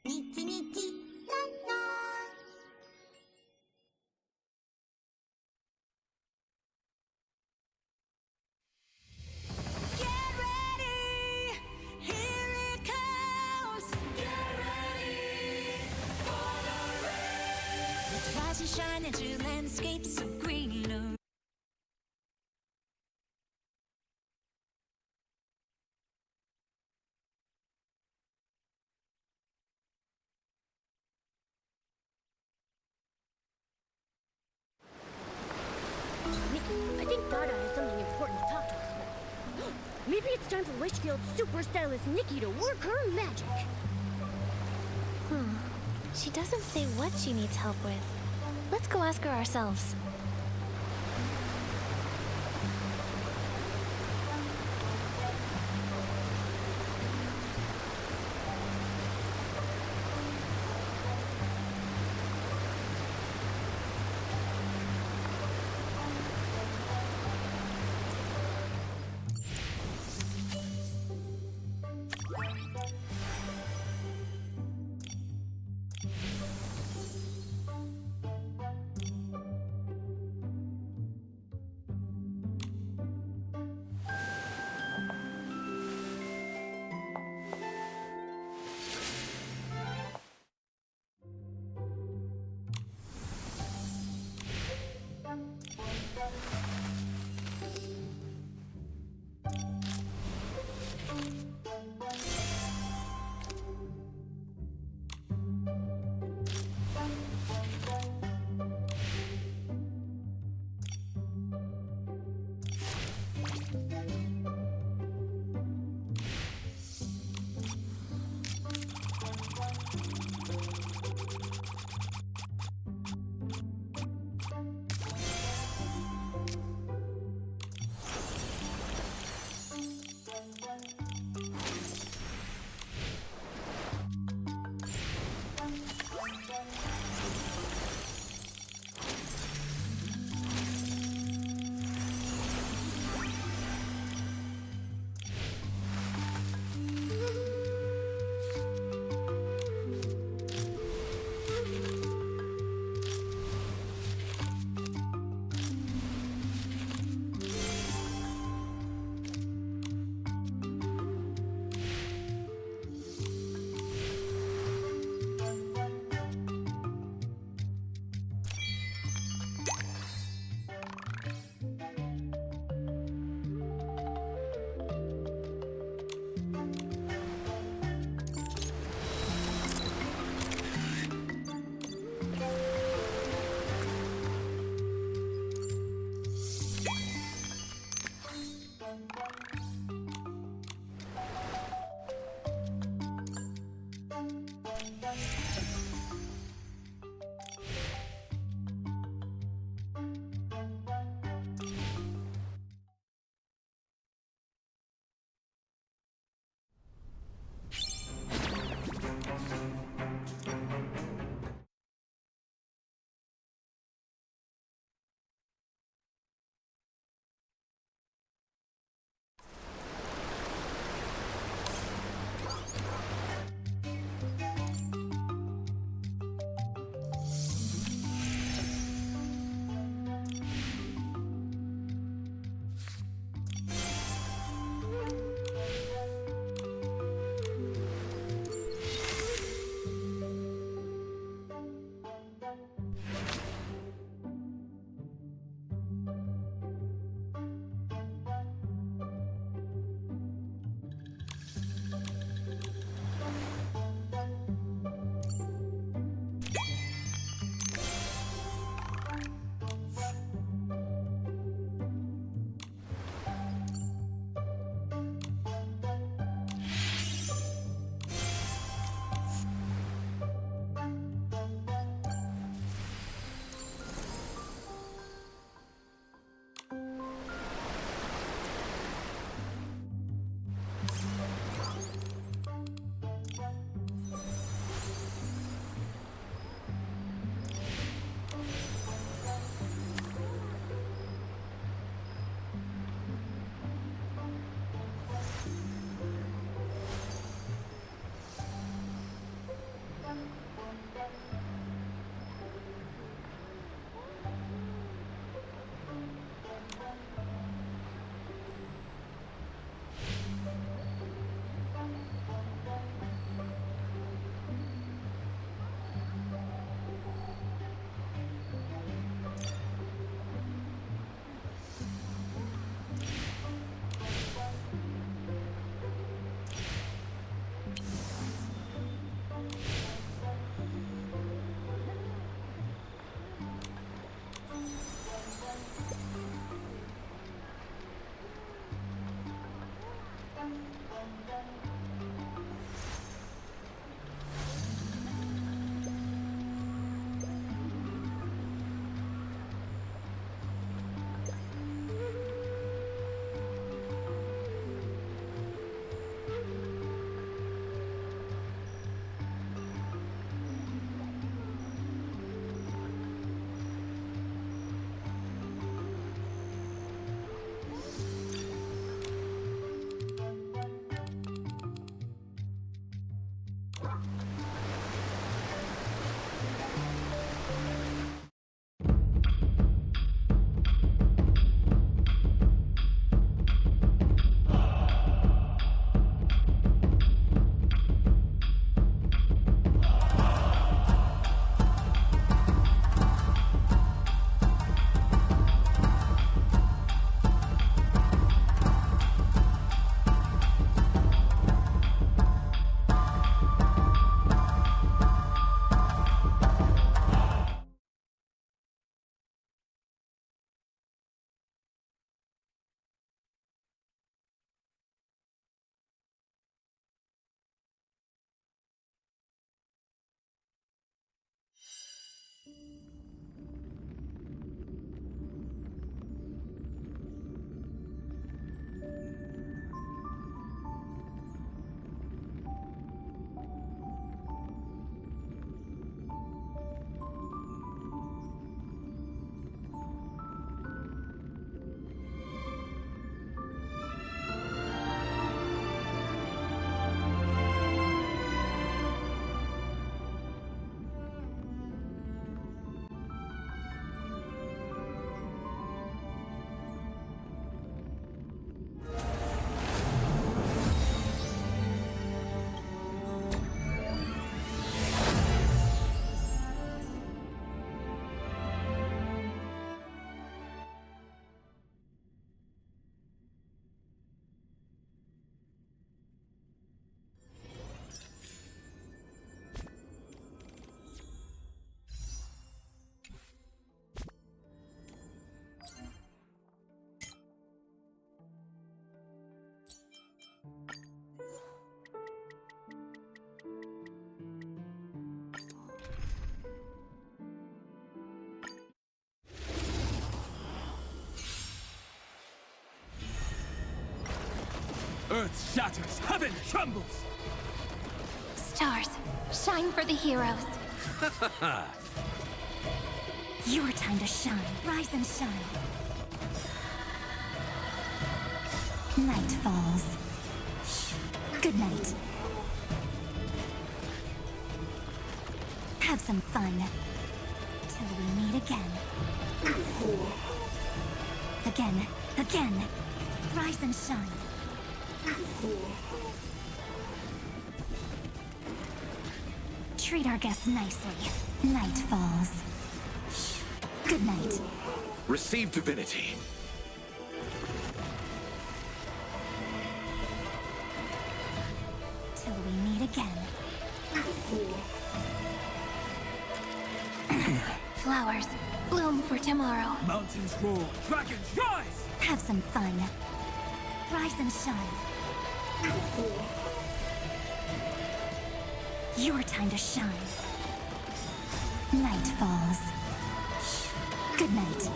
日日らんら。Get ready, here it comes. Get ready for the rain. The twice you shine into landscapes so green. I think Dada has something important to talk to us about. Maybe it's time for Wishfield's super stylist Nikki to work her magic. She doesn't say what she needs help with. Let's go ask her ourselves. Earth shatters, heaven trembles! Stars, shine for the heroes. Your time to shine. Rise and shine. Night falls. Good night. Have some fun. Till we meet again. Again. Rise and shine. Treat our guests nicely. Night falls. Good night. Receive divinity. Till we meet again. Flowers, bloom for tomorrow. Mountains roar, dragons rise! Have some fun. Rise and shine. Your time to shine. Night falls. Good night.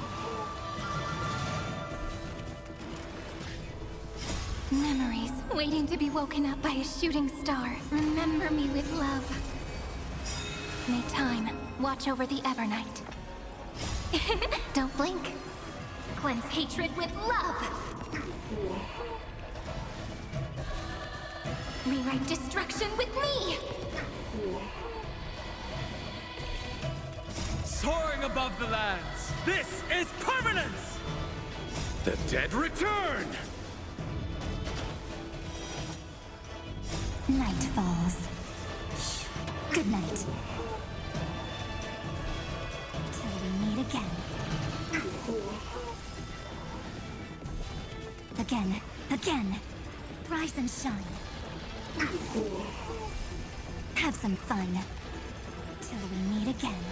Memories waiting to be woken up by a shooting star. Remember me with love. May time watch over the Evernight. Don't blink. Cleanse hatred with love. Rewrite destruction with me. Soaring above the lands, this is permanence! The dead return! Night falls. Good night. Till we meet again. Again. Rise and shine. Have some fun. Till we meet again.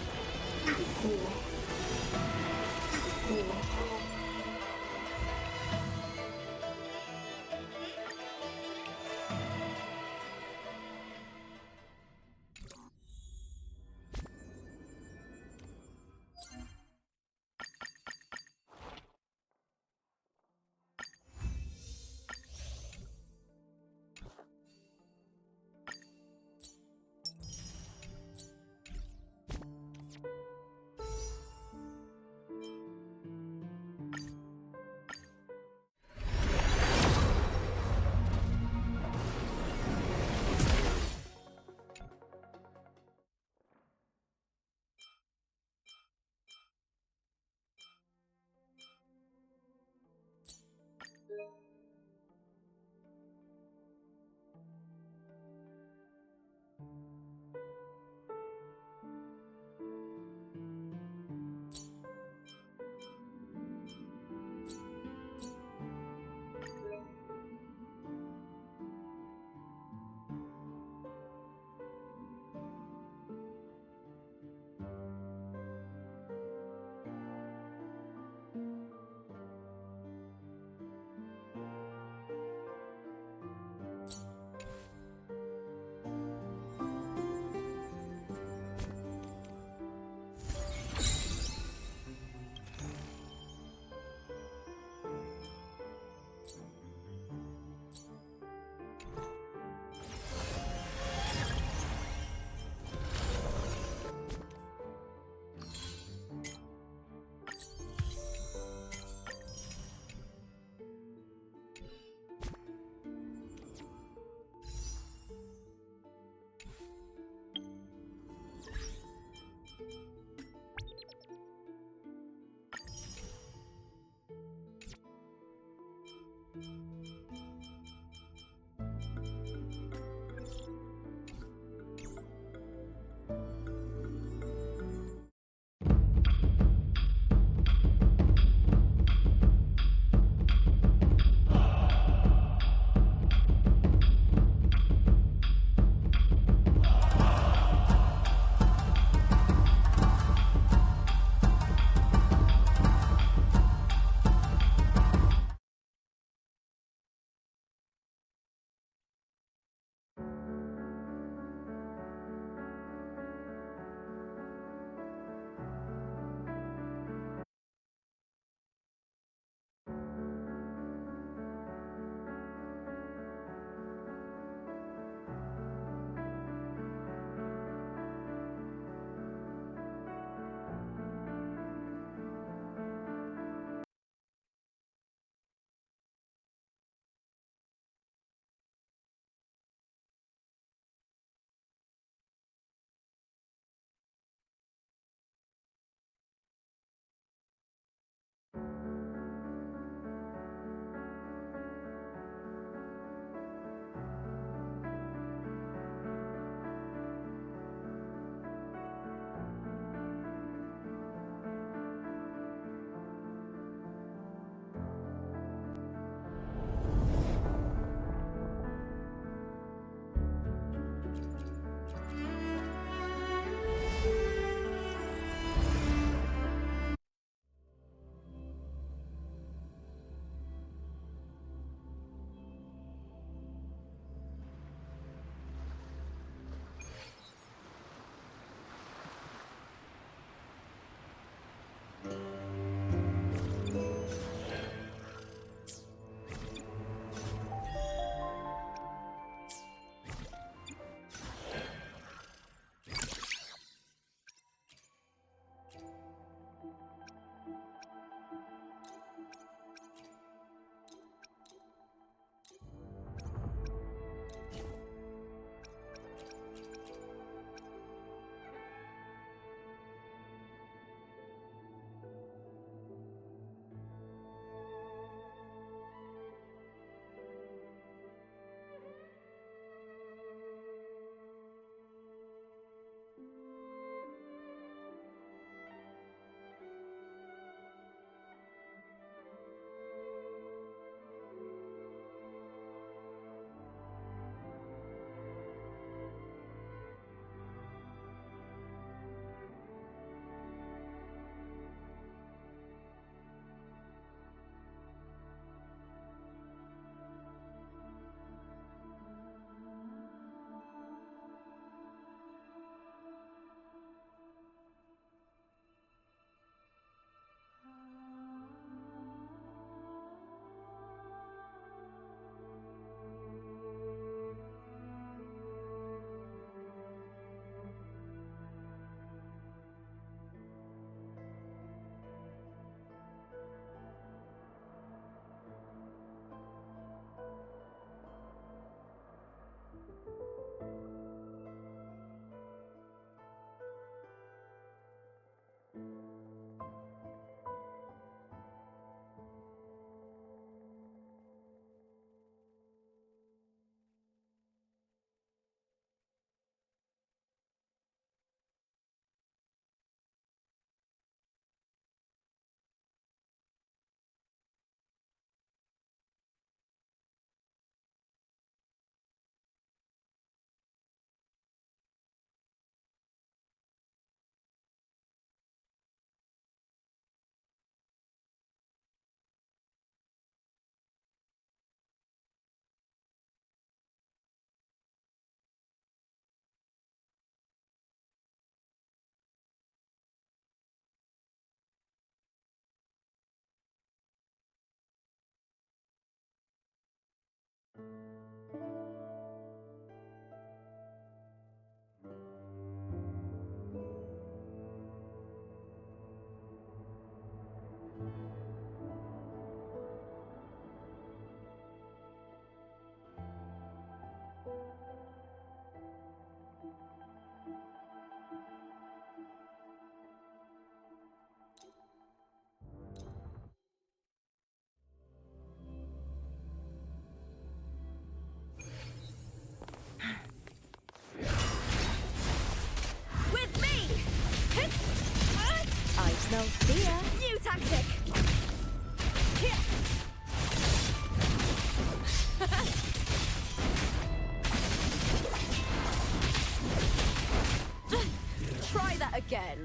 again.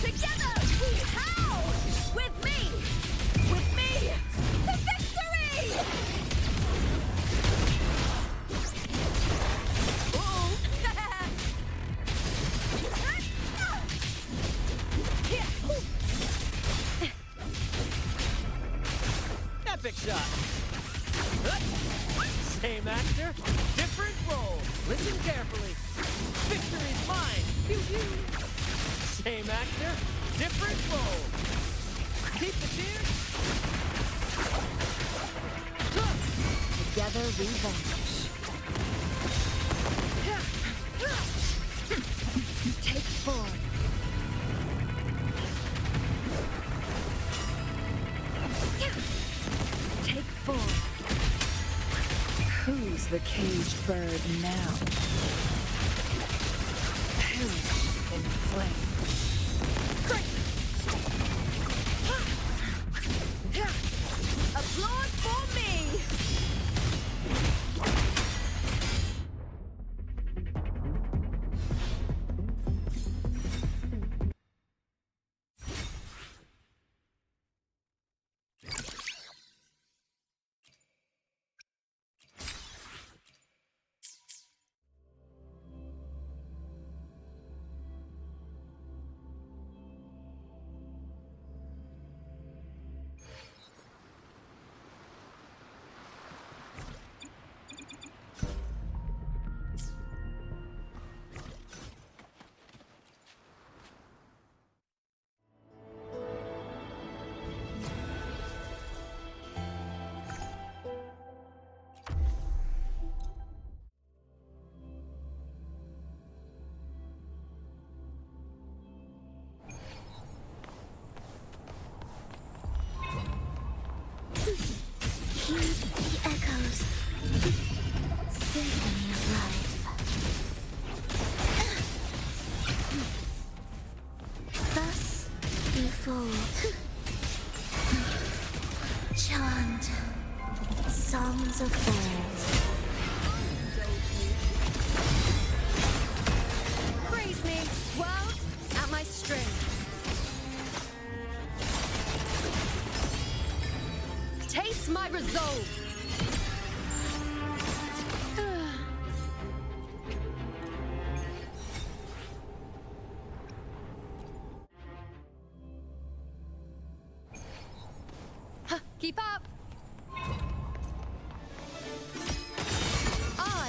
Together we house! With me! With me! To victory! Ooh. Epic shot. Same actor, different role. Listen carefully. Victory's mine. Pew pew. Same actor, different role. Keep the cheers. Together we vanish. Take 4. Take 4. Who's the caged bird now? Perish in flames. Applaud for me! Heed the echoes. Symphony of life. Thus you fall. Chant songs of old. Praise me, world, at my string. Taste my resolve. Keep up.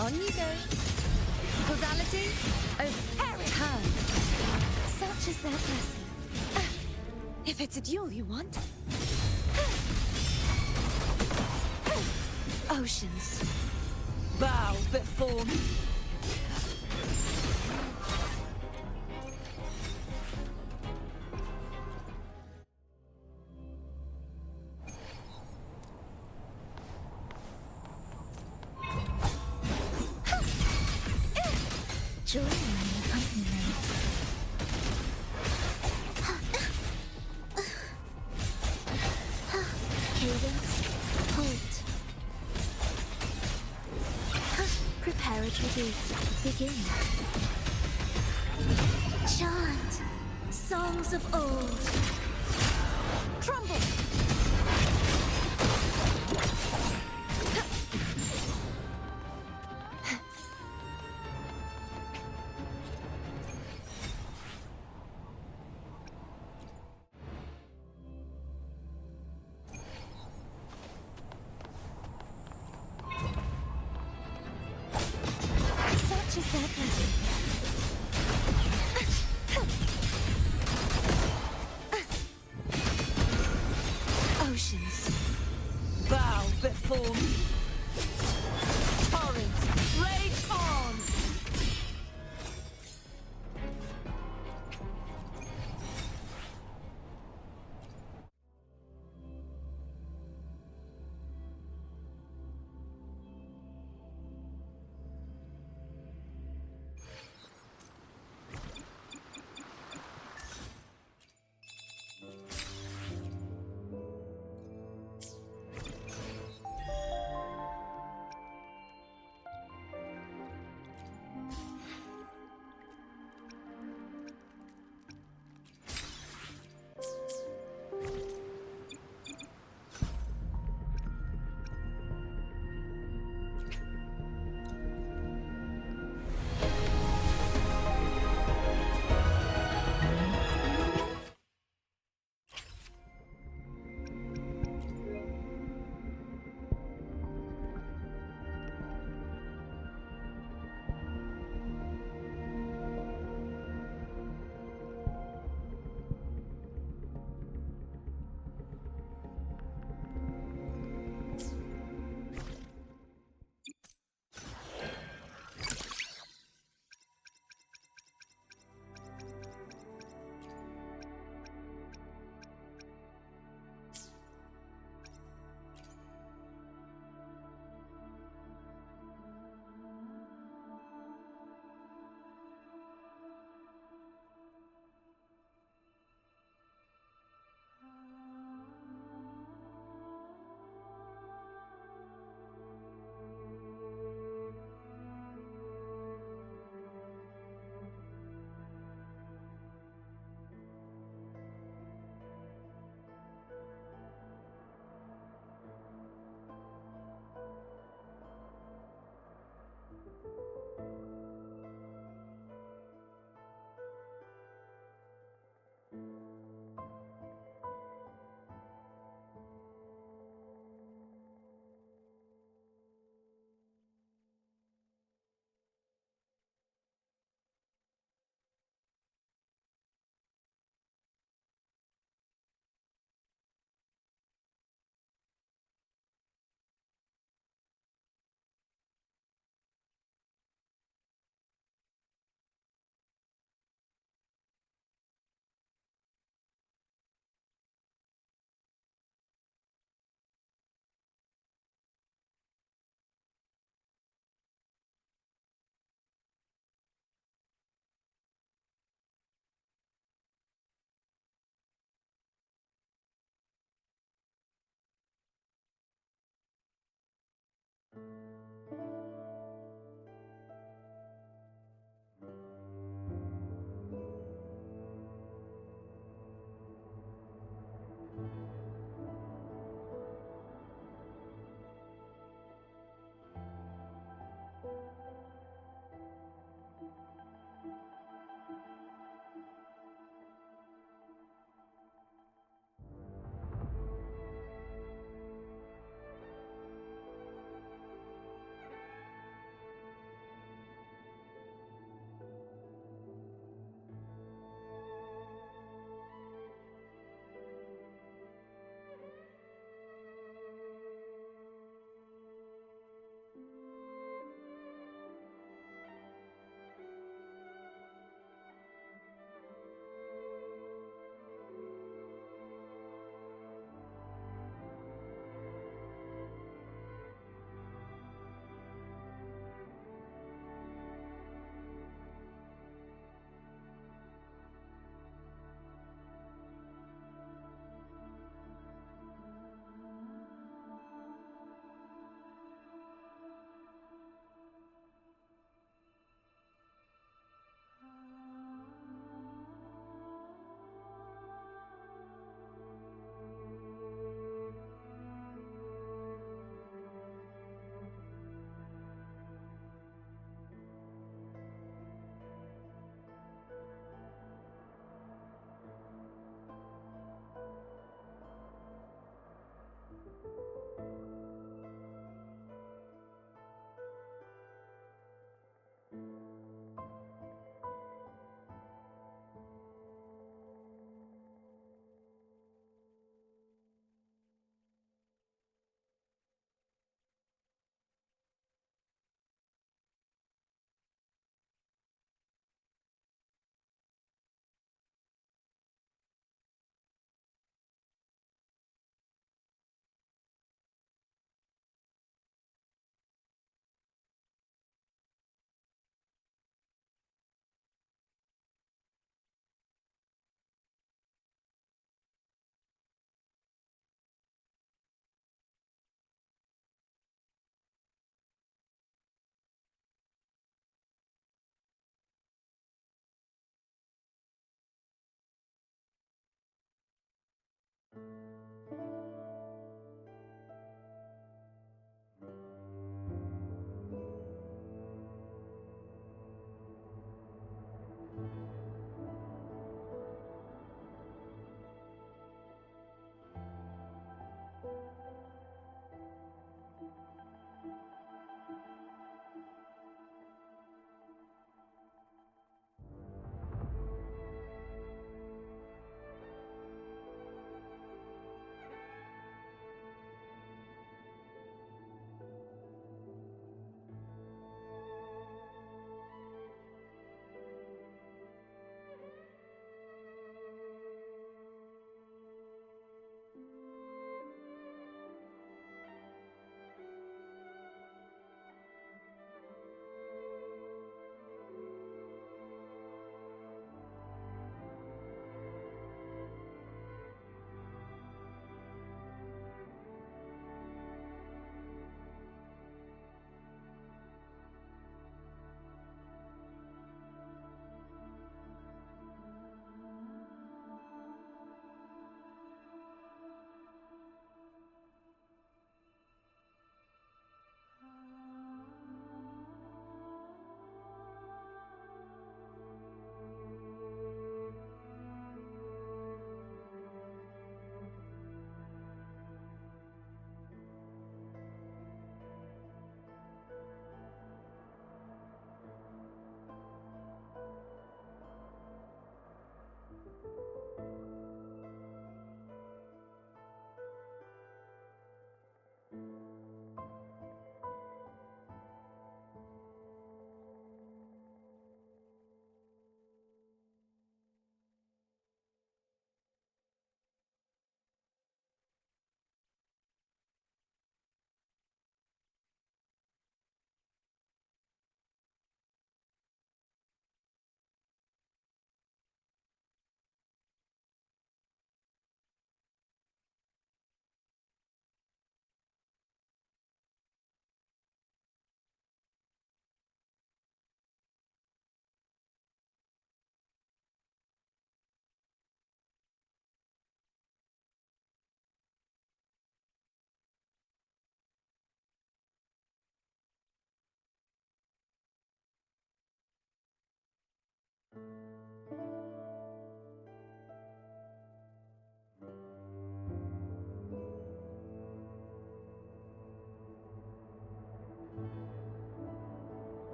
On you go. Causality of turn. Such is their blessing. If it's a duel you want. Oceans, bow before me. Joy in my accompaniment. Cadence, halt. Preparatory beat, begin. Chant, songs of old. Crumble. Such is their blessing. Oceans, bow before me. Torrents, rage on.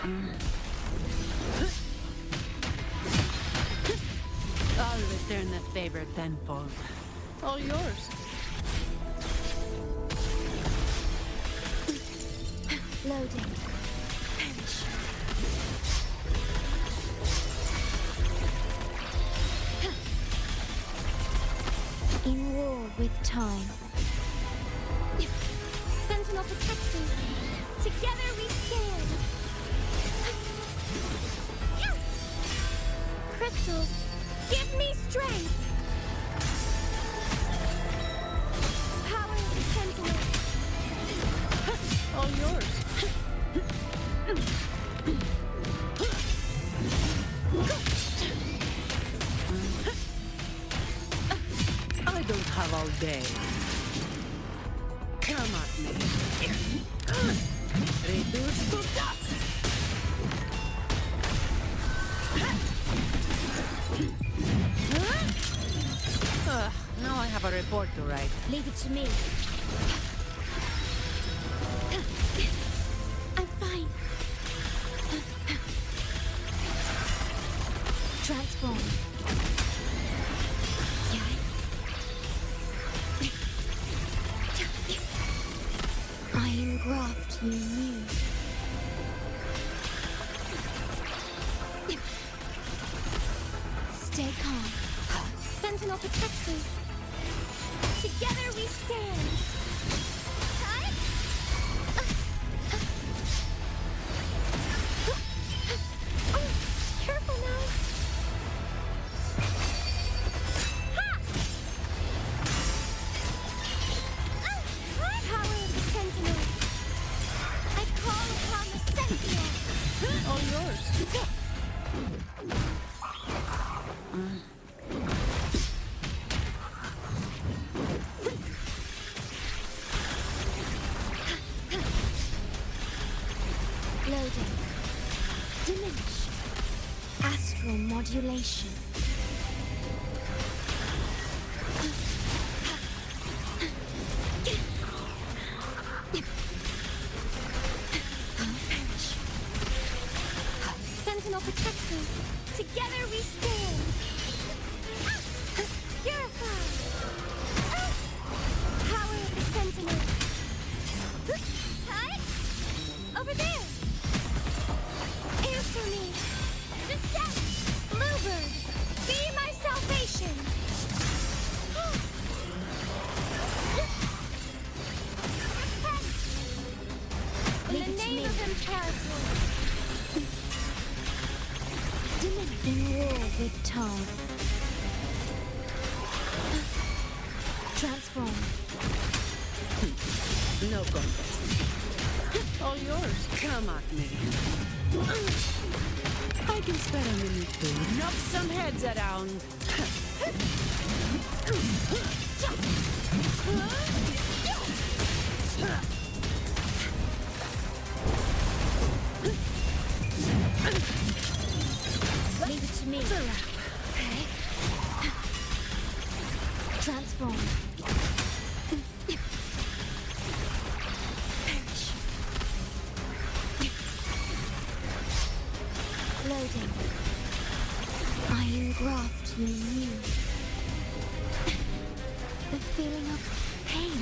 I'll return the favor tenfold. All yours. Loading. Perish. In war with time. Sentinel protection. Together we stand. Crystals, give me strength. Power of the Sentinel. All yours. I don't have all day. Come at me. Reduce to dust. Now I have a report to write. Leave it to me. I'm fine. Transform. I engraft you new. Stay calm. Sentinel protects me. Together we stand. Oh, careful now. Power of the Sentinel. I call upon the Sentinel. All yours. Loading. Diminish. Astral modulation. Perish. Sentinel protection. Together we stand. Purify. Power of the Sentinel. Hi. Over there. Answer me. Descent. Bluebird. Be my salvation. In the name of Imperator. Diminish in war with time. Transform. No contest. All yours. Come at me. I can spare a minute to knock some heads around. Leave it to me. Okay. Transform. Perish. Loading. I engraft you new. The feeling of pain.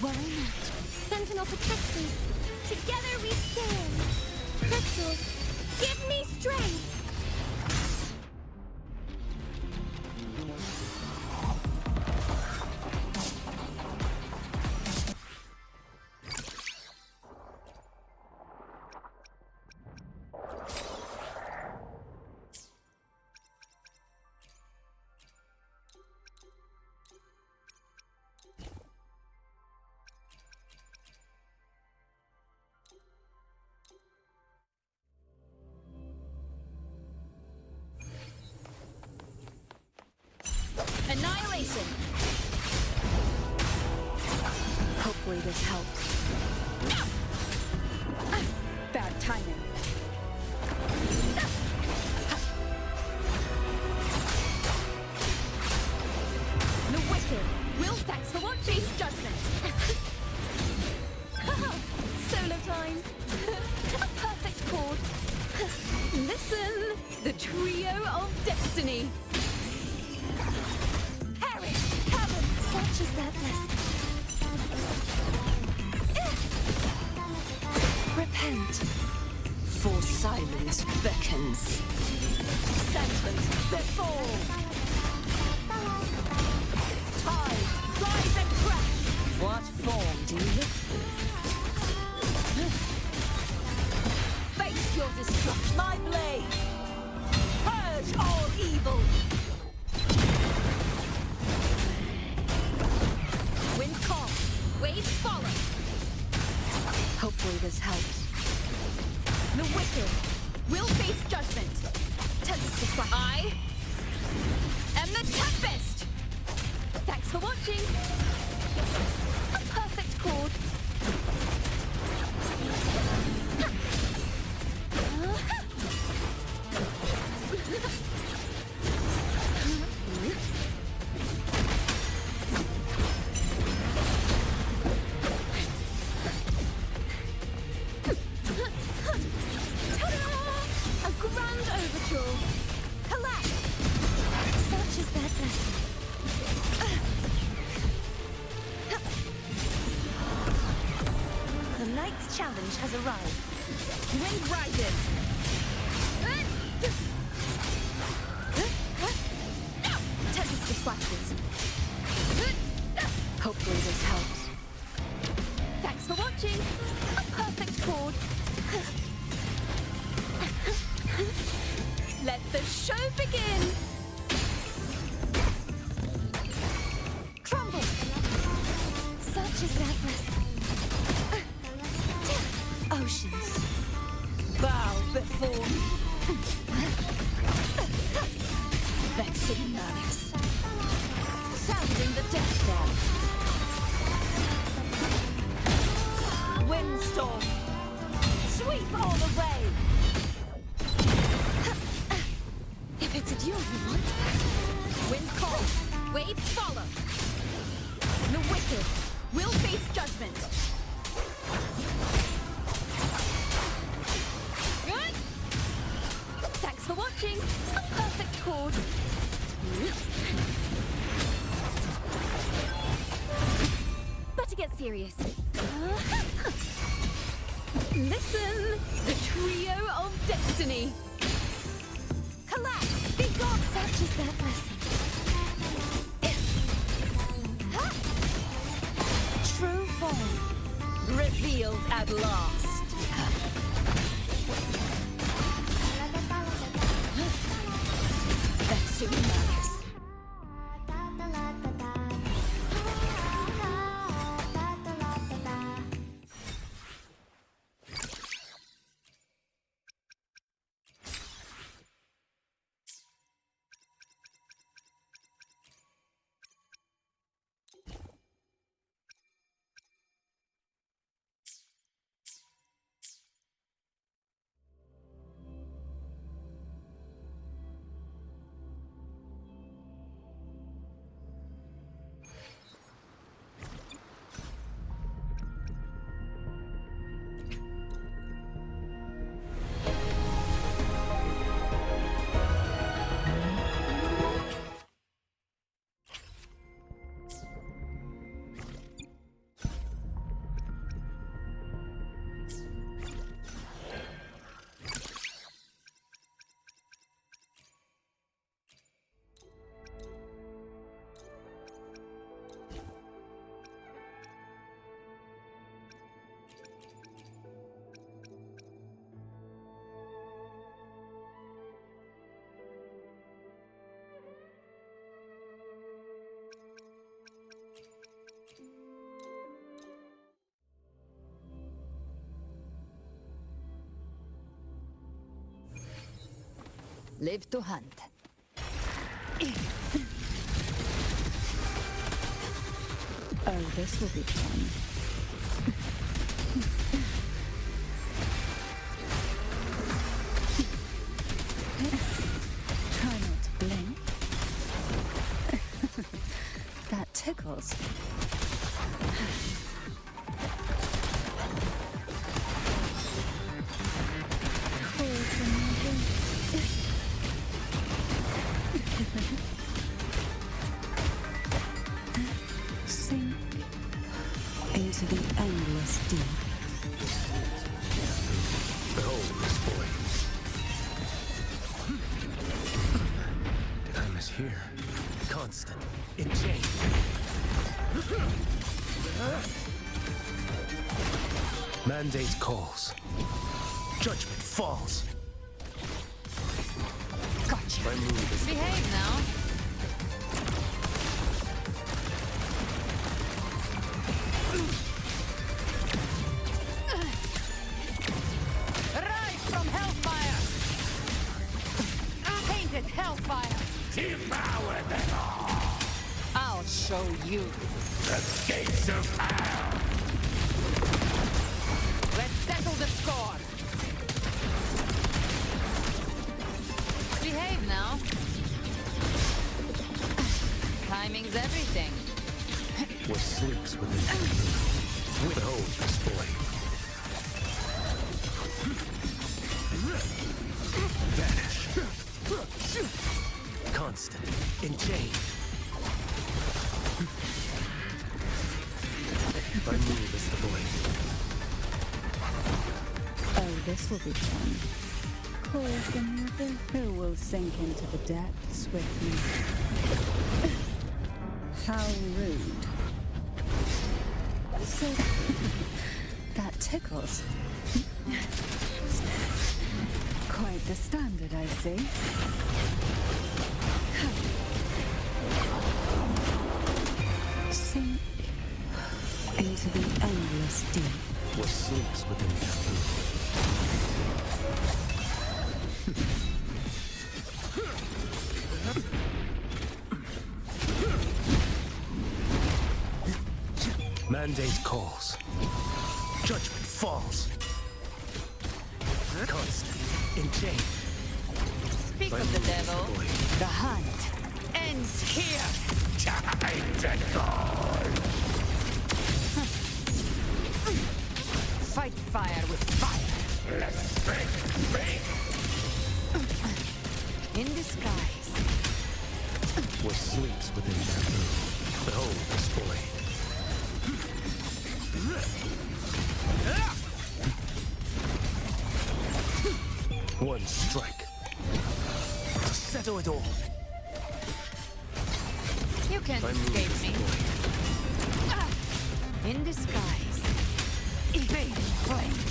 Worry not. Sentinel protects me. Together we stand. Crystals, give me strength. Annihilation! Hopefully this helps. Bad timing. The wicked will thanks for what face judgment. Solo time. A perfect chord. The trio of destiny. Perish, heaven, such is their blessing. Repent, for silence beckons. Sentence, they fall. Tides, rise and crash. What form do you look for? Face your destruction, my blade. Purge all evil. Wind calms, waves follow. Hopefully this helps. The wicked will face judgment. Tempest is like I am the Tempest. Thanks for watching. A perfect chord. A grand overture. Collapse. Such is their blessing. The night's challenge has arrived. Wind rises. Tempest of flashes. Hopefully this helps. Thanks for watching. A perfect chord. Let the show begin. Crumble. Such is their blessing. Oceans, bow before me. Vexing malice. Sounding the death knell. Windstorm. Sweep all away. If it's a duel you want. Wind calls, waves follow. The wicked will face judgment. Good. Thanks for watching. A perfect chord. Better get serious. Listen, the trio of destiny. Collapse, be gone. Such is their blessing. True form revealed at last. Vexing malice. Live to hunt. Oh, this will be fun. Try not to blink. That tickles. Cool from my here. Constant. In change. Mandate calls. Judgment falls. Gotcha. My move is Behave now. Rise from hellfire. Painted hellfire. Devour them all! I'll show you. The gates of hell! Let's settle the score. Behave now. Timing's everything. what sleeps within you. Withhold this boy. Vanish. Constant. In chain. My move is the blade. Oh, this will be fun. Called another who will sink into the depths with me. How rude. So, that tickles. Quite the standard, I see. Sink into the endless deep. What sleeps within taboo. Mandate calls. Judgment falls. Constant. In chain. Speak My of the move is devil. blade. The hunt ends here. Time to go! Fight fire with fire. Let's speak! In disguise. What sleeps within taboo. Behold this blade. One strike. To settle it all. You can't My move escape is me. blade. In disguise. Evading flames.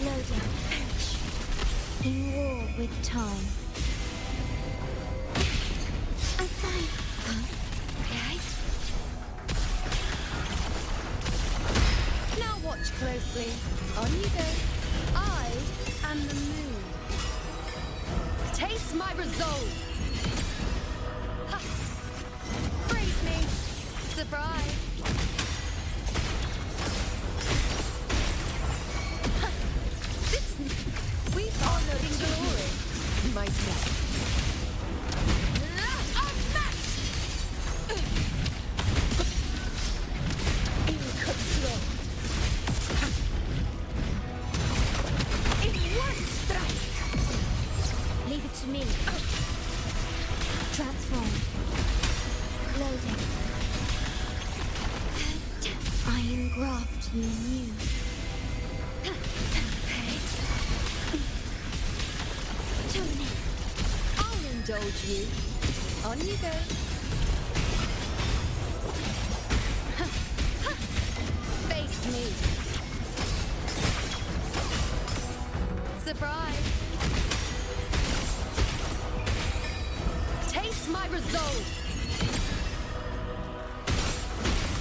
Loading. In war with time. I'm fine. Right? Now watch closely. On you go. I am the moon. Taste my resolve. Ha. Praise me. Surprise. We've honored in glory. My death. Unmatched! In control. In one strike. Leave it to me. Transform. Clothing. I engraft you anew. Tony, I'll indulge you. On you go. Face me. Surprise. Taste my resolve.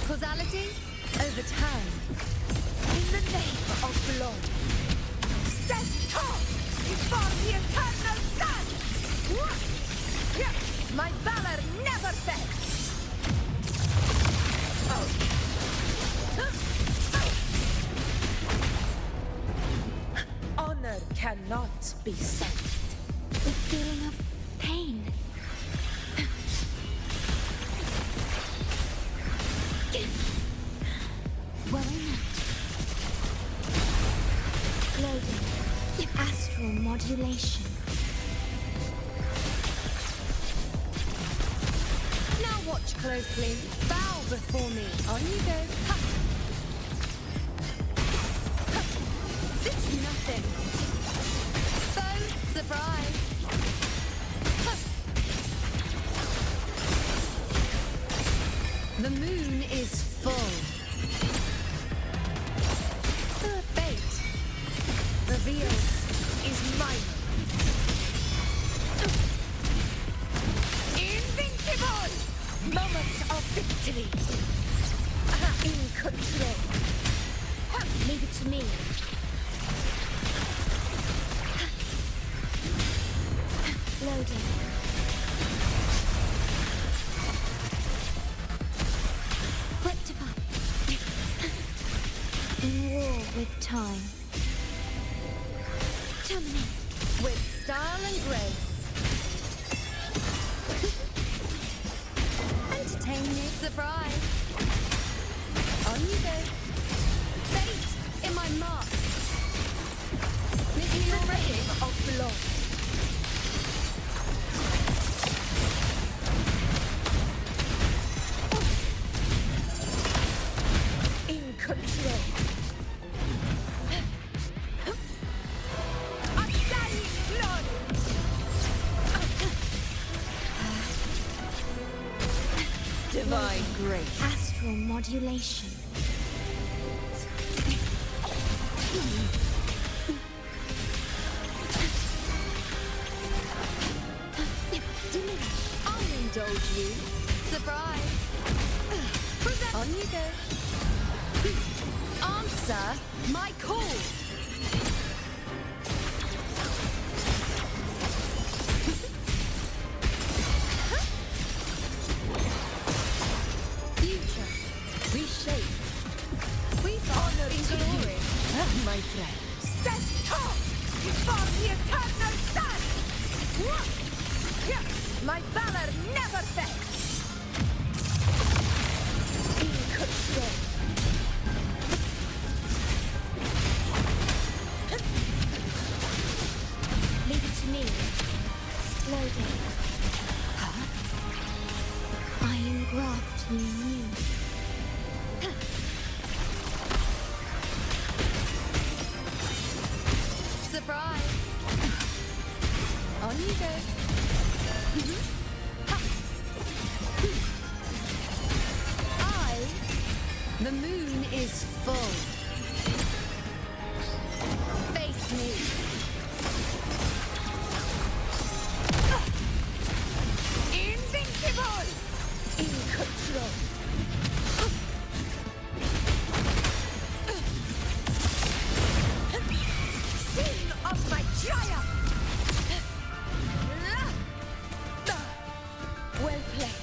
Causality over time. In the name of blood. Stand tall before the eternal sun! My valor never fails! Oh, be silent. The feeling of pain. Worry not. Loading. Astral modulation. Now watch closely. Bow before me. On you go. Ha. Ha. This is nothing. Phone surprise. Ha. The moon is full. The fate reveals is mine. Invincible! Moment of victory. In control. Leave it to me. Loading. Rectify. In war with time. Terminate. With style and grace. Entertain me. Surprise. On you go. Fate in my mark. Miss you already of blood. In control. Divine grace. Astral modulation. I'll indulge you. Surprise. Present. On you go. Answer my call. Future. Reshape. We've honored in glory. My friend. Stand tall for the eternal sun. What? Yeah. My valor never fails. In control. Leave it to me. Slowly. Huh? I engraft you new. Surprise! On you go. Ha. The moon is full. Face me. Invincible! In control. Scene of my triumph! Well played.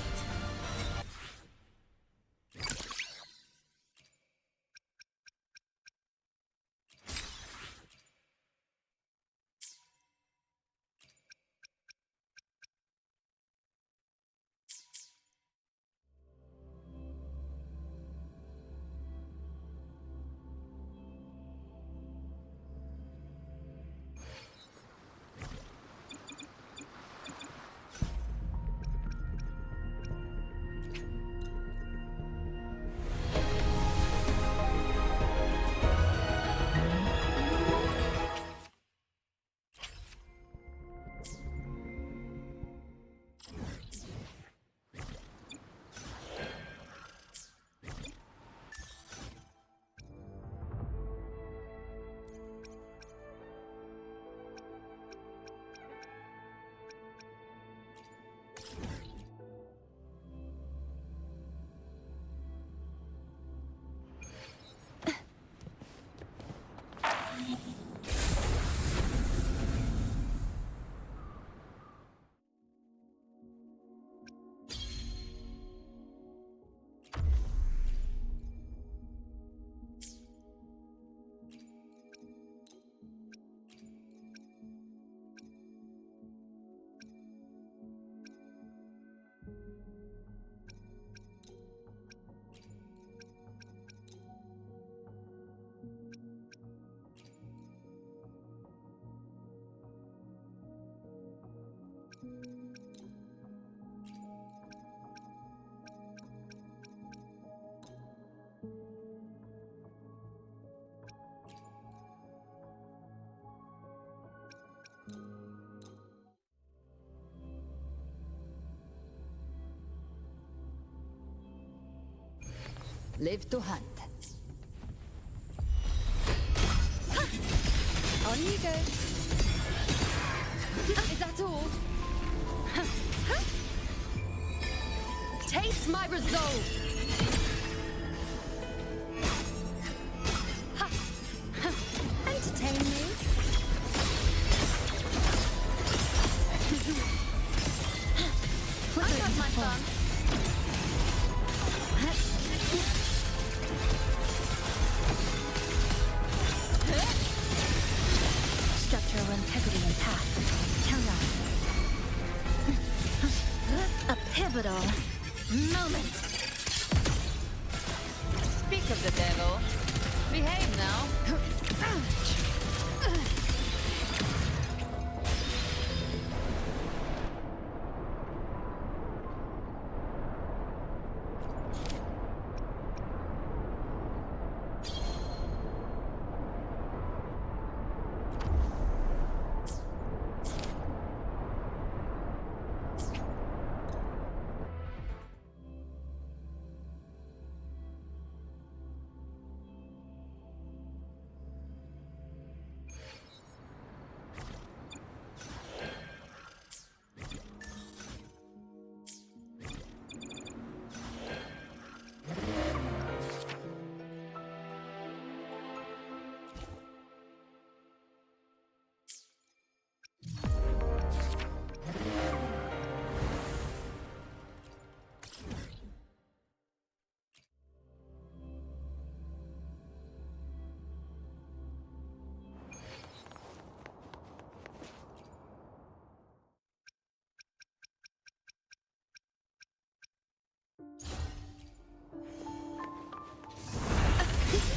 Live to hunt. On you go. Is that all? Taste my resolve. Entertain me. I got my fun. Structural integrity intact. Count on. A pivotal moment. Speak of the devil. Behave now.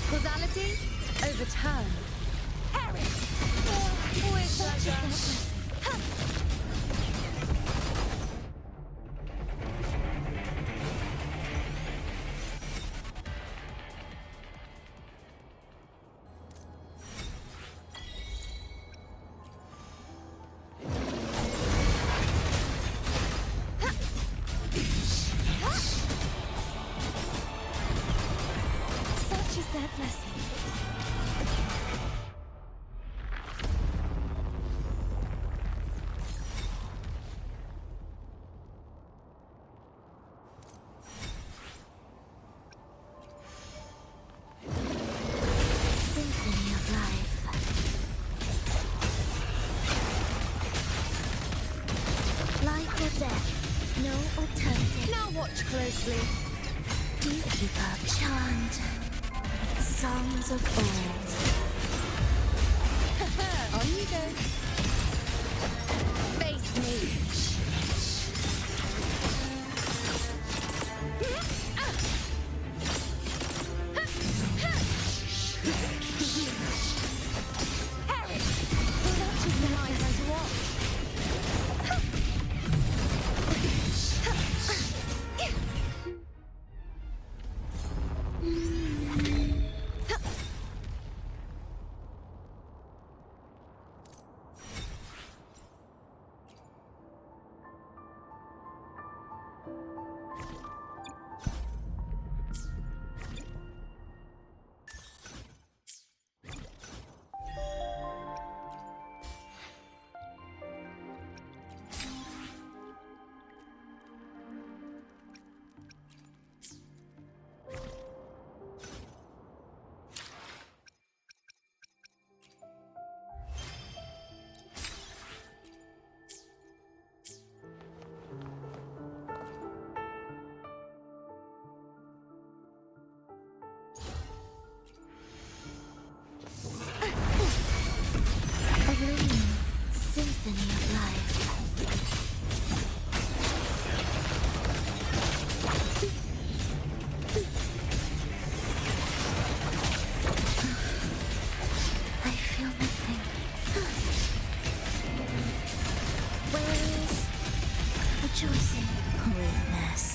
Causality overturned. Harry! Always such a Such is their blessing. Symphony of life. Life or death, no alternative. Now watch closely. Beekeeper chant songs of old. On you go. Face me. Harry! Such is the nice to watch. A ringing symphony of life. I feel nothing. Where is rejoicing? Weakness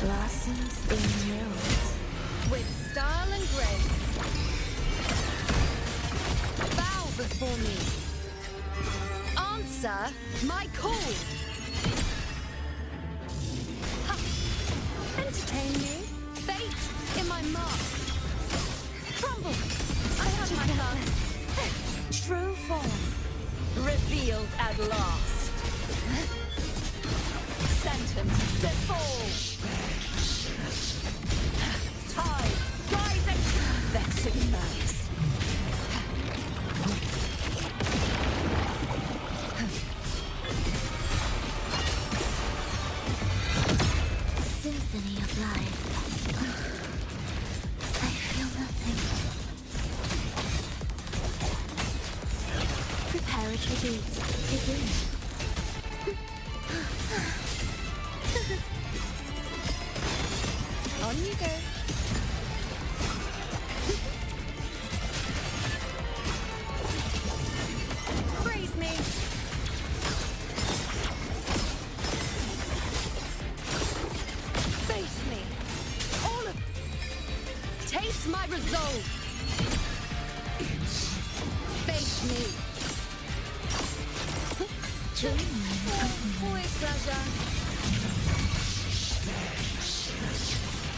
blossoms in mills. With style and grace. Bow before me. Answer my call. Ha. Entertain me. Fate in my my mark. Crumble. I have my tongue. True form. Revealed at last. Sentence. Let fall. Tide. Rise and vexing malice. Symphony of life. I feel nothing. Preparatory beats begin. On you go. Praise me. Face me. All of... Taste my resolve. Face me. Always pleasure.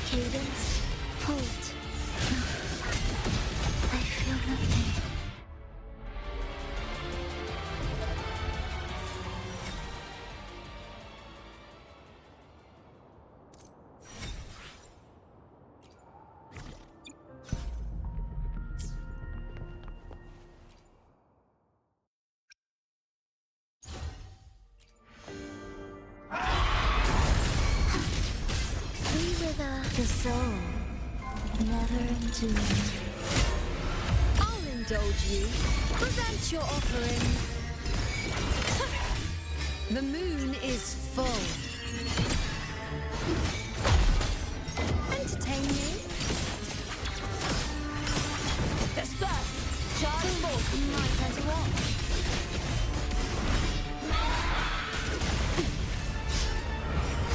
Cadence, hold. I feel nothing. Free wither the soul, never entombed. I'll indulge you. Present your offerings. The moon is full. Entertain me. Disperse. Charge forth. My turn to watch.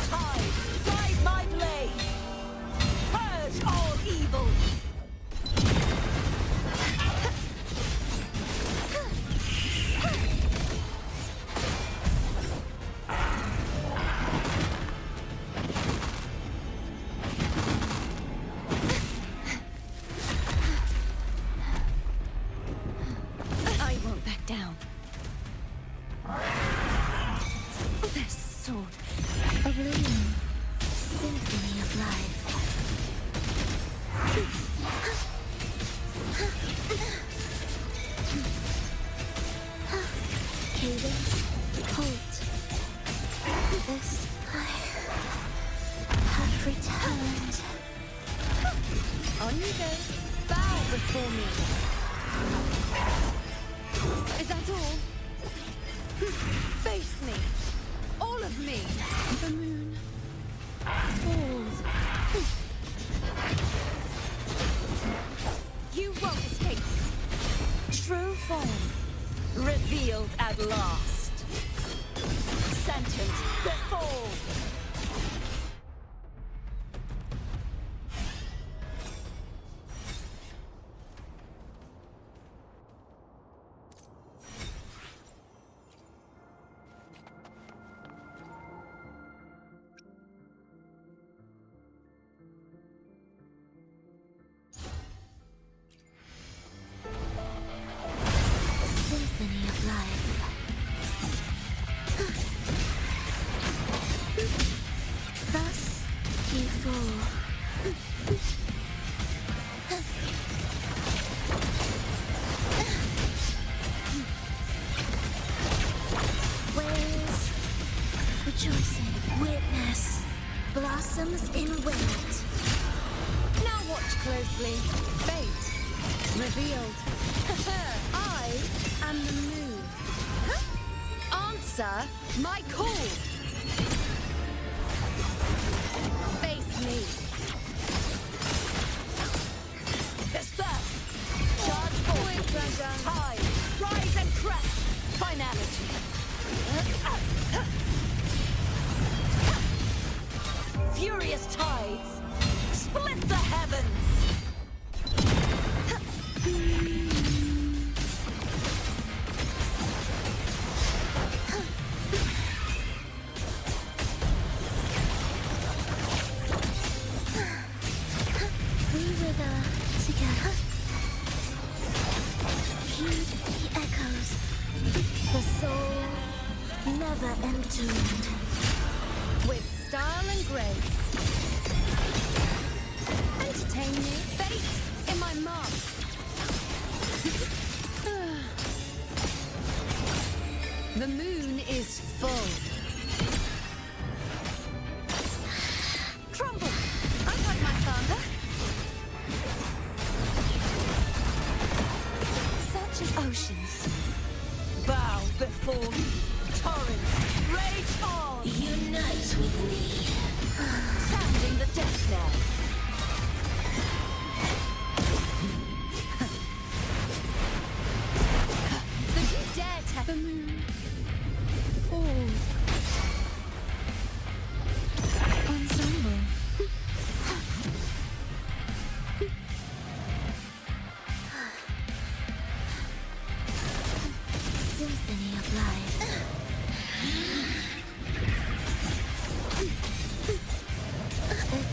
Tide, guide my blade. Purge all evil. I won't back down. This sword, oblivion, symphony of life. Cadence, hold. This I have returned. On you go. Bow before me. Is that all? Face me. All of me. The moon falls. You won't escape. True form. Revealed at last. Sentence. The fall. Symphony of life. Thus you fall. Waves rejoicing, witness blossoms in wind. Now watch closely. Fate revealed. I am the moon. Answer my call. Face me. Disperse. Charge forth. Tide. Rise and crest. Finality. Furious tides. Split the heavens. Heed the echoes. The soul never entombed. With style and grace. Entertain you. Fate in my mark. The moon is full. Crumble! I've had my fun. Such as oceans. Bow before me. Torrents, rage on! Unite with me. Sounding the death knell. The you dare test the moon. Falls. Ensemble. Symphony of life.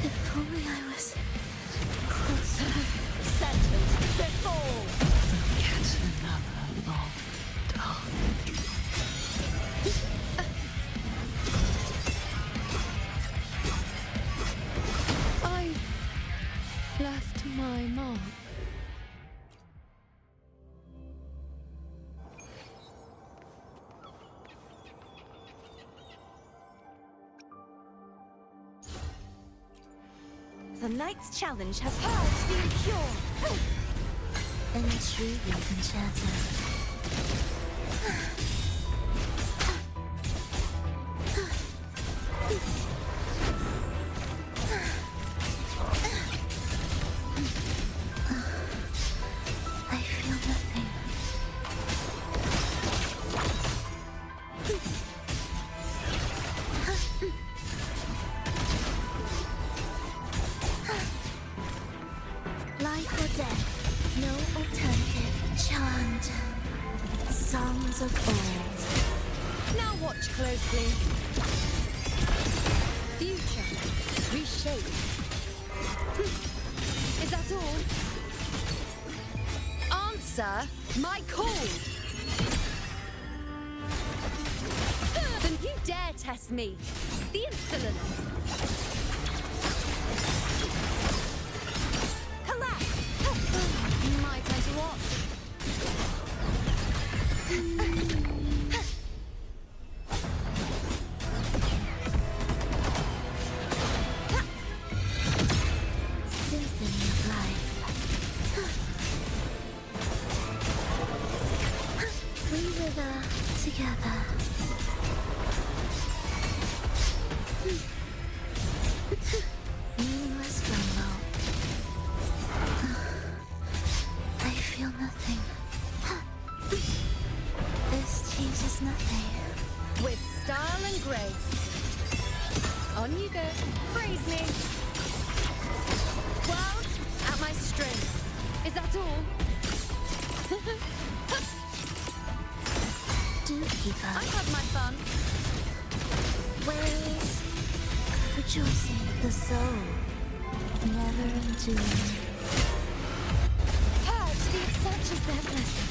If only I was closer. Sentence before. Yet another long dark. I left my mark. The knight's challenge has purged the impure. Intriguing concerto. I feel nothing. Life or death, no alternative. Chant songs of old. Now watch closely. Future. Reshape. Is that all? Answer my call. Then you dare test me. The insolence. Collapse. My turn to watch. Symphony of life. We wither together. Meaningless rumble. I feel nothing. This changes nothing. With style and grace. On you go. Praise me. World at my string. Is that all? Do keep up. I've had my fun. Ways rejoicing the soul, never enduring. Purge the such as their blessing.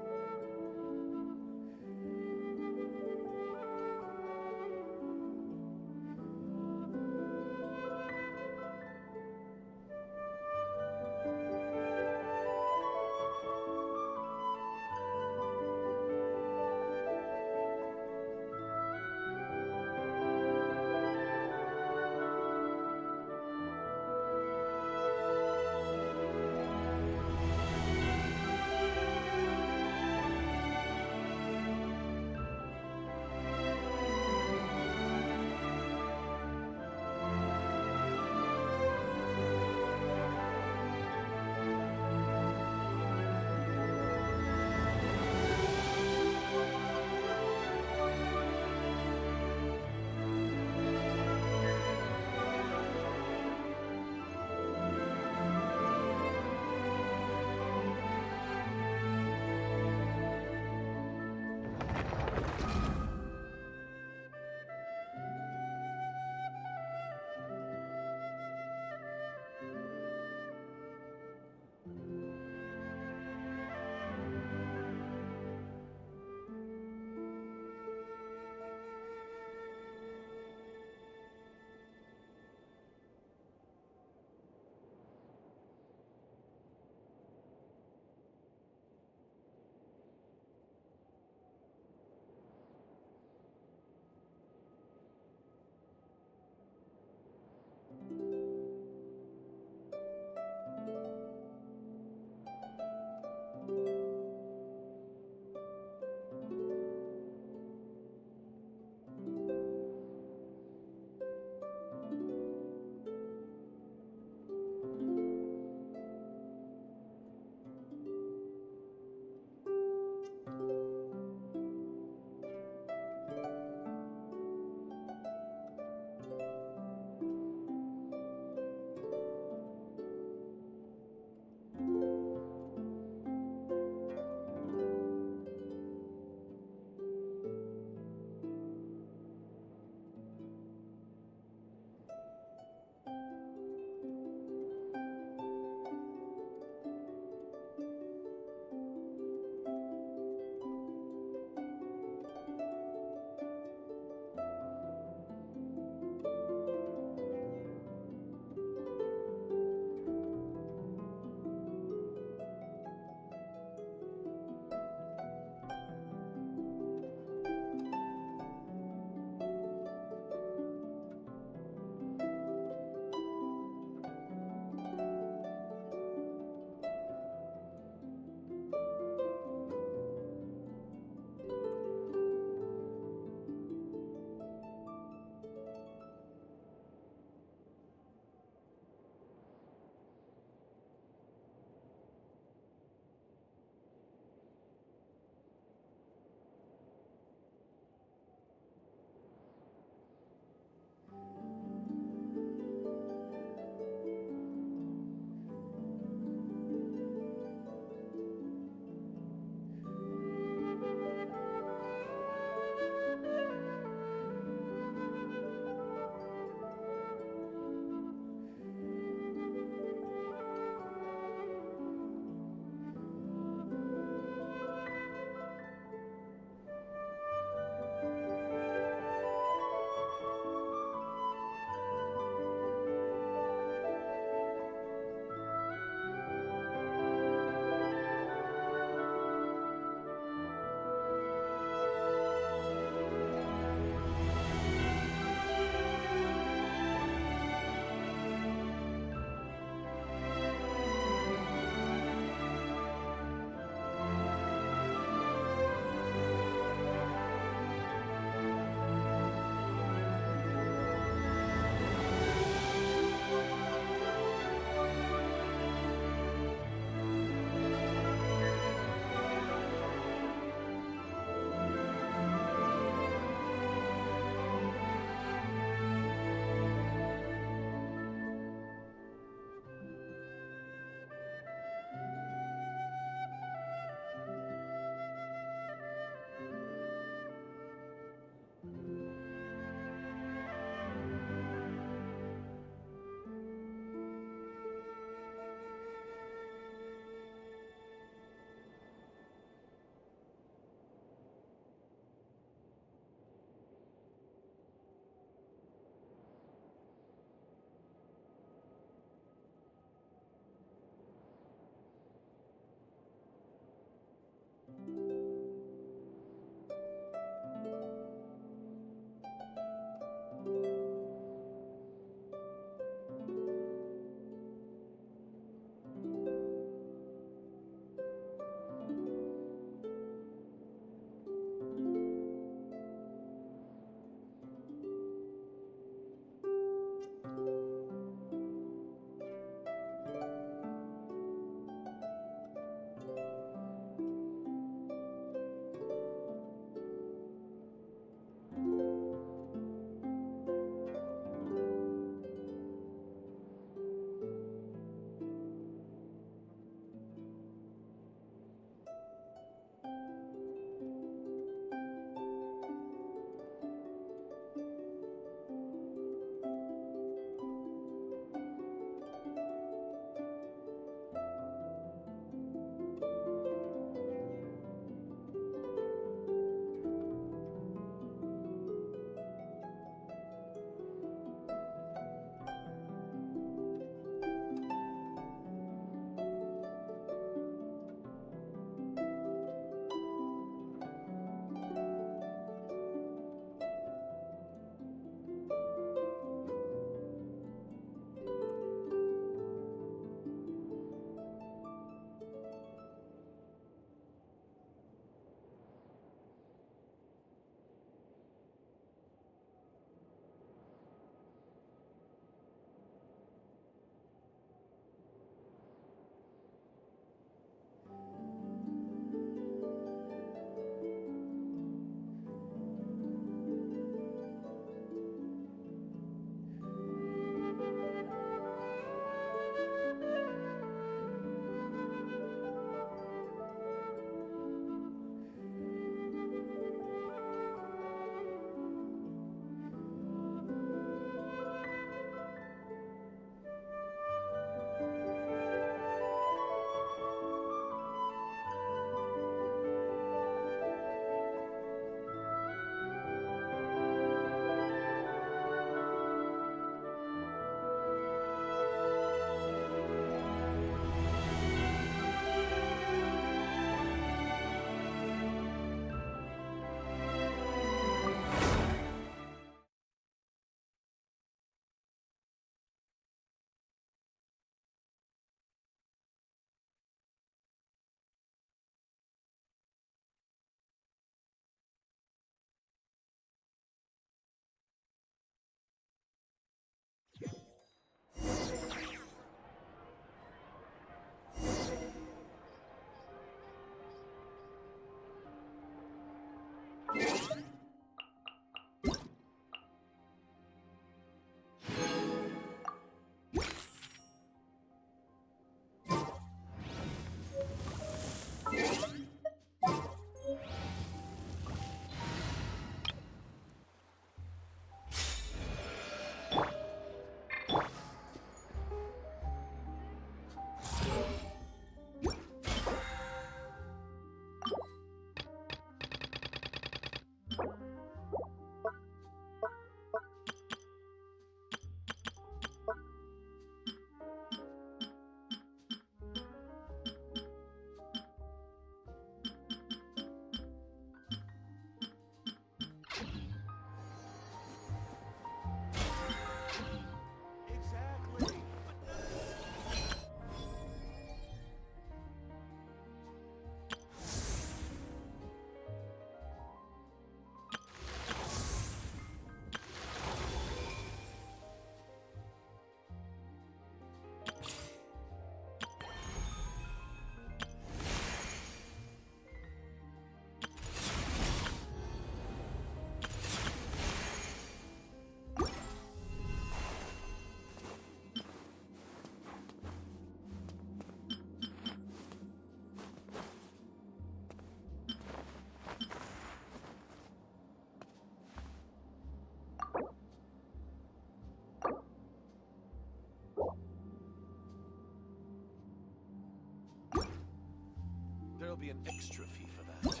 extra fee for that.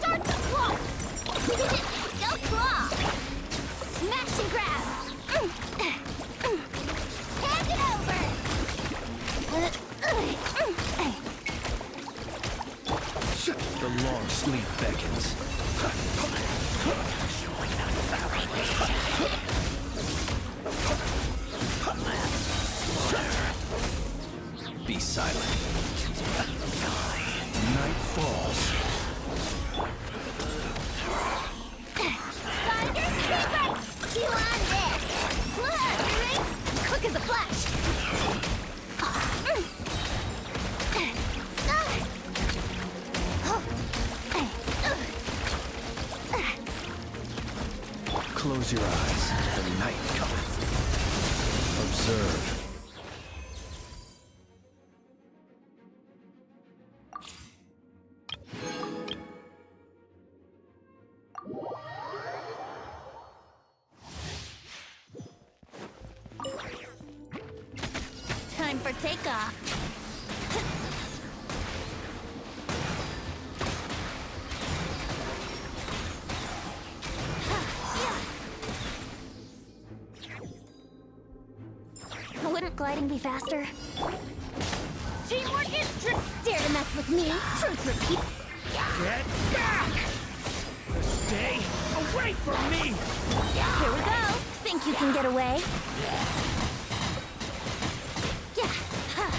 Start the claw! Go claw! Smash and grab! Hand it over! The long sleep beckons. Be silent. Night falls. Tiger's creeper! You on this! Quick as a flash! Close your eyes. The night cometh. Observe. Time for takeoff. Wouldn't gliding be faster? Teamwork is dare to mess with me? Truth repeat. Get back! Stay away from me! Here we go. Think you can get away? Yeah. Huh.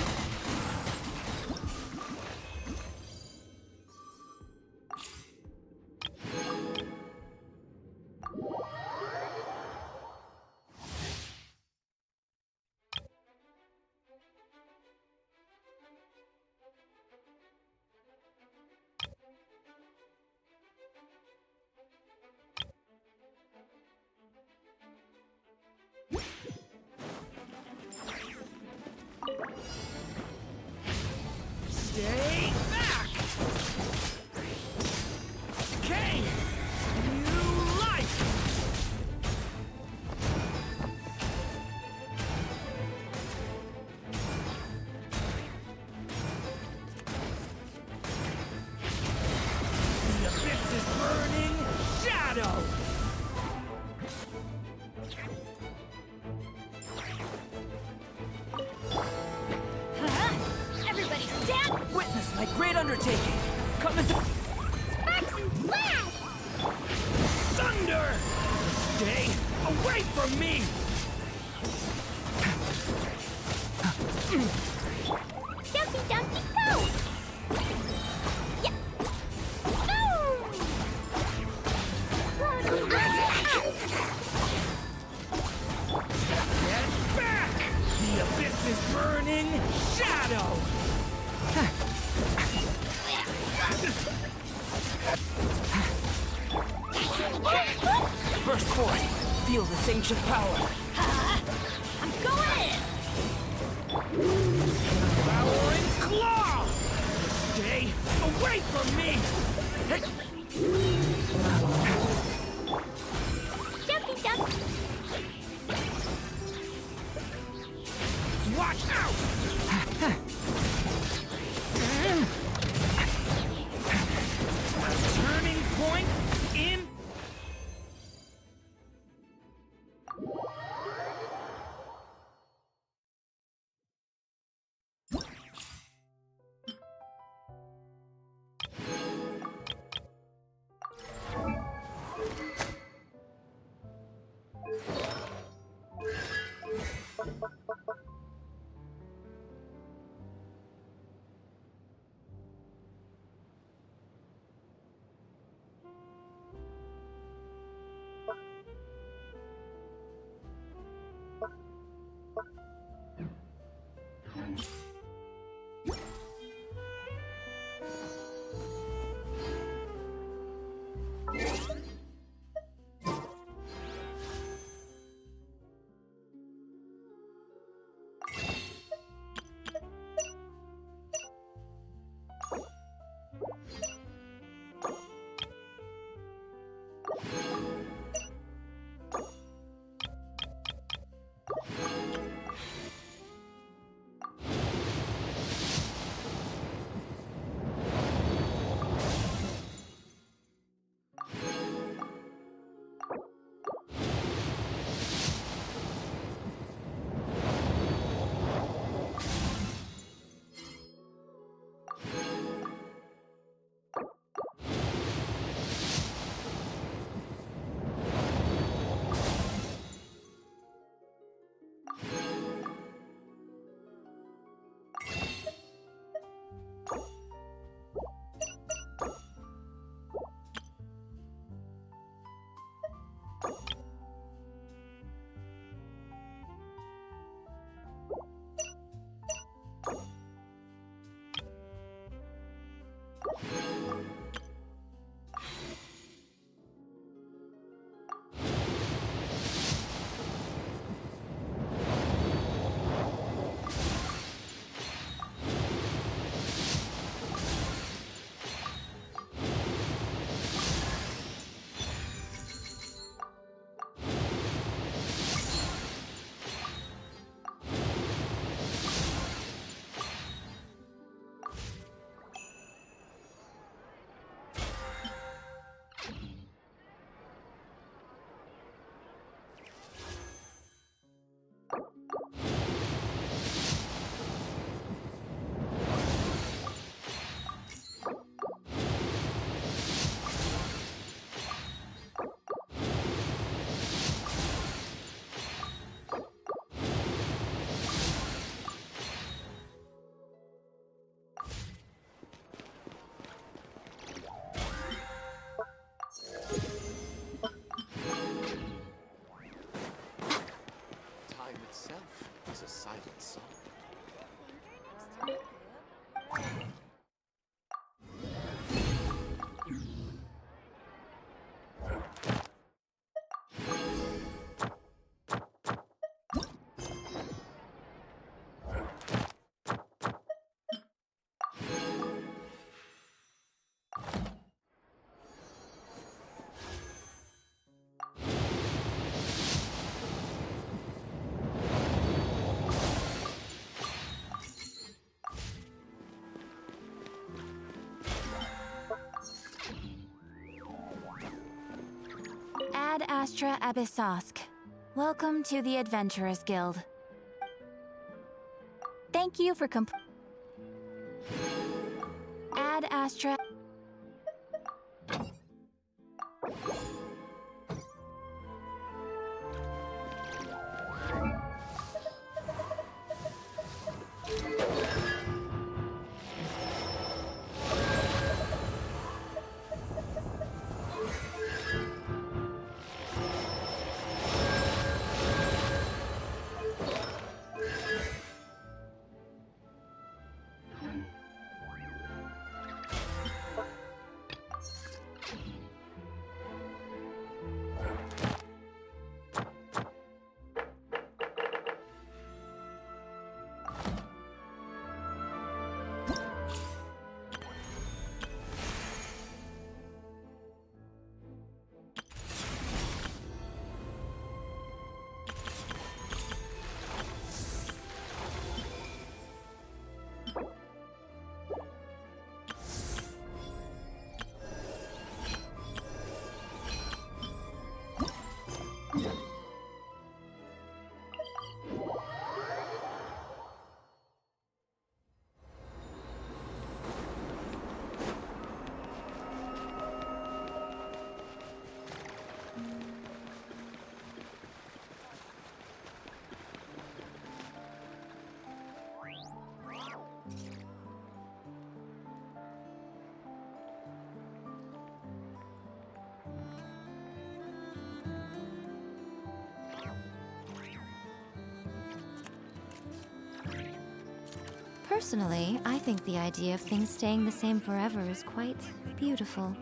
Stay back! Gain new life! The abyss is burning shadow! Everybody stand! Witness my great undertaking. Coming to... Sparks and flash! Thunder! Stay away from me! Dumpy dumpy go! Yeah. Boom! Get back! The abyss is burning shadow! First point. Feel this ancient power. I'm going in! Devouring claw! Stay away from me! Jumpy dumpy! Watch out! Turning point in... Ad Astra Abyssosk. Welcome to the Adventurers Guild. Thank you for Ad Astra. Personally, I think the idea of things staying the same forever is quite beautiful.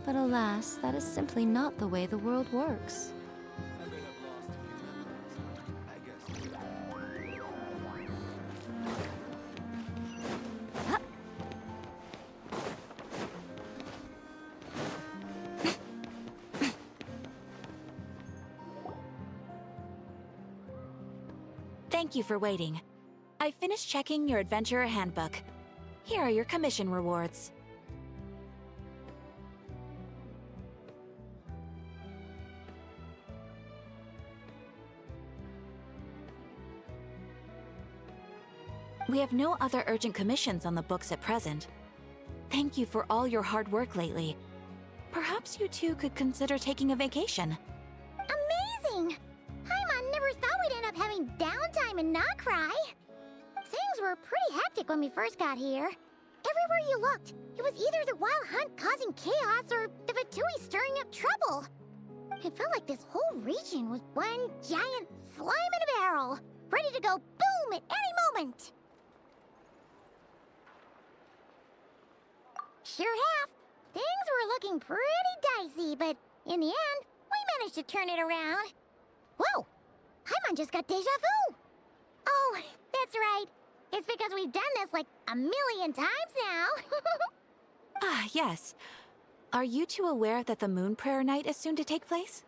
But alas, that is simply not the way the world works. Thank you for waiting. I finished checking your adventurer handbook. Here are your commission rewards. We have no other urgent commissions on the books at present. Thank you for all your hard work lately. Perhaps you two could consider taking a vacation. Amazing! Paimon never thought we'd end up having downtime and not cry. Things were pretty hectic when we first got here. Everywhere you looked, it was either the Wild Hunt causing chaos or the Fatui stirring up trouble. It felt like this whole region was one giant slime in a barrel, ready to go boom at any moment. Sure have. Things were looking pretty dicey, but in the end, we managed to turn it around. Whoa! Paimon just got deja vu! Oh, that's right. It's because we've done this like a million times now. Ah, yes. Are you two aware that the Moon Prayer Night is soon to take place?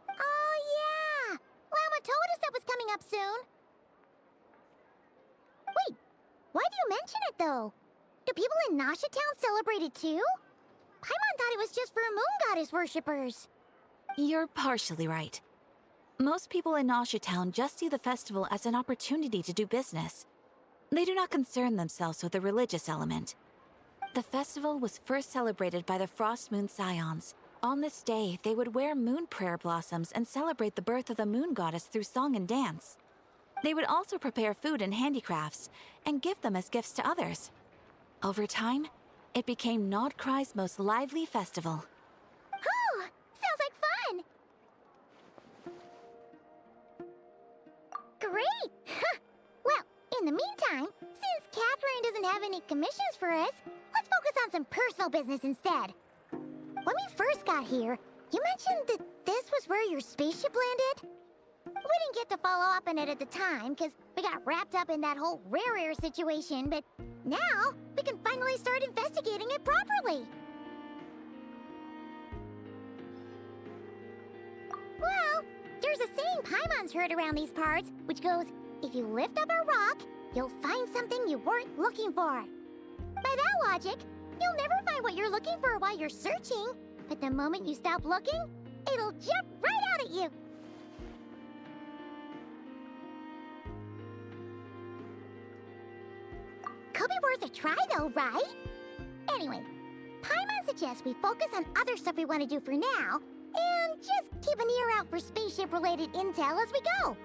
Oh, yeah! Llama told us that was coming up soon. Wait, why do you mention it, though? Do people in Nasha Town celebrate it, too? Paimon thought it was just for Moon Goddess worshippers. You're partially right. Most people in Nasha Town just see the festival as an opportunity to do business. They do not concern themselves with the religious element. The festival was first celebrated by the Frost Moon Scions. On this day, they would wear moon prayer blossoms and celebrate the birth of the moon goddess through song and dance. They would also prepare food and handicrafts and give them as gifts to others. Over time, it became Nodcry's most lively festival. Oh, sounds like fun! Great! Well, in the meantime, since Catherine doesn't have any commissions for us, let's focus on some personal business instead. When we first got here, you mentioned that this was where your spaceship landed? We didn't get to follow up on it at the time, because we got wrapped up in that whole rare situation, but now we can finally start investigating it properly. Well, there's a saying Paimon's heard around these parts, which goes, if you lift up a rock, you'll find something you weren't looking for. By that logic, you'll never find what you're looking for while you're searching. but the moment you stop looking, it'll jump right out at you. Could be worth a try though, right? Anyway, Paimon suggests we focus on other stuff we want to do for now, and just keep an ear out for spaceship-related intel as we go.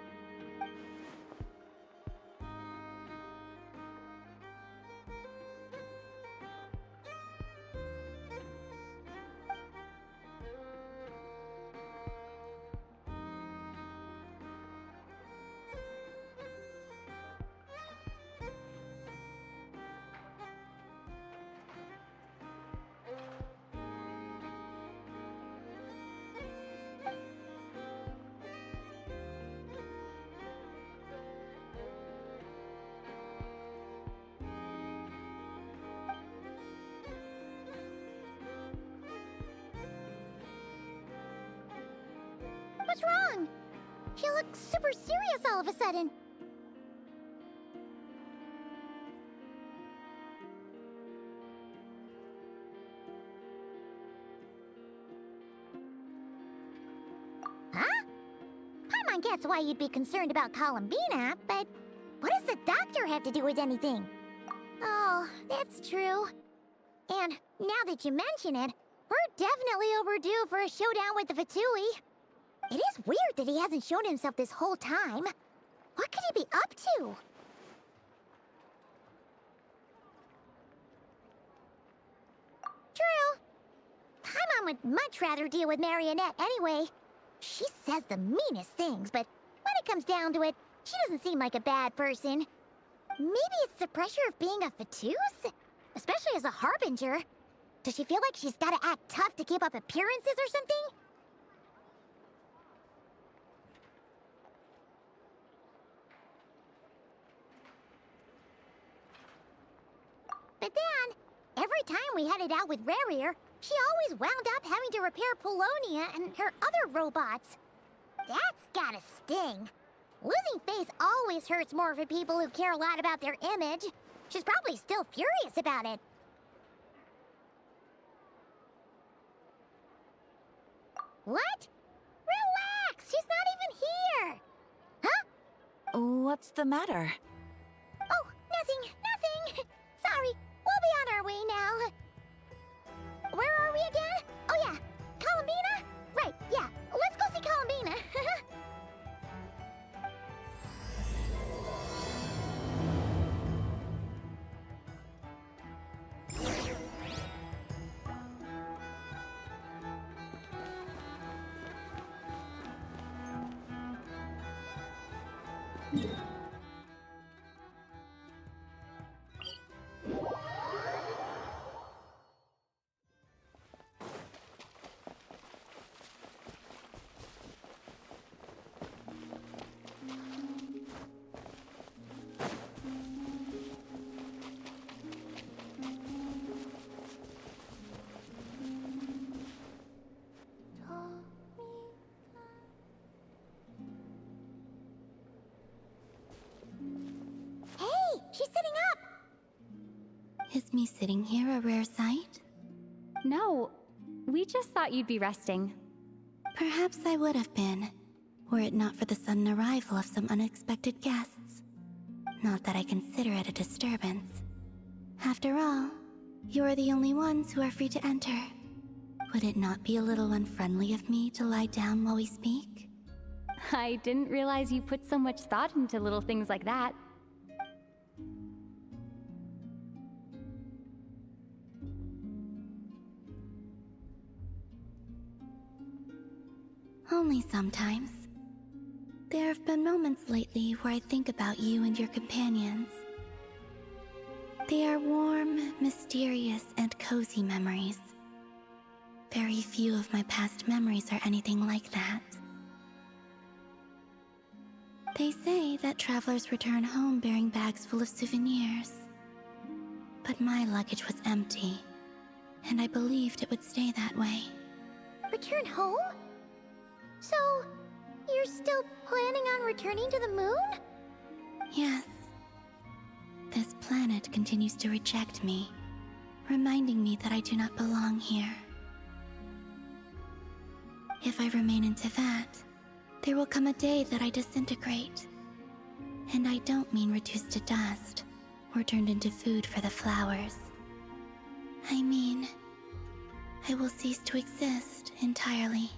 What's wrong? You look super serious all of a sudden. Huh? Paimon gets why you'd be concerned about Columbina, but what does the doctor have to do with anything? Oh, that's true. And now that you mention it, we're definitely overdue for a showdown with the Fatui. It is weird that he hasn't shown himself this whole time. What could he be up to? True. Paimon would much rather deal with Marionette anyway. She says the meanest things, but when it comes down to it, she doesn't seem like a bad person. Maybe it's the pressure of being a Fatuse? Especially as a Harbinger. Does she feel like she's gotta act tough to keep up appearances or something? But then, every time we headed out with Rarier, she always wound up having to repair Polonia and her other robots. That's gotta sting. Losing face always hurts more for people who care a lot about their image. She's probably still furious about it. What? Relax! She's not even here! Huh? What's the matter? Oh, nothing. Sorry, we'll be on our way now. Where are we again? Oh yeah, Columbina? Right, yeah, let's go see Columbina. She's sitting up! Is me sitting here a rare sight? No, we just thought you'd be resting. Perhaps I would have been, were it not for the sudden arrival of some unexpected guests. Not that I consider it a disturbance. After all, you're the only ones who are free to enter. Would it not be a little unfriendly of me to lie down while we speak? I didn't realize you put so much thought into little things like that. Only sometimes. There have been moments lately where I think about you and your companions. They are warm, mysterious, and cozy memories. Very few of my past memories are anything like that. They say that travelers return home bearing bags full of souvenirs. But my luggage was empty, and I believed it would stay that way. Return home? So, you're still planning on returning to the moon? Yes. This planet continues to reject me, reminding me that I do not belong here. if I remain in Teyvat, there will come a day that I disintegrate. And I don't mean reduced to dust, or turned into food for the flowers. I mean, I will cease to exist entirely.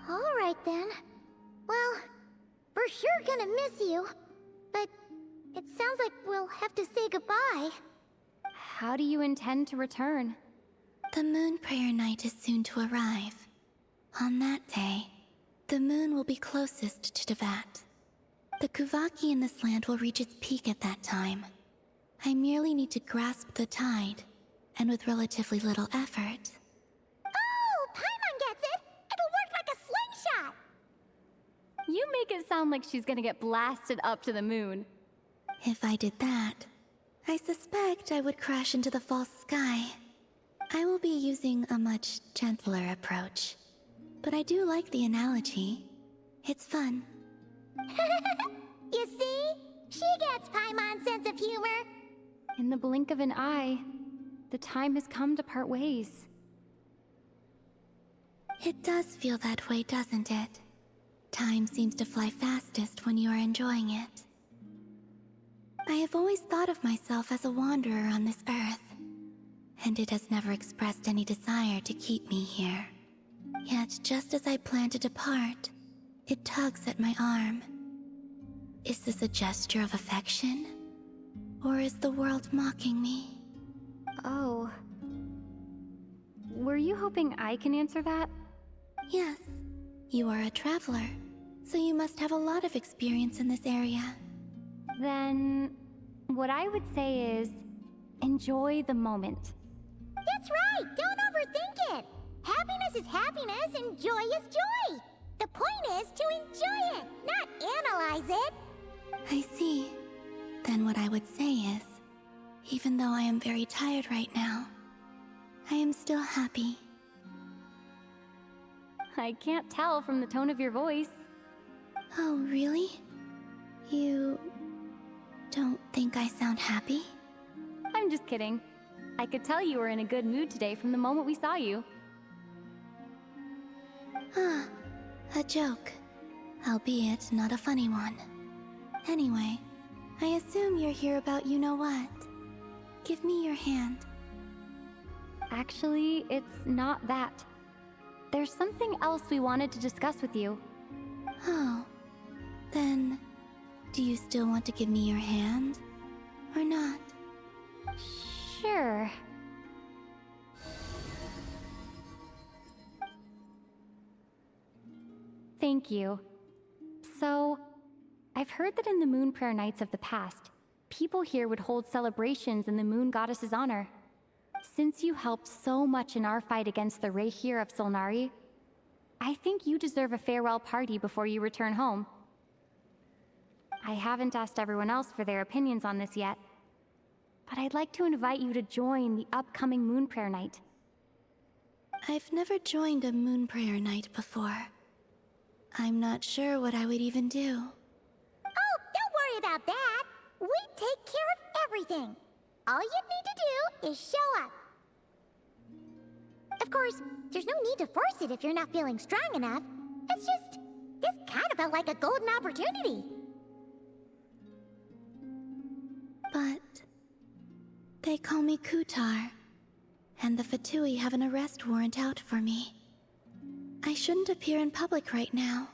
Alright then. Well, we're sure gonna miss you. But it sounds like we'll have to say goodbye. How do you intend to return? The Moon Prayer Night is soon to arrive. On that day, the moon will be closest to Teyvat. The Kuvaki in this land will reach its peak at that time. I merely need to grasp the tide, and with relatively little effort. Oh, Paimon gets it! It'll work like a slingshot! You make it sound like she's gonna get blasted up to the moon. If I did that, I suspect I would crash into the false sky. I will be using a much gentler approach. But I do like the analogy. It's fun. You see? She gets Paimon's sense of humor. In the blink of an eye, the time has come to part ways. It does feel that way, doesn't it? Time seems to fly fastest when you are enjoying it. I have always thought of myself as a wanderer on this earth, and it has never expressed any desire to keep me here. Yet, just as I plan to depart, it tugs at my arm. Is this a gesture of affection? Or is the world mocking me? Oh. Were you hoping I can answer that? Yes. You are a traveler, so you must have a lot of experience in this area. Then, what I would say is, enjoy the moment. That's right! Don't overthink it! Happiness is happiness and joy is joy! The point is to enjoy it, not analyze it! I see. Then what I would say is, even though I am very tired right now, I am still happy. I can't tell from the tone of your voice. Oh, really? You don't think I sound happy? I'm just kidding. I could tell you were in a good mood today from the moment we saw you. Ah, a joke. Albeit not a funny one. Anyway, I assume you're here about you-know-what. Give me your hand. Actually, it's not that. There's something else we wanted to discuss with you. Oh. Then, do you still want to give me your hand? Or not? Sure. Thank you. So, I've heard that in the Moon Prayer Nights of the past, people here would hold celebrations in the Moon Goddess's honor. Since you helped so much in our fight against the Reihir of Solnari, I think you deserve a farewell party before you return home. I haven't asked everyone else for their opinions on this yet, but I'd like to invite you to join the upcoming Moon Prayer Night. I've never joined a Moon Prayer Night before. I'm not sure what I would even do. Oh, don't worry about that! We take care of everything! All you need to do is show up. Of course, there's no need to force it if you're not feeling strong enough. It's just, this kind of felt like a golden opportunity. But they call me Kutar, and the Fatui have an arrest warrant out for me. I shouldn't appear in public right now.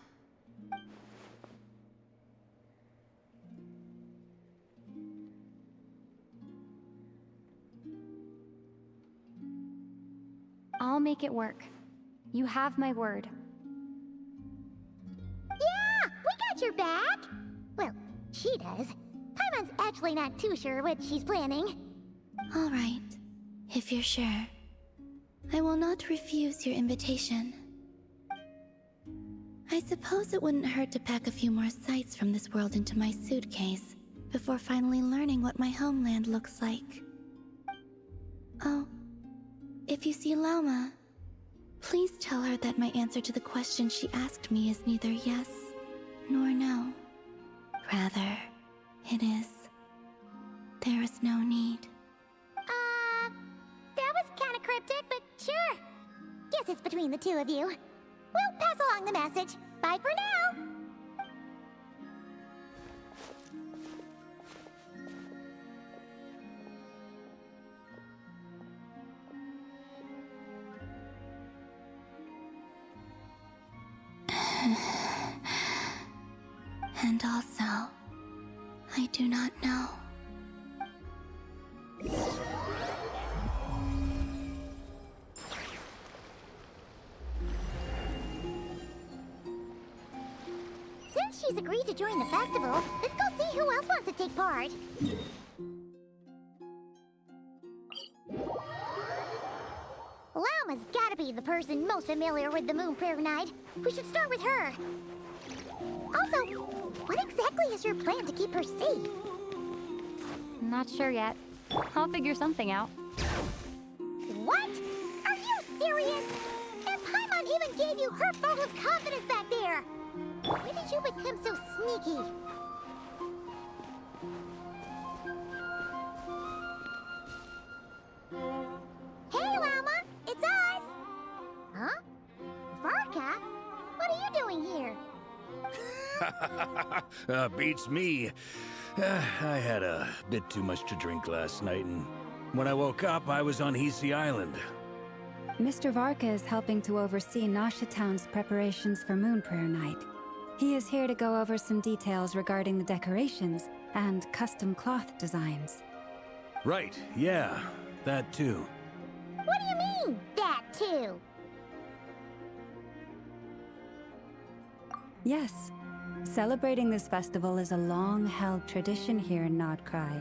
I'll make it work. You have my word. Yeah, we got your back! Well, she does. Paimon's actually not too sure what she's planning. All right, if you're sure. I will not refuse your invitation. I suppose it wouldn't hurt to pack a few more sights from this world into my suitcase before finally learning what my homeland looks like. Oh, if you see Lauma, please tell her that my answer to the question she asked me is neither yes nor no. Rather, it is, there is no need. That was kinda cryptic, but sure. Guess it's between the two of you. We'll pass along the message. Bye for now. And also, I do not know. Since she's agreed to join the festival, let's go see who else wants to take part. Llama's gotta be the person most familiar with the Moon Prayer Night. We should start with her. Also, what exactly is your plan to keep her safe? Not sure yet. I'll figure something out. What? Are you serious? And Paimon even gave you her vote of confidence back there. When did you become so sneaky? Hey, Llama! It's us! Huh? Varka? What are you doing here? Beats me. I had a bit too much to drink last night, and when I woke up, I was on Hisi Island. Mr. Varka is helping to oversee Nasha Town's preparations for Moon Prayer Night. He is here to go over some details regarding the decorations and custom cloth designs. Right, yeah, that too. What do you mean, that too? Yes. Celebrating this festival is a long-held tradition here in Nodcry.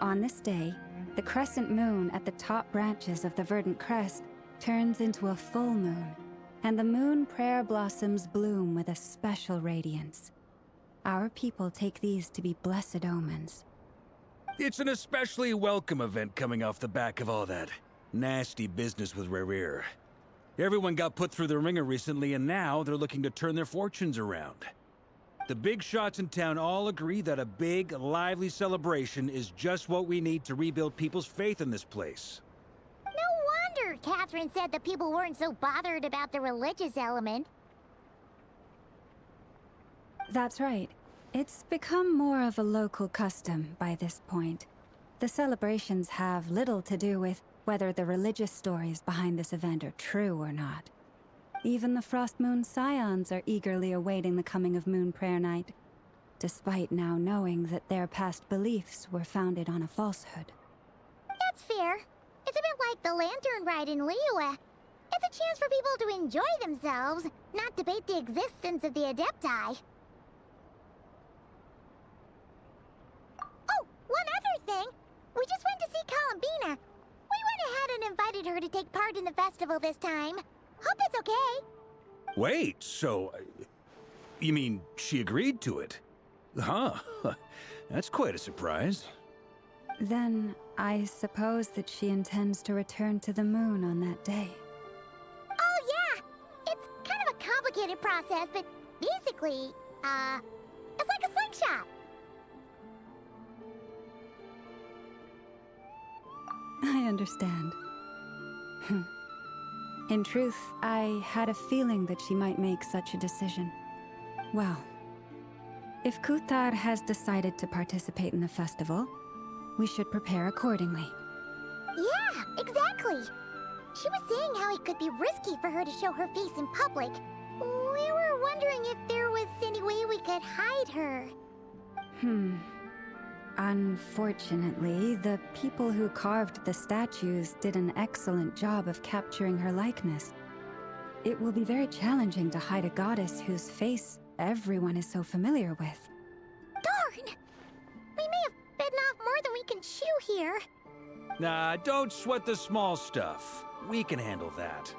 On this day, the crescent moon at the top branches of the verdant crest turns into a full moon, and the moon prayer blossoms bloom with a special radiance. Our people take these to be blessed omens. It's an especially welcome event coming off the back of all that nasty business with Rare. Everyone got put through the ringer recently, and now they're looking to turn their fortunes around. The big shots in town all agree that a big, lively celebration is just what we need to rebuild people's faith in this place. No wonder Catherine said the people weren't so bothered about the religious element. That's right. It's become more of a local custom by this point. The celebrations have little to do with whether the religious stories behind this event are true or not. Even the Frost Moon Scions are eagerly awaiting the coming of Moon Prayer Night, despite now knowing that their past beliefs were founded on a falsehood. That's fair. It's a bit like the Lantern Ride in Liyue. It's a chance for people to enjoy themselves, not debate the existence of the Adepti. Oh, one other thing! We just went to see Columbina. We went ahead and invited her to take part in the festival this time. Hope it's okay. Wait, so... you mean she agreed to it? Huh. That's quite a surprise. Then, I suppose that she intends to return to the moon on that day. Oh, yeah! It's kind of a complicated process, but basically, it's like a slingshot. I understand. In truth, I had a feeling that she might make such a decision. Well, if Kuthar has decided to participate in the festival, we should prepare accordingly. Yeah, exactly. She was saying how it could be risky for her to show her face in public. We were wondering if there was any way we could hide her. Unfortunately, the people who carved the statues did an excellent job of capturing her likeness. It will be very challenging to hide a goddess whose face everyone is so familiar with. Darn! We may have bitten off more than we can chew here. Nah, don't sweat the small stuff. We can handle that.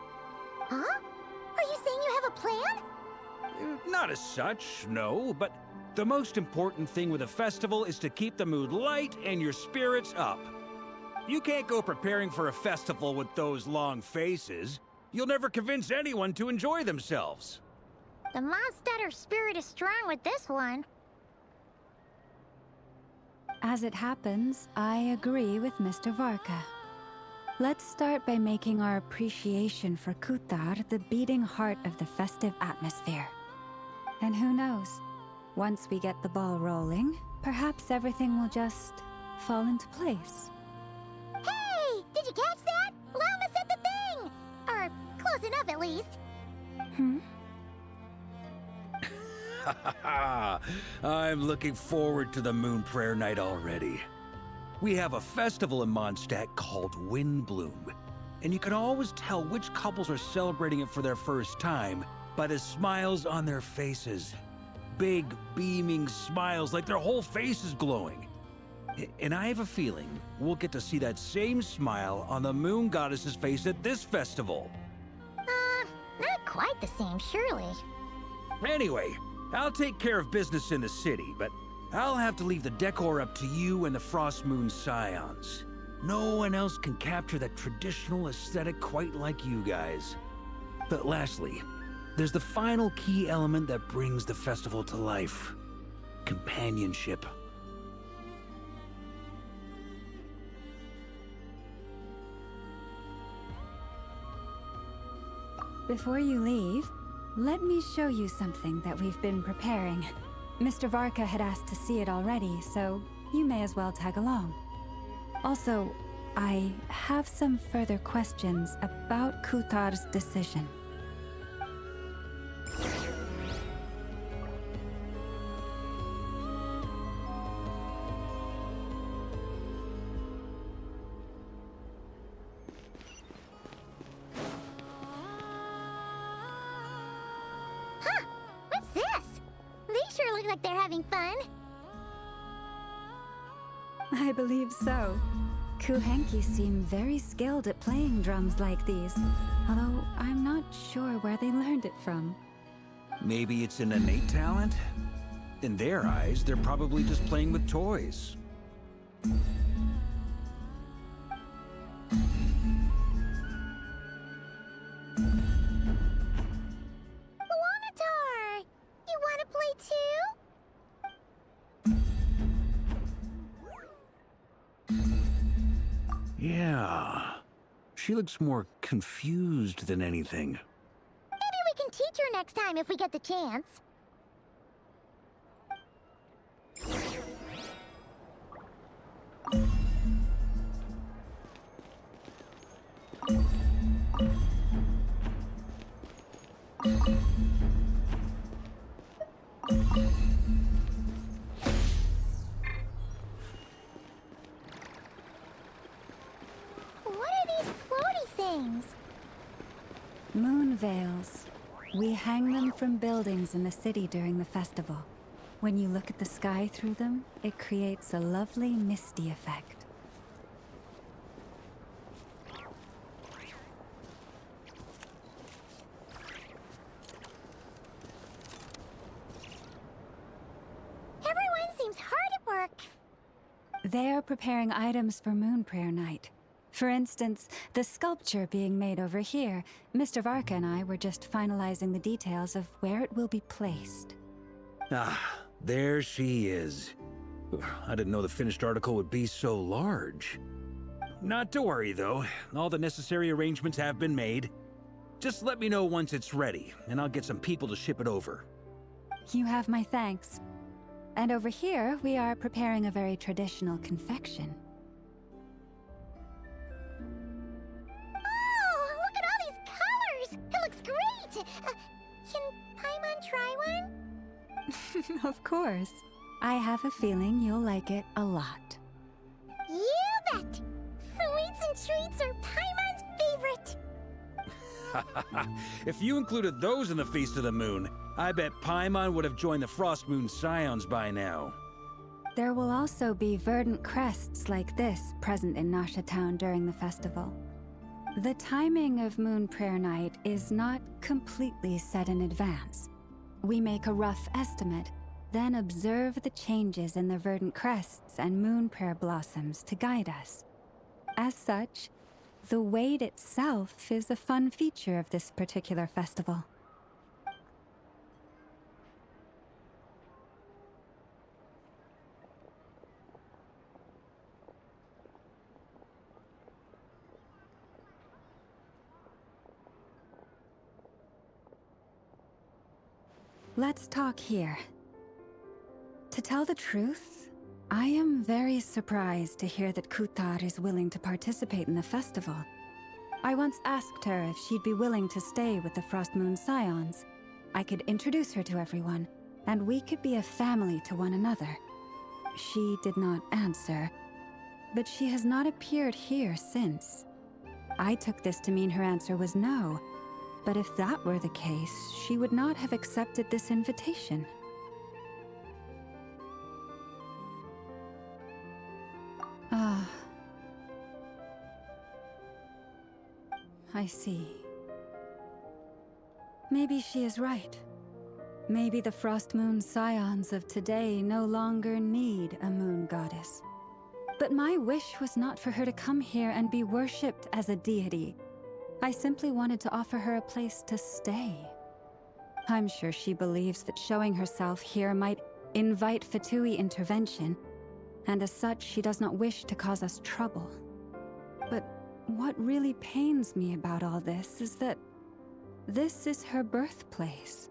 Huh? Are you saying you have a plan? Not as such, no, but the most important thing with a festival is to keep the mood light and your spirits up. You can't go preparing for a festival with those long faces. You'll never convince anyone to enjoy themselves. The Mondstatter spirit is strong with this one. As it happens, I agree with Mr. Varka. Let's start by making our appreciation for Kutar the beating heart of the festive atmosphere. And who knows, once we get the ball rolling, perhaps everything will just fall into place. Hey! Did you catch that? Llama said the thing! Or close enough, at least. I'm looking forward to the Moon Prayer Night already. We have a festival in Mondstadt called Windbloom, and you can always tell which couples are celebrating it for their first time by the smiles on their faces. Big, beaming smiles like their whole face is glowing. And I have a feeling we'll get to see that same smile on the Moon Goddess's face at this festival. Not quite the same, surely. Anyway, I'll take care of business in the city, but I'll have to leave the decor up to you and the Frost Moon Scions. No one else can capture that traditional aesthetic quite like you guys. But lastly, there's the final key element that brings the festival to life: companionship. Before you leave, let me show you something that we've been preparing. Mr. Varka had asked to see it already, so you may as well tag along. Also, I have some further questions about Kutar's decision. Huh! What's this? These sure look like they're having fun. I believe so. Kuhenki seem very skilled at playing drums like these, although I'm not sure where they learned it from. Maybe it's an innate talent? In their eyes, they're probably just playing with toys. Wanatar! You want to play too? Yeah. She looks more confused than anything. Maybe we can teach her next time if we get the chance. What are these floaty things? Moon veils. We hang them from buildings in the city during the festival. When you look at the sky through them, it creates a lovely misty effect. Everyone seems hard at work. They are preparing items for Moon Prayer Night. For instance, the sculpture being made over here, Mr. Varka and I were just finalizing the details of where it will be placed. Ah, there she is. I didn't know the finished article would be so large. Not to worry, though. All the necessary arrangements have been made. Just let me know once it's ready, and I'll get some people to ship it over. You have my thanks. And over here, we are preparing a very traditional confection. Oh, look at all these colors! It looks great! Can Paimon try one? Of course. I have a feeling you'll like it a lot. You bet! Sweets and treats are Paimon's favorite! If you included those in the Feast of the Moon, I bet Paimon would have joined the Frost Moon Scions by now. There will also be verdant crests like this present in Nasha Town during the festival. The timing of Moon Prayer Night is not completely set in advance. We make a rough estimate, then observe the changes in the verdant crests and moon prayer blossoms to guide us. As such, the wait itself is a fun feature of this particular festival. Let's talk here. To tell the truth, I am very surprised to hear that Kutar is willing to participate in the festival. I once asked her if she'd be willing to stay with the Frost Moon Scions. I could introduce her to everyone, and we could be a family to one another. She did not answer, but she has not appeared here since. I took this to mean her answer was no, but if that were the case, she would not have accepted this invitation. Ah. I see. Maybe she is right. Maybe the Frost Moon Scions of today no longer need a moon goddess. But my wish was not for her to come here and be worshipped as a deity. I simply wanted to offer her a place to stay. I'm sure she believes that showing herself here might invite Fatui intervention, and as such, she does not wish to cause us trouble. But what really pains me about all this is that this is her birthplace.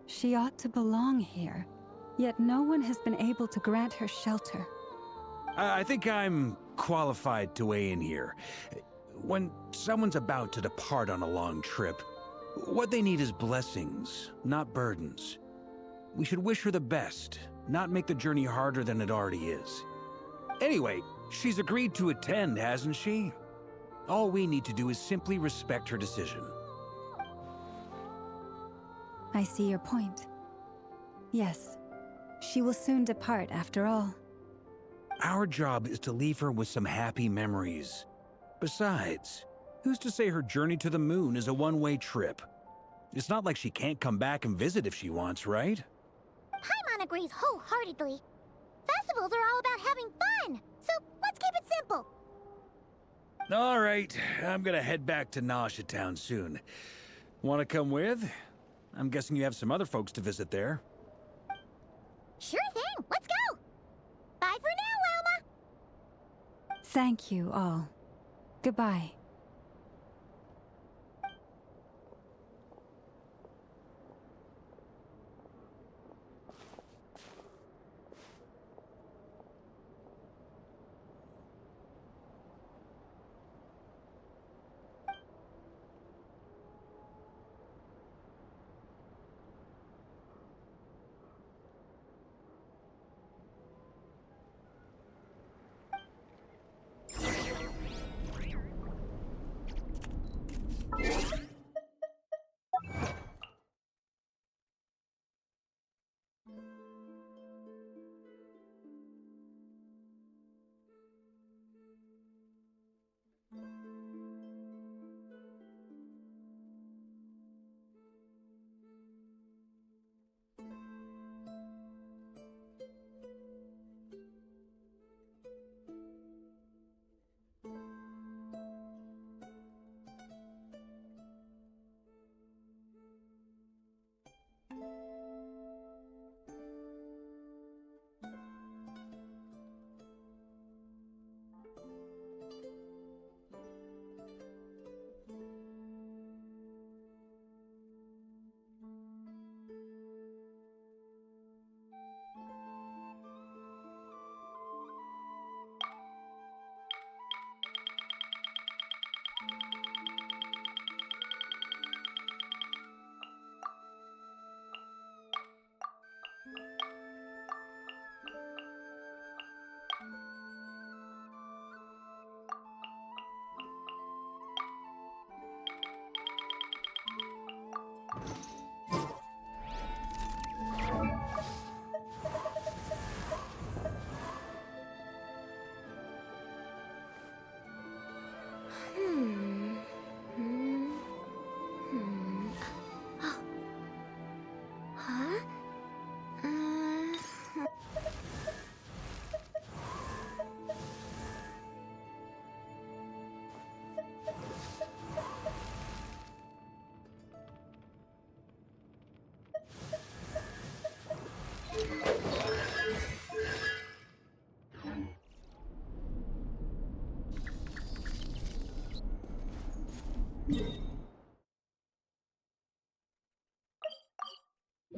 She ought to belong here, yet no one has been able to grant her shelter. I think I'm qualified to weigh in here. When someone's about to depart on a long trip, what they need is blessings, not burdens. We should wish her the best, not make the journey harder than it already is. Anyway, she's agreed to attend, hasn't she? All we need to do is simply respect her decision. I see your point. Yes, she will soon depart after all. Our job is to leave her with some happy memories. Besides, who's to say her journey to the moon is a one-way trip? It's not like she can't come back and visit if she wants, right? Paimon agrees wholeheartedly. Festivals are all about having fun, so let's keep it simple. All right, I'm gonna head back to Nasha Town soon. Want to come with? I'm guessing you have some other folks to visit there. Sure thing, let's go! Bye for now, Wilma! Thank you all. Goodbye.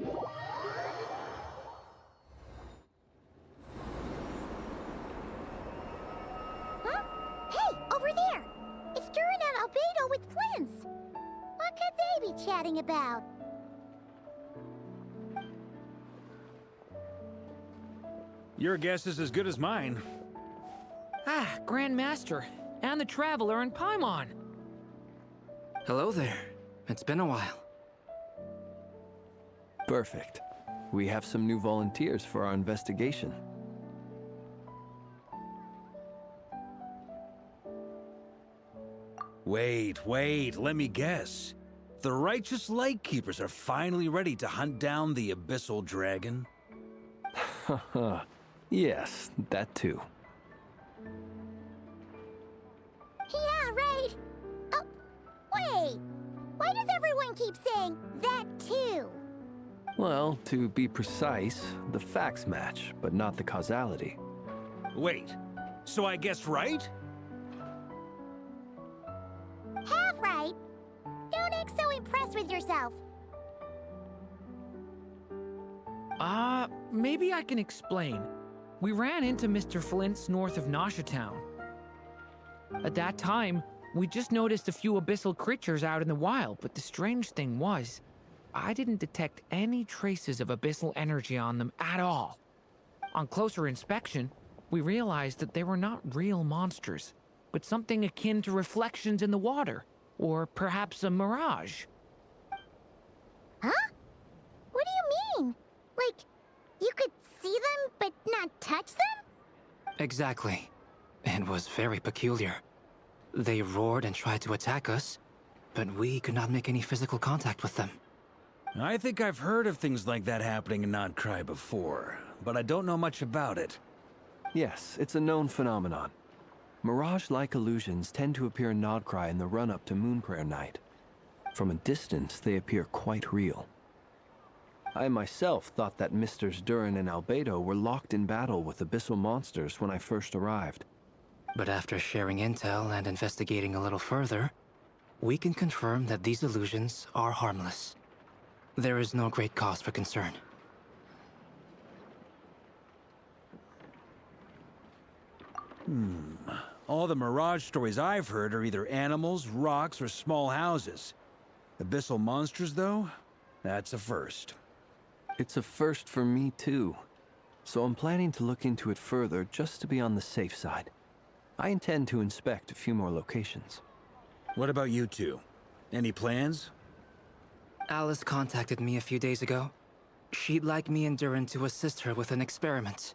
Huh? Hey, over there! It's Durin and Albedo with twins! What could they be chatting about? Your guess is as good as mine. Ah, Grandmaster, and the Traveler and Paimon. Hello there. It's been a while. Perfect. We have some new volunteers for our investigation. Wait, let me guess. The righteous Lightkeepers are finally ready to hunt down the Abyssal Dragon? Haha. Yes, that too. Yeah, right! Oh, wait! Why does everyone keep saying that too? Well, to be precise, the facts match, but not the causality. Wait, so I guessed right? Half right! Don't act so impressed with yourself. Maybe I can explain. We ran into Mr. Flint's north of Nasha Town. At that time, we just noticed a few abyssal creatures out in the wild, but the strange thing was, I didn't detect any traces of abyssal energy on them at all. On closer inspection, we realized that they were not real monsters, but something akin to reflections in the water, or perhaps a mirage. Huh? What do you mean? Like, you could see them but not touch them? Exactly. It was very peculiar. They roared and tried to attack us, but we could not make any physical contact with them. I think I've heard of things like that happening in Nodcry before, but I don't know much about it. Yes, it's a known phenomenon. Mirage-like illusions tend to appear in Nodcry in the run-up to Moonprayer Night. From a distance, they appear quite real. I myself thought that Misters Durin and Albedo were locked in battle with abyssal monsters when I first arrived. But after sharing intel and investigating a little further, we can confirm that these illusions are harmless. There is no great cause for concern. All the Mirage stories I've heard are either animals, rocks, or small houses. Abyssal monsters, though? That's a first. It's a first for me, too. So I'm planning to look into it further just to be on the safe side. I intend to inspect a few more locations. What about you two? Any plans? Alice contacted me a few days ago. She'd like me and Durin to assist her with an experiment.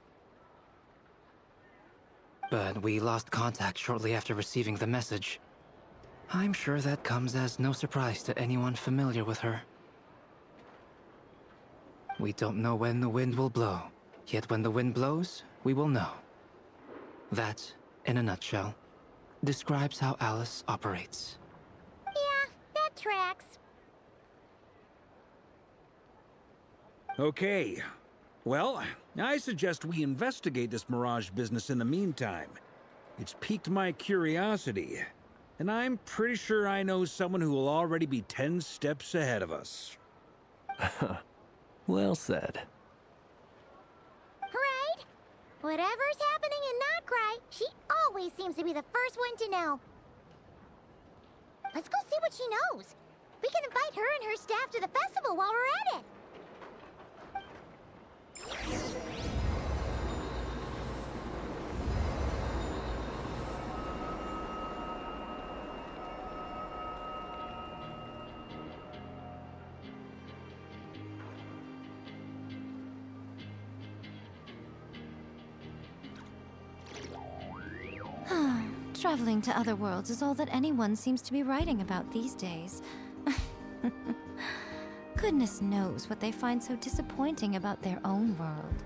But we lost contact shortly after receiving the message. I'm sure that comes as no surprise to anyone familiar with her. We don't know when the wind will blow, yet when the wind blows, we will know. That, in a nutshell, describes how Alice operates. Yeah, that tracks. Okay. Well, I suggest we investigate this Mirage business in the meantime. It's piqued my curiosity, and I'm pretty sure I know someone who will already be 10 steps ahead of us. Well said. Right? Whatever's happening in Nodcry, she always seems to be the first one to know. Let's go see what she knows. We can invite her and her staff to the festival while we're at it. Traveling to other worlds is all that anyone seems to be writing about these days. Goodness knows what they find so disappointing about their own world.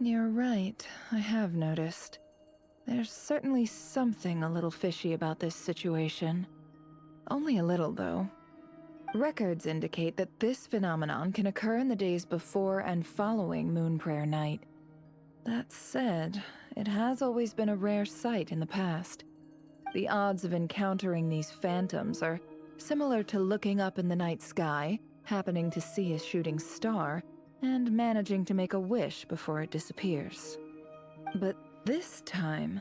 You're right, I have noticed. There's certainly something a little fishy about this situation. Only a little, though. Records indicate that this phenomenon can occur in the days before and following Moon Prayer Night. That said, it has always been a rare sight in the past. The odds of encountering these phantoms are similar to looking up in the night sky, happening to see a shooting star, and managing to make a wish before it disappears. But this time,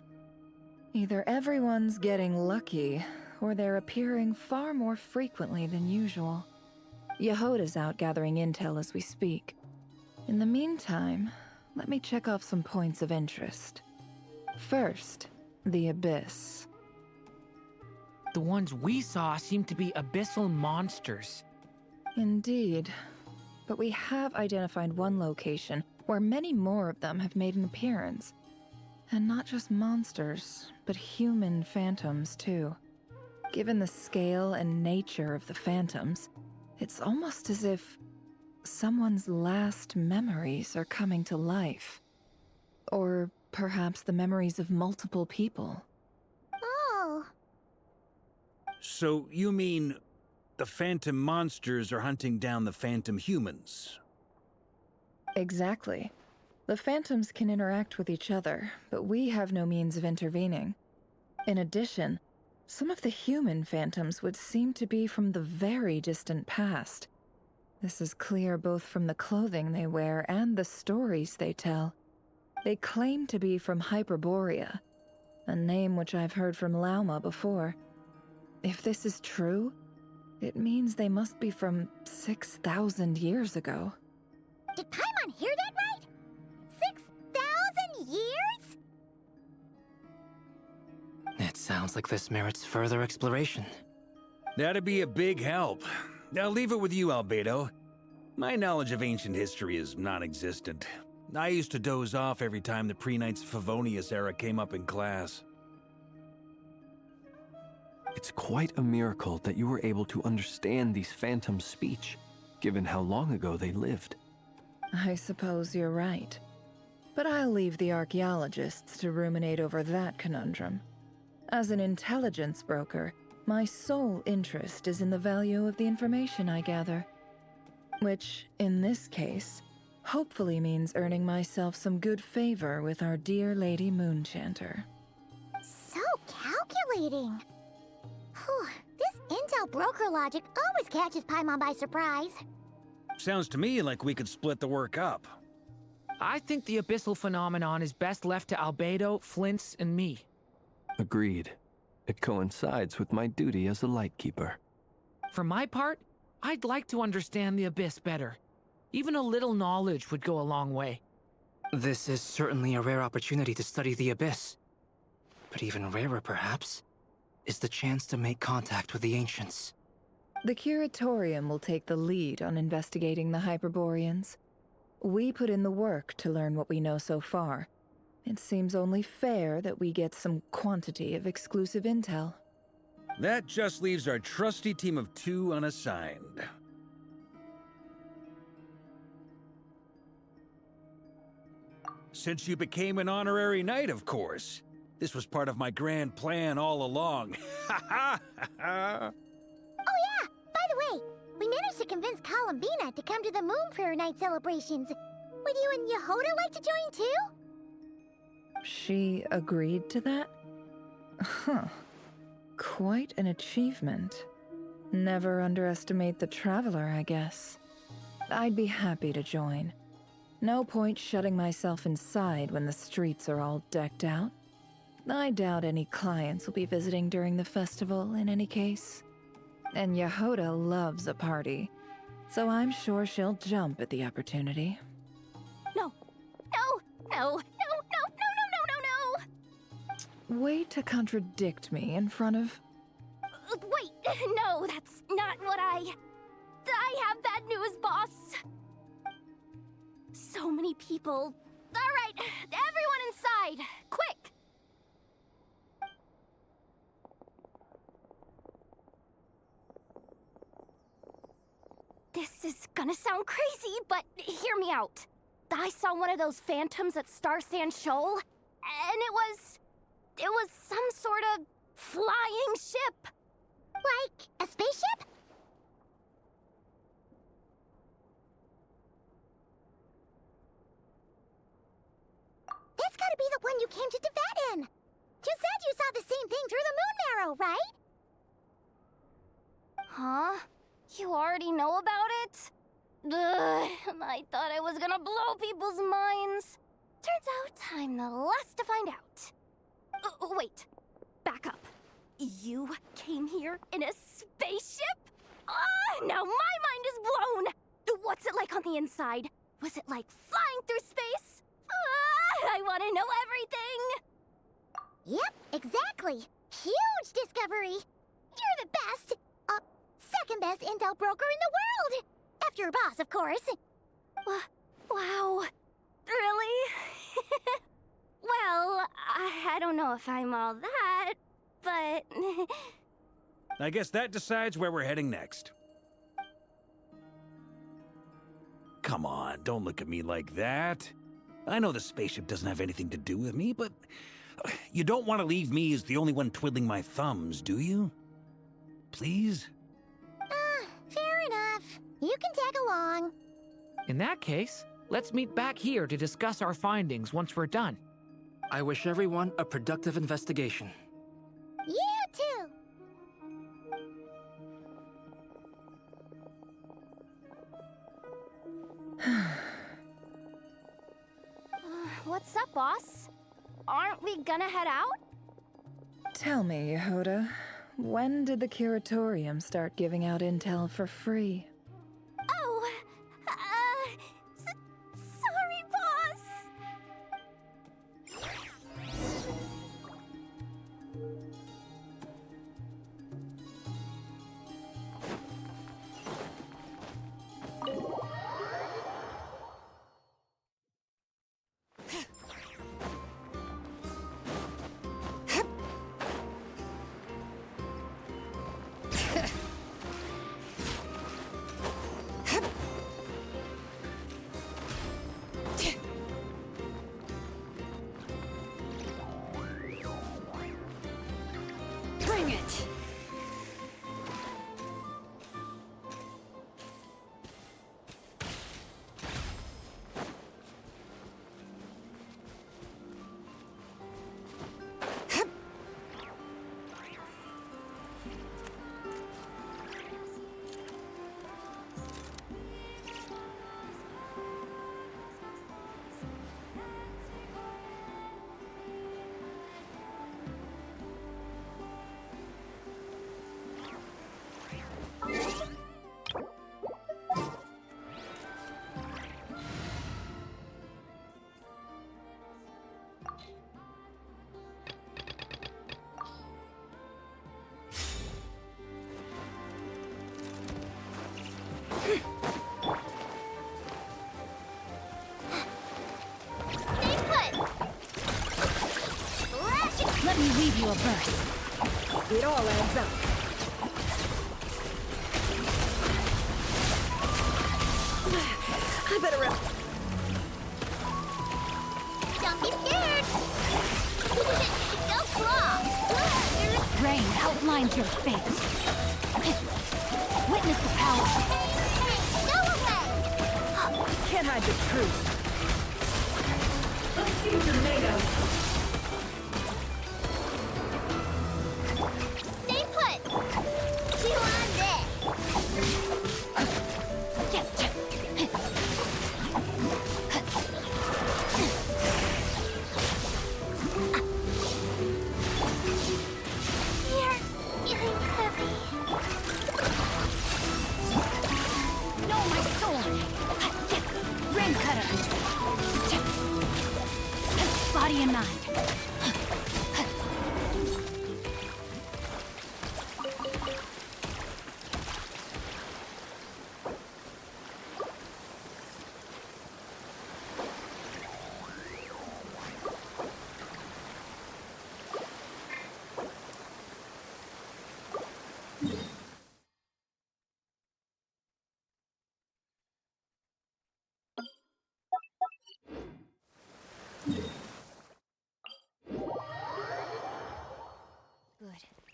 either everyone's getting lucky, or they're appearing far more frequently than usual. Yehoda's out gathering intel as we speak. In the meantime, let me check off some points of interest. First, the Abyss. The ones we saw seem to be abyssal monsters. Indeed. But we have identified one location where many more of them have made an appearance. And not just monsters, but human phantoms too. Given the scale and nature of the phantoms, it's almost as if someone's last memories are coming to life. Or perhaps the memories of multiple people. Oh. So you mean the phantom monsters are hunting down the phantom humans? Exactly. The phantoms can interact with each other, but we have no means of intervening. In addition, some of the human phantoms would seem to be from the very distant past. This is clear both from the clothing they wear and the stories they tell. They claim to be from Hyperborea, a name which I've heard from Lauma before. If this is true, it means they must be from 6,000 years ago. Did Paimon hear that right? 6,000 years? It sounds like this merits further exploration. That'd be a big help. I'll leave it with you, Albedo. My knowledge of ancient history is non-existent. I used to doze off every time the pre-Knights Favonius era came up in class. It's quite a miracle that you were able to understand these phantoms' speech, given how long ago they lived. I suppose you're right. But I'll leave the archaeologists to ruminate over that conundrum. As an intelligence broker, my sole interest is in the value of the information I gather. Which, in this case, hopefully means earning myself some good favor with our dear Lady Moonchanter. So calculating. Whew, this intel broker logic always catches Paimon by surprise. Sounds to me like we could split the work up. I think the abyssal phenomenon is best left to Albedo, Flints, and me. Agreed. It coincides with my duty as a lightkeeper. For my part, I'd like to understand the Abyss better. Even a little knowledge would go a long way. This is certainly a rare opportunity to study the Abyss. But even rarer, perhaps, is the chance to make contact with the Ancients. The Curatorium will take the lead on investigating the Hyperboreans. We put in the work to learn what we know so far. It seems only fair that we get some quantity of exclusive intel. That just leaves our trusty team of 2 unassigned. Since you became an honorary knight, of course. This was part of my grand plan all along. Ha ha ha! Oh yeah, by the way, we managed to convince Columbina to come to the Moon Prayer Night celebrations. Would you and Yehoda like to join too? She agreed to that? Huh. Quite an achievement. Never underestimate the traveler, I guess. I'd be happy to join. No point shutting myself inside when the streets are all decked out. I doubt any clients will be visiting during the festival in any case. And Yehoda loves a party, so I'm sure she'll jump at the opportunity. No. No. No. No. No. No. No. No. No. No. Way to contradict me in front of... Wait. No, that's not what I have bad news, boss. So many people. All right, everyone inside. Quick. This is gonna sound crazy, but hear me out. I saw one of those phantoms at Star Sand Shoal, and it was some sort of flying ship. Like a spaceship? That's gotta be the one you came to Tibet in. You said you saw the same thing through the moon marrow, right? Huh? You already know about it? Ugh, I thought I was gonna blow people's minds. Turns out I'm the last to find out. Wait. Back up. You came here in a spaceship? Now my mind is blown! What's it like on the inside? Was it like flying through space? I want to know everything! Yep, exactly. Huge discovery. You're the best. Second best intel broker in the world. After your boss, of course. Wow. Really? Well, I don't know if I'm all that, but... I guess that decides where we're heading next. Come on, don't look at me like that. I know the spaceship doesn't have anything to do with me, but you don't want to leave me as the only one twiddling my thumbs, do you? Please? Fair enough. You can tag along. In that case, let's meet back here to discuss our findings once we're done. I wish everyone a productive investigation. You too. What's up, boss? Aren't we gonna head out? Tell me, Yehoda, when did the Curatorium start giving out intel for free? Oh, sorry, boss. Bring it! Let me weave you a verse. It all adds up. I better run. Don't be scared. Go claw. Rain outlines your fate. Witness the power. Hey, go away. Can't hide the truth. Let's see what you're made of. Stay put. Chew on this.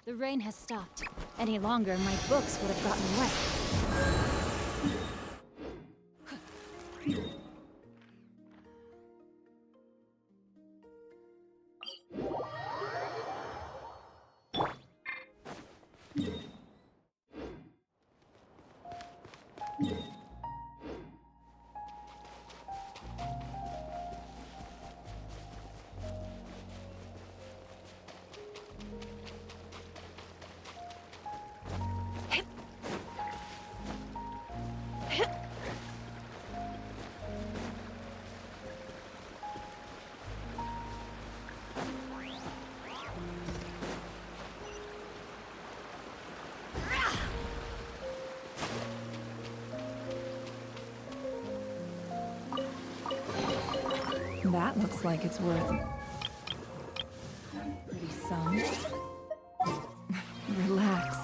The rain has stopped. Any longer, my books would have gotten wet. That looks like it's worth pretty some. Relax.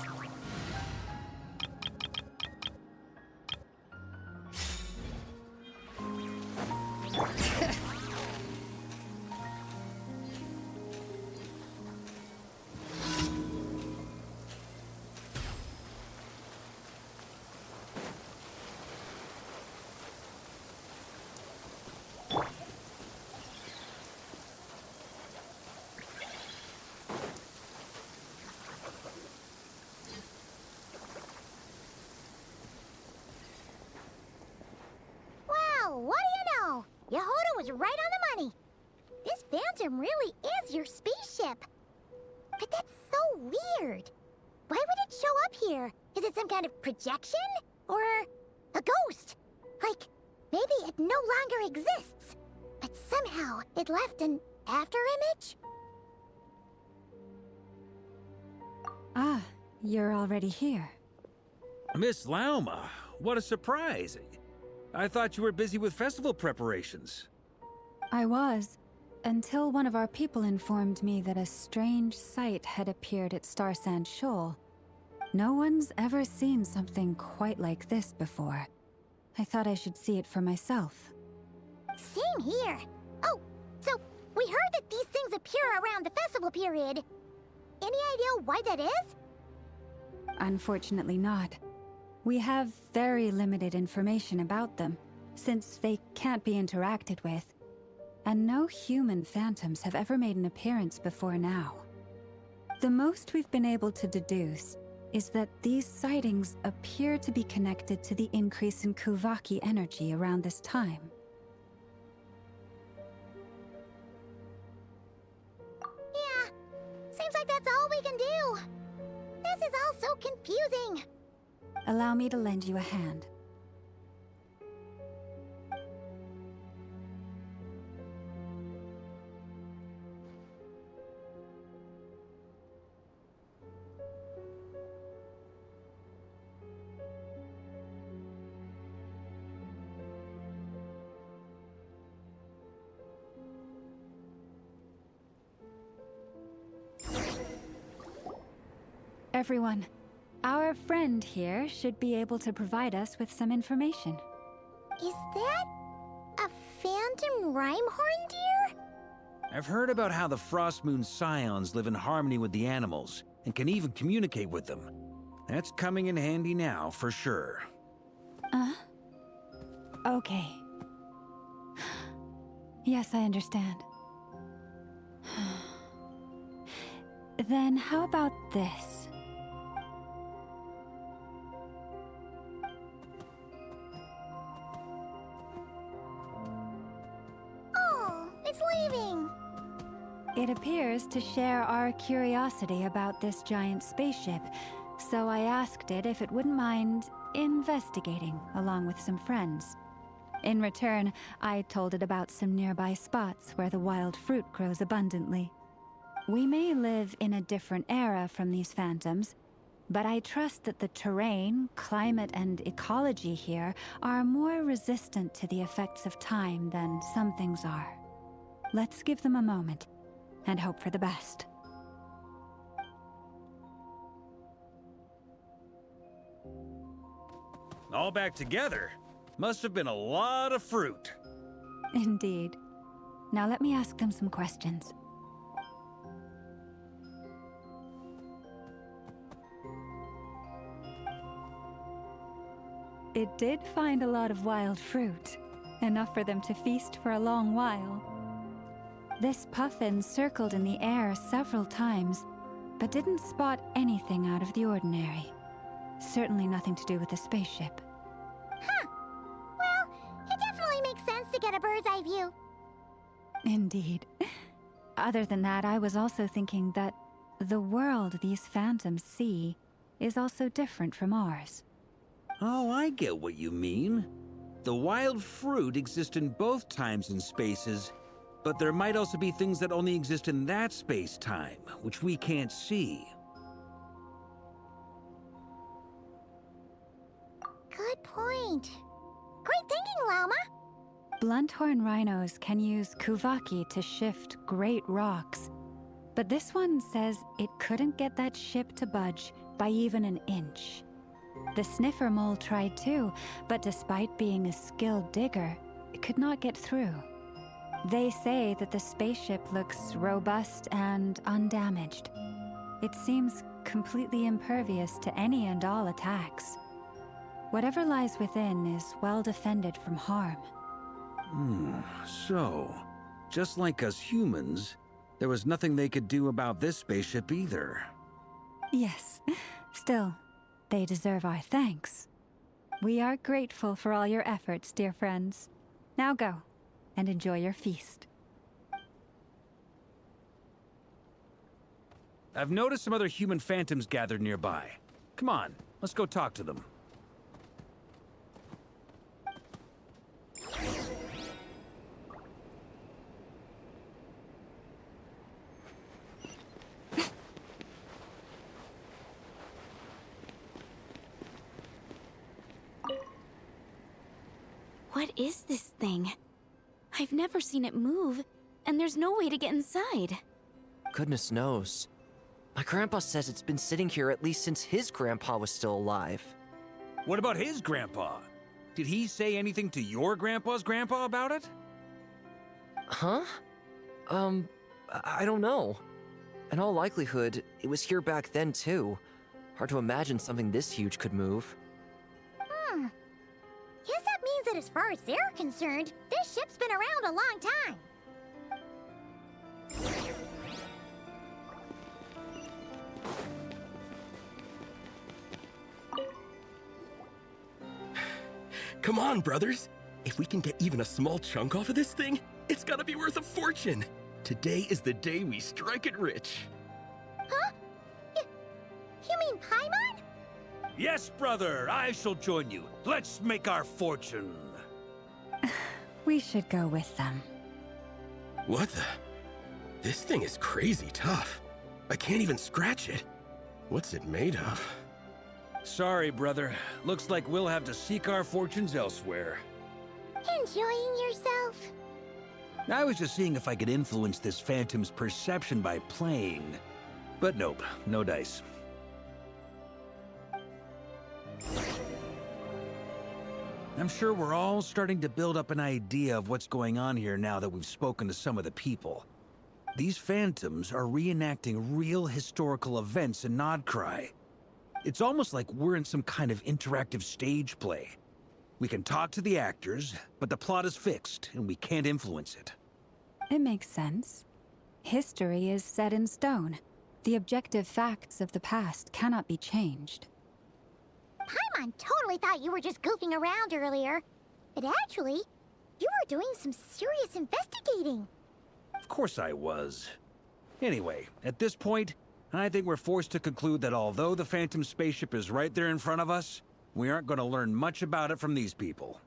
Wow, what do you know? Yehoda was right on the money. This Phantom really is your spaceship. But that's so weird. Why would it show up here? Is it some kind of projection? Or a ghost? Like, maybe it no longer exists, but somehow it left an afterimage? Ah, you're already here. Miss Lauma, what a surprise. I thought you were busy with festival preparations. I was, until one of our people informed me that a strange sight had appeared at Star Sand Shoal. No one's ever seen something quite like this before. I thought I should see it for myself. Same here. Oh, so we heard that these things appear around the festival period. Any idea why that is? Unfortunately not. We have very limited information about them, since they can't be interacted with. And no human phantoms have ever made an appearance before now. The most we've been able to deduce is that these sightings appear to be connected to the increase in Kuvaki energy around this time. Yeah, seems like that's all we can do. This is all so confusing. Allow me to lend you a hand. Everyone, our friend here should be able to provide us with some information. Is that a phantom Rhymehorn deer? I've heard about how the Frost Moon Scions live in harmony with the animals and can even communicate with them. That's coming in handy now, for sure. Okay. Yes, I understand. Then how about this? Oh, it's leaving. It appears to share our curiosity about this giant spaceship, so I asked it if it wouldn't mind investigating along with some friends. In return, I told it about some nearby spots where the wild fruit grows abundantly. We may live in a different era from these phantoms, but I trust that the terrain, climate, and ecology here are more resistant to the effects of time than some things are. Let's give them a moment and hope for the best. All back together? Must have been a lot of fruit. Indeed. Now let me ask them some questions. it did find a lot of wild fruit, enough for them to feast for a long while. This puffin circled in the air several times, but didn't spot anything out of the ordinary. Certainly nothing to do with the spaceship. Huh. Well, it definitely makes sense to get a bird's eye view. Indeed. Other than that, I was also thinking that the world these phantoms see is also different from ours. Oh, I get what you mean. The wild fruit exists in both times and spaces, but there might also be things that only exist in that space-time, which we can't see. Good point. Great thinking, Lauma. Blunthorn rhinos can use kuvaki to shift great rocks, but this one says it couldn't get that ship to budge by even an inch. The sniffer mole tried too, but despite being a skilled digger, it could not get through. They say that the spaceship looks robust and undamaged. It seems completely impervious to any and all attacks. Whatever lies within is well defended from harm. So, just like us humans, there was nothing they could do about this spaceship either. Yes. Still, they deserve our thanks. We are grateful for all your efforts, dear friends. Now go, and enjoy your feast. I've noticed some other human phantoms gathered nearby. Come on, let's go talk to them. What is this thing? I've never seen it move, and there's no way to get inside. Goodness knows. My grandpa says it's been sitting here at least since his grandpa was still alive. What about his grandpa? Did he say anything to your grandpa's grandpa about it? Huh? I don't know. In all likelihood, it was here back then too. Hard to imagine something this huge could move. Guess that means that as far as they're concerned, this ship's been around a long time. Come on, brothers. If we can get even a small chunk off of this thing, it's gotta be worth a fortune. Today is the day we strike it rich. Huh? You mean Paimon? Yes, brother, I shall join you. Let's make our fortune. We should go with them. What the? This thing is crazy tough. I can't even scratch it. What's it made of? Sorry, brother. Looks like we'll have to seek our fortunes elsewhere. Enjoying yourself? I was just seeing if I could influence this phantom's perception by playing. But nope, no dice. I'm sure we're all starting to build up an idea of what's going on here now that we've spoken to some of the people. These phantoms are reenacting real historical events in Nodcry. It's almost like we're in some kind of interactive stage play. We can talk to the actors, but the plot is fixed, and we can't influence it. It makes sense. History is set in stone. The objective facts of the past cannot be changed. Paimon totally thought you were just goofing around earlier. But actually, you were doing some serious investigating. Of course I was. Anyway, at this point, I think we're forced to conclude that although the Phantom spaceship is right there in front of us, we aren't going to learn much about it from these people.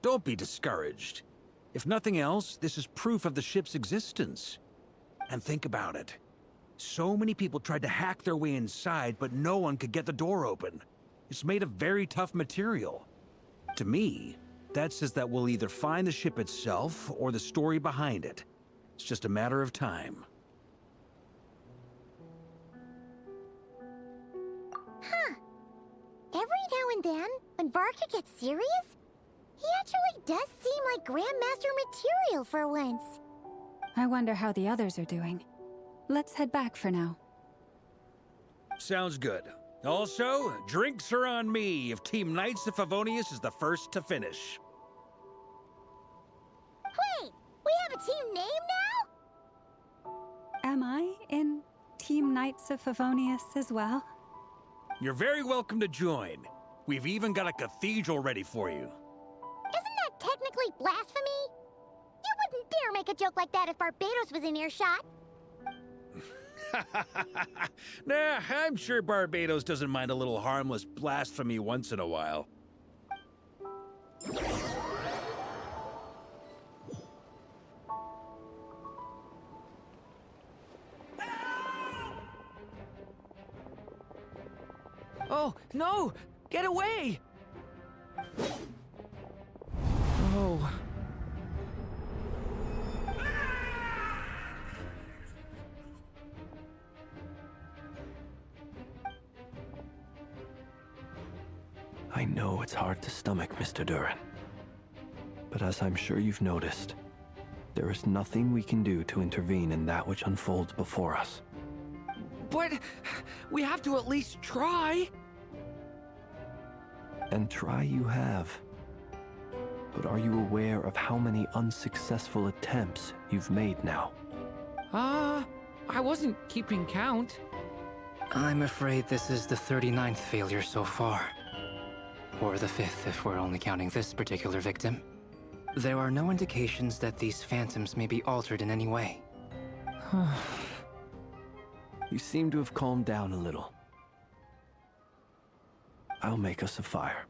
Don't be discouraged. If nothing else, this is proof of the ship's existence. And think about it. So many people tried to hack their way inside, but no one could get the door open. It's made of very tough material. To me, that says that we'll either find the ship itself or the story behind it. It's just a matter of time. Huh. Every now and then, when Varka gets serious, he actually does seem like Grandmaster material for once. I wonder how the others are doing. Let's head back for now. Sounds good. Also, drinks are on me if Team Knights of Favonius is the first to finish. Wait, we have a team name now? Am I in Team Knights of Favonius as well? You're very welcome to join. We've even got a cathedral ready for you. Isn't that technically blasphemy? You wouldn't dare make a joke like that if Barbados was in earshot. Nah, I'm sure Barbados doesn't mind a little harmless blasphemy once in a while. Oh, no! Get away! Oh. I know it's hard to stomach, Mr. Duran. But as I'm sure you've noticed, there is nothing we can do to intervene in that which unfolds before us. But we have to at least try. And try you have. But are you aware of how many unsuccessful attempts you've made now? I wasn't keeping count. I'm afraid this is the 39th failure so far. Or the 5th if we're only counting this particular victim. There are no indications that these phantoms may be altered in any way. You seem to have calmed down a little. I'll make us a fire.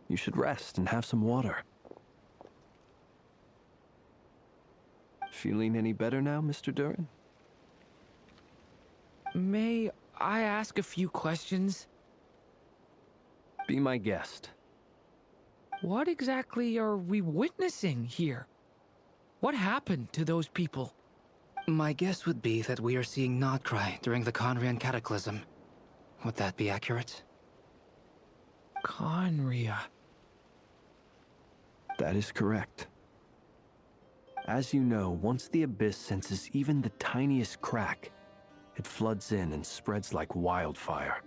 You should rest and have some water. Feeling any better now, Mr. Duran? May I ask a few questions? Be my guest. What exactly are we witnessing here? What happened to those people? My guess would be that we are seeing Nodcry during the Conrian Cataclysm. Would that be accurate? Conria. That is correct. As you know, once the Abyss senses even the tiniest crack, it floods in and spreads like wildfire.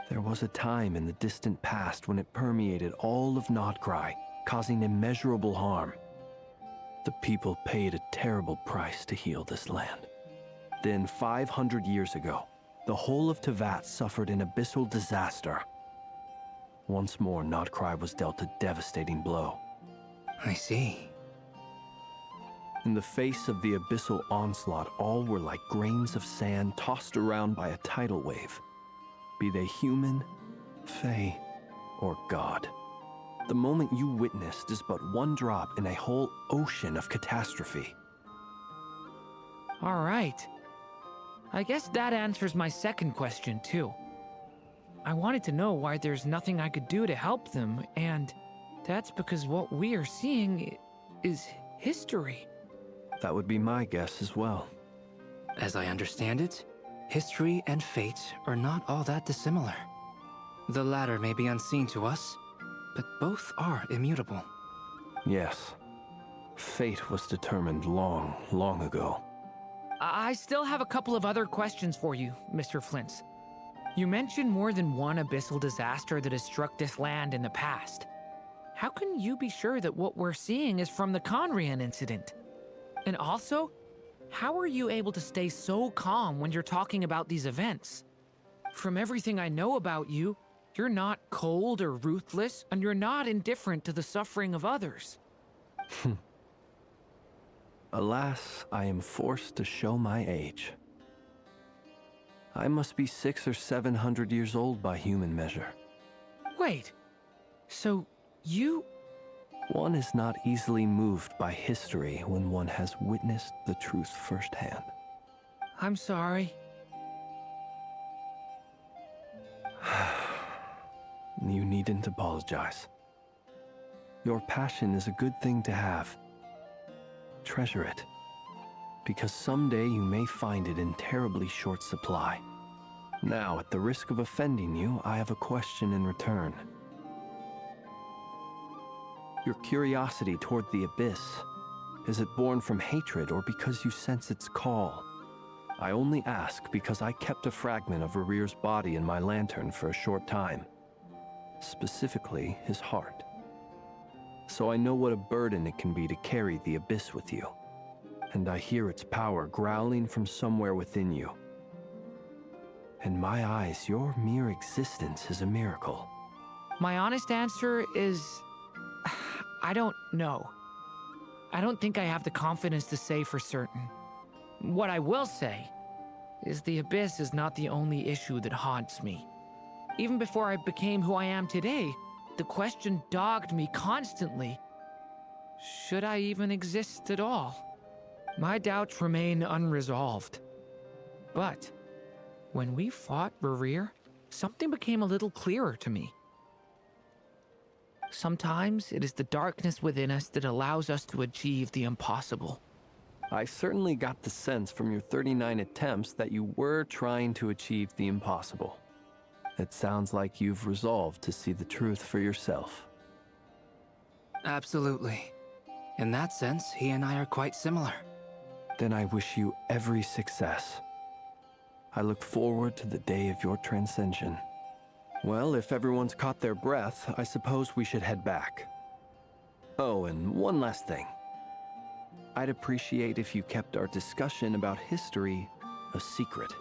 There was a time in the distant past when it permeated all of Nodcry, causing immeasurable harm. The people paid a terrible price to heal this land. Then, 500 years ago, the whole of Teyvat suffered an abyssal disaster. Once more, Nodcry was dealt a devastating blow. I see. In the face of the abyssal onslaught, all were like grains of sand tossed around by a tidal wave. Be they human, fae, or god. The moment you witnessed is but one drop in a whole ocean of catastrophe. All right. I guess that answers my second question, too. I wanted to know why there's nothing I could do to help them, and that's because what we are seeing is history. That would be my guess as well. As I understand it, history and fate are not all that dissimilar. The latter may be unseen to us, but both are immutable. Yes. Fate was determined long, long ago. I still have a couple of other questions for you, Mr. Flint's. You mentioned more than one abyssal disaster that has struck this land in the past. How can you be sure that what we're seeing is from the Conrian incident? And also, how are you able to stay so calm when you're talking about these events? From everything I know about you, you're not cold or ruthless, and you're not indifferent to the suffering of others. Alas, I am forced to show my age. I must be 600 or 700 years old by human measure. Wait, so you... One is not easily moved by history when one has witnessed the truth firsthand. I'm sorry. You needn't apologize. Your passion is a good thing to have. Treasure it, because someday you may find it in terribly short supply. Now, at the risk of offending you, I have a question in return. Your curiosity toward the Abyss, is it born from hatred or because you sense its call? I only ask because I kept a fragment of Rarir's body in my lantern for a short time. Specifically, his heart. So I know what a burden it can be to carry the Abyss with you. And I hear its power growling from somewhere within you. In my eyes, your mere existence is a miracle. My honest answer is... I don't know. I don't think I have the confidence to say for certain. What I will say is the Abyss is not the only issue that haunts me. Even before I became who I am today, the question dogged me constantly. Should I even exist at all? My doubts remain unresolved. But when we fought Rarir, something became a little clearer to me. Sometimes it is the darkness within us that allows us to achieve the impossible. I certainly got the sense from your 39 attempts that you were trying to achieve the impossible. It sounds like you've resolved to see the truth for yourself. Absolutely. In that sense, he and I are quite similar. Then I wish you every success. I look forward to the day of your transcension. Well, if everyone's caught their breath, I suppose we should head back. Oh, and one last thing. I'd appreciate if you kept our discussion about history a secret.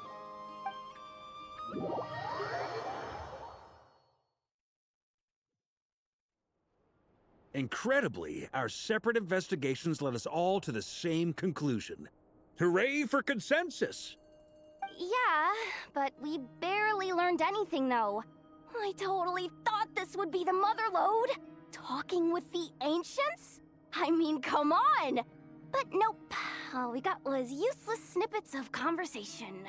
Incredibly, our separate investigations led us all to the same conclusion. Hooray for consensus! Yeah, but we barely learned anything, though. I totally thought this would be the mother lode. Talking with the ancients? I mean, come on! But nope. All we got was useless snippets of conversation.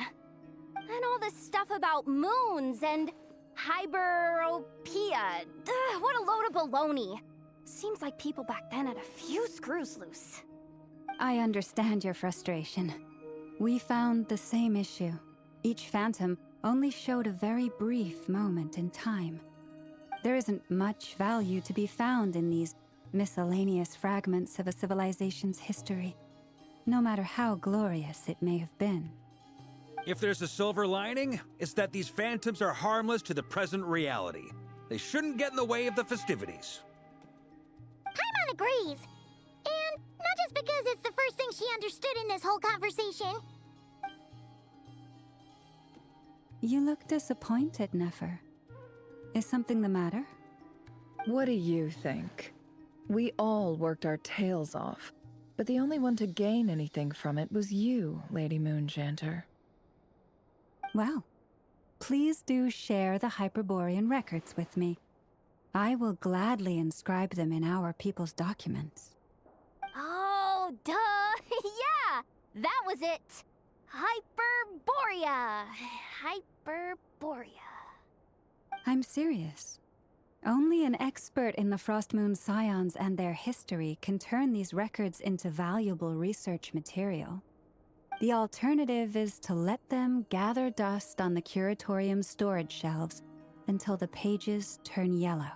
And all this stuff about moons and hyperopia. What a load of baloney. Seems like people back then had a few screws loose. I understand your frustration. We found the same issue. Each phantom only showed a very brief moment in time. There isn't much value to be found in these miscellaneous fragments of a civilization's history, no matter how glorious it may have been. If there's a silver lining, it's that these phantoms are harmless to the present reality. They shouldn't get in the way of the festivities. Paimon agrees. And not just because it's the first thing she understood in this whole conversation. You look disappointed, Nefer. Is something the matter? What do you think? We all worked our tails off, but the only one to gain anything from it was you, Lady Moonjanter. Well, please do share the Hyperborean records with me. I will gladly inscribe them in our people's documents. Oh, duh! Yeah! That was it! Hyperborea! Hyperborea. I'm serious. Only an expert in the Frostmoon Scions and their history can turn these records into valuable research material. The alternative is to let them gather dust on the Curatorium's storage shelves until the pages turn yellow.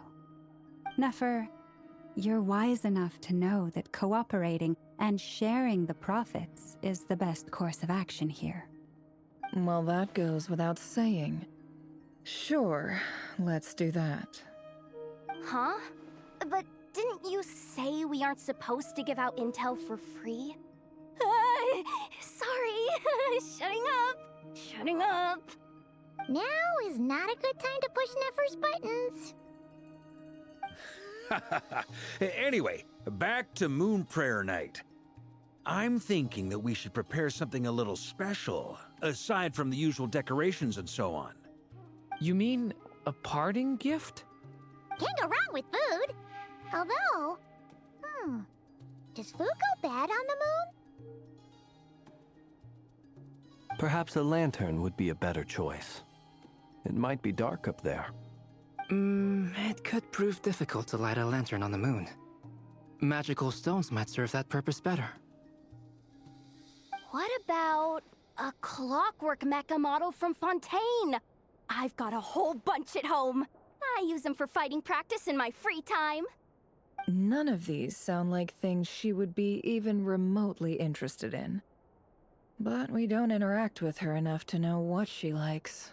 Nefer, you're wise enough to know that cooperating and sharing the profits is the best course of action here. Well, that goes without saying. Sure, let's do that. Huh? But didn't you say we aren't supposed to give out intel for free? Sorry. Shutting up. Now is not a good time to push Nefer's buttons. Anyway, back to Moon Prayer Night. I'm thinking that we should prepare something a little special, aside from the usual decorations and so on. You mean a parting gift? Can't go wrong with food. Although, does food go bad on the moon? Perhaps a lantern would be a better choice. It might be dark up there. It could prove difficult to light a lantern on the moon. Magical stones might serve that purpose better. What about a clockwork mecha model from Fontaine? I've got a whole bunch at home. I use them for fighting practice in my free time. None of these sound like things she would be even remotely interested in. But we don't interact with her enough to know what she likes.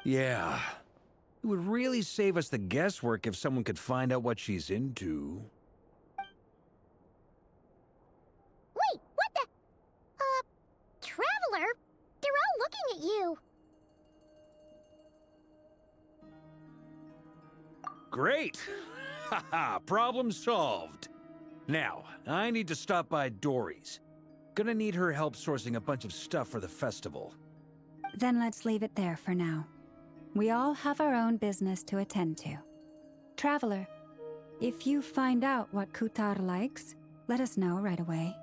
Yeah. It would really save us the guesswork if someone could find out what she's into. Wait, what the? Traveler? They're all looking at you. Great! Haha, problem solved. Now, I need to stop by Dory's. Gonna need her help sourcing a bunch of stuff for the festival. Then let's leave it there for now. We all have our own business to attend to. Traveler, if you find out what Kutar likes, let us know right away.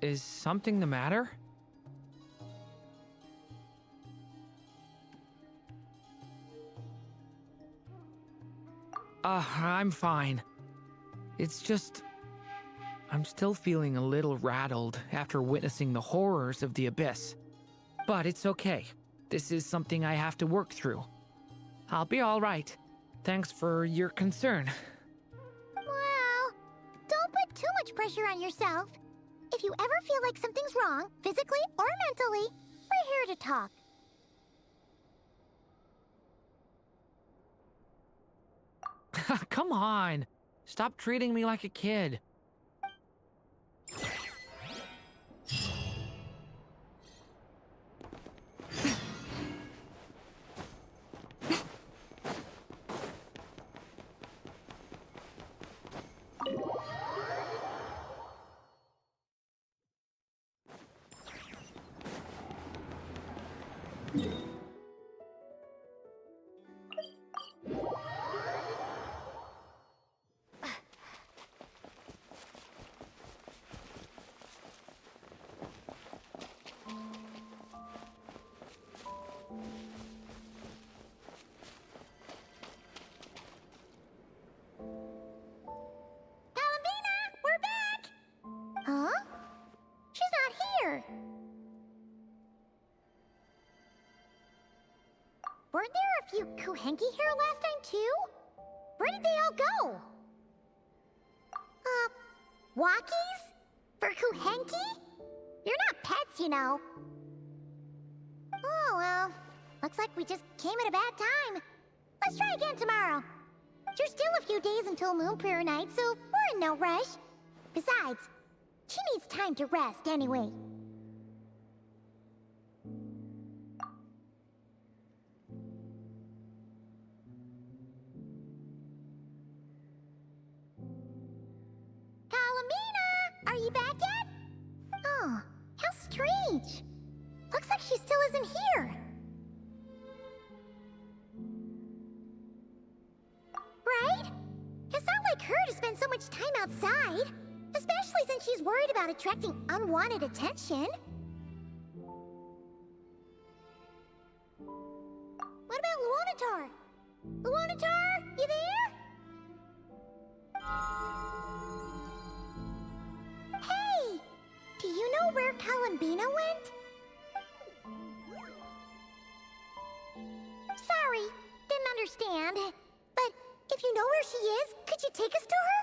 Is something the matter? I'm fine. It's just... I'm still feeling a little rattled after witnessing the horrors of the Abyss. But it's okay. This is something I have to work through. I'll be all right. Thanks for your concern. Well, don't put too much pressure on yourself. If you ever feel like something's wrong, physically or mentally, we're here to talk. Come on. Stop treating me like a kid. Huh? She's not here. Weren't there a few Kuhenki here last time too? Where did they all go? Walkies? For Kuhenki? You're not pets, you know. Oh well, looks like we just came at a bad time. Let's try again tomorrow. There's still a few days until Moon Prayer Night, so we're in no rush. Besides, she needs time to rest anyway. Kalamina! Are you back yet? Oh, how strange. Looks like she still isn't here. Right? It's not like her to spend so much time outside. Especially since she's worried about attracting unwanted attention. What about Luonatar? Luonatar, you there? Hey! Do you know where Kalambina went? Sorry, didn't understand. But if you know where she is, could you take us to her?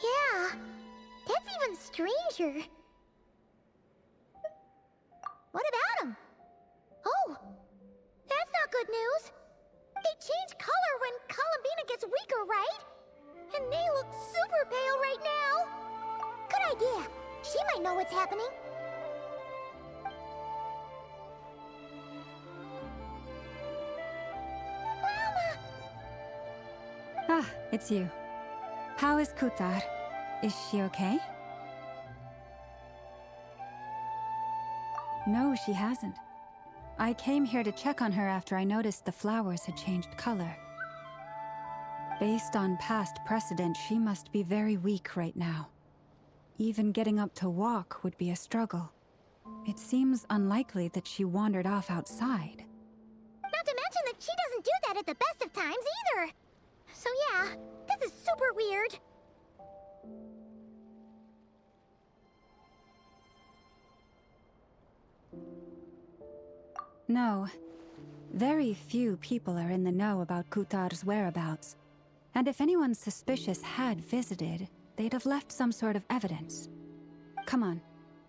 Yeah, that's even stranger. What about them? Oh, that's not good news. They change color when Columbina gets weaker, right? And they look super pale right now. Good idea. She might know what's happening. Mama! Ah, it's you. How is Kutar? Is she okay? No, she hasn't. I came here to check on her after I noticed the flowers had changed color. Based on past precedent, she must be very weak right now. Even getting up to walk would be a struggle. It seems unlikely that she wandered off outside. Not to mention that she doesn't do that at the best of times either. So yeah, this is super weird. No. Very few people are in the know about Kutar's whereabouts. And if anyone suspicious had visited, they'd have left some sort of evidence. Come on,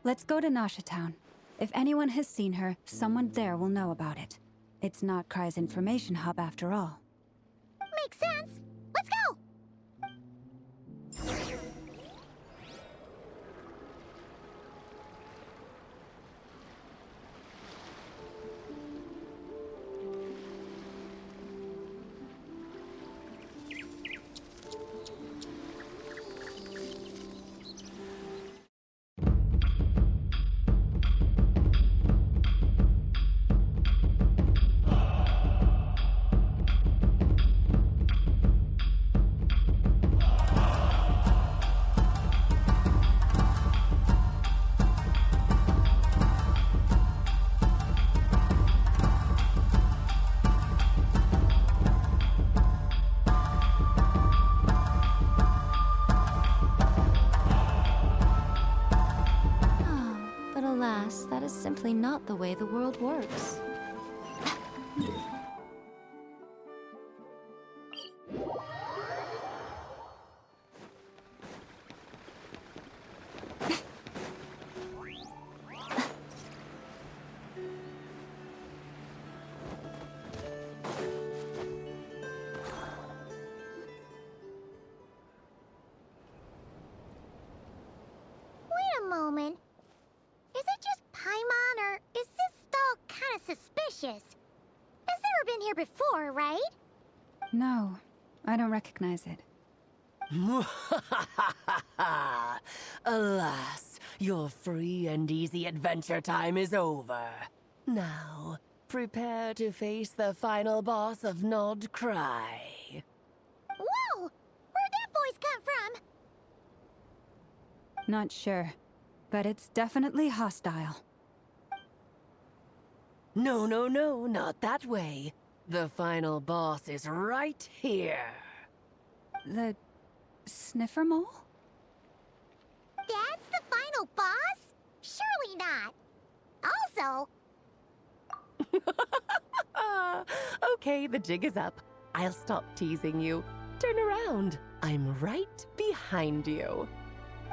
let's go to Nasha Town. If anyone has seen her, someone there will know about it. It's not Cry's information hub after all. Makes sense. Let's go! But alas, that is simply not the way the world works. Wait a moment. Is it just Paimon, or is this stall kinda suspicious? It's never been here before, right? No, I don't recognize it. Alas, your free and easy adventure time is over. Now, prepare to face the final boss of Nod Cry. Whoa! Where'd that voice come from? Not sure, but it's definitely hostile. No, no, no, not that way. The final boss is right here. The sniffer mole? That's the final boss? Surely not. Also, Okay, the jig is up. I'll stop teasing you. Turn around. I'm right behind you.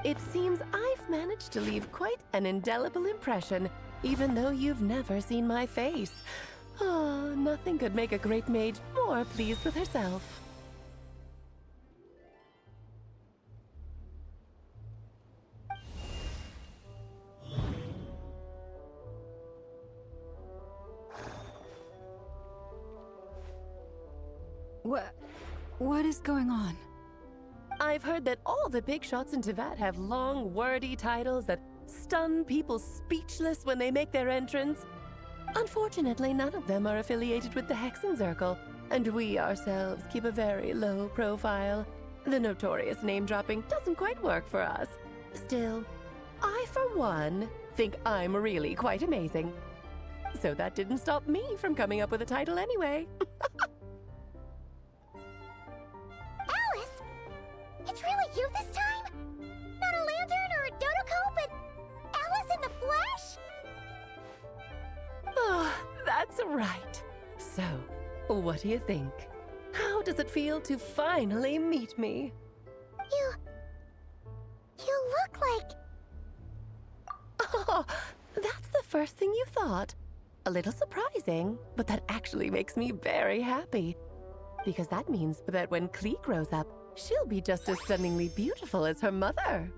It seems I've managed to leave quite an indelible impression, even though you've never seen my face. Oh, nothing could make a great mage more pleased with herself. What is going on? I've heard that all the big shots in Teyvat have long, wordy titles that stun people speechless when they make their entrance. Unfortunately, none of them are affiliated with the Hexenzirkel, and we ourselves keep a very low profile. The notorious name-dropping doesn't quite work for us. Still, I, for one, think I'm really quite amazing. So that didn't stop me from coming up with a title anyway. Alice! It's really you this time? Not a lantern or a Dodoko, but Alice in the flesh? Oh, that's right. So, what do you think? How does it feel to finally meet me? You look like... Oh, that's the first thing you thought. A little surprising, but that actually makes me very happy. Because that means that when Klee grows up, she'll be just as stunningly beautiful as her mother.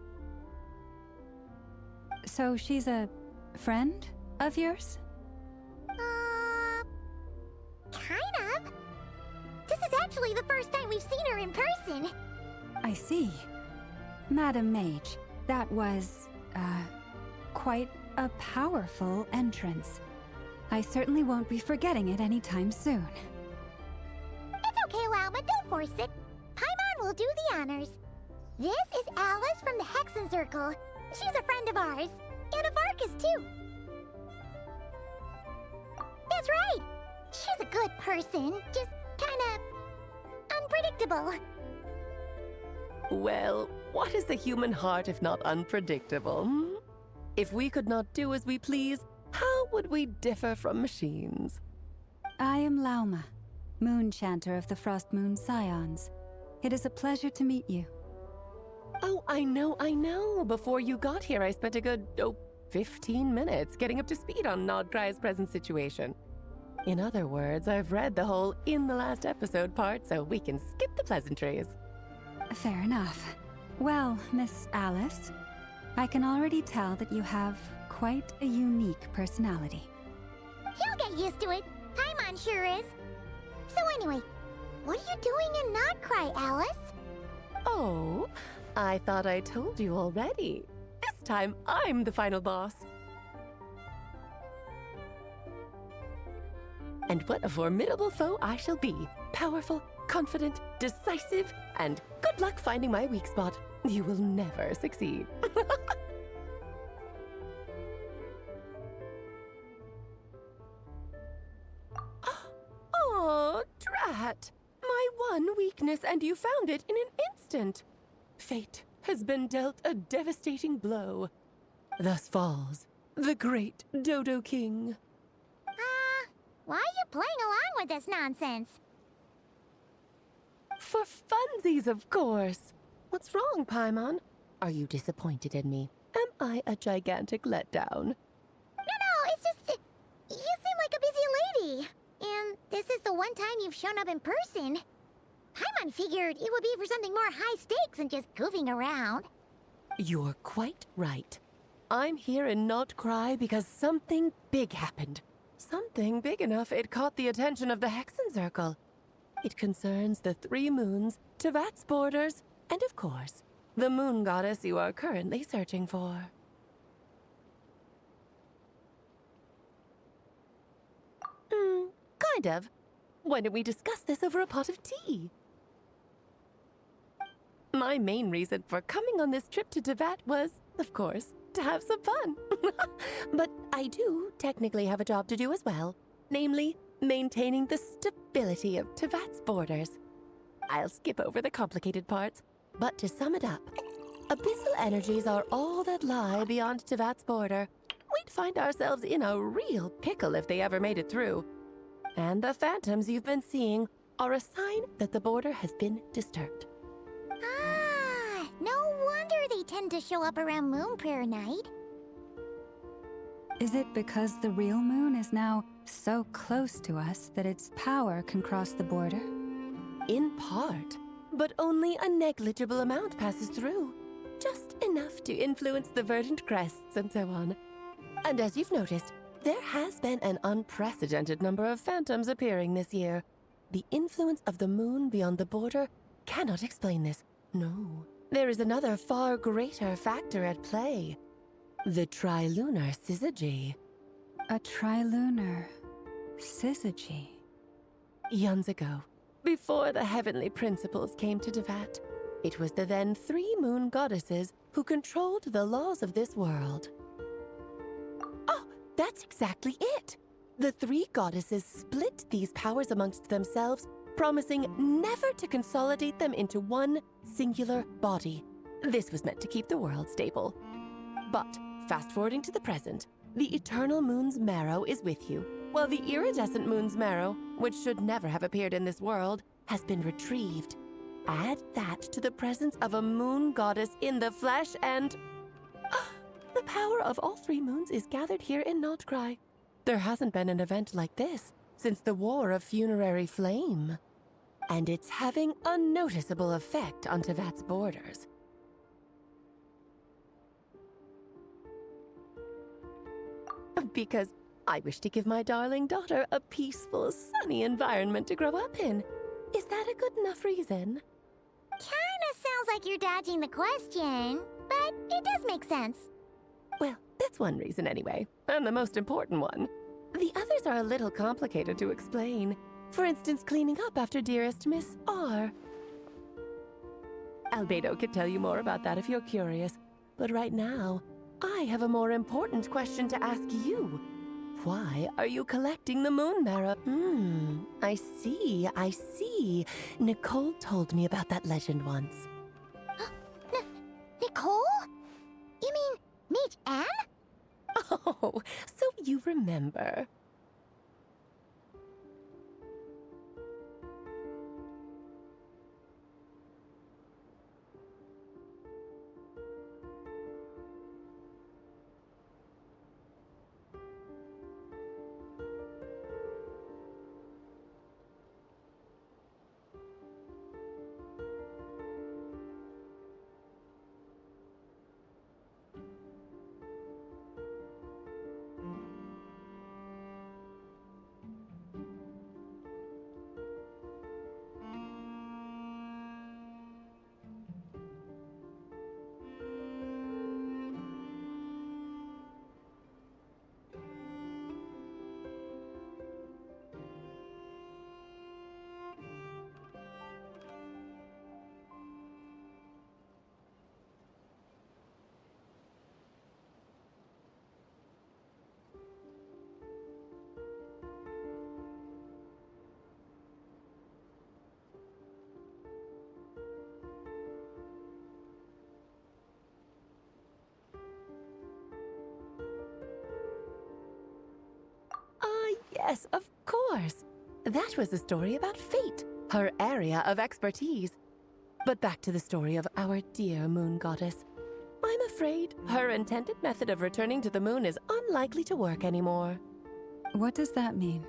So she's a friend of yours? Kind of. This is actually the first time we've seen her in person. I see. Madam Mage, that was, quite a powerful entrance. I certainly won't be forgetting it anytime soon. It's okay, Lauma, don't force it. Paimon will do the honors. This is Alice from the Hexenzirkel. She's a friend of ours. And of Arcus, too. That's right. She's a good person, just kinda... unpredictable. Well, what is the human heart if not unpredictable? If we could not do as we please, how would we differ from machines? I am Lauma, Moon Chanter of the Frost Moon Scions. It is a pleasure to meet you. Oh, I know. Before you got here, I spent a good, 15 minutes getting up to speed on Nodcry's present situation. In other words, I've read the whole in the last episode part, so we can skip the pleasantries. Fair enough. Well, Miss Alice, I can already tell that you have quite a unique personality. He'll get used to it. Paimon sure is. So anyway, what are you doing in Nodcry, Alice? Oh, I thought I told you already. This time, I'm the final boss. And what a formidable foe I shall be. Powerful, confident, decisive, and good luck finding my weak spot. You will never succeed. Oh, drat! My one weakness, and you found it in an instant. Fate has been dealt a devastating blow. Thus falls the great Dodo King. Why are you playing along with this nonsense? For funsies, of course. What's wrong, Paimon? Are you disappointed in me? Am I a gigantic letdown? No, it's just... you seem like a busy lady. And this is the one time you've shown up in person. Paimon figured it would be for something more high stakes than just goofing around. You're quite right. I'm here in Nodcry because something big happened. Something big enough it caught the attention of the Hexenzirkel. It concerns the 3 moons, Teyvat's borders, and of course, the moon goddess you are currently searching for. Kind of. Why don't we discuss this over a pot of tea? My main reason for coming on this trip to Teyvat was, of course, to have some fun. But I do technically have a job to do as well, namely, maintaining the stability of Teyvat's borders. I'll skip over the complicated parts, but to sum it up, abyssal energies are all that lie beyond Teyvat's border. We'd find ourselves in a real pickle if they ever made it through. And the phantoms you've been seeing are a sign that the border has been disturbed. Ah, no wonder they tend to show up around Moon Prayer Night. Is it because the real moon is now so close to us that its power can cross the border? In part, but only a negligible amount passes through. Just enough to influence the verdant crests and so on. And as you've noticed, there has been an unprecedented number of phantoms appearing this year. The influence of the moon beyond the border cannot explain this. No, there is another far greater factor at play. The trilunar syzygy. A trilunar syzygy? Eons ago, before the heavenly principles came to Devat, it was the then 3 moon goddesses who controlled the laws of this world. Oh, that's exactly it! The 3 goddesses split these powers amongst themselves, promising never to consolidate them into one singular body. This was meant to keep the world stable. But, fast-forwarding to the present, the eternal moon's marrow is with you, while the iridescent moon's marrow, which should never have appeared in this world, has been retrieved. Add that to the presence of a moon goddess in the flesh and... the power of all 3 moons is gathered here in Notcry. There hasn't been an event like this since the War of Funerary Flame. And it's having a noticeable effect on Tevat's borders. Because I wish to give my darling daughter a peaceful, sunny environment to grow up in. Is that a good enough reason? Kinda sounds like you're dodging the question, but it does make sense. Well, that's one reason anyway, and the most important one. The others are a little complicated to explain. For instance, cleaning up after dearest Miss R. Albedo could tell you more about that if you're curious, but right now, I have a more important question to ask you. Why are you collecting the moon marrow? I see. Nicole told me about that legend once. Nicole? You mean Mage Anne? Oh, so you remember. Yes, of course. That was a story about fate, her area of expertise. But back to the story of our dear moon goddess. I'm afraid her intended method of returning to the moon is unlikely to work anymore. What does that mean?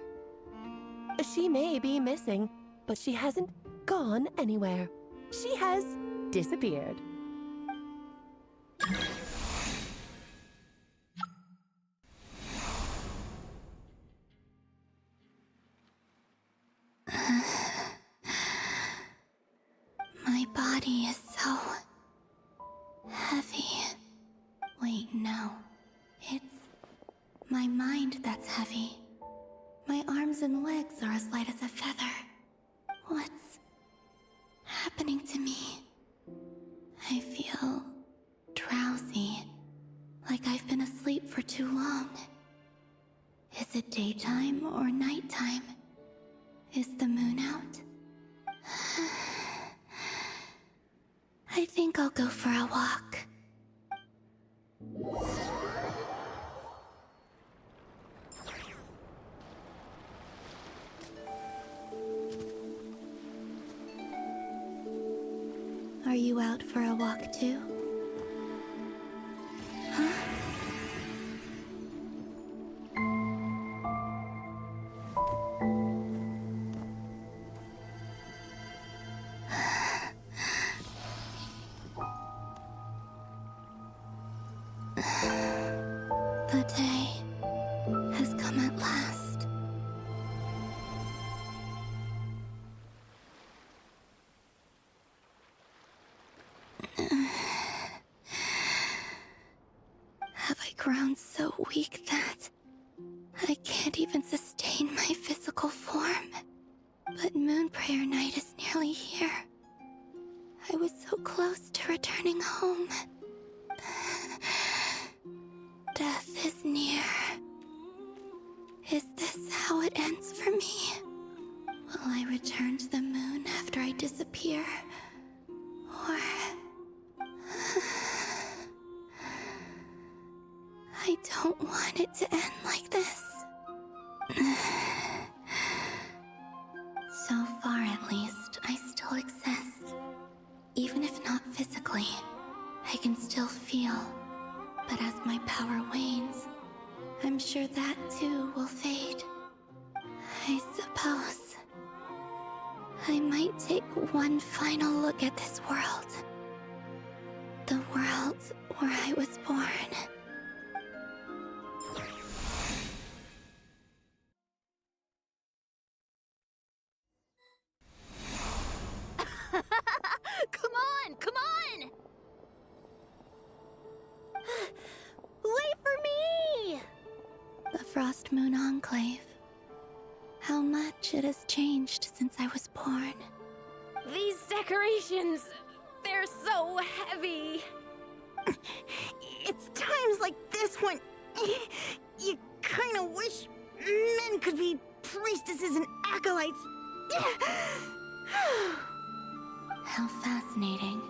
She may be missing, but she hasn't gone anywhere. She has disappeared. My body is so heavy. Wait, no. It's my mind that's heavy. My arms and legs are as light as a feather. What's happening to me? I feel drowsy, like I've been asleep for too long. Is it daytime or nighttime? Is the moon out? I think I'll go for a walk. Are you out for a walk too? Huh? The day has come at last. Have I grown so weak that I can't even sustain my physical form? But Moon Prayer Night is nearly here. I was so close to returning home. Death is near. Is this how it ends for me? Will I return to the moon after I disappear? Or... I don't want it to end like this. So far, at least, I still exist. Even if not physically, I can still feel. But as my power wanes, I'm sure that too will fade. I suppose I might take one final look at this world. The world where I was born. Come on! Come on! Wait for me! The Frost Moon Enclave. How much it has changed since I was born. These decorations, they're so heavy. It's times like this when you kind of wish men could be priestesses and acolytes. How fascinating.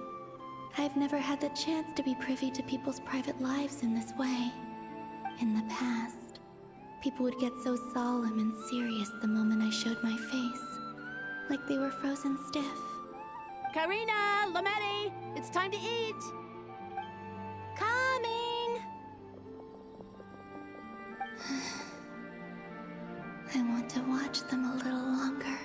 I've never had the chance to be privy to people's private lives in this way. In the past, people would get so solemn and serious the moment I showed my face. Like they were frozen stiff. Karina, Lametti, it's time to eat. Coming. I want to watch them a little longer.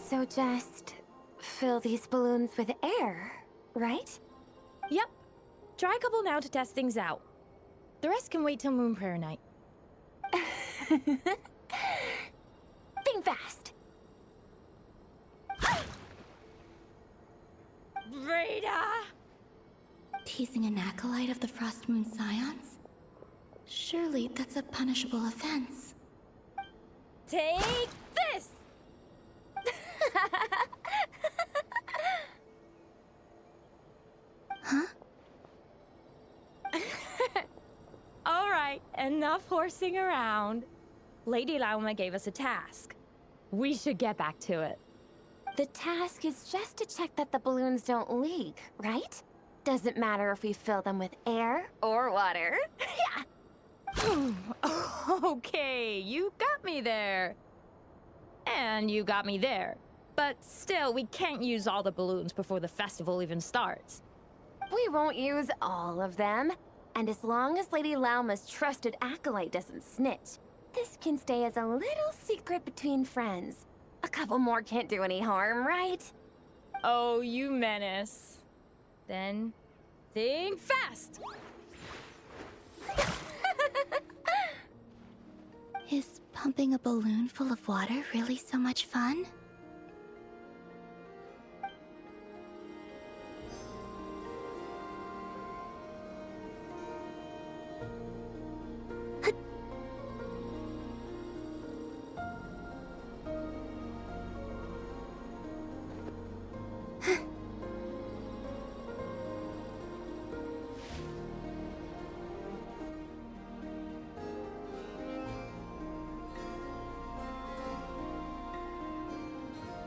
So just fill these balloons with air, right? Yep. Try a couple now to test things out. The rest can wait till Moon Prayer Night. Think fast. Rita! Teasing an acolyte of the Frost Moon Scions? Surely that's a punishable offense. Take this! Huh? All right, enough horsing around. Lady Lauma gave us a task. We should get back to it. The task is just to check that the balloons don't leak, right? Doesn't matter if we fill them with air or water. Okay, you got me there. And you got me there. But still, we can't use all the balloons before the festival even starts. We won't use all of them. And as long as Lady Lauma's trusted acolyte doesn't snitch, this can stay as a little secret between friends. A couple more can't do any harm, right? Oh, you menace. Then, think fast! Is pumping a balloon full of water really so much fun?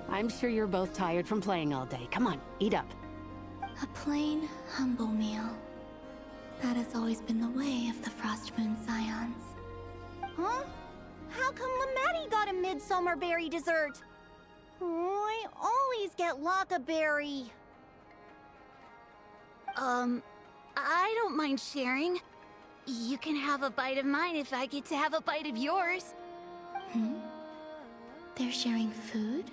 I'm sure you're both tired from playing all day. Come on, eat up. A plain, humble meal. That has always been the way of the Frost Moon Scions. Huh? How come Lamatti got a midsummer berry dessert? Oh, I always get Lockaberry. I don't mind sharing. You can have a bite of mine if I get to have a bite of yours. They're sharing food?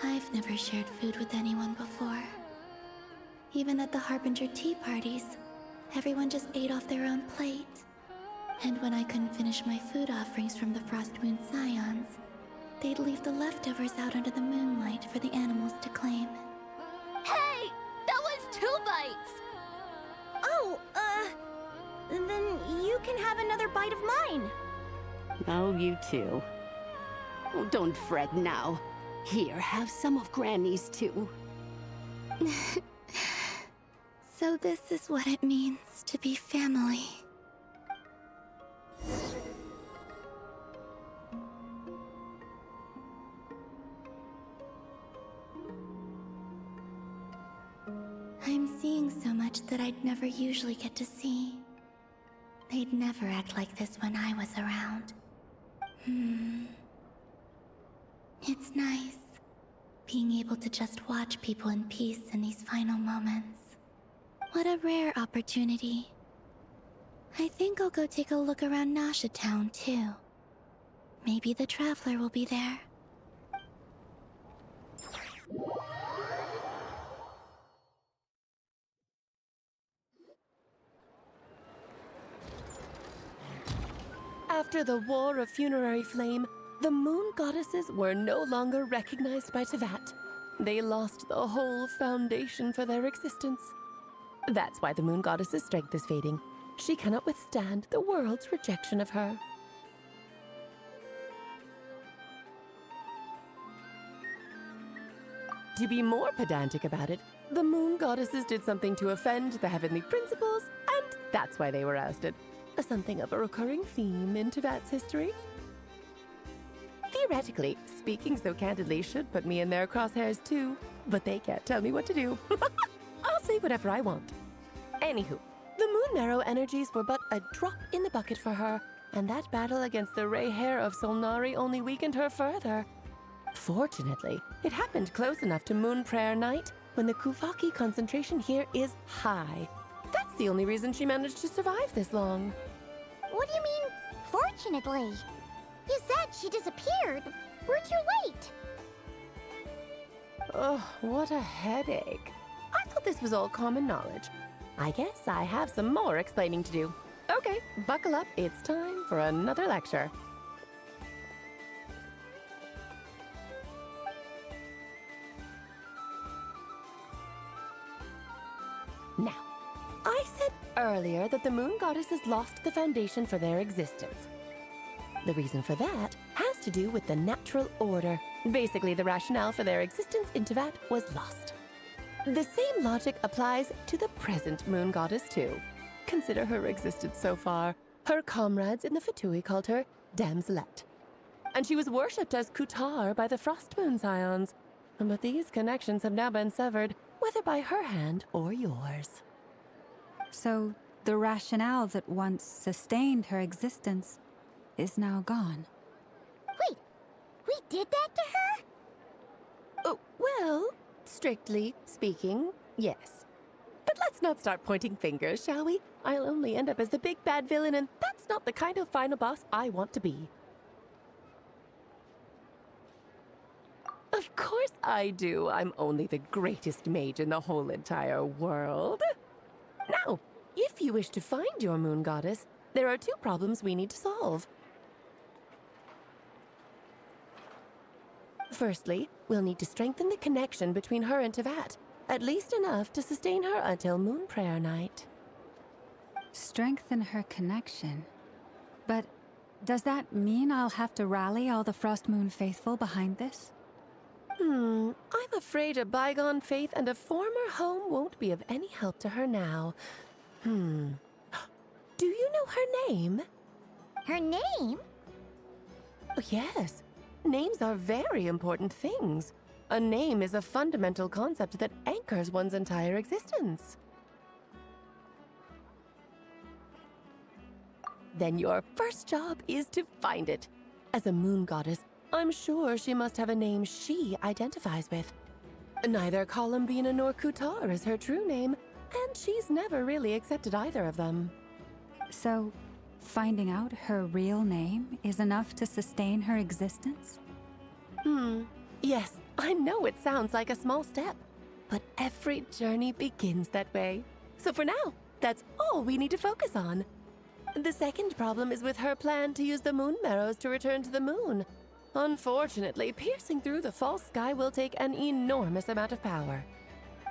I've never shared food with anyone before. Even at the Harbinger tea parties, everyone just ate off their own plate. And when I couldn't finish my food offerings from the Frost Moon Scions, they'd leave the leftovers out under the moonlight for the animals to claim. Hey! That was 2 bites! Oh, then you can have another bite of mine. Oh, you too. Oh, don't fret now. Here, have some of Granny's too. So this is what it means to be family. I'm seeing so much that I'd never usually get to see. They'd never act like this when I was around. It's nice, being able to just watch people in peace in these final moments. What a rare opportunity. I think I'll go take a look around Nasha Town, too. Maybe the Traveler will be there. After the War of Funerary Flame, the Moon Goddesses were no longer recognized by Tevat. They lost the whole foundation for their existence. That's why the Moon Goddess's strength is fading. She cannot withstand the world's rejection of her. To be more pedantic about it, the Moon Goddesses did something to offend the Heavenly Principles, and that's why they were ousted. Something of a recurring theme in Tevat's history. Theoretically, speaking so candidly should put me in their crosshairs too, but they can't tell me what to do. I'll say whatever I want. Anywho, the Moon Marrow energies were but a drop in the bucket for her, and that battle against the Ray Hair of Solnari only weakened her further. Fortunately, it happened close enough to Moon Prayer Night, when the Kuvaki concentration here is high. That's the only reason she managed to survive this long. What do you mean, fortunately? You said she disappeared. We're too late. Oh, what a headache. I thought this was all common knowledge. I guess I have some more explaining to do. Okay, buckle up. It's time for another lecture. Now, I said earlier that the Moon Goddesses lost the foundation for their existence. The reason for that has to do with the natural order. Basically, the rationale for their existence in Tevat was lost. The same logic applies to the present Moon Goddess too. Consider her existence so far. Her comrades in the Fatui called her Damselette. And she was worshipped as Kutar by the Frost Moon Scions. But these connections have now been severed, whether by her hand or yours. So, the rationale that once sustained her existence is now gone. Wait, we did that to her? Oh, well, strictly speaking, yes. But let's let's not start pointing fingers, shall we? I'll only end up as the big bad villain, and that's not the kind of final boss I want to be. Of course I do. I'm only the greatest mage in the whole entire world. Now, if you wish to find your moon goddess, there are 2 problems we need to solve. Firstly, we'll need to strengthen the connection between her and Tevat, at least enough to sustain her until Moon Prayer Night. Strengthen her connection. But does that mean I'll have to rally all the Frost Moon faithful behind this? I'm afraid a bygone faith and a former home won't be of any help to her now. Do you know her name? Her name? Oh, yes. Names are very important things. A name is a fundamental concept that anchors one's entire existence. Then your first job is to find it. As a moon goddess, I'm sure she must have a name she identifies with. Neither Columbina nor Kutar is her true name, and she's never really accepted either of them. So, finding out her real name is enough to sustain her existence? Yes, I know it sounds like a small step, but every journey begins that way. So for now, that's all we need to focus on. The second problem is with her plan to use the moon marrows to return to the moon. Unfortunately, piercing through the false sky will take an enormous amount of power.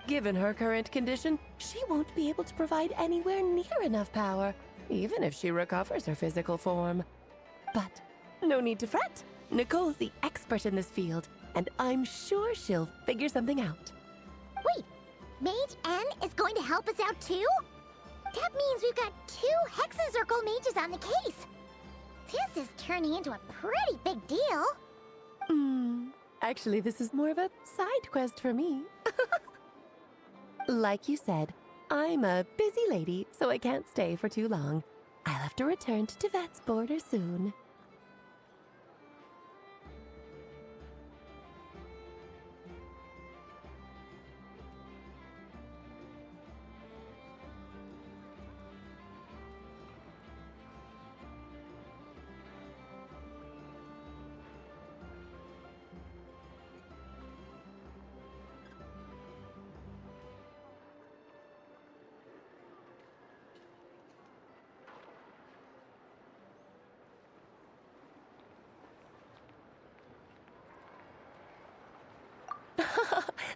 Given her current condition, she won't be able to provide anywhere near enough power, even if she recovers her physical form. But no need to fret. Nicole's the expert in this field, and I'm sure she'll figure something out. Wait, Mage N is going to help us out too? That means we've got 2 Hexencircle mages on the case. This is turning into a pretty big deal. Actually, this is more of a side quest for me. Like you said, I'm a busy lady, so I can't stay for too long. I'll have to return to Tevat's border soon.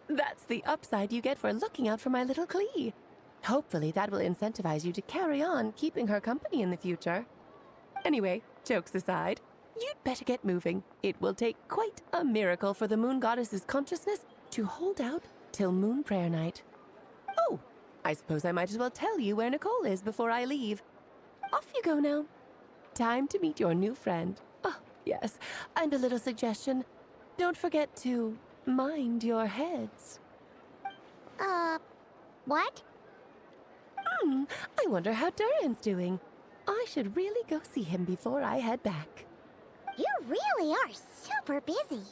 That's the upside you get for looking out for my little Klee. Hopefully that will incentivize you to carry on keeping her company in the future. Anyway, jokes aside, you'd better get moving. It will take quite a miracle for the moon goddess's consciousness to hold out till Moon Prayer Night. Oh, I suppose I might as well tell you where Nicole is before I leave. Off you go now. Time to meet your new friend. Oh, yes, and a little suggestion. Don't forget to mind your heads. What? I wonder how Durin's doing. I should really go see him before I head back. You really are super busy.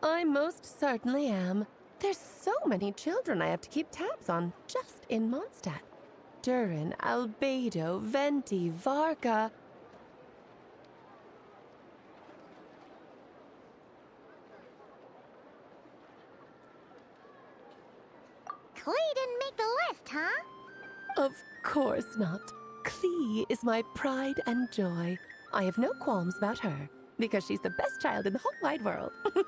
I most certainly am. There's so many children I have to keep tabs on just in Mondstadt. Durin, Albedo, Venti, Varka. Klee didn't make the list, huh? Of course not. Klee is my pride and joy. I have no qualms about her, because she's the best child in the whole wide world. Yep.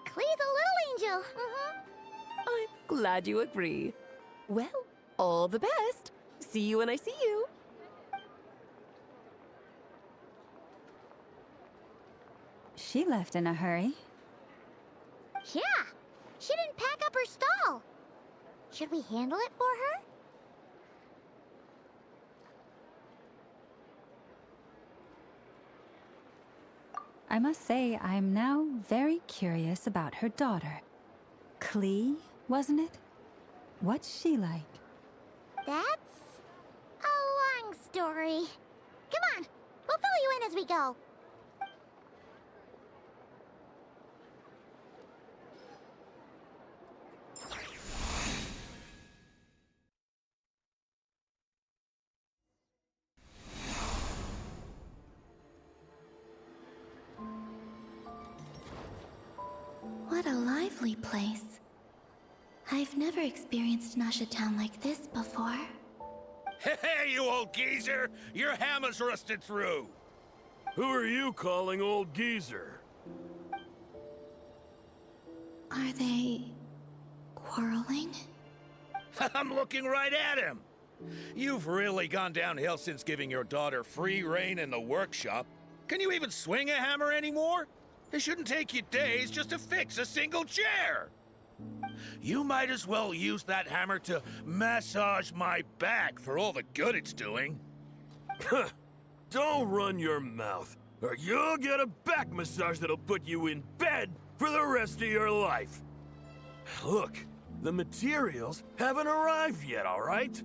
Klee's a little angel. I'm glad you agree. Well, all the best. See you when I see you. She left in a hurry. Yeah, she didn't pack up her stall. Should we handle it for her? I must say, I'm now very curious about her daughter. Klee, wasn't it? What's she like? That's a long story. Come on, we'll fill you in as we go. I've never experienced Nasha Town like this before. Hey, you old geezer! Your hammer's rusted through! Who are you calling old geezer? Are they... quarreling? I'm looking right at him! You've really gone downhill since giving your daughter free rein in the workshop. Can you even swing a hammer anymore? It shouldn't take you days just to fix a single chair! You might as well use that hammer to massage my back for all the good it's doing. Don't run your mouth, or you'll get a back massage that'll put you in bed for the rest of your life. Look, the materials haven't arrived yet, all right?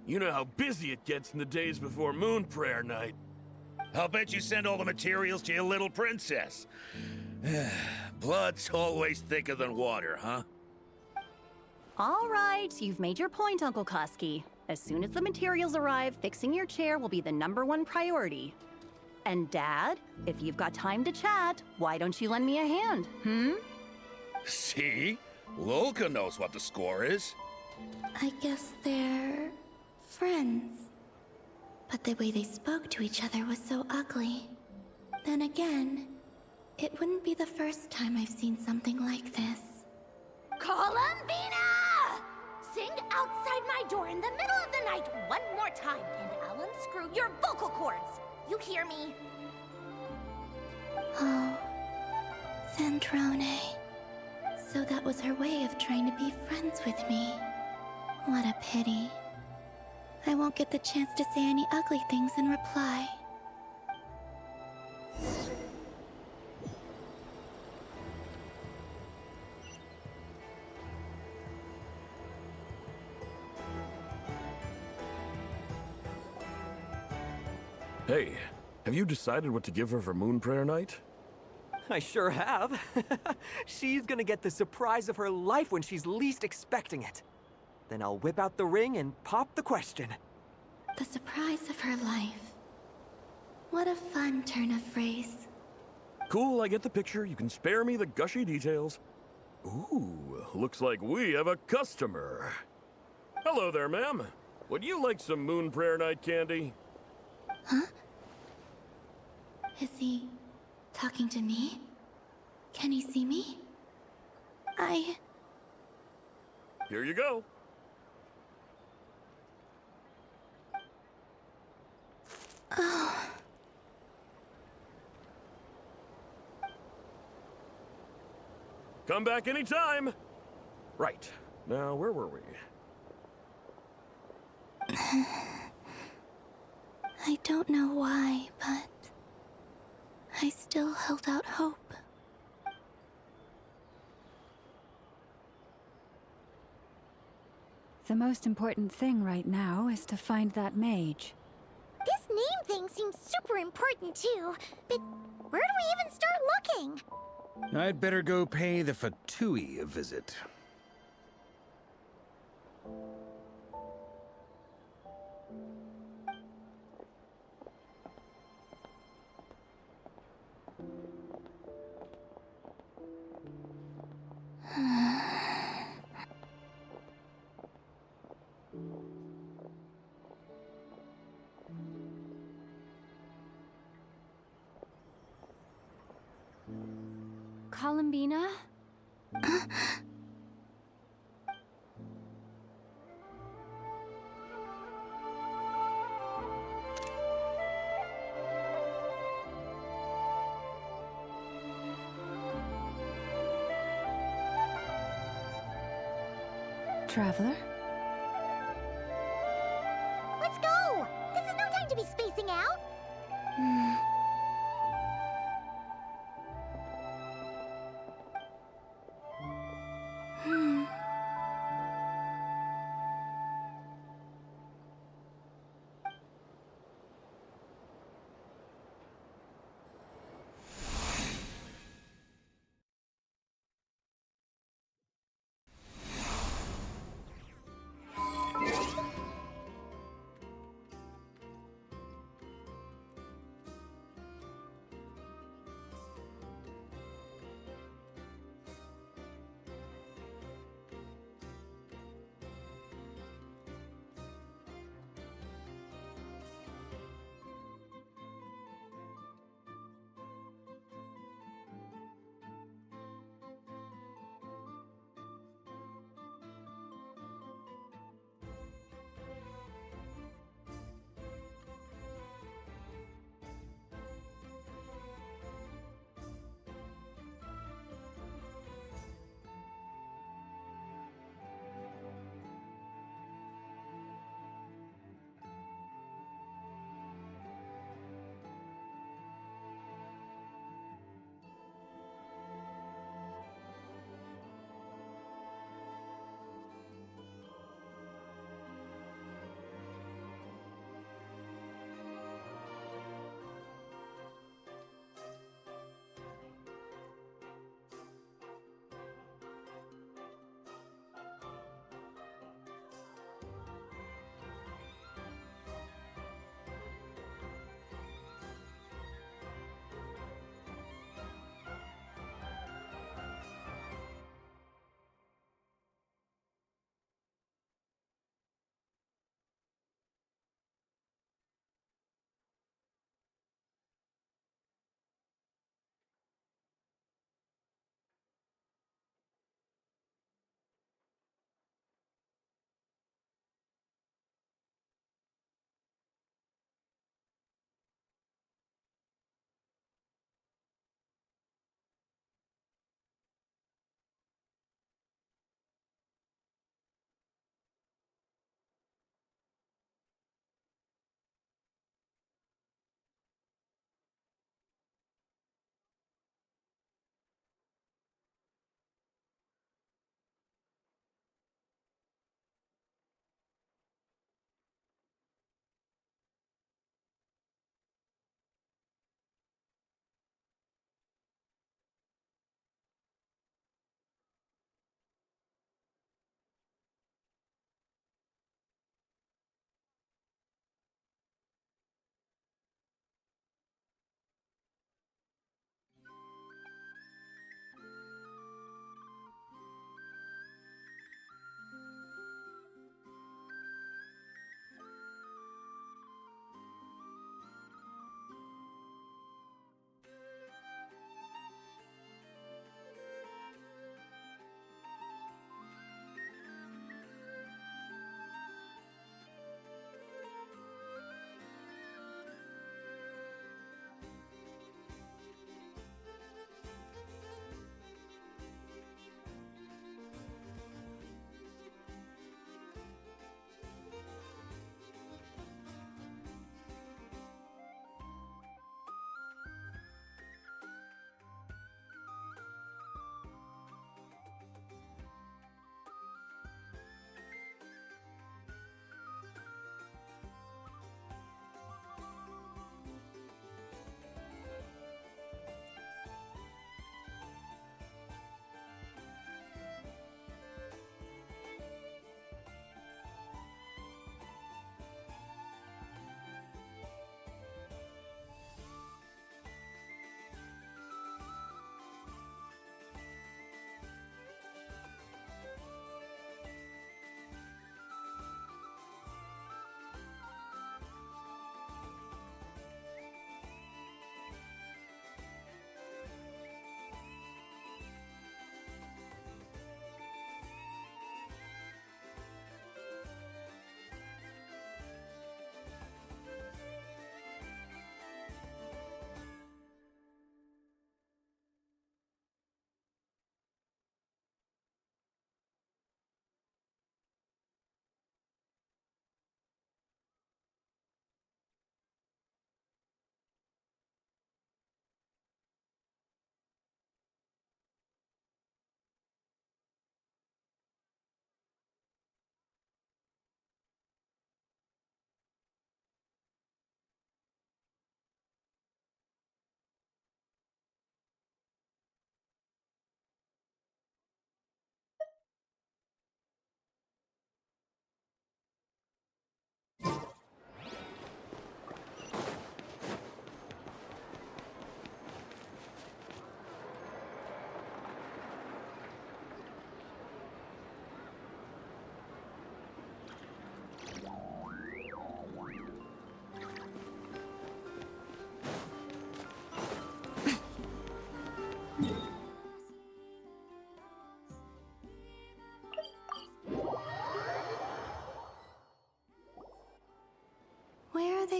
You know how busy it gets in the days before Moon Prayer Night. I'll bet you send all the materials to your little princess. Blood's always thicker than water, huh? All right, you've made your point, Uncle Koski. As soon as the materials arrive, fixing your chair will be the #1 priority. And Dad, if you've got time to chat, why don't you lend me a hand, See? Lolka knows what the score is. I guess they're... friends. But the way they spoke to each other was so ugly. Then again, it wouldn't be the first time I've seen something like this. Columbina! Sing outside my door in the middle of the night one more time, and I'll unscrew your vocal cords. You hear me? Oh, Zandrone. So that was her way of trying to be friends with me. What a pity. I won't get the chance to say any ugly things in reply. Hey, have you decided what to give her for Moon Prayer Night? I sure have. She's gonna get the surprise of her life when she's least expecting it. Then I'll whip out the ring and pop the question. The surprise of her life. What a fun turn of phrase. Cool, I get the picture. You can spare me the gushy details. Ooh, looks like we have a customer. Hello there, ma'am. Would you like some Moon Prayer Night candy? Huh? Is he talking to me? Can he see me? Here you go. Oh. Come back anytime. Right. Now, where were we? I don't know why, but I still held out hope. The most important thing right now is to find that mage. This name thing seems super important too, but where do we even start looking? I'd better go pay the Fatui a visit. Columbina? Traveler? Let's go! This is no time to be spacing out!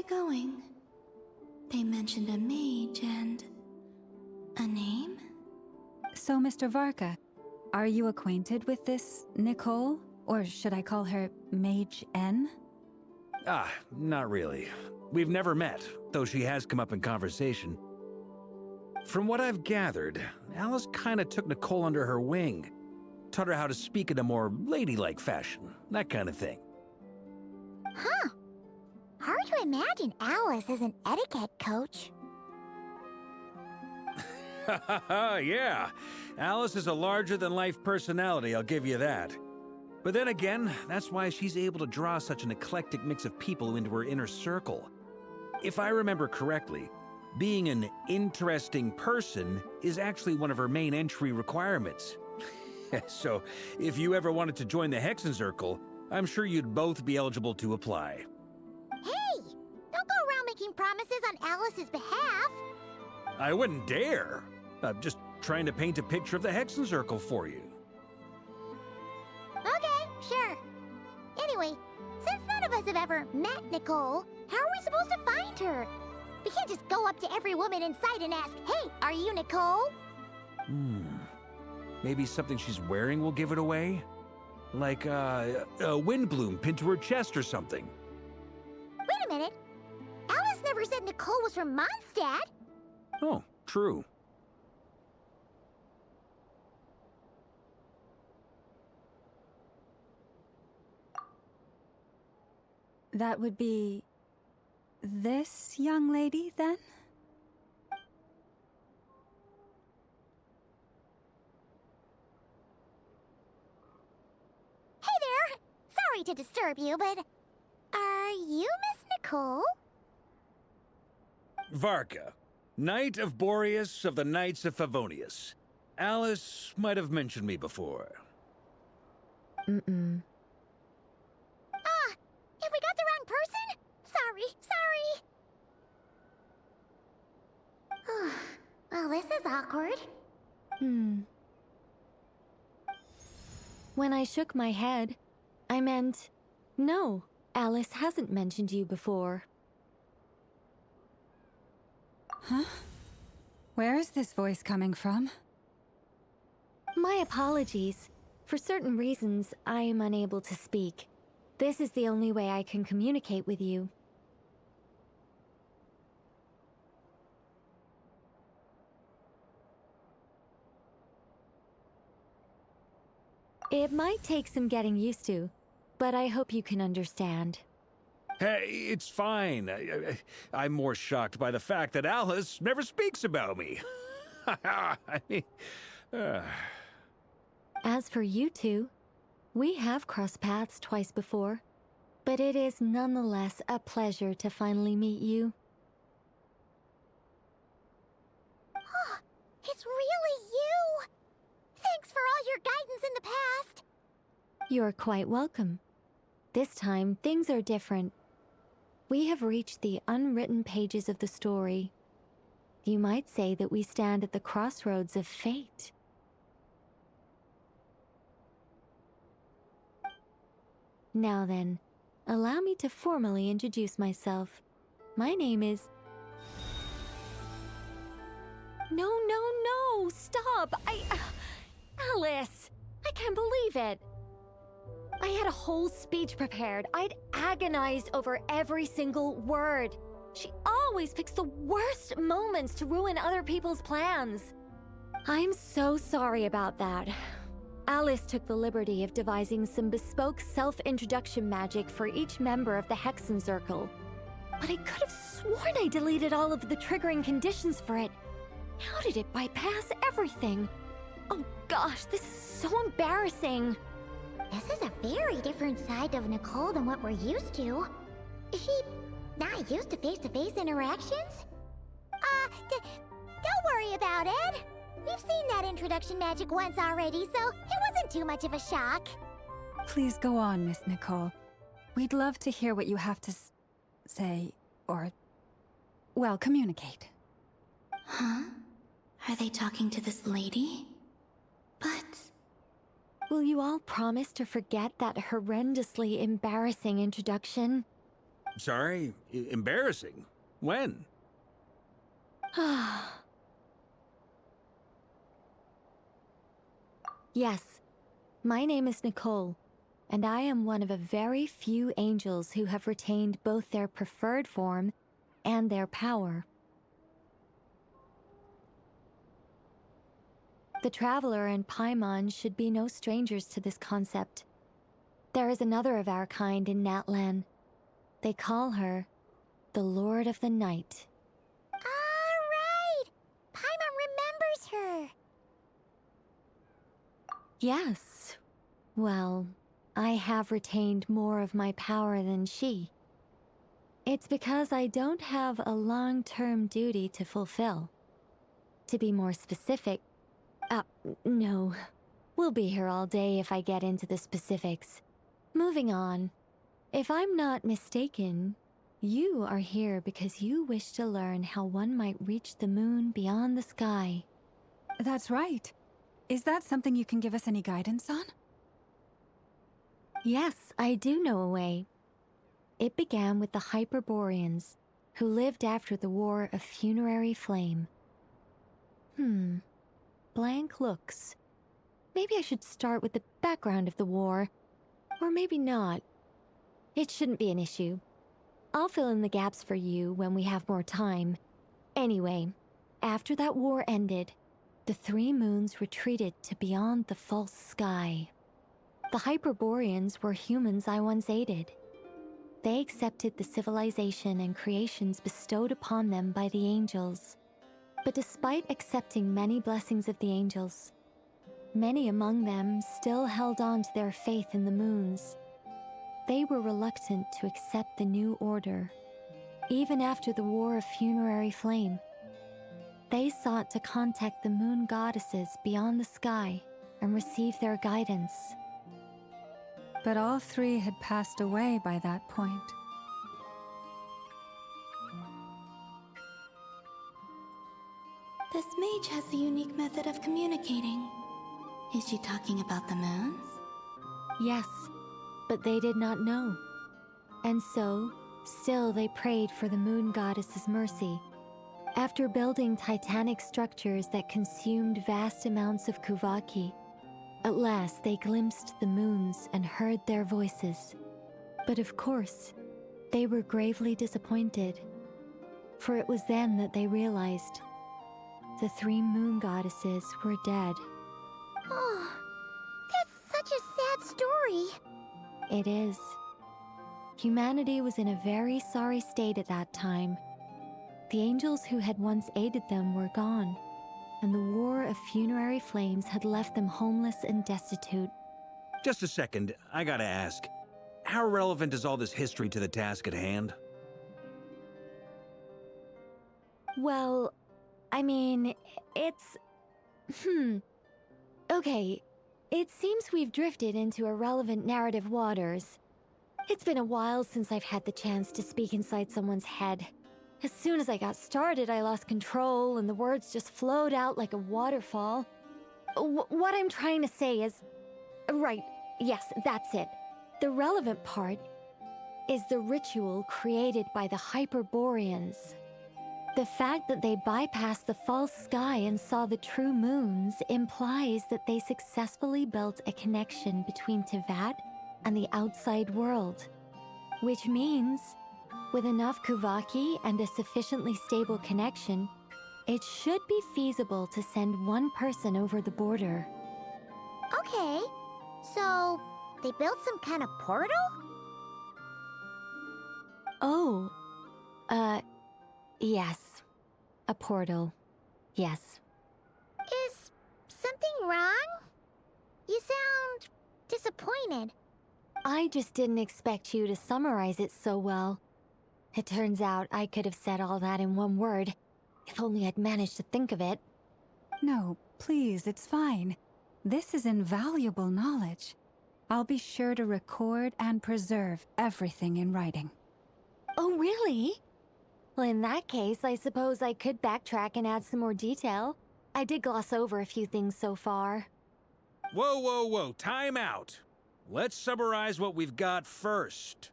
they going? They mentioned a mage and... a name? So, Mr. Varka, are you acquainted with this Nicole? Or should I call her Mage N? Not really. We've never met, though she has come up in conversation. From what I've gathered, Alice kinda took Nicole under her wing. Taught her how to speak in a more ladylike fashion, that kind of thing. Huh. Hard to imagine Alice as an etiquette coach. Yeah, Alice is a larger-than-life personality, I'll give you that. But then again, that's why she's able to draw such an eclectic mix of people into her inner circle. If I remember correctly, being an interesting person is actually one of her main entry requirements. So, if you ever wanted to join the Hexenzirkel, I'm sure you'd both be eligible to apply. Hey! Don't go around making promises on Alice's behalf! I wouldn't dare. I'm just trying to paint a picture of the Hexenzirkel for you. Okay, sure. Anyway, since none of us have ever met Nicole, how are we supposed to find her? We can't just go up to every woman in sight and ask, "Hey, are you Nicole?" Maybe something she's wearing will give it away? Like, a windbloom pinned to her chest or something. Wait a minute. Alice never said Nicole was from Mondstadt. Oh, true. That would be... this young lady, then? Hey there! Sorry to disturb you, but... are you Miss Nicole? Varka, Knight of Boreas of the Knights of Favonius. Alice might have mentioned me before. Mm-mm. Have we got the wrong person? Sorry. Well, this is awkward. When I shook my head, I meant, no, Alice hasn't mentioned you before. Huh? Where is this voice coming from? My apologies. For certain reasons, I am unable to speak. This is the only way I can communicate with you. It might take some getting used to, but I hope you can understand. Hey, it's fine. I'm more shocked by the fact that Alice never speaks about me. I mean, As for you two, we have crossed paths twice before, but it is nonetheless a pleasure to finally meet you. It's really you! Thanks for all your guidance in the past! You're quite welcome. This time, things are different. We have reached the unwritten pages of the story. You might say that we stand at the crossroads of fate. Now then, allow me to formally introduce myself. My name is... No, stop! Alice! I can't believe it! I had a whole speech prepared. I'd agonized over every single word. She always picks the worst moments to ruin other people's plans. I'm so sorry about that. Alice took the liberty of devising some bespoke self-introduction magic for each member of the Hexenzirkel. But I could have sworn I deleted all of the triggering conditions for it. How did it bypass everything? Oh gosh, this is so embarrassing. This is a very different side of Nicole than what we're used to. Is she not used to face-to-face interactions? Don't worry about it. We've seen that introduction magic once already, so it wasn't too much of a shock. Please go on, Miss Nicole. We'd love to hear what you have to say, or... well, communicate. Huh? Are they talking to this lady? But... Will you all promise to forget that horrendously embarrassing introduction? Sorry? Embarrassing? When? Yes, my name is Nicole, and I am one of a very few angels who have retained both their preferred form and their power. The Traveler and Paimon should be no strangers to this concept. There is another of our kind in Natlan. They call her the Lord of the Night. All right! Paimon remembers her! Yes. Well, I have retained more of my power than she. It's because I don't have a long-term duty to fulfill. To be more specific, no. We'll be here all day if I get into the specifics. Moving on. If I'm not mistaken, you are here because you wish to learn how one might reach the moon beyond the sky. That's right. Is that something you can give us any guidance on? Yes, I do know a way. It began with the Hyperboreans, who lived after the War of Funerary Flame. Blank looks. Maybe I should start with the background of the war. Or maybe not. It shouldn't be an issue. I'll fill in the gaps for you when we have more time. Anyway, after that war ended, the three moons retreated to beyond the false sky. The Hyperboreans were humans I once aided. They accepted the civilization and creations bestowed upon them by the angels. But despite accepting many blessings of the angels, many among them still held on to their faith in the moons. They were reluctant to accept the new order, even after the War of Funerary Flame. They sought to contact the moon goddesses beyond the sky and receive their guidance. But all three had passed away by that point. This mage has a unique method of communicating. Is she talking about the moons? Yes, but they did not know. And so, still they prayed for the moon goddess's mercy. After building titanic structures that consumed vast amounts of Kuvaki, at last they glimpsed the moons and heard their voices. But of course, they were gravely disappointed. For it was then that they realized the three moon goddesses were dead. Oh, that's such a sad story. It is. Humanity was in a very sorry state at that time. The angels who had once aided them were gone, and the War of Funerary Flames had left them homeless and destitute. Just a second, I gotta ask. How relevant is all this history to the task at hand? Well, I mean, it's... Okay, it seems we've drifted into irrelevant narrative waters. It's been a while since I've had the chance to speak inside someone's head. As soon as I got started, I lost control, and the words just flowed out like a waterfall. What I'm trying to say is... Right, yes, that's it. The relevant part is the ritual created by the Hyperboreans. The fact that they bypassed the false sky and saw the true moons implies that they successfully built a connection between Teyvat and the outside world. Which means, with enough Kuvaki and a sufficiently stable connection, it should be feasible to send one person over the border. Okay, so they built some kind of portal? Oh, yes. A portal. Yes. Is something wrong? You sound disappointed. I just didn't expect you to summarize it so well. It turns out I could have said all that in one word, if only I'd managed to think of it. No, please, it's fine. This is invaluable knowledge. I'll be sure to record and preserve everything in writing. Oh, really? Well, in that case, I suppose I could backtrack and add some more detail. I did gloss over a few things so far. Whoa, time out. Let's summarize what we've got first.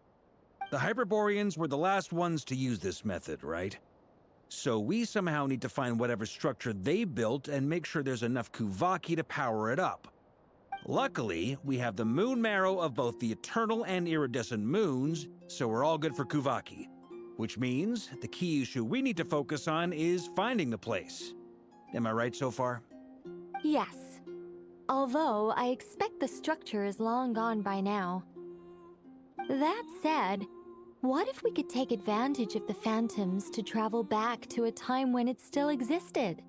The Hyperboreans were the last ones to use this method, right? So we somehow need to find whatever structure they built and make sure there's enough Kuvaki to power it up. Luckily, we have the moon marrow of both the eternal and iridescent moons, so we're all good for Kuvaki. Which means the key issue we need to focus on is finding the place. Am I right so far? Yes. Although I expect the structure is long gone by now. That said, what if we could take advantage of the phantoms to travel back to a time when it still existed?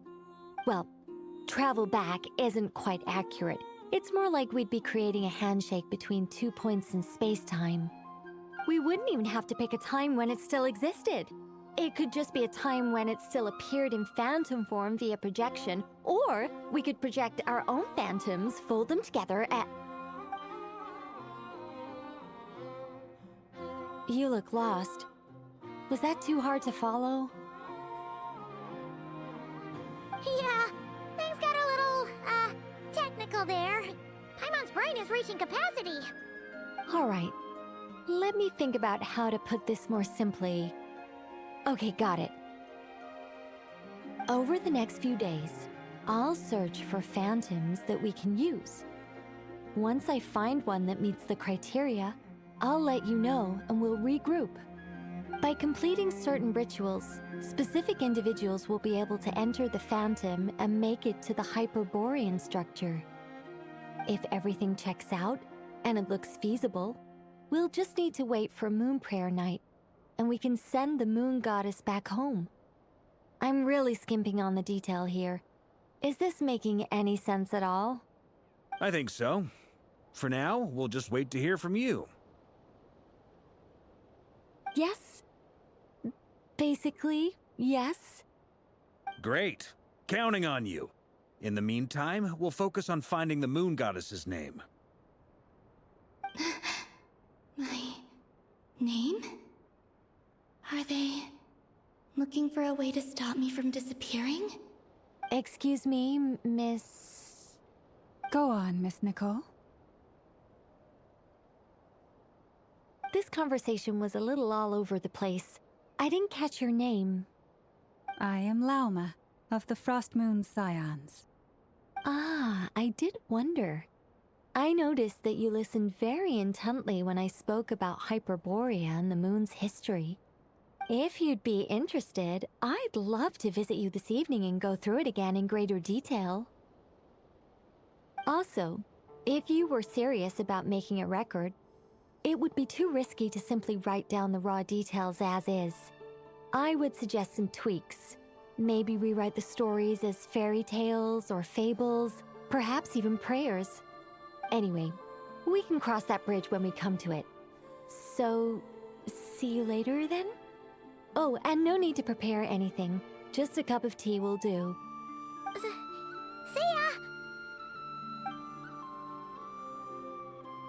Well, travel back isn't quite accurate. It's more like we'd be creating a handshake between 2 points in space-time. We wouldn't even have to pick a time when it still existed. It could just be a time when it still appeared in phantom form via projection, or we could project our own phantoms, fold them together, and... You look lost. Was that too hard to follow? Yeah, things got a little, technical there. Paimon's brain is reaching capacity. All right. Let me think about how to put this more simply. Okay, got it. Over the next few days, I'll search for phantoms that we can use. Once I find one that meets the criteria, I'll let you know and we'll regroup. By completing certain rituals, specific individuals will be able to enter the phantom and make it to the Hyperborean structure. If everything checks out and it looks feasible, we'll just need to wait for Moon Prayer Night, and we can send the Moon Goddess back home. I'm really skimping on the detail here. Is this making any sense at all? I think so. For now, we'll just wait to hear from you. Yes. Basically, yes. Great. Counting on you. In the meantime, we'll focus on finding the Moon Goddess's name. My name? Are they looking for a way to stop me from disappearing? Excuse me, Miss... Go on, Miss Nicole. This conversation was a little all over the place. I didn't catch your name. I am Lauma, of the Frost Moon Scions. Ah, I did wonder. I noticed that you listened very intently when I spoke about Hyperborea and the moon's history. If you'd be interested, I'd love to visit you this evening and go through it again in greater detail. Also, if you were serious about making a record, it would be too risky to simply write down the raw details as is. I would suggest some tweaks. Maybe rewrite the stories as fairy tales or fables, perhaps even prayers. Anyway, we can cross that bridge when we come to it. So, see you later then? Oh, and no need to prepare anything. Just a cup of tea will do. See ya!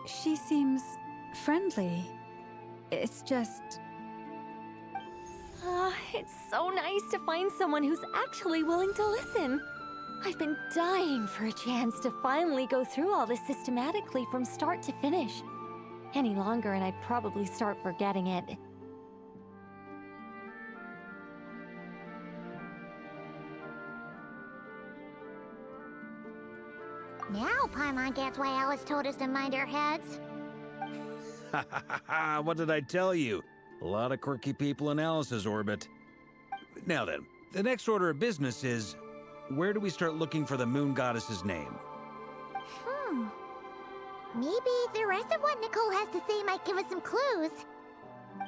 She seems friendly. It's just... It's so nice to find someone who's actually willing to listen. I've been dying for a chance to finally go through all this systematically from start to finish. Any longer and I'd probably start forgetting it. Now Paimon gets why Alice told us to mind our heads. Ha ha ha ha! What did I tell you? A lot of quirky people in Alice's orbit. Now then, the next order of business is, where do we start looking for the Moon Goddess's name? Maybe the rest of what Nicole has to say might give us some clues.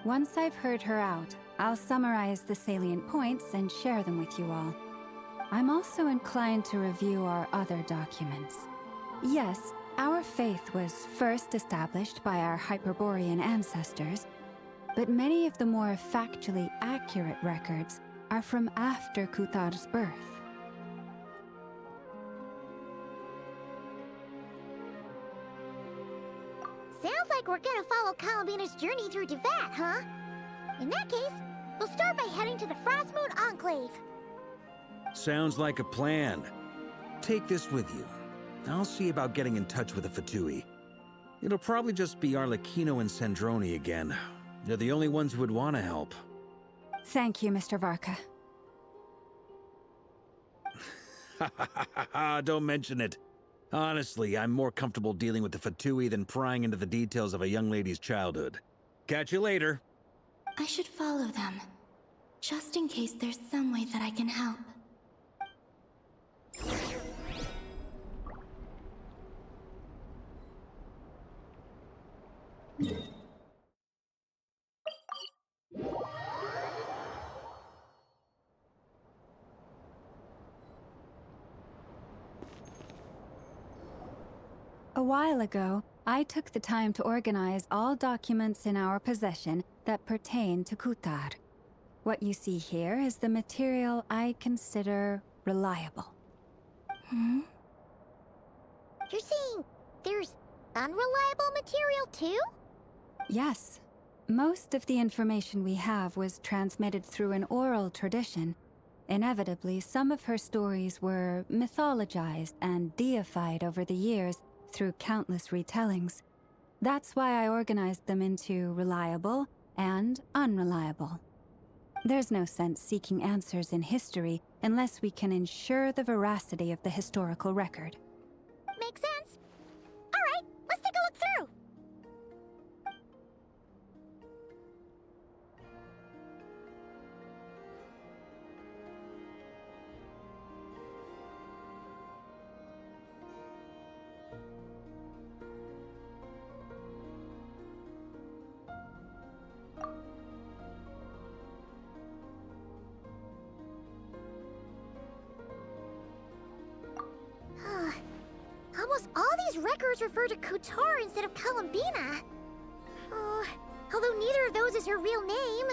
Once I've heard her out, I'll summarize the salient points and share them with you all. I'm also inclined to review our other documents. Yes, our faith was first established by our Hyperborean ancestors, but many of the more factually accurate records are from after Kuthar's birth. Sounds like we're gonna follow Columbina's journey through Teyvat, huh? In that case, we'll start by heading to the Frost Moon Enclave. Sounds like a plan. Take this with you. I'll see about getting in touch with the Fatui. It'll probably just be Arlecchino and Sandroni again. They're the only ones who would want to help. Thank you, Mr. Varka. Don't mention it. Honestly, I'm more comfortable dealing with the Fatui than prying into the details of a young lady's childhood. Catch you later. I should follow them, just in case there's some way that I can help. A while ago, I took the time to organize all documents in our possession that pertain to Kutar. What you see here is the material I consider reliable. You're saying there's unreliable material too? Yes. Most of the information we have was transmitted through an oral tradition. Inevitably, some of her stories were mythologized and deified over the years through countless retellings. That's why I organized them into reliable and unreliable. There's no sense seeking answers in history unless we can ensure the veracity of the historical record. Makes sense. All right, let's take a look through. Almost all these records refer to Kutar instead of Columbina. Although neither of those is her real name.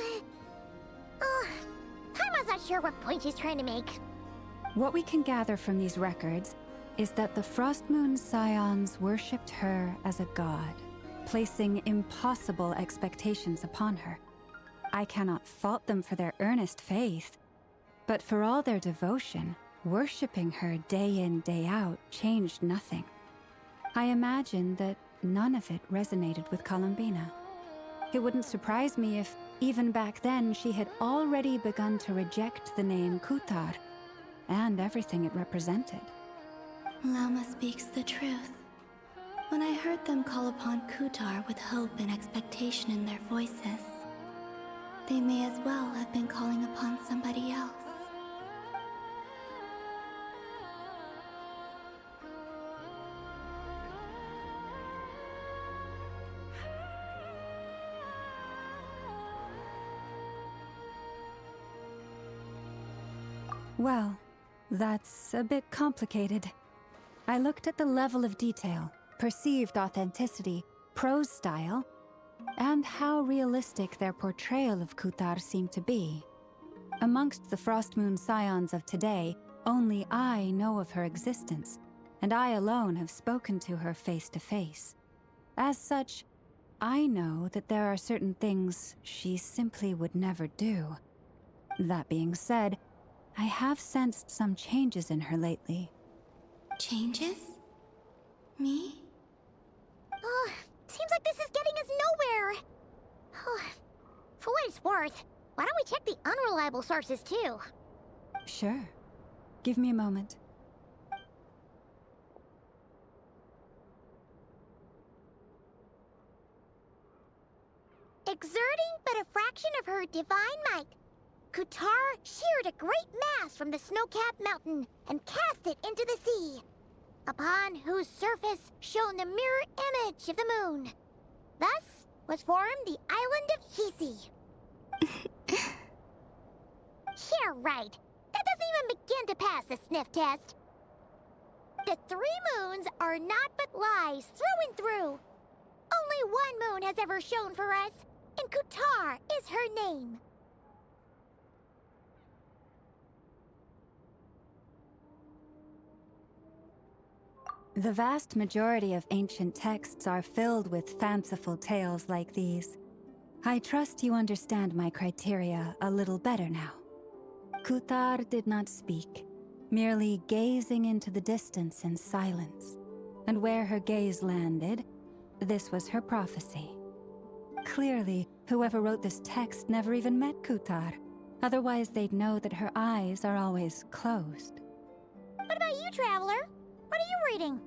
Taima's not sure what point she's trying to make. What we can gather from these records is that the Frostmoon Scions worshipped her as a god, placing impossible expectations upon her. I cannot fault them for their earnest faith, but for all their devotion, worshipping her day in, day out changed nothing. I imagine that none of it resonated with Columbina. It wouldn't surprise me if, even back then, she had already begun to reject the name Kutar and everything it represented. Lama speaks the truth. When I heard them call upon Kutar with hope and expectation in their voices, they may as well have been calling upon somebody else. Well, that's a bit complicated. I looked at the level of detail, perceived authenticity, prose style, and how realistic their portrayal of Kutar seemed to be. Amongst the Frostmoon Scions of today, only I know of her existence, and I alone have spoken to her face to face. As such, I know that there are certain things she simply would never do. That being said, I have sensed some changes in her lately. Changes? Me? Seems like this is getting us nowhere. For what it's worth, why don't we check the unreliable sources too? Sure. Give me a moment. Exerting but a fraction of her divine might, Kutar sheared a great mass from the snow-capped mountain and cast it into the sea, upon whose surface shone the mirror image of the moon. Thus was formed the island of Hisi. Yeah, right. That doesn't even begin to pass the sniff test. The 3 moons are naught but lies through and through. Only one moon has ever shone for us, and Kutar is her name. The vast majority of ancient texts are filled with fanciful tales like these. I trust you understand my criteria a little better now. Kutar did not speak, merely gazing into the distance in silence. And where her gaze landed, this was her prophecy. Clearly, whoever wrote this text never even met Kutar. Otherwise, they'd know that her eyes are always closed. What about you, Traveler? What are you reading?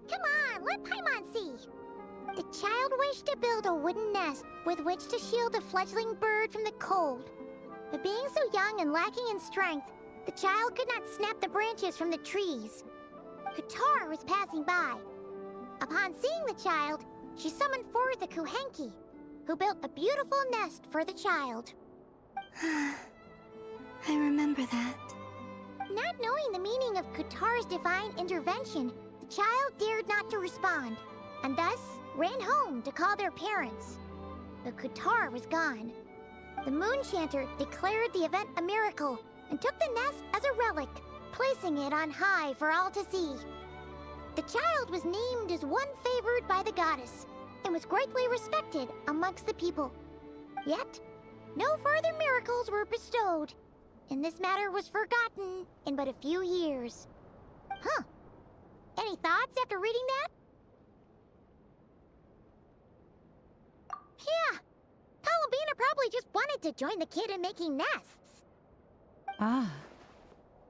Come on, let Paimon see. The child wished to build a wooden nest with which to shield the fledgling bird from the cold. But being so young and lacking in strength, the child could not snap the branches from the trees. Kutar was passing by. Upon seeing the child, she summoned forth a Kuhenki, who built a beautiful nest for the child. I remember that. Not knowing the meaning of Kutar's divine intervention, the child dared not to respond, and thus ran home to call their parents. But Kutar was gone. The Moon Chanter declared the event a miracle and took the nest as a relic, placing it on high for all to see. The child was named as one favored by the goddess and was greatly respected amongst the people. Yet, no further miracles were bestowed, and this matter was forgotten in but a few years. Huh. Any thoughts after reading that? Yeah. Columbina probably just wanted to join the kid in making nests. Ah.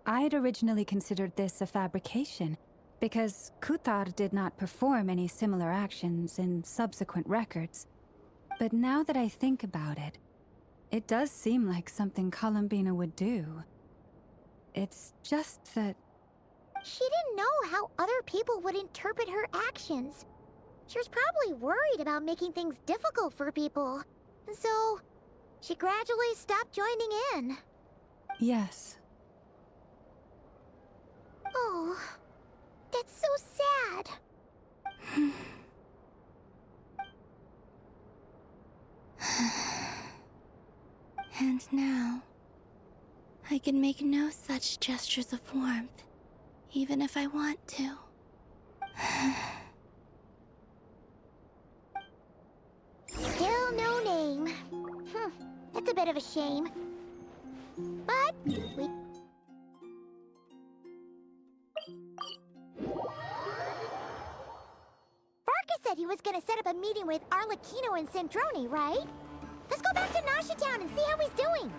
I'd originally considered this a fabrication, because Kutar did not perform any similar actions in subsequent records. But now that I think about it, it does seem like something Columbina would do. It's just that... She didn't know how other people would interpret her actions. She was probably worried about making things difficult for people. And so, she gradually stopped joining in. Yes. Oh, that's so sad. And now, I can make no such gestures of warmth, even if I want to. Still no name. That's a bit of a shame. But we... Varka said he was gonna set up a meeting with Arlecchino and Sandrone, right? Let's go back to Nasha Town and see how he's doing.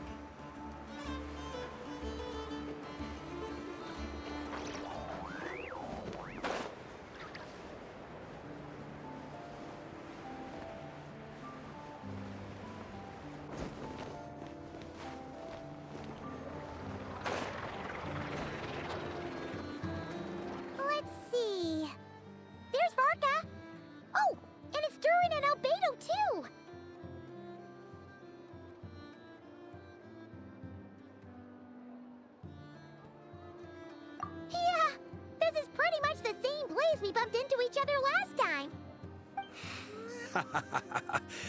Let's see. There's Varka. Oh, and it's Durin and Albedo too. Yeah, this is pretty much the same place we bumped into each other last time.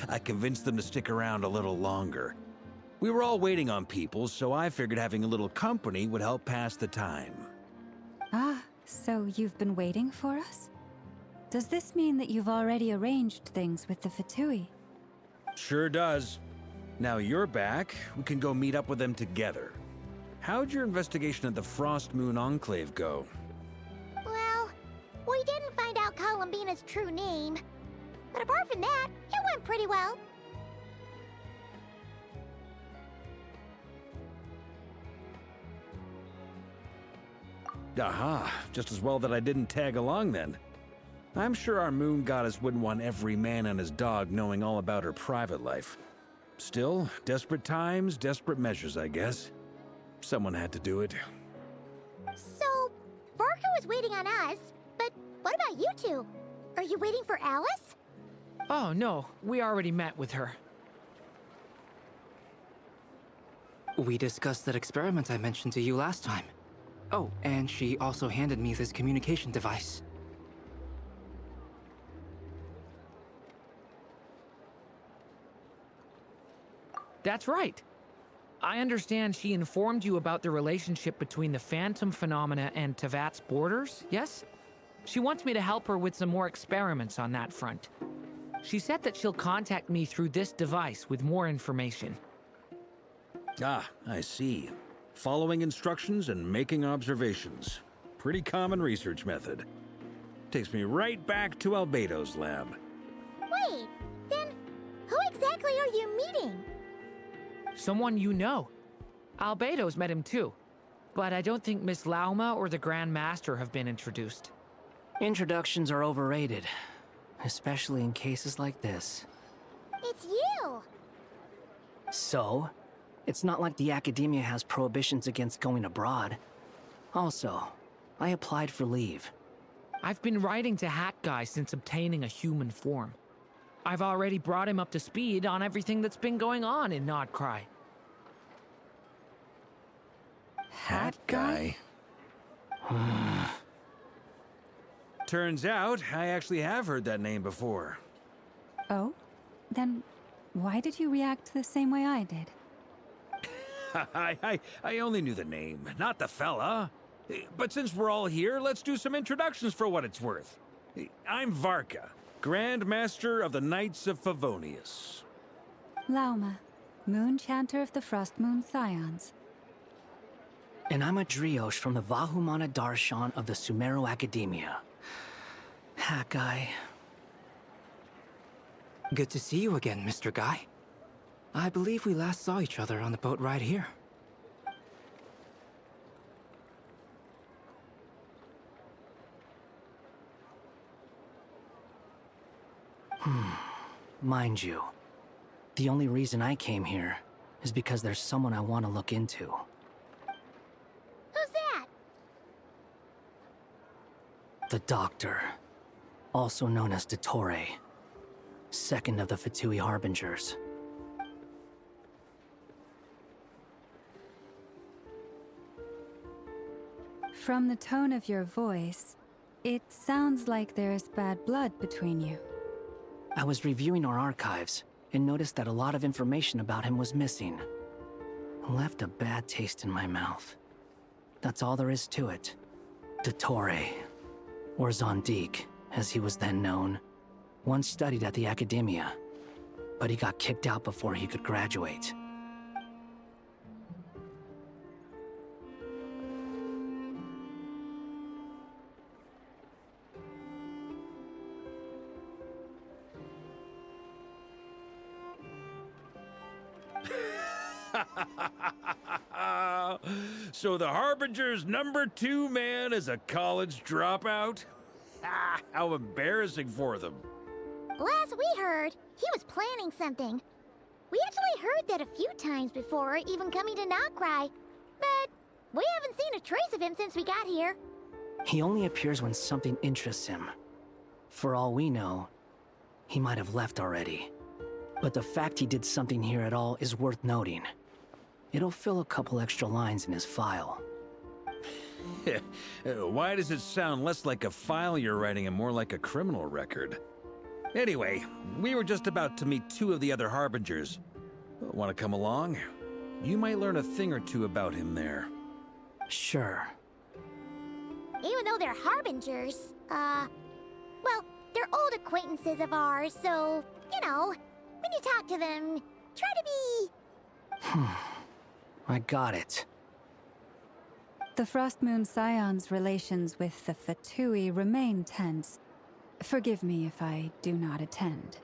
I convinced them to stick around a little longer. We were all waiting on people, so I figured having a little company would help pass the time. Ah, so you've been waiting for us? Does this mean that you've already arranged things with the Fatui? Sure does. Now you're back, we can go meet up with them together. How'd your investigation at the Frost Moon Enclave go? Well, we didn't find out Columbina's true name. But apart from that, it went pretty well. Aha, just as well that I didn't tag along then. I'm sure our moon goddess wouldn't want every man and his dog knowing all about her private life. Still, desperate times, desperate measures, I guess. Someone had to do it. So, Varka was waiting on us, but what about you two? Are you waiting for Alice? Oh, no. We already met with her. We discussed that experiment I mentioned to you last time. Oh, and she also handed me this communication device. That's right. I understand she informed you about the relationship between the phantom phenomena and Tevat's borders, yes? She wants me to help her with some more experiments on that front. She said that she'll contact me through this device with more information. Ah, I see. Following instructions and making observations. Pretty common research method. Takes me right back to Albedo's lab. Wait, then who exactly are you meeting? Someone you know. Albedo's met him too. But I don't think Miss Lauma or the Grand Master have been introduced. Introductions are overrated, especially in cases like this. It's you! So, it's not like the Academia has prohibitions against going abroad. Also, I applied for leave. I've been writing to Hat Guy since obtaining a human form. I've already brought him up to speed on everything that's been going on in Nodcry. Hat Guy? Turns out, I actually have heard that name before. Oh? Then why did you react the same way I did? I only knew the name, not the fella. But since we're all here, let's do some introductions for what it's worth. I'm Varka, Grand Master of the Knights of Favonius. Lauma, Moon Chanter of the Frost Moon Scions. And I'm a Driosh from the Vahumana Darshan of the Sumero Academia. Hat Guy. Good to see you again, Mr. Guy. I believe we last saw each other on the boat ride here. Mind you, the only reason I came here is because there's someone I want to look into. Who's that? The Doctor, also known as Dottore, second of the Fatui Harbingers. From the tone of your voice, it sounds like there's bad blood between you. I was reviewing our archives and noticed that a lot of information about him was missing. It left a bad taste in my mouth. That's all there is to it. Dottore, or Zondique, as he was then known, once studied at the Academia, but he got kicked out before he could graduate. So the Harbinger's #2 man is a college dropout? How embarrassing for them. Last we heard, he was planning something. We actually heard that a few times before, even coming to Nodcry, but we haven't seen a trace of him since we got here. He only appears when something interests him. For all we know, he might have left already. But the fact he did something here at all is worth noting. It'll fill a couple extra lines in his file. Why does it sound less like a file you're writing and more like a criminal record? Anyway, we were just about to meet 2 of the other Harbingers. Want to come along? You might learn a thing or two about him there. Sure. Even though they're Harbingers, well, they're old acquaintances of ours, so, you know, when you talk to them, try to be... I got it. The Frost Moon Scion's relations with the Fatui remain tense. Forgive me if I do not attend.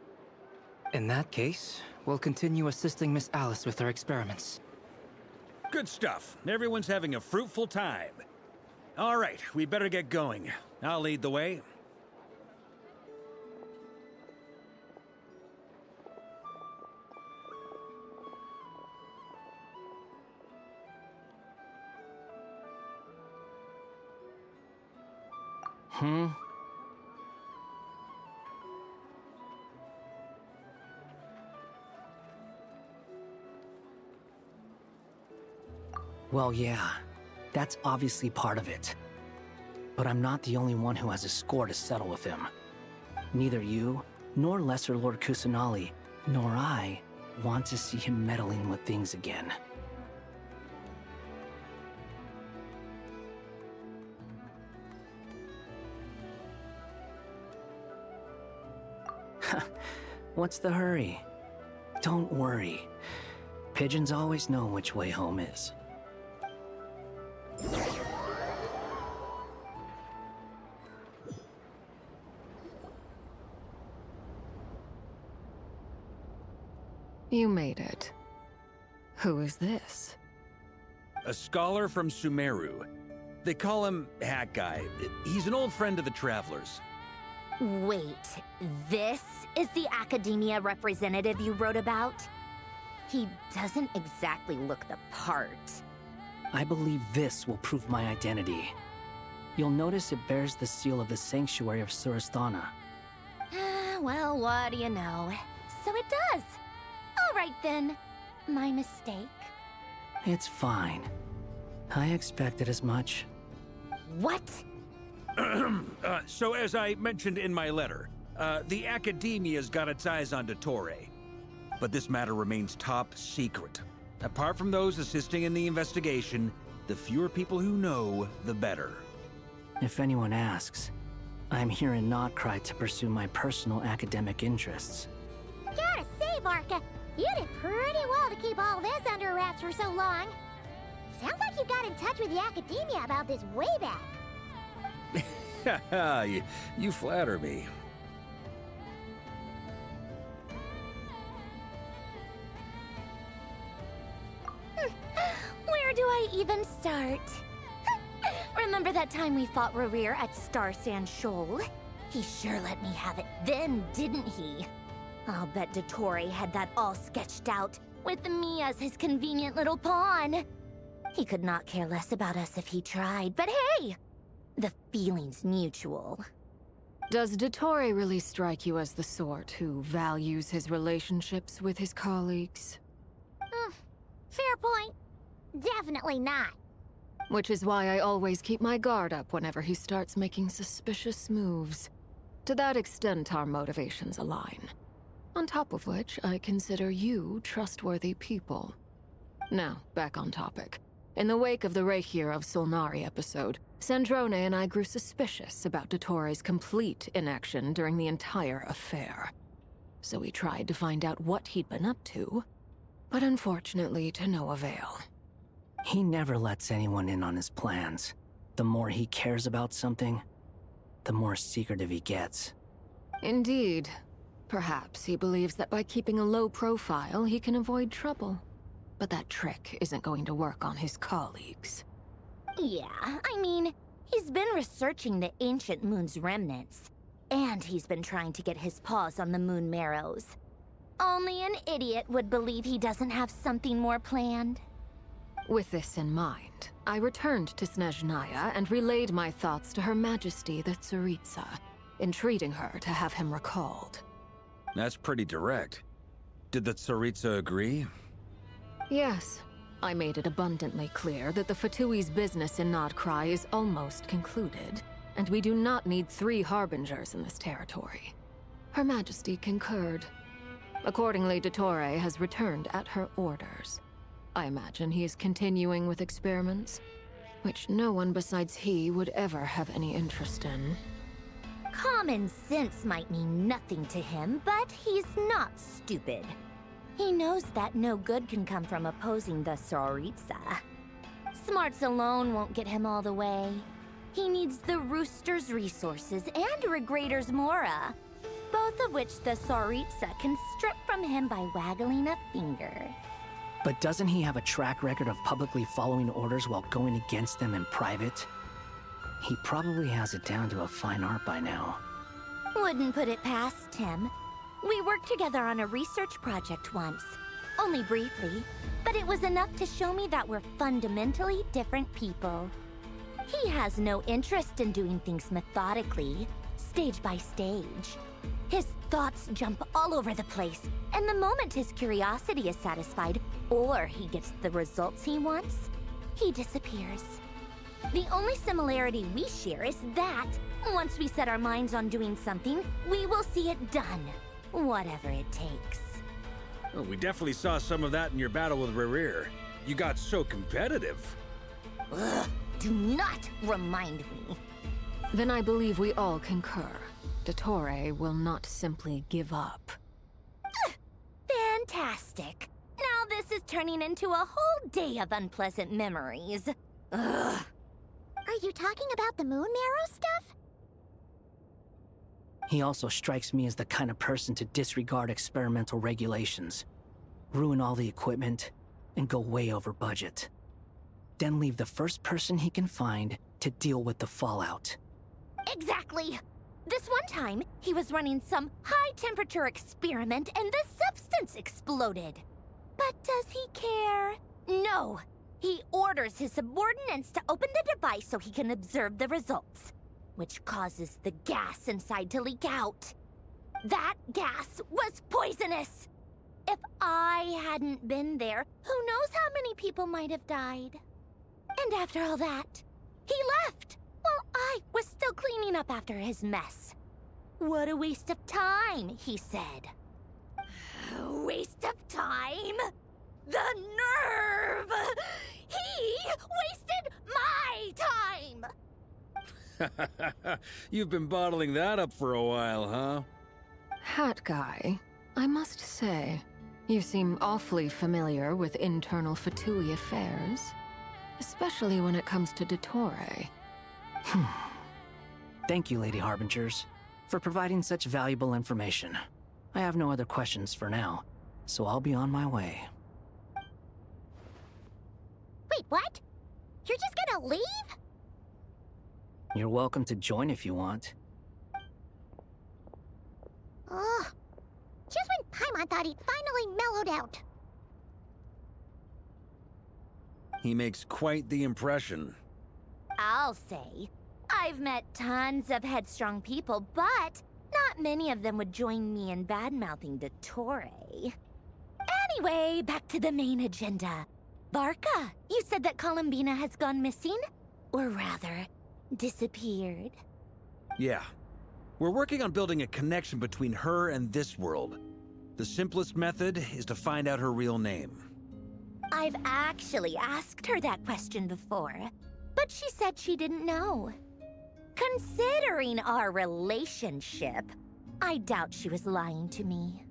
In that case, we'll continue assisting Miss Alice with her experiments. Good stuff. Everyone's having a fruitful time. All right, we better get going. I'll lead the way. Well, yeah, that's obviously part of it. But I'm not the only one who has a score to settle with him. Neither you, nor Lesser Lord Kusanali, nor I want to see him meddling with things again. What's the hurry? Don't worry. Pigeons always know which way home is. You made it. Who is this? A scholar from Sumeru. They call him Hat Guy. He's an old friend of the Travelers. Wait, this is the academia representative you wrote about? He doesn't exactly look the part. I believe this will prove my identity. You'll notice it bears the seal of the Sanctuary of Surasthana. Well, what do you know? So it does. All right then. My mistake. It's fine. I expected as much. What? So as I mentioned in my letter, the Academia's got its eyes on Dottore. But this matter remains top secret. Apart from those assisting in the investigation, the fewer people who know, the better. If anyone asks, I'm here in Notcry to pursue my personal academic interests. Gotta say, Barca, you did pretty well to keep all this under wraps for so long. Sounds like you got in touch with the Academia about this way back. You flatter me. Where do I even start? Remember that time we fought Rerir at Star Sand Shoal? He sure let me have it then, didn't he? I'll bet Dottore had that all sketched out, with me as his convenient little pawn. He could not care less about us if he tried, but hey! The feeling's mutual. Does Dottore really strike you as the sort who values his relationships with his colleagues? Fair point. Definitely not. Which is why I always keep my guard up whenever he starts making suspicious moves. To that extent, our motivations align. On top of which, I consider you trustworthy people. Now, back on topic. In the wake of the Reikir of Solnari episode, Sandrone and I grew suspicious about Dottore's complete inaction during the entire affair. So we tried to find out what he'd been up to, but unfortunately to no avail. He never lets anyone in on his plans. The more he cares about something, the more secretive he gets. Indeed. Perhaps he believes that by keeping a low profile, he can avoid trouble. But that trick isn't going to work on his colleagues. Yeah, I mean, he's been researching the ancient moon's remnants. And he's been trying to get his paws on the moon marrows. Only an idiot would believe he doesn't have something more planned. With this in mind, I returned to Snezhnaya and relayed my thoughts to Her Majesty the Tsaritsa, entreating her to have him recalled. That's pretty direct. Did the Tsaritsa agree? Yes. I made it abundantly clear that the Fatui's business in Notcry is almost concluded, and we do not need 3 harbingers in this territory. Her Majesty concurred. Accordingly, Dottore has returned at her orders. I imagine he is continuing with experiments, which no one besides he would ever have any interest in. Common sense might mean nothing to him, but he's not stupid. He knows that no good can come from opposing the Tsaritsa. Smarts alone won't get him all the way. He needs the Rooster's resources and Regrator's Mora, both of which the Tsaritsa can strip from him by waggling a finger. But doesn't he have a track record of publicly following orders while going against them in private? He probably has it down to a fine art by now. Wouldn't put it past him. We worked together on a research project once. Only briefly, but it was enough to show me that we're fundamentally different people. He has no interest in doing things methodically, stage by stage. His thoughts jump all over the place, and the moment his curiosity is satisfied, or he gets the results he wants, he disappears. The only similarity we share is that, once we set our minds on doing something, we will see it done, whatever it takes. Well, we definitely saw some of that in your battle with Rerir. You got so competitive. Ugh, do not remind me. Then I believe we all concur. Dottore will not simply give up. Fantastic. Now this is turning into a whole day of unpleasant memories. Ugh. Are you talking about the moon marrow stuff? He also strikes me as the kind of person to disregard experimental regulations. ruin all the equipment, and go way over budget. Then leave the first person he can find to deal with the fallout. Exactly! This one time, he was running some high-temperature experiment and the substance exploded. But does he care? No! He orders his subordinates to open the device so he can observe the results, which causes the gas inside to leak out. That gas was poisonous! If I hadn't been there, who knows how many people might have died? And after all that, he left while I was still cleaning up after his mess. What a waste of time, he said. Waste of time? The nerve! He wasted my time! You've been bottling that up for a while, huh? Hat guy, I must say, you seem awfully familiar with internal Fatui affairs. Especially when it comes to Dottore. Thank you, Lady Harbingers, for providing such valuable information. I have no other questions for now, so I'll be on my way. Wait, what? You're just gonna leave? You're welcome to join if you want. Ugh. Just when Paimon thought he'd finally mellowed out. He makes quite the impression. I'll say. I've met tons of headstrong people, but not many of them would join me in bad-mouthing Dottore. Anyway, back to the main agenda. Barca, you said that Columbina has gone missing? Or rather, disappeared. Yeah. We're working on building a connection between her and this world. The simplest method is to find out her real name. I've actually asked her that question before, but she said she didn't know. Considering our relationship, I doubt she was lying to me.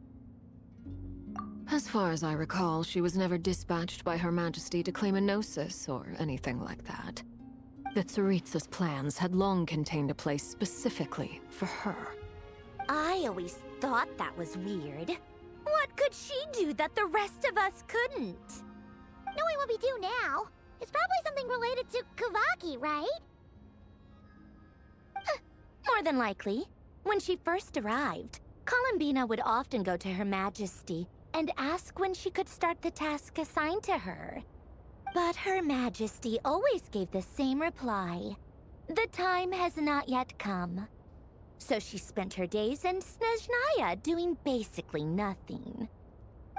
As far as I recall, she was never dispatched by Her Majesty to claim a gnosis or anything like that. The Tsaritsa's plans had long contained a place specifically for her. I always thought that was weird. What could she do that the rest of us couldn't? Knowing what we do now, it's probably something related to Kavaki, right? More than likely. When she first arrived, Columbina would often go to Her Majesty and ask when she could start the task assigned to her. But Her Majesty always gave the same reply. The time has not yet come. So she spent her days in Snezhnaya doing basically nothing.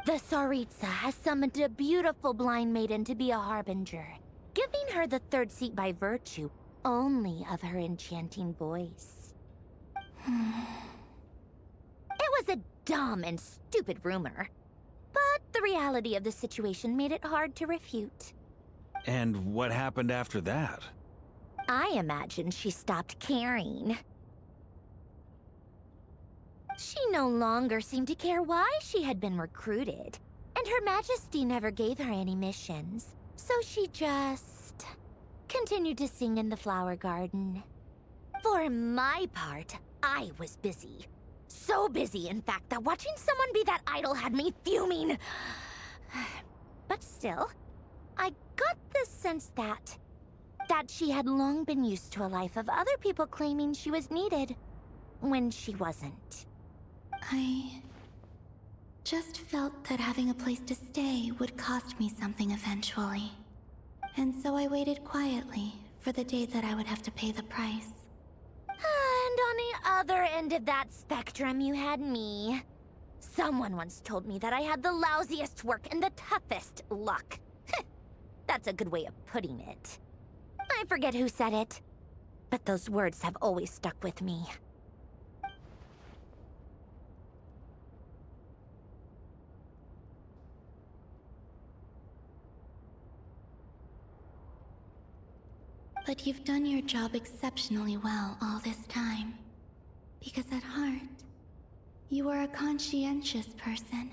The Tsaritsa has summoned a beautiful blind maiden to be a harbinger, giving her the third seat by virtue only of her enchanting voice. It was a dumb and stupid rumor, but the reality of the situation made it hard to refute. And what happened after that? I imagine she stopped caring. She no longer seemed to care why she had been recruited, and Her Majesty never gave her any missions, so she just continued to sing in the flower garden. For my part, I was busy. So busy, in fact, that watching someone be that idol had me fuming. But still, I got the sense that she had long been used to a life of other people claiming she was needed when she wasn't. I just felt that having a place to stay would cost me something eventually. And so I waited quietly for the day that I would have to pay the price. And on the other end of that spectrum, you had me. Someone once told me that I had the lousiest work and the toughest luck. That's a good way of putting it. I forget who said it, but those words have always stuck with me. But you've done your job exceptionally well all this time. Because at heart, you are a conscientious person.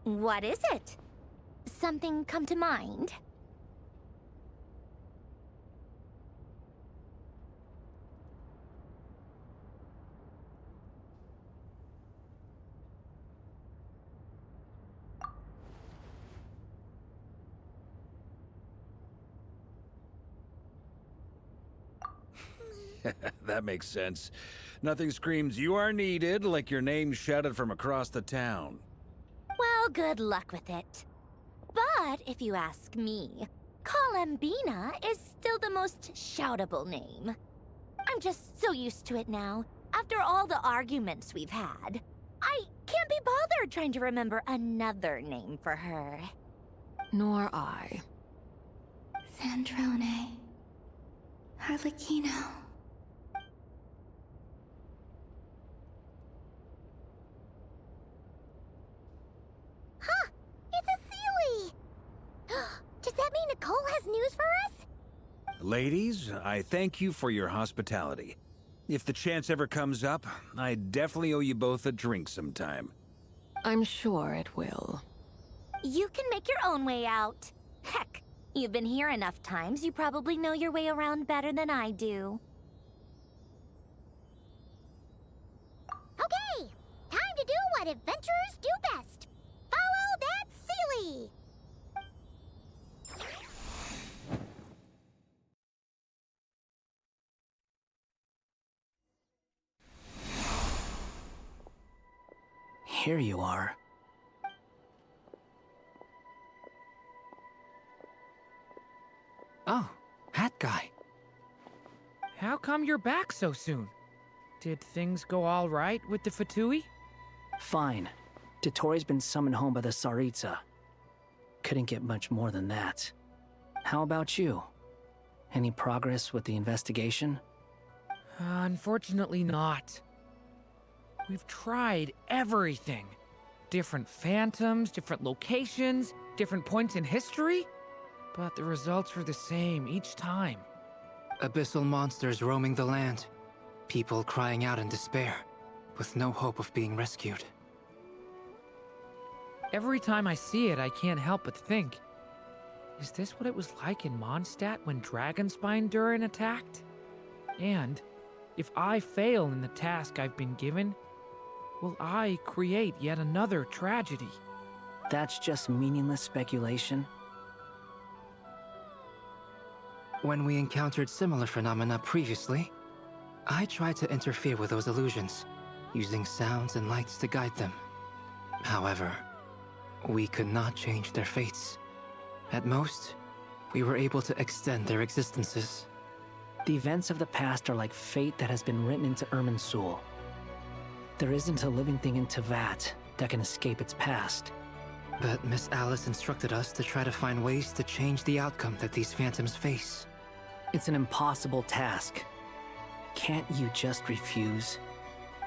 What is it? Something come to mind? That makes sense. Nothing screams you are needed like your name shouted from across the town. Well, good luck with it. But if you ask me, Colambina is still the most shoutable name. I'm just so used to it now, after all the arguments we've had. I can't be bothered trying to remember another name for her. Nor I. Sandrone. Harlequino. Huh! It's a Sealy! Does that mean Nicole has news for us? Ladies, I thank you for your hospitality. If the chance ever comes up, I definitely owe you both a drink sometime. I'm sure it will. You can make your own way out. Heck, you've been here enough times, you probably know your way around better than I do. Okay! Time to do what adventurers do best. Follow that Sealy! Here you are. Oh, hat guy. How come you're back so soon? Did things go all right with the Fatui? Fine. Dottore been summoned home by the Tsaritsa. Couldn't get much more than that. How about you? Any progress with the investigation? Unfortunately not. We've tried everything. Different phantoms, different locations, different points in history. But the results were the same each time. Abyssal monsters roaming the land. People crying out in despair, with no hope of being rescued. Every time I see it, I can't help but think, is this what it was like in Mondstadt when Dragonspine Durin attacked? And if I fail in the task I've been given, will I create yet another tragedy? That's just meaningless speculation. When we encountered similar phenomena previously, I tried to interfere with those illusions, using sounds and lights to guide them. However, we could not change their fates. At most, we were able to extend their existences. The events of the past are like fate that has been written into Irminsul. There isn't a living thing in Teyvat that can escape its past. But Miss Alice instructed us to try to find ways to change the outcome that these phantoms face. It's an impossible task. Can't you just refuse?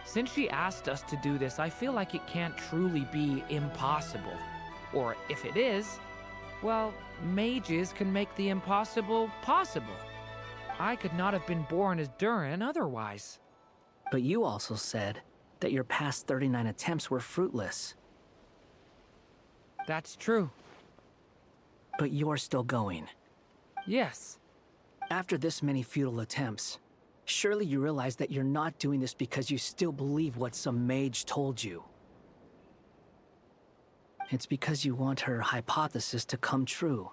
Since she asked us to do this, I feel like it can't truly be impossible. Or if it is, well, mages can make the impossible possible. I could not have been born as Durin otherwise. But you also said that your past 39 attempts were fruitless. That's true. But you're still going. Yes. After this many futile attempts, surely you realize that you're not doing this because you still believe what some mage told you. It's because you want her hypothesis to come true.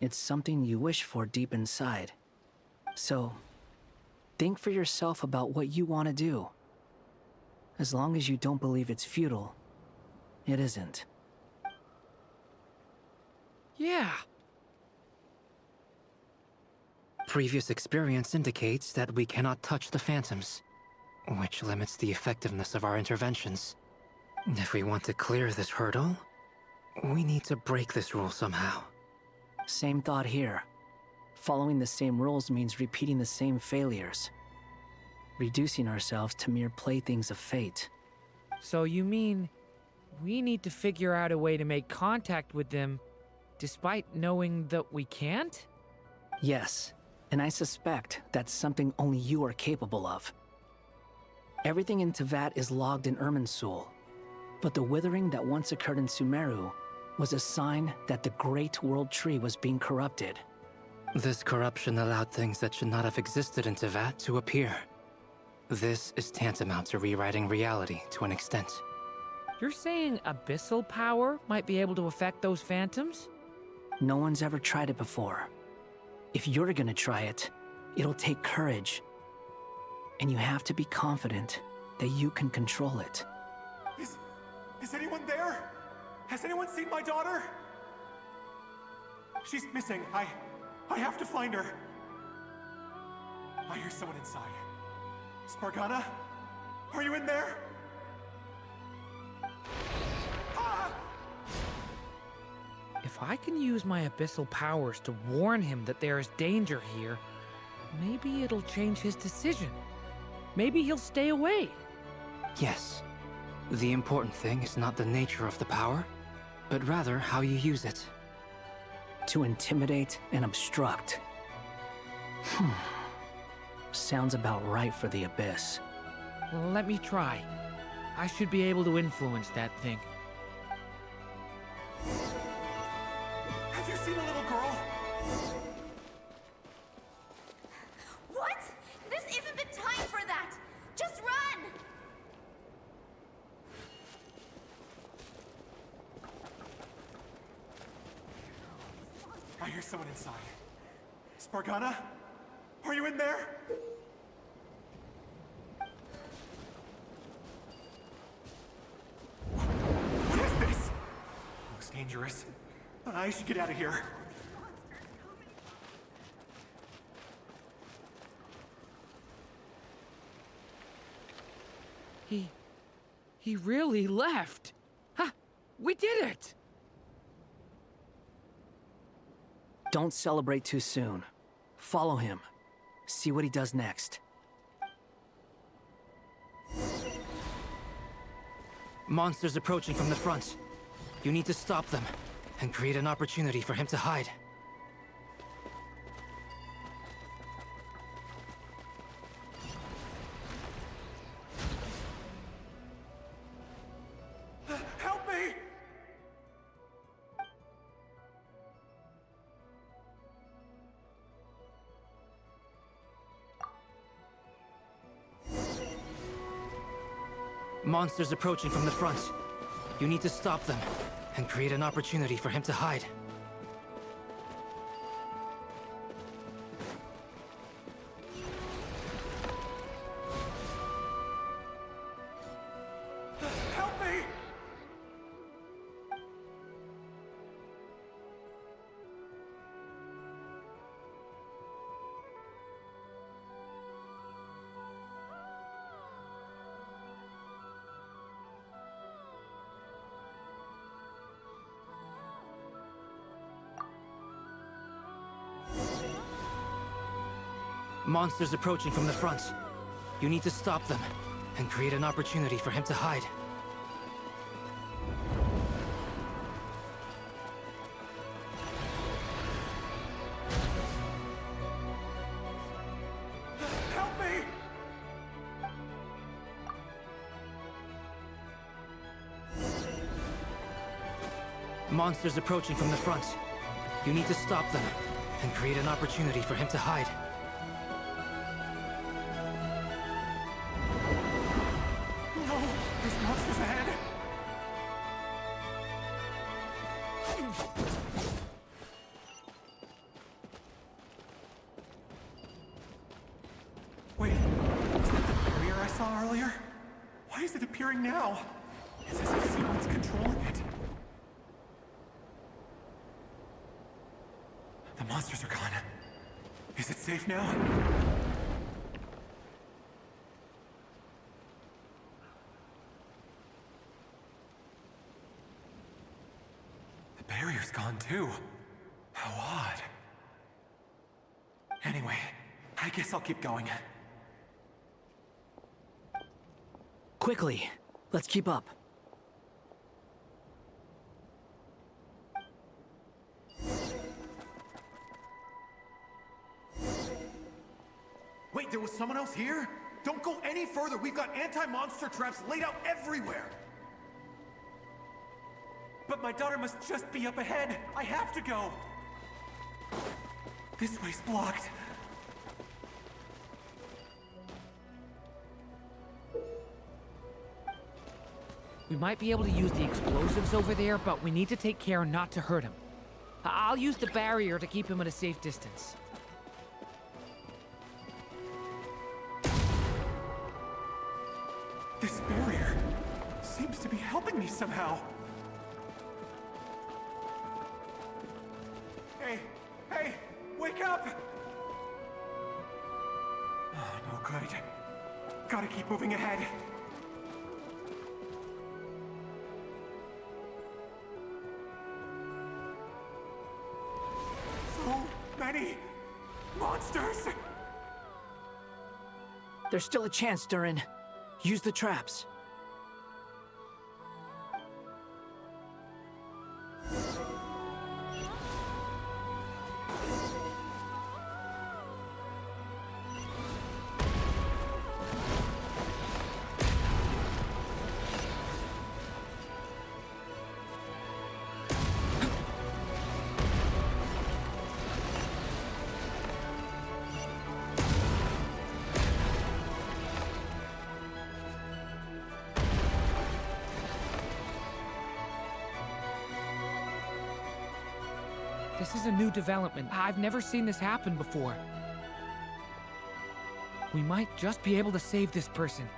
It's something you wish for deep inside. So, think for yourself about what you want to do. As long as you don't believe it's futile, it isn't. Yeah. Previous experience indicates that we cannot touch the phantoms, which limits the effectiveness of our interventions. If we want to clear this hurdle, we need to break this rule somehow. Same thought here. Following the same rules means repeating the same failures. Reducing ourselves to mere playthings of fate. So you mean we need to figure out a way to make contact with them despite knowing that we can't? Yes, and I suspect that's something only you are capable of. Everything in Teyvat is logged in Irminsul, but the withering that once occurred in Sumeru was a sign that the Great World Tree was being corrupted. This corruption allowed things that should not have existed in Teyvat to appear. This is tantamount to rewriting reality to an extent. You're saying abyssal power might be able to affect those phantoms? No one's ever tried it before. If you're gonna try it, It'll take courage. And you have to be confident that you can control it. Is anyone there? Has anyone seen my daughter? She's missing. I have to find her. I hear someone inside. Spargana? Are you in there? If I can use my abyssal powers to warn him that there is danger here, maybe it'll change his decision. Maybe he'll stay away. Yes. The important thing is not the nature of the power, but rather how you use it. To intimidate and obstruct. Sounds about right for the Abyss. Let me try. I should be able to influence that thing. Have you seen a little girl? What? This isn't the time for that! Just run! I hear someone inside. Spargana? Are you in there? What is this? Looks dangerous. I should get out of here. He really left. Ha! We did it! Don't celebrate too soon. Follow him. See what he does next. Monsters approaching from the front. You need to stop them and create an opportunity for him to hide. Help me! Monsters approaching from the front. You need to stop them and create an opportunity for him to hide. Help me! Monsters approaching from the front. You need to stop them and create an opportunity for him to hide. Help me! Monsters approaching from the front. You need to stop them and create an opportunity for him to hide. No! There's monsters ahead! Wait, is that the barrier I saw earlier? Why is it appearing now? It's as if someone's controlling it. The monsters are gone. Is it safe now? The barrier's gone too. How odd. Anyway, I guess I'll keep going. Quickly, let's keep up. Wait, there was someone else here? Don't go any further. We've got anti-monster traps laid out everywhere. But my daughter must just be up ahead. I have to go. This way's blocked. We might be able to use the explosives over there, but we need to take care not to hurt him. I'll use the barrier to keep him at a safe distance. This barrier seems to be helping me somehow. Hey! Hey! Wake up! Oh, no good. Gotta keep moving ahead. So many monsters! There's still a chance, Durin. Use the traps. This is a new development. I've never seen this happen before. We might just be able to save this person.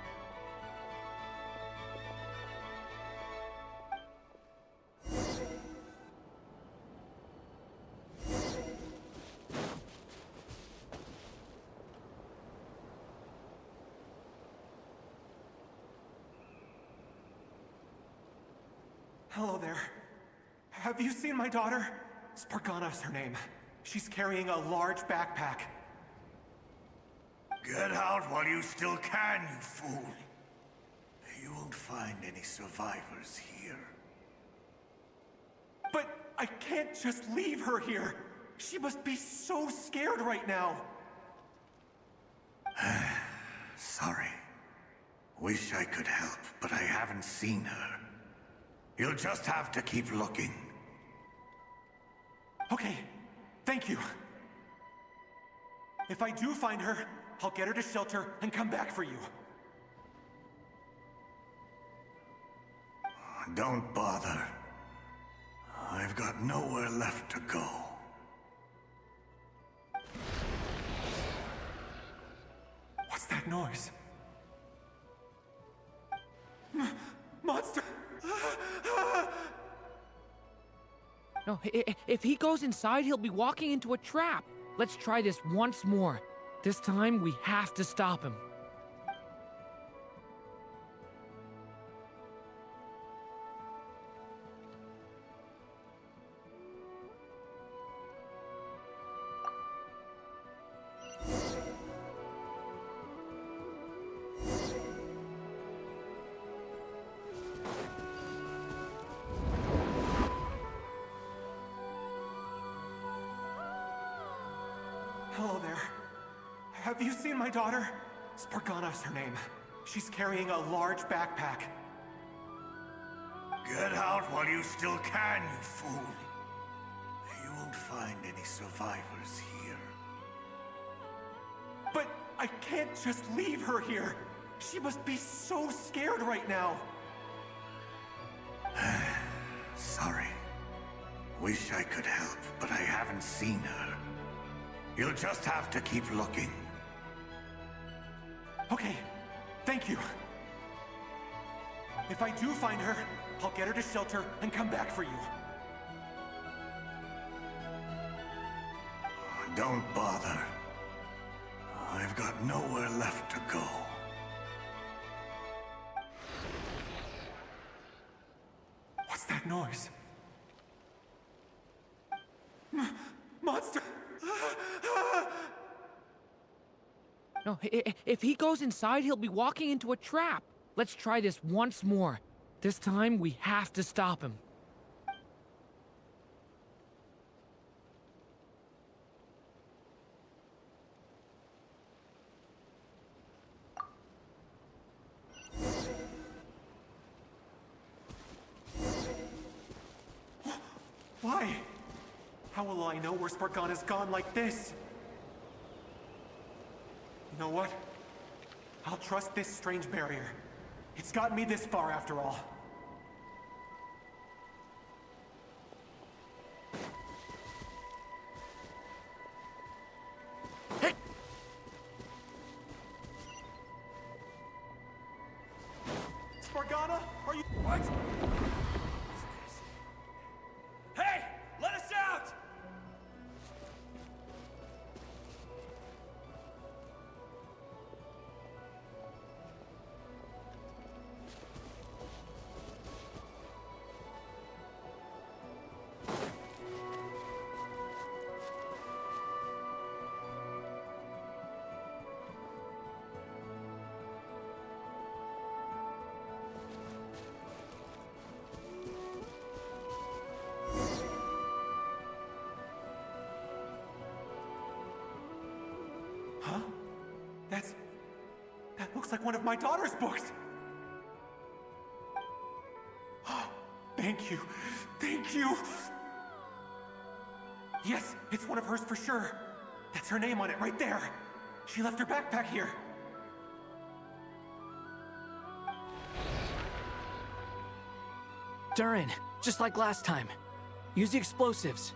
Hello there. Have you seen my daughter? Spargana's her name. She's carrying a large backpack. Get out while you still can, you fool. You won't find any survivors here. But I can't just leave her here. She must be so scared right now. Sorry. Wish I could help, but I haven't seen her. You'll just have to keep looking. Okay, thank you. If I do find her, I'll get her to shelter and come back for you. Don't bother. I've got nowhere left to go. What's that noise? Monster! No, if he goes inside, he'll be walking into a trap. Let's try this once more. This time, we have to stop him. Hello there. Have you seen my daughter? Spargana's her name. She's carrying a large backpack. Get out while you still can, you fool. You won't find any survivors here. But I can't just leave her here. She must be so scared right now. Sorry. Wish I could help, but I haven't seen her. You'll just have to keep looking. Okay, thank you. If I do find her, I'll get her to shelter and come back for you. Don't bother. I've got nowhere left to go. What's that noise? Monster! No, if he goes inside, he'll be walking into a trap. Let's try this once more. This time, we have to stop him. Why? How will I know where Spargana's gone like this? You know what? I'll trust this strange barrier. It's gotten me this far after all. Spargana, are you— What? Hey! Let us out! Huh? That looks like one of my daughter's books! Thank you. Thank you! Yes, it's one of hers for sure. That's her name on it right there. She left her backpack here. Durin, just like last time. Use the explosives.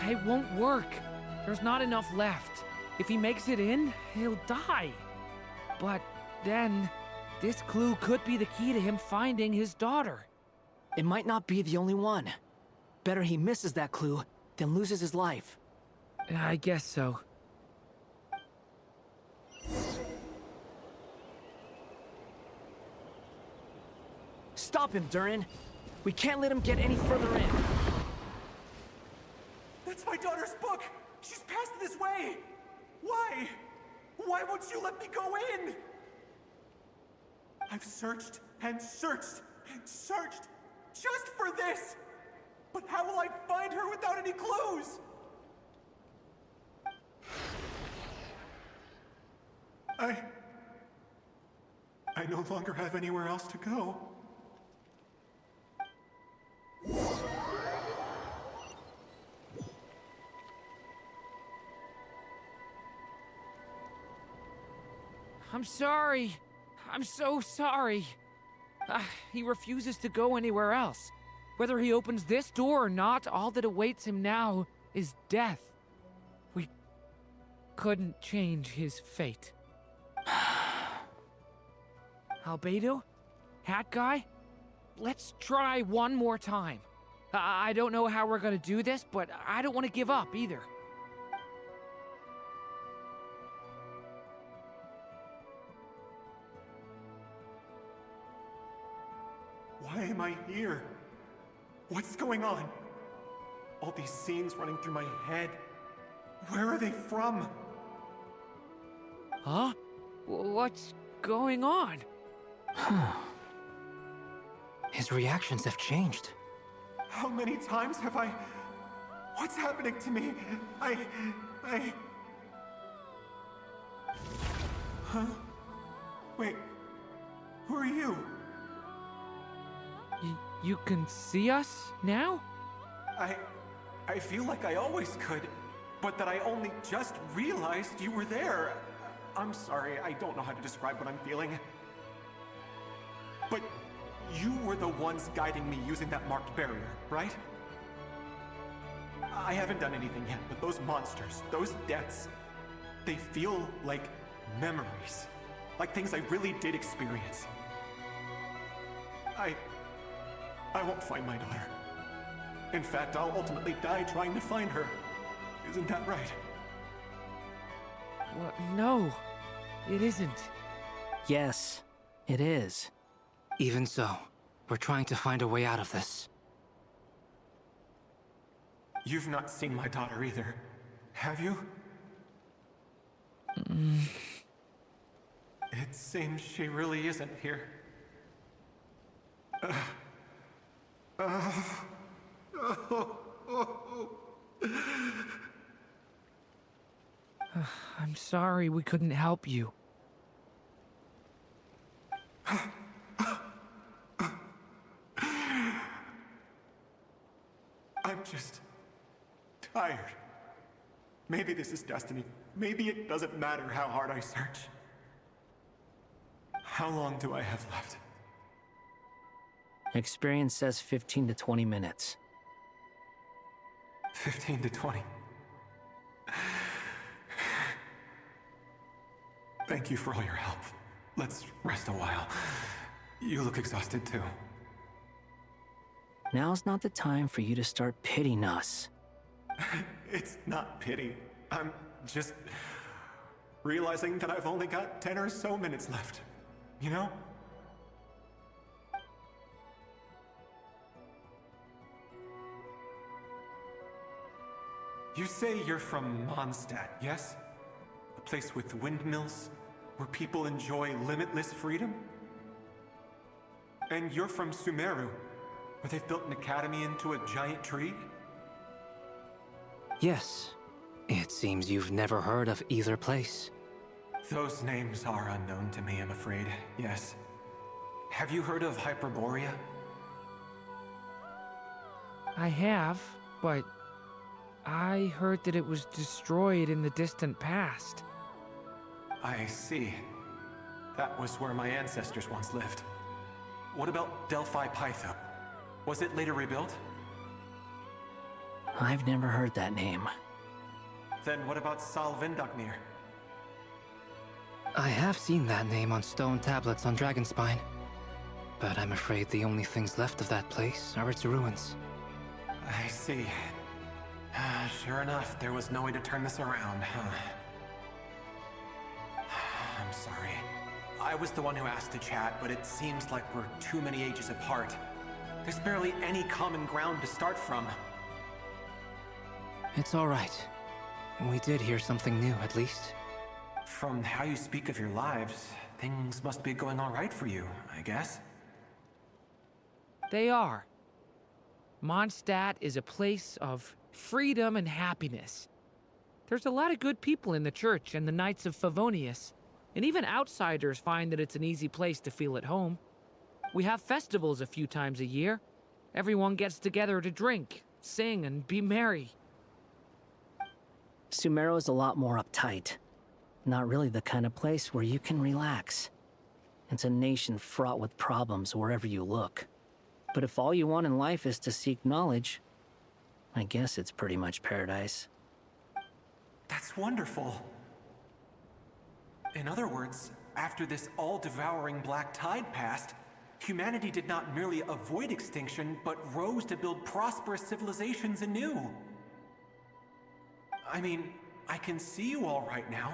It won't work. There's not enough left. If he makes it in, he'll die. But then, this clue could be the key to him finding his daughter. It might not be the only one. Better he misses that clue than loses his life. I guess so. Stop him, Durin. We can't let him get any further in. That's my daughter's book! She's passed this way! Why? Why won't you let me go in? I've searched and searched and searched just for this! But how will I find her without any clues? I no longer have anywhere else to go. I'm sorry. I'm so sorry. He refuses to go anywhere else. Whether he opens this door or not, all that awaits him now is death. We couldn't change his fate. Albedo? Hat Guy? Let's try one more time. I don't know how we're gonna do this, but I don't want to give up either. Why am I here? What's going on? All these scenes running through my head. Where are they from? Huh? What's going on? His reactions have changed. How many times have I... What's happening to me? Huh? Wait, who are you? You can see us now? I feel like I always could, but that I only just realized you were there. I'm sorry, I don't know how to describe what I'm feeling. But you were the ones guiding me using that marked barrier, right? I haven't done anything yet, but those monsters, those deaths, they feel like memories. Like things I really did experience. I won't find my daughter. In fact, I'll ultimately die trying to find her. Isn't that right? Well, no, it isn't. Yes, it is. Even so, we're trying to find a way out of this. You've not seen my daughter either, have you? It seems she really isn't here. I'm sorry we couldn't help you. Maybe this is destiny. Maybe it doesn't matter how hard I search. How long do I have left? Experience says 15 to 20 minutes. 15 to 20. Thank you for all your help. Let's rest a while. You look exhausted too. Now's not the time for you to start pitying us. It's not pity. I'm just realizing that I've only got 10 or so minutes left. You know? You say you're from Mondstadt, yes? A place with windmills, where people enjoy limitless freedom? And you're from Sumeru, where they've built an academy into a giant tree? Yes. It seems you've never heard of either place. Those names are unknown to me, I'm afraid, yes. Have you heard of Hyperborea? I have, but I heard that it was destroyed in the distant past. I see. That was where my ancestors once lived. What about Delphi Pytho? Was it later rebuilt? I've never heard that name. Then what about Salvindagnir? I have seen that name on stone tablets on Dragonspine. But I'm afraid the only things left of that place are its ruins. I see. Sure enough, there was no way to turn this around, huh? I'm sorry. I was the one who asked to chat, but it seems like we're too many ages apart. There's barely any common ground to start from. It's all right. We did hear something new, at least. From how you speak of your lives, things must be going all right for you, I guess. They are. Mondstadt is a place of freedom and happiness. There's a lot of good people in the church and the Knights of Favonius, and even outsiders find that it's an easy place to feel at home. We have festivals a few times a year. Everyone gets together to drink, sing, and be merry. Sumeru is a lot more uptight. Not really the kind of place where you can relax. It's a nation fraught with problems wherever you look. But if all you want in life is to seek knowledge, I guess it's pretty much paradise. That's wonderful. In other words, after this all-devouring black tide passed, humanity did not merely avoid extinction, but rose to build prosperous civilizations anew. I mean, I can see you all right now.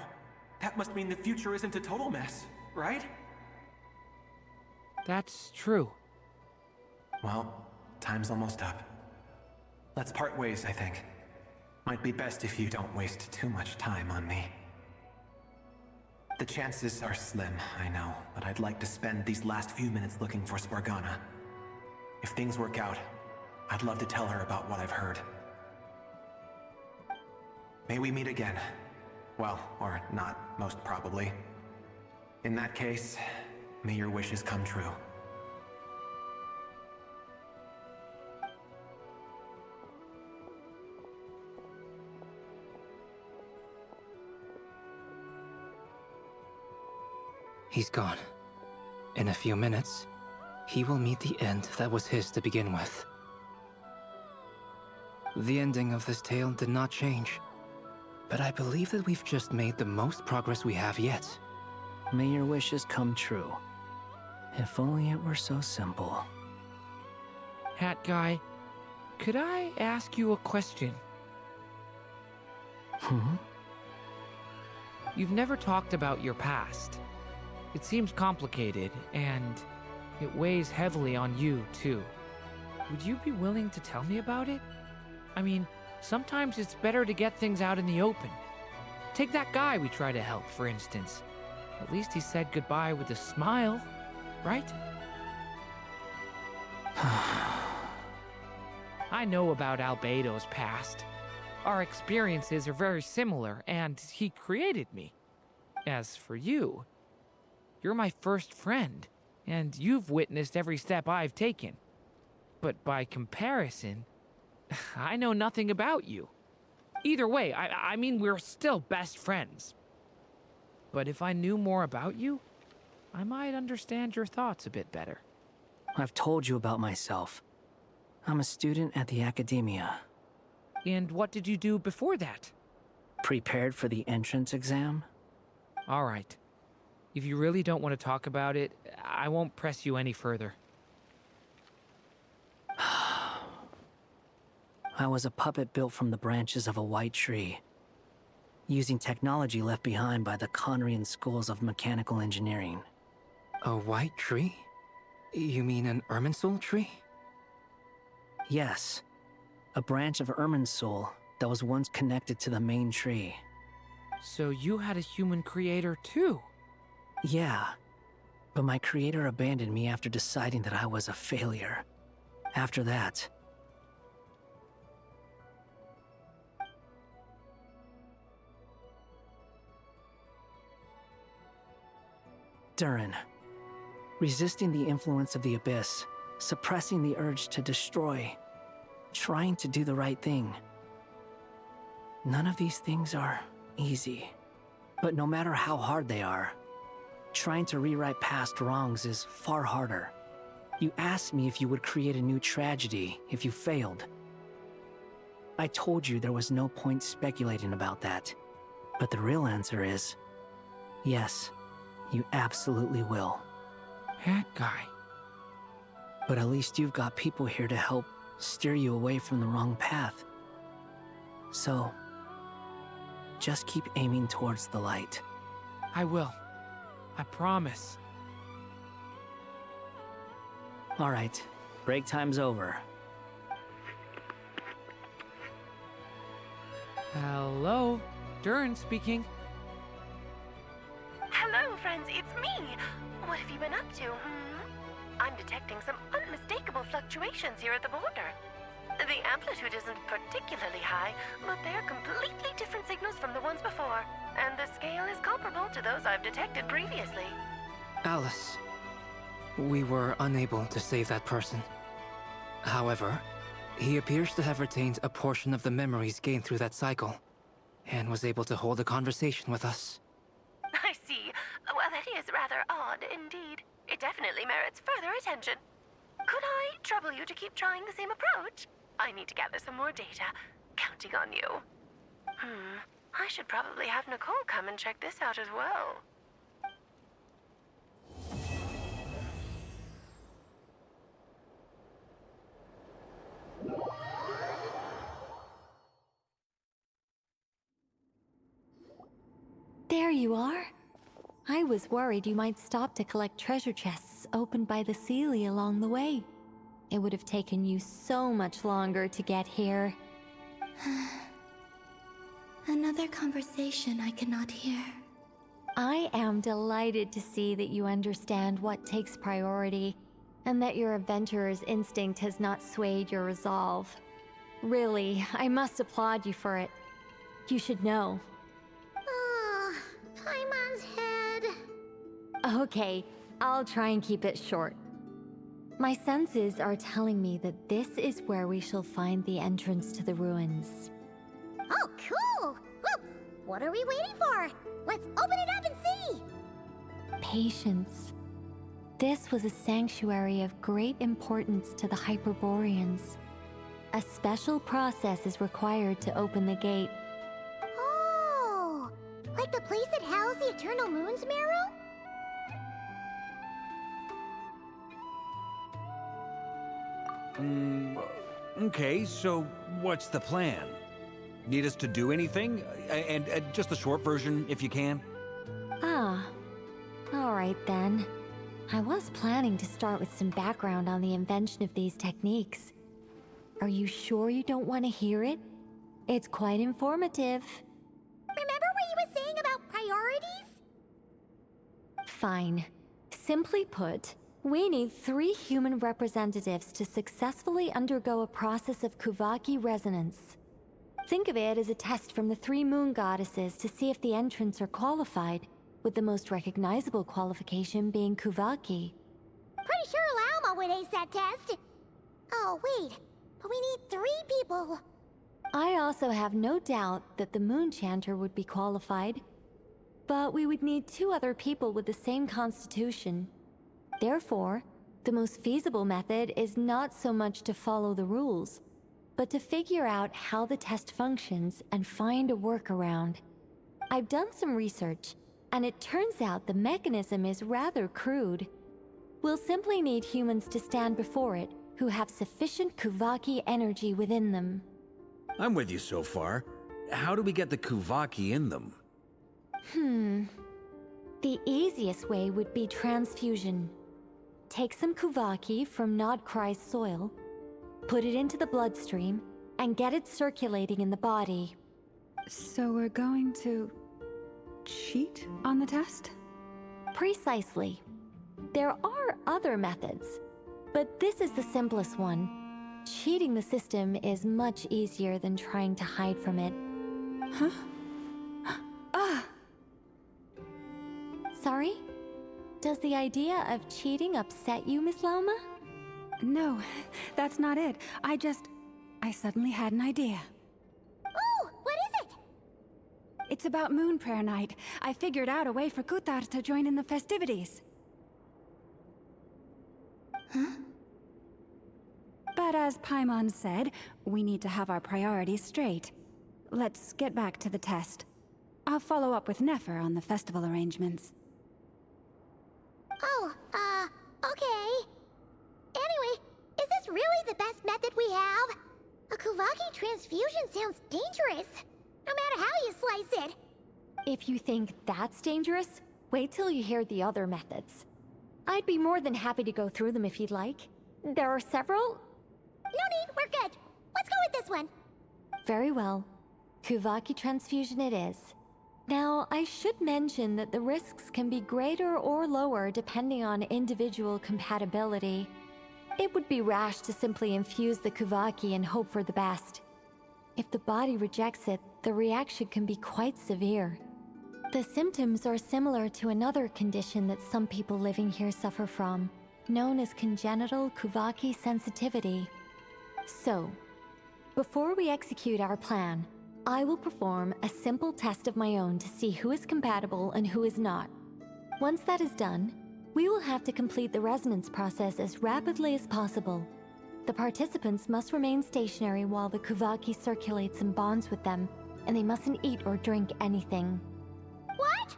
That must mean the future isn't a total mess, right? That's true. Well, time's almost up. Let's part ways, I think. Might be best if you don't waste too much time on me. The chances are slim, I know, but I'd like to spend these last few minutes looking for Spargana. If things work out, I'd love to tell her about what I've heard. May we meet again. Well, or not, most probably. In that case, may your wishes come true. He's gone. In a few minutes, he will meet the end that was his to begin with. The ending of this tale did not change, but I believe that we've just made the most progress we have yet. May your wishes come true. If only it were so simple. Hat Guy, could I ask you a question? You've never talked about your past. It seems complicated, and it weighs heavily on you, too. Would you be willing to tell me about it? I mean, sometimes it's better to get things out in the open. Take that guy we try to help, for instance. At least he said goodbye with a smile, right? I know about Albedo's past. Our experiences are very similar, and he created me. As for you, you're my first friend, and you've witnessed every step I've taken. But by comparison, I know nothing about you. Either way, I mean, we're still best friends. But if I knew more about you, I might understand your thoughts a bit better. I've told you about myself. I'm a student at the academia. And what did you do before that? Prepared for the entrance exam? All right. If you really don't want to talk about it, I won't press you any further. I was a puppet built from the branches of a white tree, using technology left behind by the Conrian schools of mechanical engineering. A white tree? You mean an Irminsul tree? Yes, a branch of Irminsul that was once connected to the main tree. So you had a human creator too? Yeah, but my creator abandoned me after deciding that I was a failure. After that, Durin, resisting the influence of the Abyss, suppressing the urge to destroy, trying to do the right thing. None of these things are easy, but no matter how hard they are, trying to rewrite past wrongs is far harder. You asked me if you would create a new tragedy if you failed. I told you there was no point speculating about that, but the real answer is, yes, you absolutely will. That guy. But at least you've got people here to help steer you away from the wrong path. So, just keep aiming towards the light. I will. I promise. All right, break time's over. Hello, Durin speaking. Hello, friends, it's me. What have you been up to, I'm detecting some unmistakable fluctuations here at the border. The amplitude isn't particularly high, but they're completely different signals from the ones before, and the scale is comparable to those I've detected previously. Alice, we were unable to save that person. However, he appears to have retained a portion of the memories gained through that cycle, and was able to hold a conversation with us. I see. Well, that is rather odd indeed. It definitely merits further attention. Could I trouble you to keep trying the same approach? I need to gather some more data. Counting on you. I should probably have Nicole come and check this out as well. There you are. I was worried you might stop to collect treasure chests opened by the Seelie along the way. It would have taken you so much longer to get here. Another conversation I cannot hear. I am delighted to see that you understand what takes priority, and that your adventurer's instinct has not swayed your resolve. Really, I must applaud you for it. You should know. Paimon's head. Okay, I'll try and keep it short. My senses are telling me that this is where we shall find the entrance to the ruins. Oh, cool! Well, what are we waiting for? Let's open it up and see! Patience. This was a sanctuary of great importance to the Hyperboreans. A special process is required to open the gate. Oh! Like the place that housed the Eternal Moon's Marrow? Okay, so what's the plan? Need us to do anything? And just the short version, if you can. Ah. Alright then. I was planning to start with some background on the invention of these techniques. Are you sure you don't want to hear it? It's quite informative. Remember what you were saying about priorities? Fine. Simply put, we need 3 human representatives to successfully undergo a process of Kuvaki resonance. Think of it as a test from the 3 moon goddesses to see if the entrants are qualified, with the most recognizable qualification being Kuvaki. Pretty sure Lauma would ace that test. Oh, wait. But we need 3 people. I also have no doubt that the Moon Chanter would be qualified. But we would need 2 other people with the same constitution. Therefore, the most feasible method is not so much to follow the rules, but to figure out how the test functions and find a workaround. I've done some research, and it turns out the mechanism is rather crude. We'll simply need humans to stand before it who have sufficient Kuvaki energy within them. I'm with you so far. How do we get the Kuvaki in them? The easiest way would be transfusion. Take some Kuvaki from Nodkrai's soil, put it into the bloodstream, and get it circulating in the body. So we're going to cheat on the test? Precisely. There are other methods, but this is the simplest one. Cheating the system is much easier than trying to hide from it. Huh? Sorry? Does the idea of cheating upset you, Miss Lauma? No, that's not it. I suddenly had an idea. Oh, what is it? It's about Moon Prayer Night. I figured out a way for Kutar to join in the festivities. Huh? But as Paimon said, we need to have our priorities straight. Let's get back to the test. I'll follow up with Nefer on the festival arrangements. Oh, okay. Anyway, is this really the best method we have? A Kuvaki transfusion sounds dangerous, no matter how you slice it. If you think that's dangerous, wait till you hear the other methods. I'd be more than happy to go through them if you'd like. There are several. No need, we're good. Let's go with this one. Very well. Kuvaki transfusion it is. Now, I should mention that the risks can be greater or lower depending on individual compatibility. It would be rash to simply infuse the Kuvaki and hope for the best. If the body rejects it, the reaction can be quite severe. The symptoms are similar to another condition that some people living here suffer from, known as congenital Kuvaki sensitivity. So, before we execute our plan, I will perform a simple test of my own to see who is compatible and who is not. Once that is done, we will have to complete the resonance process as rapidly as possible. The participants must remain stationary while the Kuvaki circulates and bonds with them, and they mustn't eat or drink anything. What?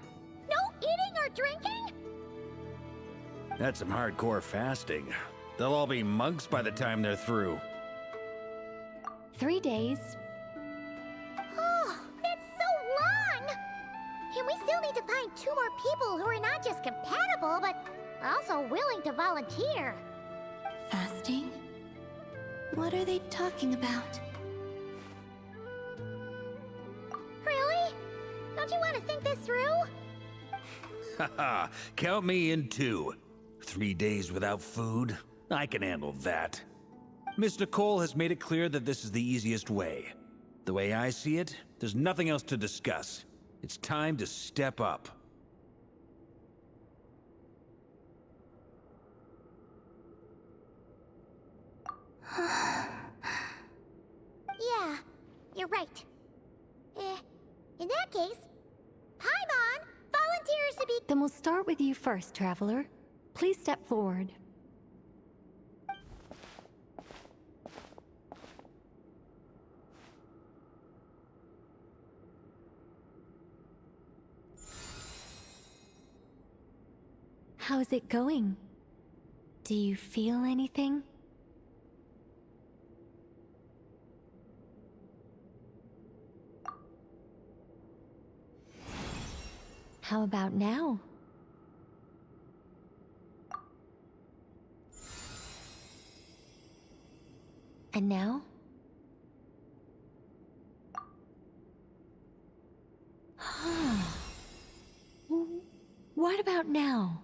No eating or drinking? That's some hardcore fasting. They'll all be monks by the time they're through. 3 days. Oh, that's so long! And we still need to find 2 more people who are not just compatible, but also willing to volunteer. Fasting? What are they talking about? Really? Don't you want to think this through? Haha, count me in too. 3 days without food? I can handle that. Miss Nicole has made it clear that this is the easiest way. The way I see it, there's nothing else to discuss. It's time to step up. Yeah, you're right. In that case, Paimon volunteers to be— Then we'll start with you first, Traveler. Please step forward. How's it going? Do you feel anything? How about now? And now? What about now?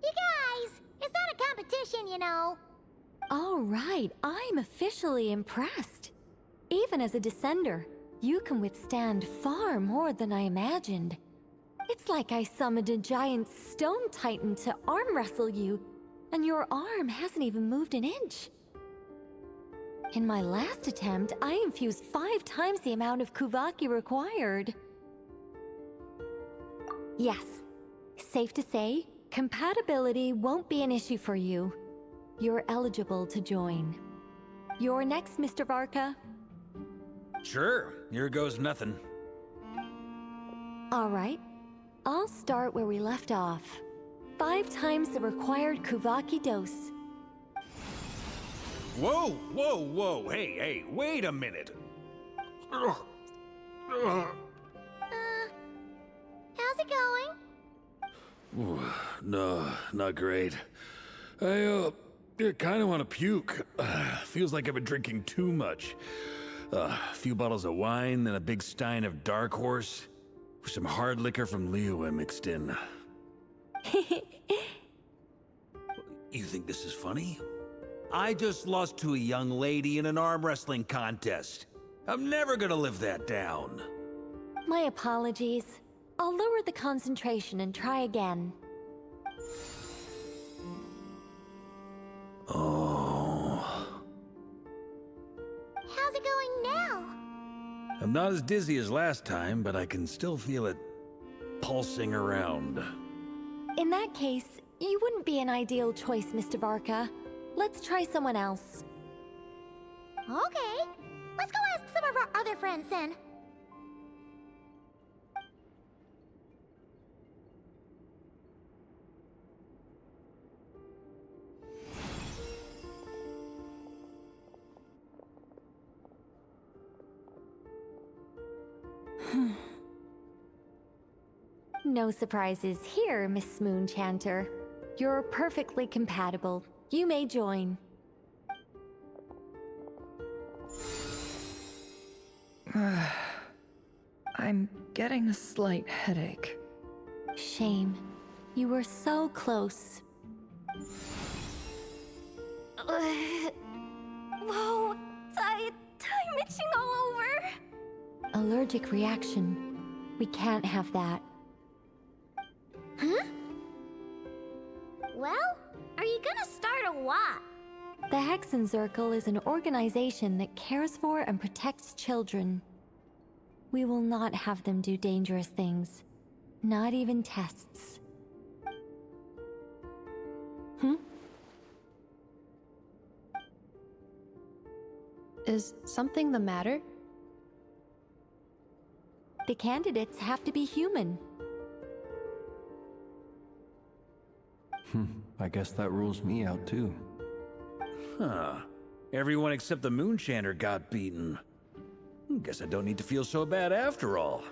You guys, it's not a competition, you know. All right, I'm officially impressed. Even as a descender, you can withstand far more than I imagined. It's like I summoned a giant stone titan to arm wrestle you, and your arm hasn't even moved an inch. In my last attempt, I infused 5 times the amount of Kuvaki required. Yes, safe to say, compatibility won't be an issue for you. You're eligible to join. You're next, Mr. Varka. Sure, here goes nothing. All right, I'll start where we left off. 5 times the required Kuvaki dose. Whoa, whoa, whoa, hey, wait a minute. How's it going? Ooh, no, not great. I kind of want to puke. Feels like I've been drinking too much. A few bottles of wine, then a big stein of Dark Horse. With some hard liquor from Liyue mixed in. You think this is funny? I just lost to a young lady in an arm wrestling contest. I'm never gonna live that down. My apologies. I'll lower the concentration and try again. Oh. How's it going now? I'm not as dizzy as last time, but I can still feel it pulsing around. In that case, you wouldn't be an ideal choice, Mr. Varka. Let's try someone else. Okay. Let's go ask some of our other friends then. No surprises here, Miss Moonchanter. You're perfectly compatible. You may join. I'm getting a slight headache. Shame. You were so close. Whoa! I'm itching all over! Allergic reaction. We can't have that. Huh? Well, are you gonna start a what? The Hexen Circle is an organization that cares for and protects children. We will not have them do dangerous things. Not even tests. Is something the matter? The candidates have to be human. I guess that rules me out too. Huh. Everyone except the Moonchanter got beaten. Guess I don't need to feel so bad after all.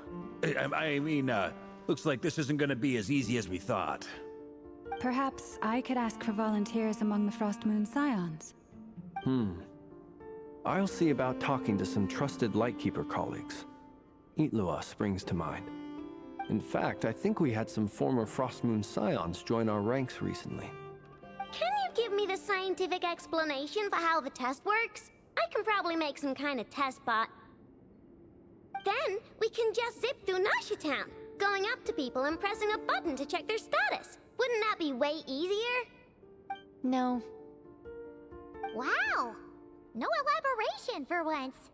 I mean, looks like this isn't gonna be as easy as we thought. Perhaps I could ask for volunteers among the Frost Moon Scions. I'll see about talking to some trusted Lightkeeper colleagues. Itlua springs to mind. In fact, I think we had some former Frost Moon Scions join our ranks recently. Can you give me the scientific explanation for how the test works? I can probably make some kind of test bot. Then, we can just zip through Nashitown, going up to people and pressing a button to check their status. Wouldn't that be way easier? No. Wow! No elaboration for once.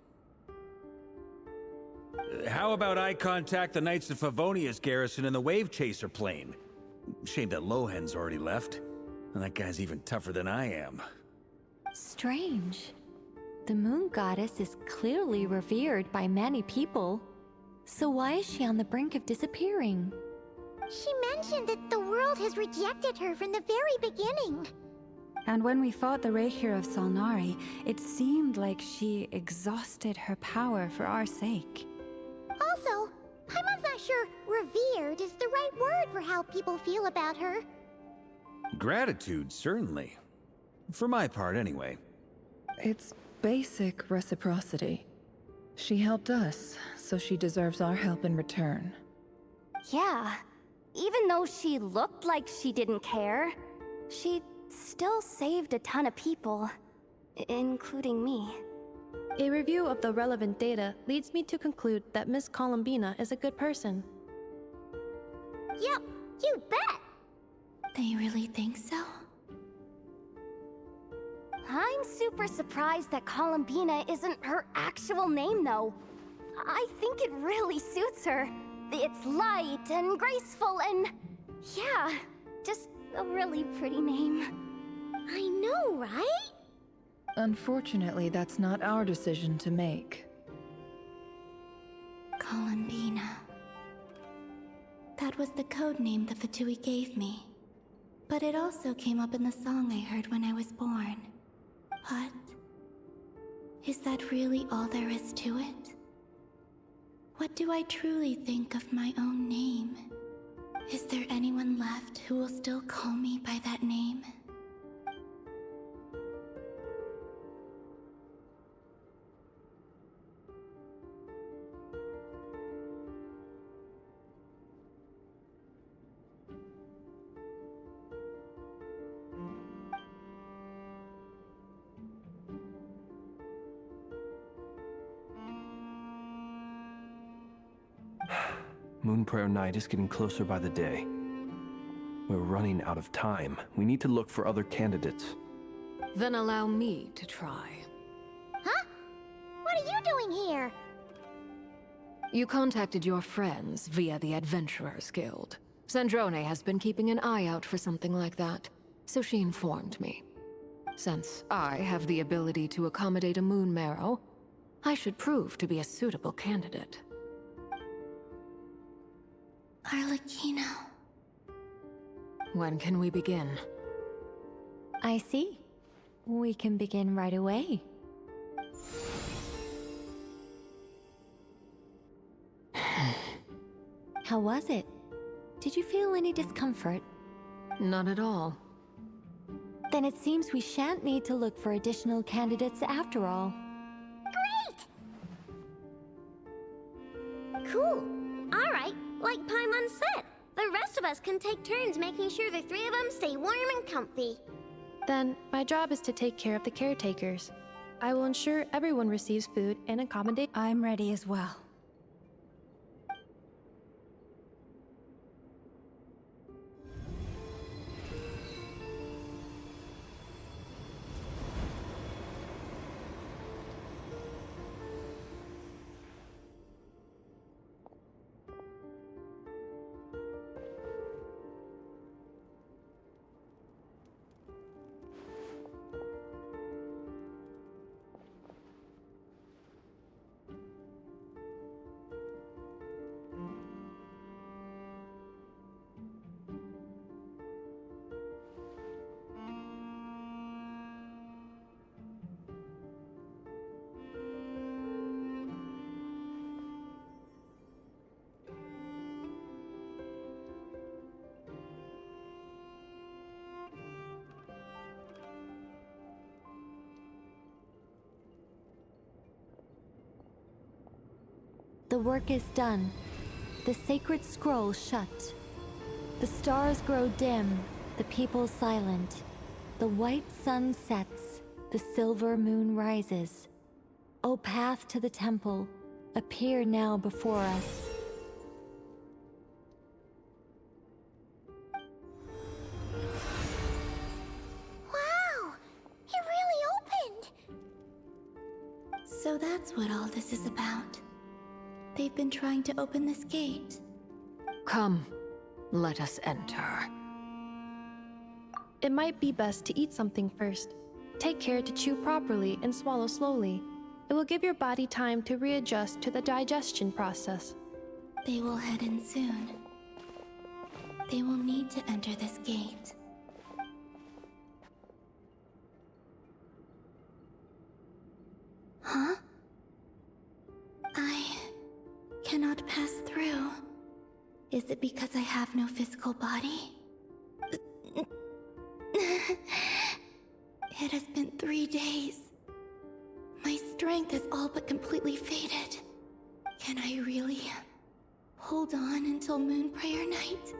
How about I contact the Knights of Favonia's garrison in the Wave Chaser plane? Shame that Lohan's already left. And that guy's even tougher than I am. Strange. The moon goddess is clearly revered by many people. So why is she on the brink of disappearing? She mentioned that the world has rejected her from the very beginning. And when we fought the Reikir of Salnari, it seemed like she exhausted her power for our sake. Also, Paimon's not sure revered is the right word for how people feel about her. Gratitude, certainly. For my part, anyway. It's basic reciprocity. She helped us, so she deserves our help in return. Yeah. Even though she looked like she didn't care, she still saved a ton of people, including me. A review of the relevant data leads me to conclude that Miss Columbina is a good person. Yep, you bet! They really think so? I'm super surprised that Columbina isn't her actual name, though. I think it really suits her. It's light and graceful and... yeah, just a really pretty name. I know, right? Unfortunately, that's not our decision to make. Columbina. That was the code name the Fatui gave me. But it also came up in the song I heard when I was born. But... is that really all there is to it? What do I truly think of my own name? Is there anyone left who will still call me by that name? Moon Prayer Night is getting closer by the day. We're running out of time. We need to look for other candidates. Then allow me to try. Huh? What are you doing here? You contacted your friends via the Adventurers Guild. Sandrone has been keeping an eye out for something like that, so she informed me. Since I have the ability to accommodate a moon marrow, I should prove to be a suitable candidate. Arlecchino. When can we begin? I see. We can begin right away. How was it? Did you feel any discomfort? Not at all. Then it seems we shan't need to look for additional candidates after all. Cool. All right, like Paimon said, the rest of us can take turns making sure the three of them stay warm and comfy. Then, my job is to take care of the caretakers. I will ensure everyone receives food and accommodate. I'm ready as well. The work is done. The sacred scroll shut. The stars grow dim, the people silent. The white sun sets, the silver moon rises. O path to the temple, appear now before us. Wow! It really opened! So that's what all this is about. They've been trying to open this gate. Come, let us enter. It might be best to eat something first. Take care to chew properly and swallow slowly. It will give your body time to readjust to the digestion process. They will head in soon. They will need to enter this gate. Huh? I cannot pass through. Is it because I have no physical body? It has been 3 days. My strength is all but completely faded. Can I really hold on until Moon Prayer Night?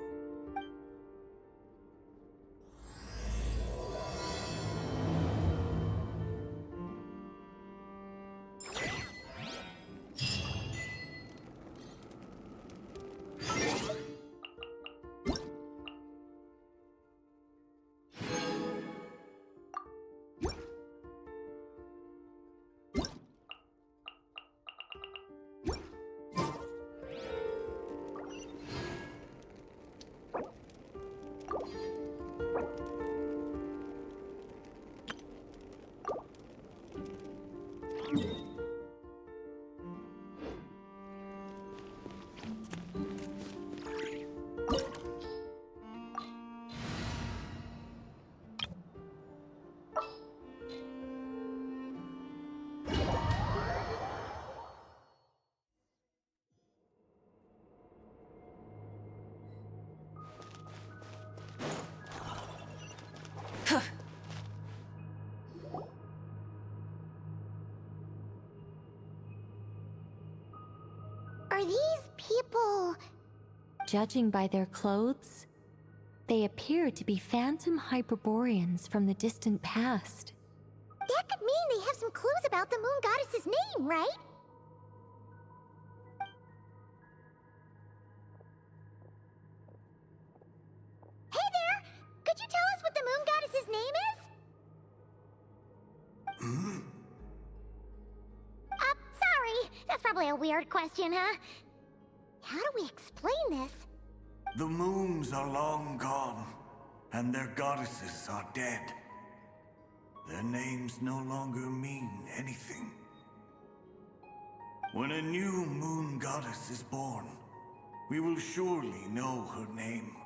Are these people... Judging by their clothes, they appear to be phantom Hyperboreans from the distant past. That could mean they have some clues about the moon goddess's name, right? Hey there! Could you tell us what the moon goddess's name is? Sorry. That's probably a weird question, huh? How do we explain this? The moons are long gone, and their goddesses are dead. Their names no longer mean anything. When a new moon goddess is born, we will surely know her name.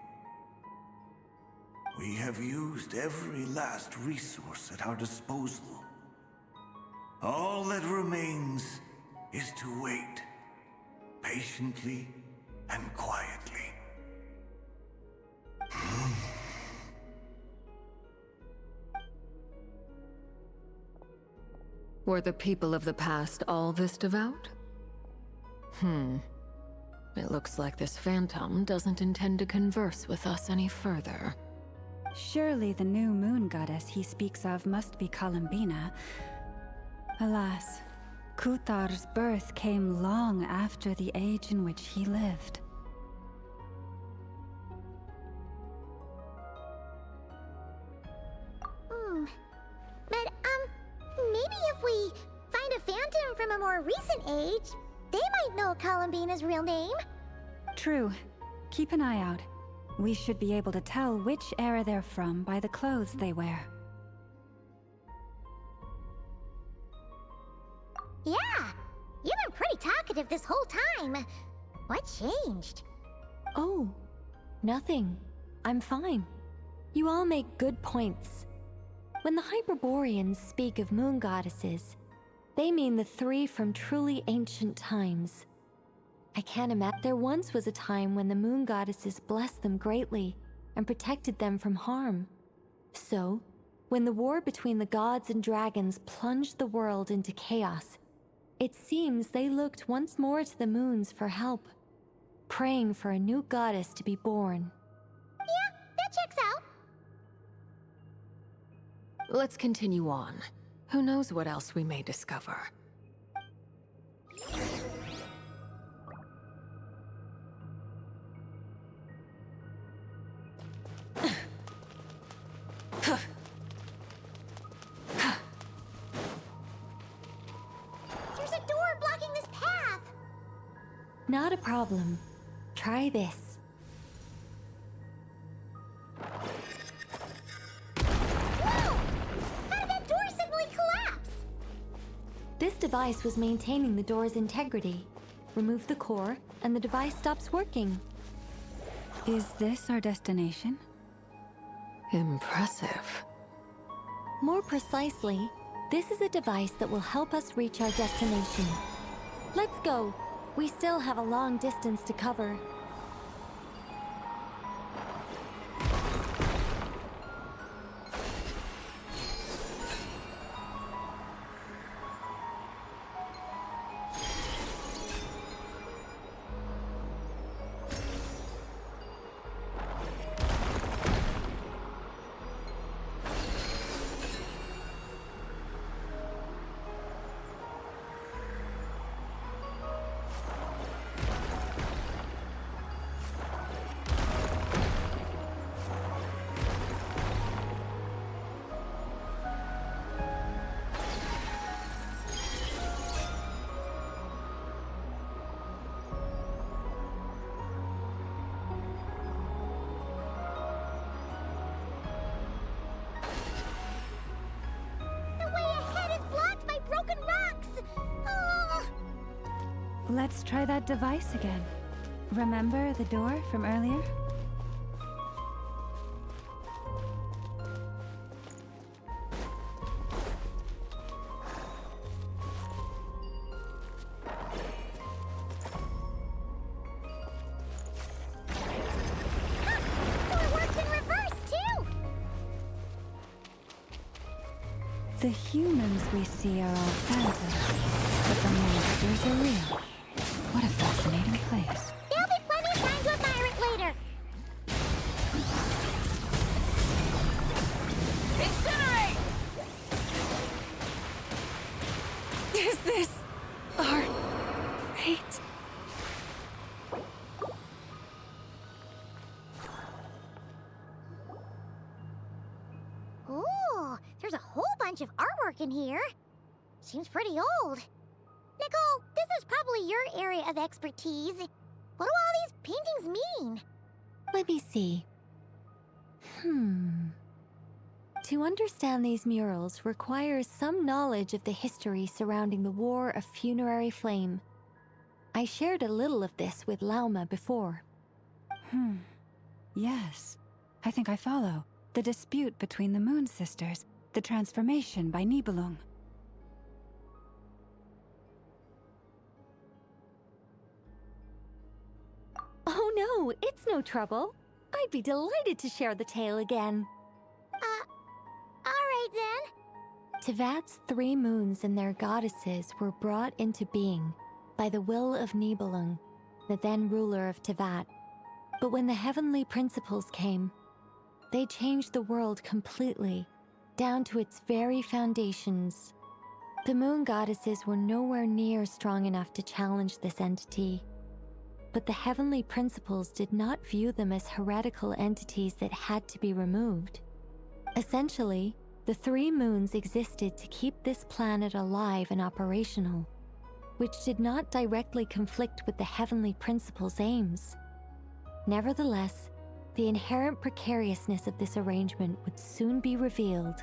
We have used every last resource at our disposal. All that remains is to wait, patiently and quietly. Were the people of the past all this devout? It looks like this phantom doesn't intend to converse with us any further. Surely the new moon goddess he speaks of must be Columbina. Alas, Kuthar's birth came long after the age in which he lived. But, maybe if we find a phantom from a more recent age, they might know Columbina's real name. True. Keep an eye out. We should be able to tell which era they're from by the clothes they wear. Yeah, you've been pretty talkative this whole time. What changed? Oh, nothing. I'm fine. You all make good points. When the Hyperboreans speak of moon goddesses, they mean the three from truly ancient times. I can't imagine. There once was a time when the moon goddesses blessed them greatly and protected them from harm. So, when the war between the gods and dragons plunged the world into chaos, it seems they looked once more to the moons for help, praying for a new goddess to be born. Yeah, that checks out. Let's continue on. Who knows what else we may discover. There's a door blocking this path. Not a problem. Try this. Whoa! How did that door suddenly collapse? This device was maintaining the door's integrity. Remove the core, and the device stops working. Is this our destination? Impressive. More precisely, this is a device that will help us reach our destination. Let's go. We still have a long distance to cover. Let's try that device again. Remember the door from earlier? The humans we see are all phantoms, but the monsters are real. What a fascinating in here. Seems pretty old. Nicole, this is probably your area of expertise. What do all these paintings mean? Let me see. To understand these murals requires some knowledge of the history surrounding the War of Funerary Flame. I shared a little of this with Lauma before. Yes, I think I follow. The dispute between the Moon Sisters, the transformation by Nibelung. Oh no, it's no trouble. I'd be delighted to share the tale again. Alright then. Tevat's 3 moons and their goddesses were brought into being by the will of Nibelung, the then ruler of Tevat. But when the heavenly principles came, they changed the world completely, down to its very foundations. The moon goddesses were nowhere near strong enough to challenge this entity. But the heavenly principles did not view them as heretical entities that had to be removed. Essentially, the 3 moons existed to keep this planet alive and operational, which did not directly conflict with the heavenly principles' aims. Nevertheless, the inherent precariousness of this arrangement would soon be revealed.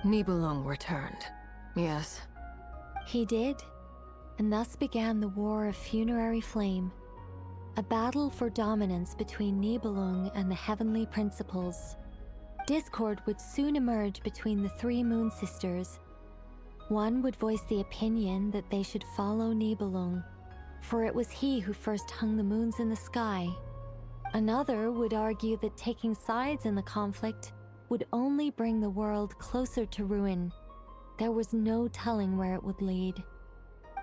Nibelung returned, yes. He did, and thus began the War of Funerary Flame, a battle for dominance between Nibelung and the heavenly principles. Discord would soon emerge between the 3 Moon Sisters. One would voice the opinion that they should follow Nibelung, for it was he who first hung the moons in the sky. Another would argue that taking sides in the conflict would only bring the world closer to ruin. There was no telling where it would lead,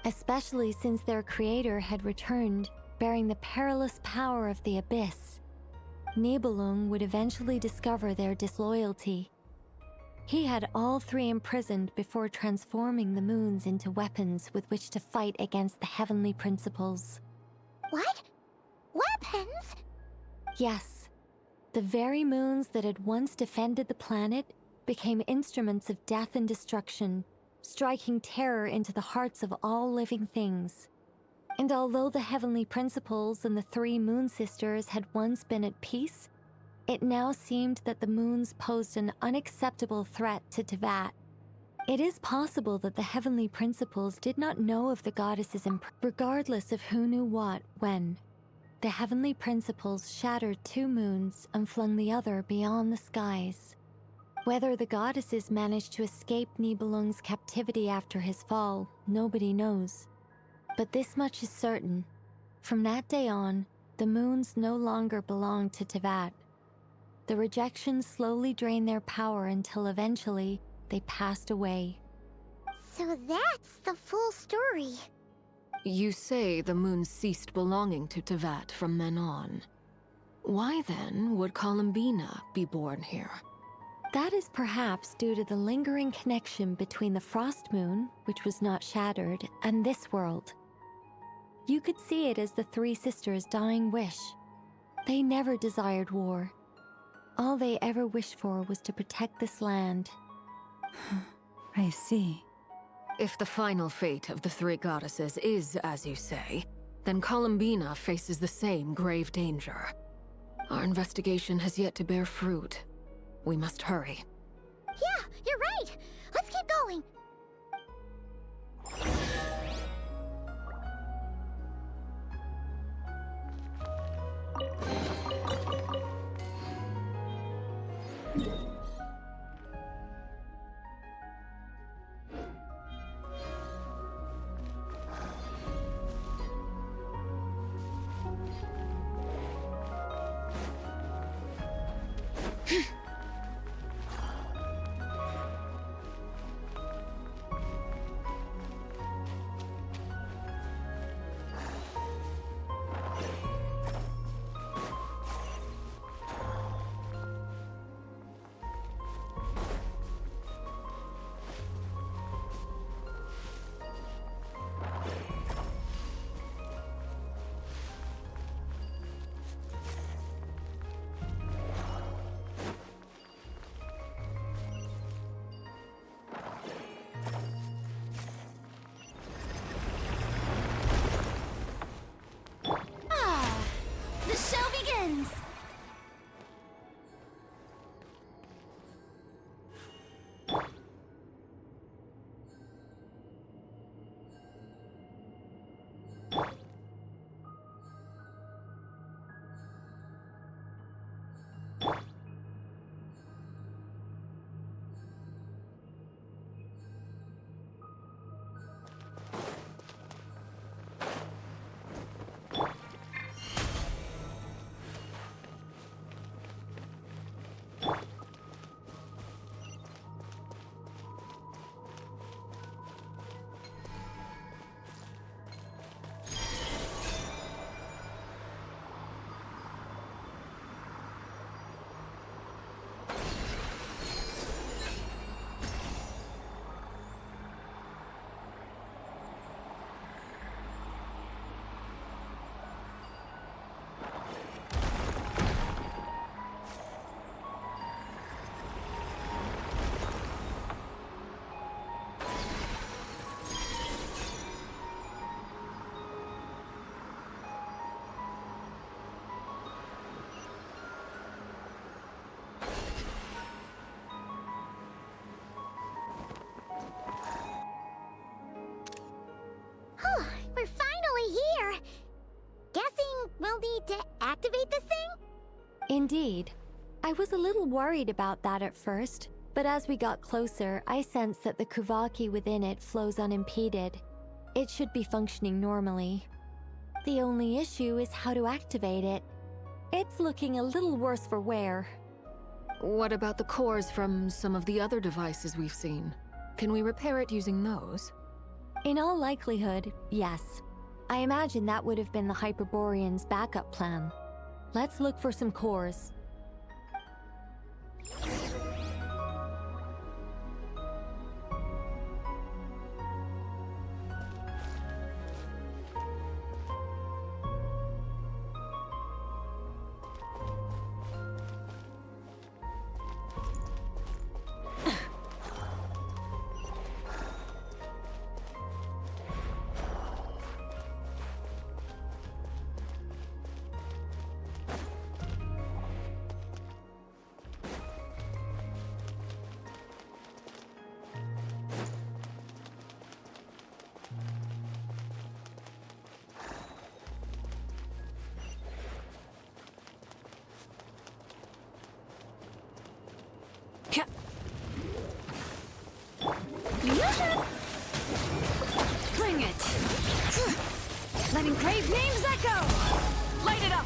especially since their creator had returned, bearing the perilous power of the Abyss. Nibelung would eventually discover their disloyalty. He had all 3 imprisoned before transforming the moons into weapons with which to fight against the heavenly principles. What? Weapons? Yes. The very moons that had once defended the planet became instruments of death and destruction, striking terror into the hearts of all living things. And although the heavenly principles and the 3 Moon Sisters had once been at peace, it now seemed that the moons posed an unacceptable threat to Tevat. It is possible that the heavenly principles did not know of the goddesses, regardless of who knew what when. The heavenly principles shattered 2 moons and flung the other beyond the skies. Whether the goddesses managed to escape Nibelung's captivity after his fall, nobody knows. But this much is certain. From that day on, the moons no longer belonged to Tevat. The rejection slowly drained their power until eventually they passed away. So that's the full story. You say the moon ceased belonging to Tevat from then on. Why then would Columbina be born here? That is perhaps due to the lingering connection between the Frost Moon, which was not shattered, and this world. You could see it as the 3 sisters' dying wish. They never desired war. All they ever wished for was to protect this land. I see. If the final fate of the 3 goddesses is as you say, then Columbina faces the same grave danger. Our investigation has yet to bear fruit. We must hurry. Yeah, you're right. Let's keep going. you'll need to activate this thing? Indeed. I was a little worried about that at first, but as we got closer, I sensed that the Kuvaki within it flows unimpeded. It should be functioning normally. The only issue is how to activate it. It's looking a little worse for wear. What about the cores from some of the other devices we've seen? Can we repair it using those? In all likelihood, yes. I imagine that would have been the Hyperborean's backup plan. Let's look for some cores. Bring it! Letting crave names echo! Light it up!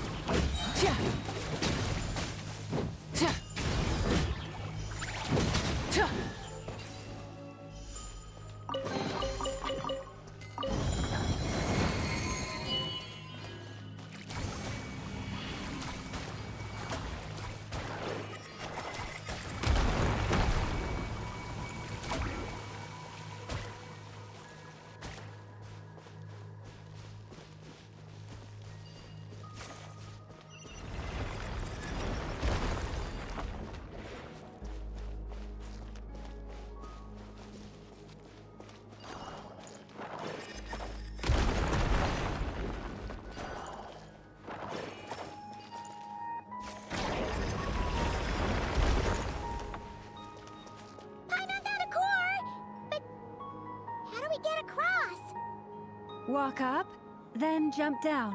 Get across! Walk up, then jump down.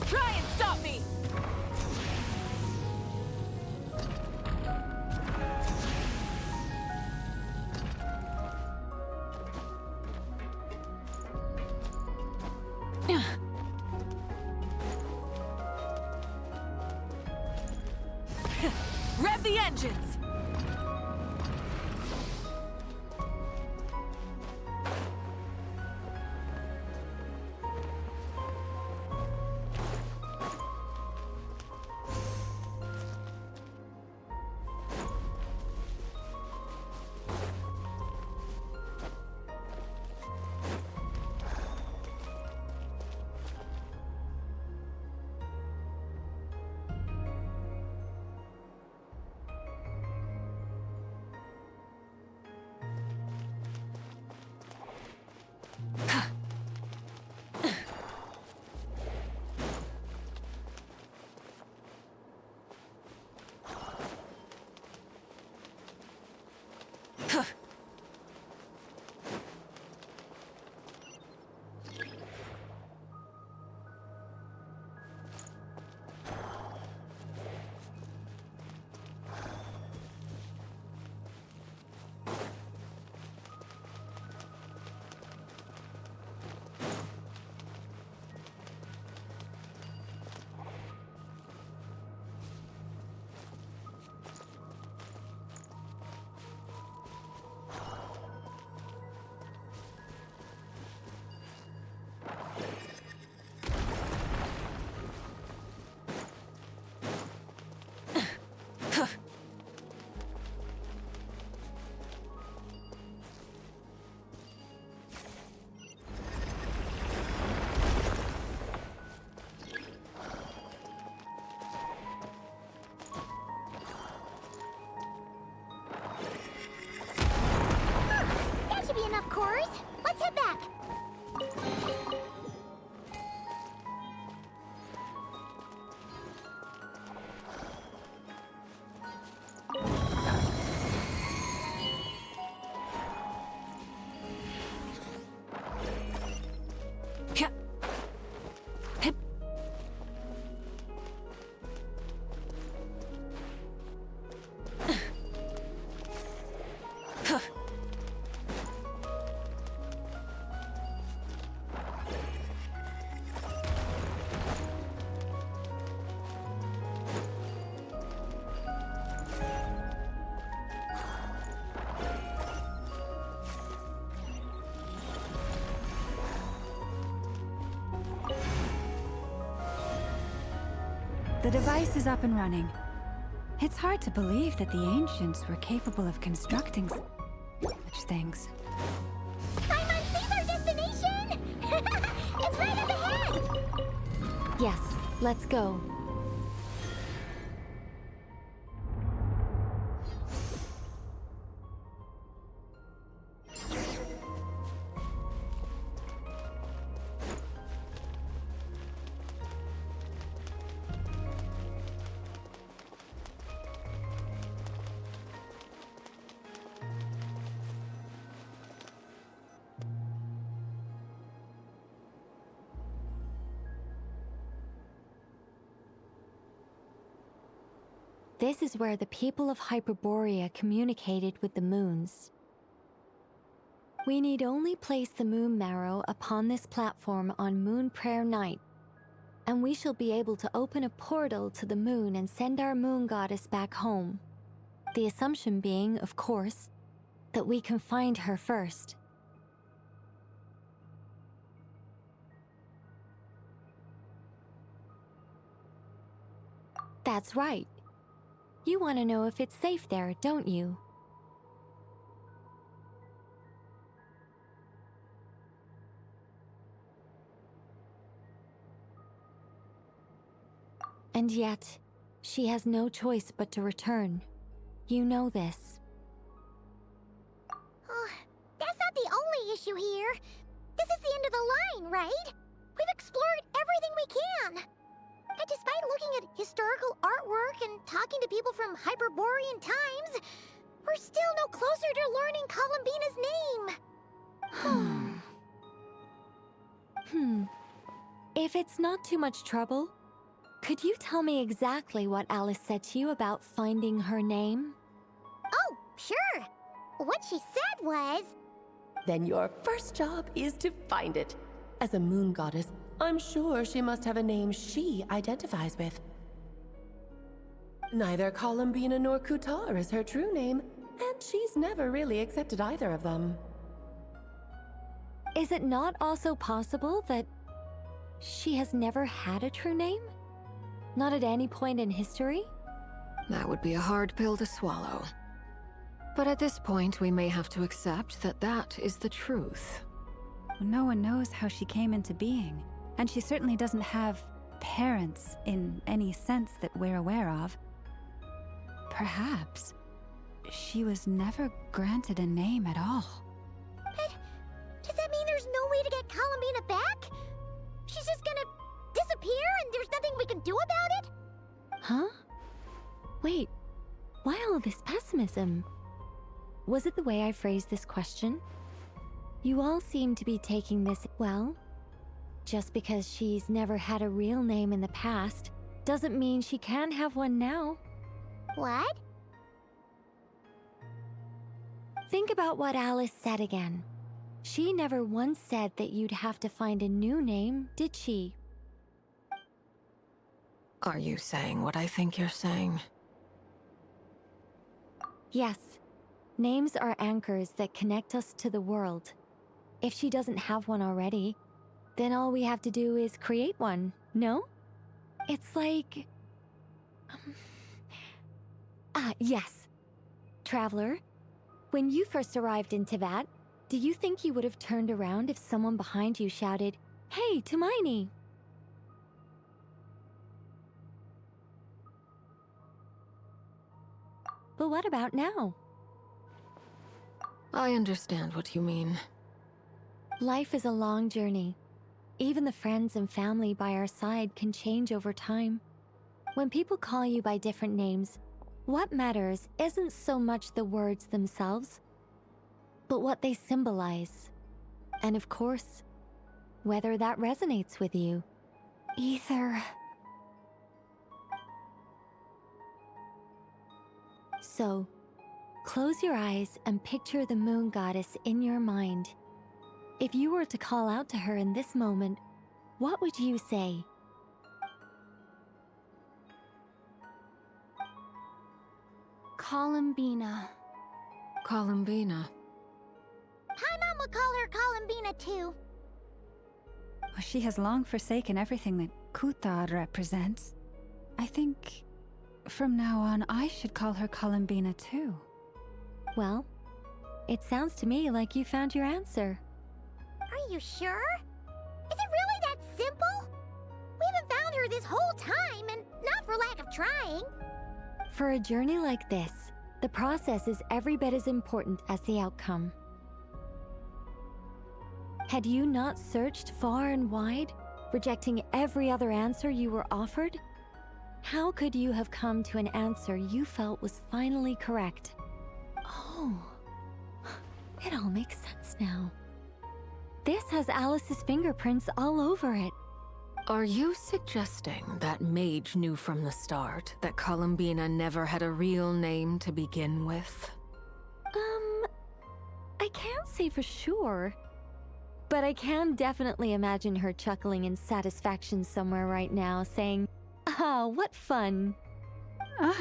Try and stop me! Rev the engines! The device is up and running. It's hard to believe that the ancients were capable of constructing such things. Simon sees our destination! It's right up ahead! Yes, let's go. This is where the people of Hyperborea communicated with the moons. We need only place the moon marrow upon this platform on Moon Prayer Night, and we shall be able to open a portal to the moon and send our moon goddess back home. The assumption being, of course, that we can find her first. That's right. You want to know if it's safe there, don't you? And yet, she has no choice but to return. You know this. Oh, that's not the only issue here. This is the end of the line, right? We've explored everything we can. And despite looking at historical artwork and talking to people from Hyperborean times, we're still no closer to learning Columbina's name. If it's not too much trouble, could you tell me exactly what Alice said to you about finding her name? Oh, sure. What she said was... Then your first job is to find it. As a moon goddess, I'm sure she must have a name she identifies with. Neither Columbina nor Kutar is her true name, and she's never really accepted either of them. Is it not also possible that she has never had a true name? Not at any point in history? That would be a hard pill to swallow. But at this point, we may have to accept that that is the truth. No one knows how she came into being, and she certainly doesn't have parents in any sense that we're aware of. Perhaps she was never granted a name at all. But does that mean there's no way to get Columbina back? She's just gonna disappear and there's nothing we can do about it? Huh? Wait, why all this pessimism? Was it the way I phrased this question? You all seem to be taking this, well, just because she's never had a real name in the past, doesn't mean she can't have one now. What? Think about what Alice said again. She never once said that you'd have to find a new name, did she? Are you saying what I think you're saying? Yes. Names are anchors that connect us to the world. If she doesn't have one already, then all we have to do is create one, no? It's like... yes. Traveler, when you first arrived in Teyvat, do you think you would have turned around if someone behind you shouted, "Hey, Hermione"? But what about now? I understand what you mean. Life is a long journey. Even the friends and family by our side can change over time. When people call you by different names, what matters isn't so much the words themselves, but what they symbolize. And of course, whether that resonates with you. Either. So, close your eyes and picture the moon goddess in your mind. If you were to call out to her in this moment, what would you say? Columbina. Columbina. Paimon would call her Columbina too. She has long forsaken everything that Kutar represents. I think from now on I should call her Columbina too. Well, it sounds to me like you found your answer. Are you sure? Is it really that simple? We haven't found her this whole time, and not for lack of trying. For a journey like this, the process is every bit as important as the outcome. Had you not searched far and wide, rejecting every other answer you were offered, how could you have come to an answer you felt was finally correct? Oh, it all makes sense now. This has Alice's fingerprints all over it. Are you suggesting that Mage knew from the start that Columbina never had a real name to begin with? I can't say for sure, but I can definitely imagine her chuckling in satisfaction somewhere right now, saying, "Ah, what fun." Llama!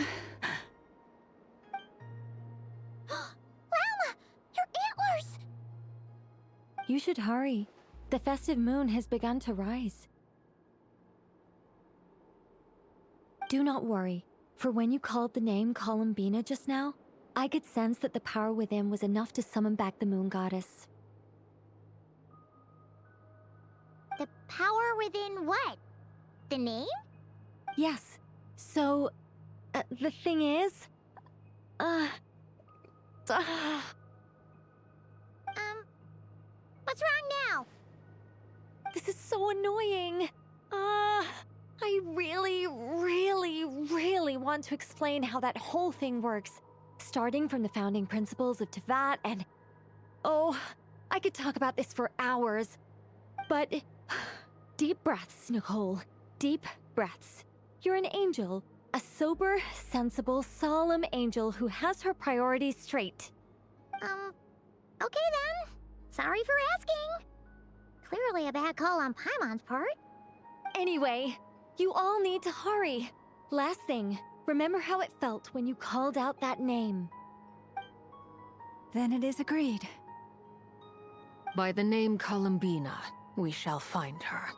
Your antlers! You should hurry. The festive moon has begun to rise. Do not worry, for when you called the name Columbina just now, I could sense that the power within was enough to summon back the moon goddess. The power within what? The name? Yes. So, the thing is... What's wrong now? This is so annoying. I really want to explain how that whole thing works. Starting from the founding principles of Tevat and... Oh, I could talk about this for hours. But... Deep breaths, Nicole. Deep breaths. You're an angel. A sober, sensible, solemn angel who has her priorities straight. Okay then. Sorry for asking. Clearly a bad call on Paimon's part. Anyway, you all need to hurry. Last thing, remember how it felt when you called out that name. Then it is agreed. By the name Columbina, we shall find her.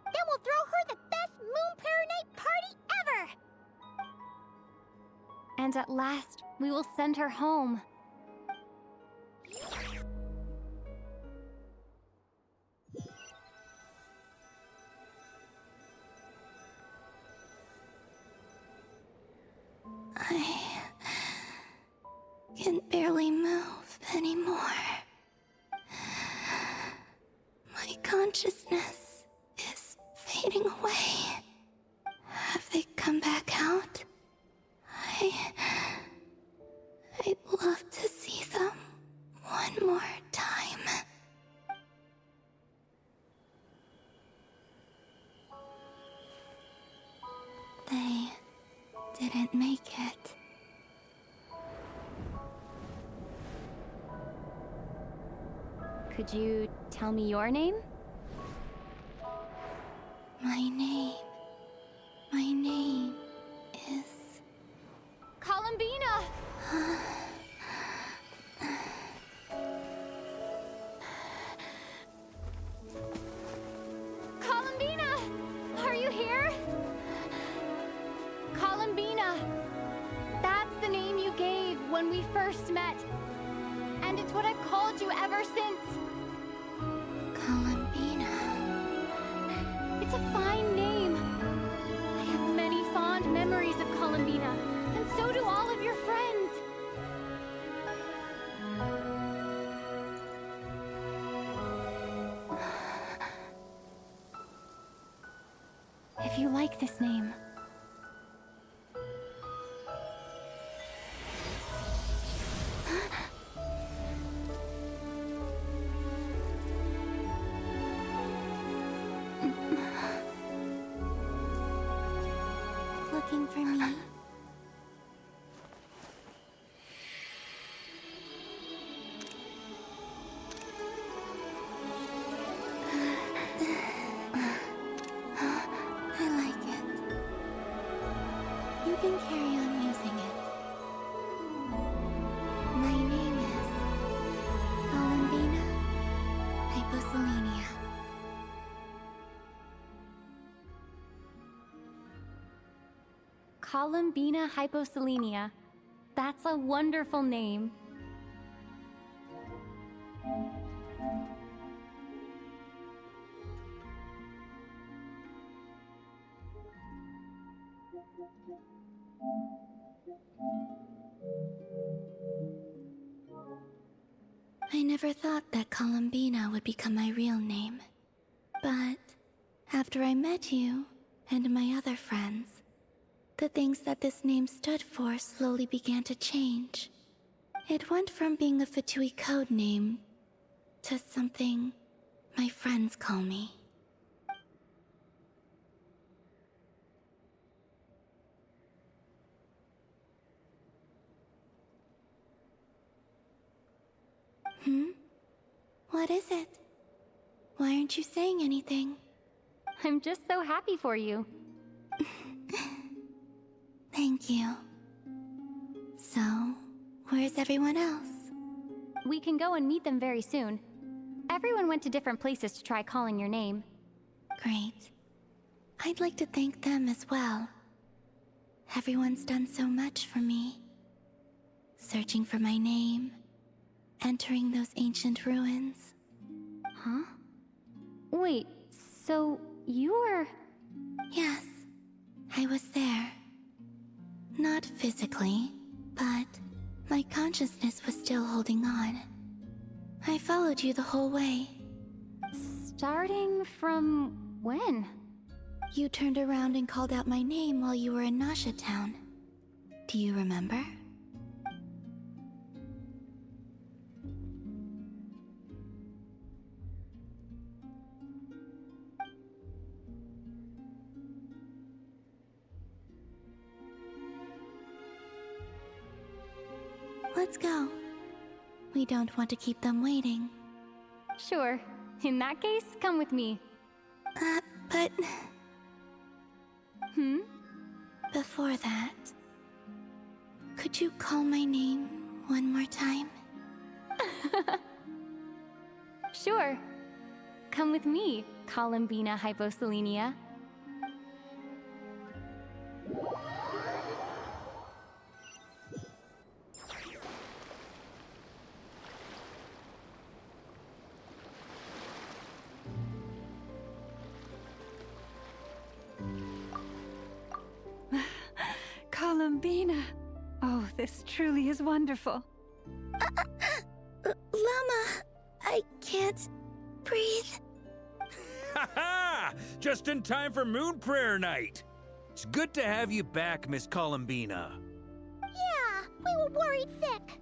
Then we'll throw her the best Moon Prayer Night party ever! And at last, we will send her home. I can barely move anymore. My consciousness is fading away. Have they come back out? I'd love to see them one more time. They didn't make it. Could you tell me your name? My name is... Columbina! Columbina! Are you here? Columbina! That's the name you gave when we first met. And it's what I've called you ever since. Columbina. It's a fine name. I have many fond memories of Columbina, and so do all of your friends. If you like this name, Looking for me? I like it. You can carry on using it. My name is Columbina Hyposelenia. Columbina hyposelenia. That's a wonderful name. I never thought that Columbina would become my real name. But after I met you and my other friends, the things that this name stood for slowly began to change. It went from being a Fatui code name to something my friends call me. What is it? Why aren't you saying anything? I'm just so happy for you. Thank you. So, where's everyone else? We can go and meet them very soon. Everyone went to different places to try calling your name. Great. I'd like to thank them as well. Everyone's done so much for me. Searching for my name, entering those ancient ruins. Huh? Wait, so you were... Yes, I was there. Not physically, but my consciousness was still holding on. I followed you the whole way. Starting from when? You turned around and called out my name while you were in Nasha Town. Do you remember? Let's go. We don't want to keep them waiting. Sure. In that case, come with me. But... Hmm? Before that, could you call my name one more time? Sure. Come with me, Columbina hyposelenia. Columbina! Oh, this truly is wonderful. Llama, I can't breathe. Ha ha! Just in time for Moon Prayer Night. It's good to have you back, Miss Columbina. Yeah, we were worried sick.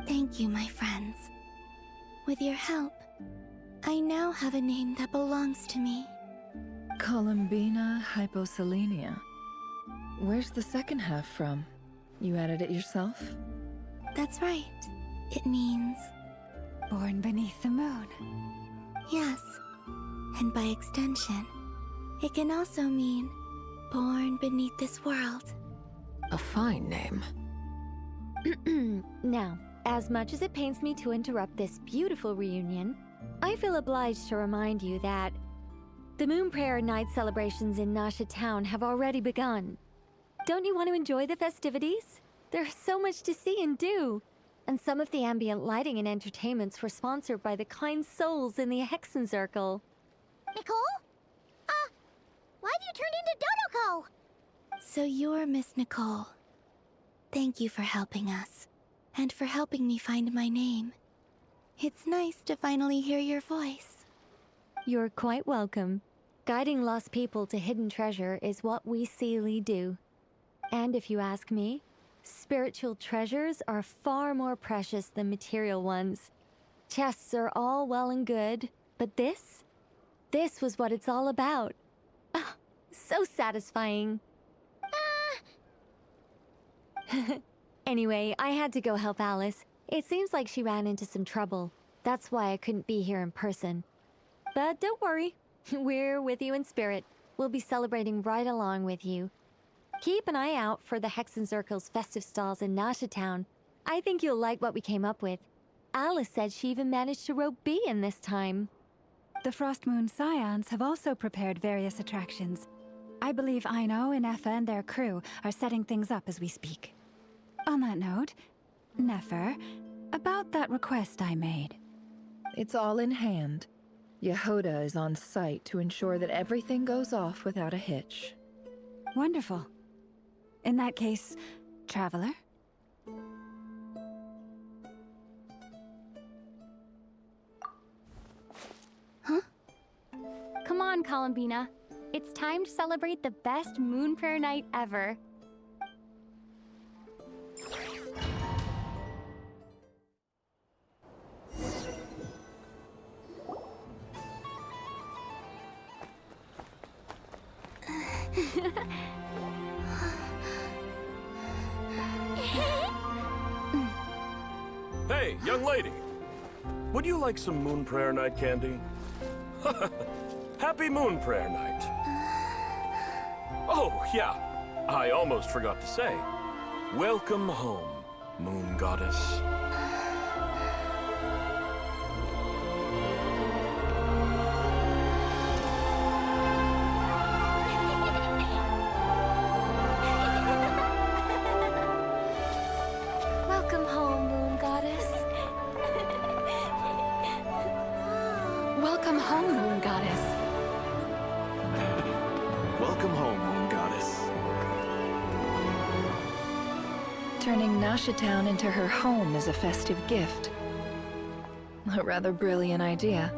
Thank you, my friends. With your help, I now have a name that belongs to me. Columbina hyposelenia. Where's the second half from? You added it yourself? That's right. It means... Born beneath the moon. Yes. And by extension, it can also mean born beneath this world. A fine name. Now, as much as it pains me to interrupt this beautiful reunion, I feel obliged to remind you that the Moon Prayer Night celebrations in Nasha Town have already begun. Don't you want to enjoy the festivities? There's so much to see and do. And some of the ambient lighting and entertainments were sponsored by the kind souls in the Hexen Circle. Nicole? Why have you turned into Dodoko? So you're Miss Nicole. Thank you for helping us, and for helping me find my name. It's nice to finally hear your voice. You're quite welcome. Guiding lost people to hidden treasure is what we Seelie do. And if you ask me, spiritual treasures are far more precious than material ones. Chests are all well and good, but this was what it's all about. Ah, so satisfying. Anyway, I had to go help Alice. It seems like she ran into some trouble. That's why I couldn't be here in person. But don't worry, we're with you in spirit. We'll be celebrating right along with you. Keep an eye out for the Hexen Circle's festive stalls in Nasha Town. I think you'll like what we came up with. Alice said she even managed to rope B in this time. The Frost Moon Scions have also prepared various attractions. I believe Aino, Nefer, and their crew are setting things up as we speak. On that note, Nefer, about that request I made. It's all in hand. Yehoda is on site to ensure that everything goes off without a hitch. Wonderful. In that case, Traveler? Come on, Columbina. It's time to celebrate the best moon prayer night ever. Hey, young lady. Would you like some Moon Prayer Night candy? Happy Moon Prayer Night. Oh, yeah. I almost forgot to say. Welcome home, Moon Goddess. Welcome home, Moon Goddess. Welcome home, Moon Goddess. Welcome home, Moon Goddess. Turning Nashatown into her home is a festive gift. A rather brilliant idea.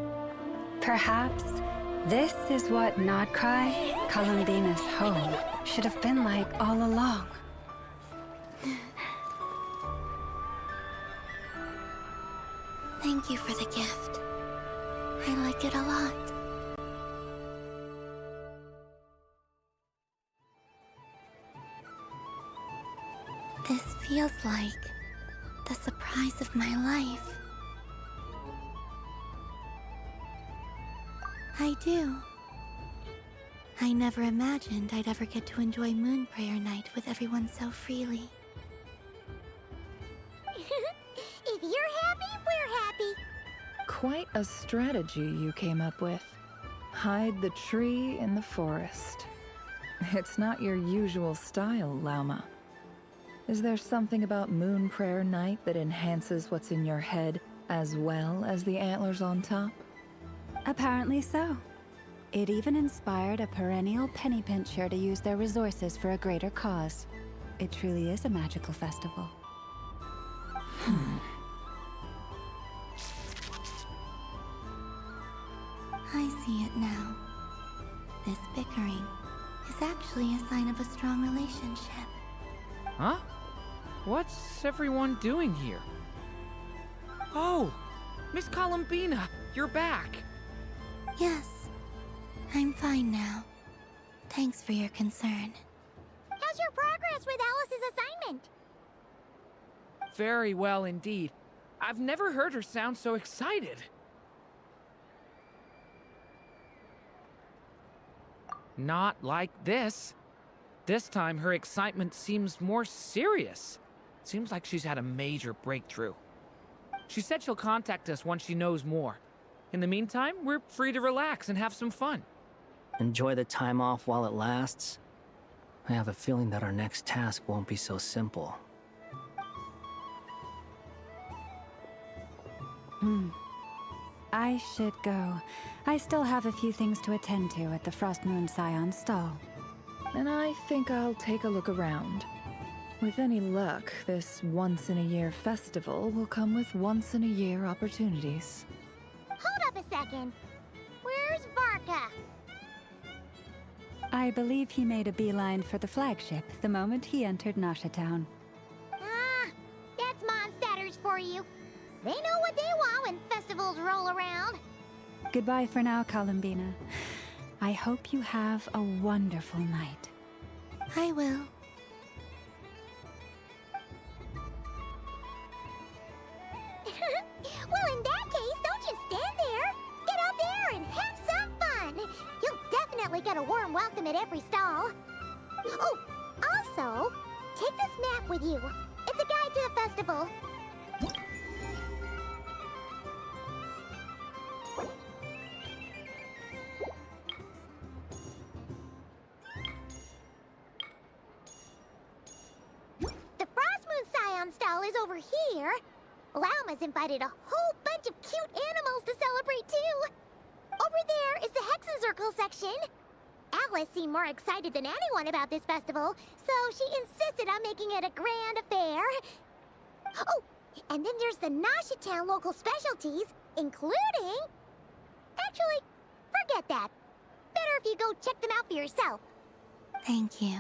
Perhaps this is what Nodcry, Columbina's home, should have been like all along. Thank you for the gift. I like it a lot. This feels like the surprise of my life. I do. I never imagined I'd ever get to enjoy Moon Prayer Night with everyone so freely. If you're happy, we're happy. Quite a strategy you came up with. Hide the tree in the forest. It's not your usual style, Lauma. Is there something about Moon Prayer Night that enhances what's in your head as well as the antlers on top? Apparently so. It even inspired a perennial penny pincher to use their resources for a greater cause. It truly is a magical festival. I see it now. This bickering is actually a sign of a strong relationship. Huh? What's everyone doing here? Oh, Miss Columbina, you're back. Yes, I'm fine now. Thanks for your concern. How's your progress with Alice's assignment? Very well indeed. I've never heard her sound so excited. Not like this. This time, her excitement seems more serious. Seems like she's had a major breakthrough. She said she'll contact us once she knows more. In the meantime, we're free to relax and have some fun. Enjoy the time off while it lasts. I have a feeling that our next task won't be so simple. I should go. I still have a few things to attend to at the Frost Moon Scion stall. And I think I'll take a look around. With any luck, this once-in-a-year festival will come with once-in-a-year opportunities. Hold up a second. Where's Varka? I believe he made a beeline for the flagship the moment he entered Nashatown. Ah, that's Mondstadters for you. They know what they want when festivals roll around. Goodbye for now, Columbina. I hope you have a wonderful night. I will. Well, in that case, don't just stand there. Get out there and have some fun. You'll definitely get a warm welcome at every stall. Oh, also, take this map with you. It's a guide to the festival. is over here. Lauma's invited a whole bunch of cute animals to celebrate too. Over there is the Hexencircle section. Alice seemed more excited than anyone about this festival, so she insisted on making it a grand affair. Oh, and then there's the Nashitown local specialties, including... Actually, forget that. Better if you go check them out for yourself. Thank you.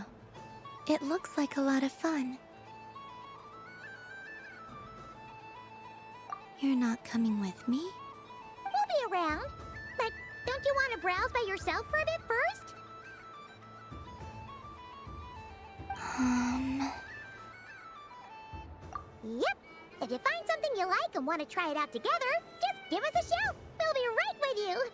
It looks like a lot of fun. You're not coming with me? We'll be around. But don't you want to browse by yourself for a bit first? Yep. If you find something you like and want to try it out together, just give us a shout. We'll be right with you.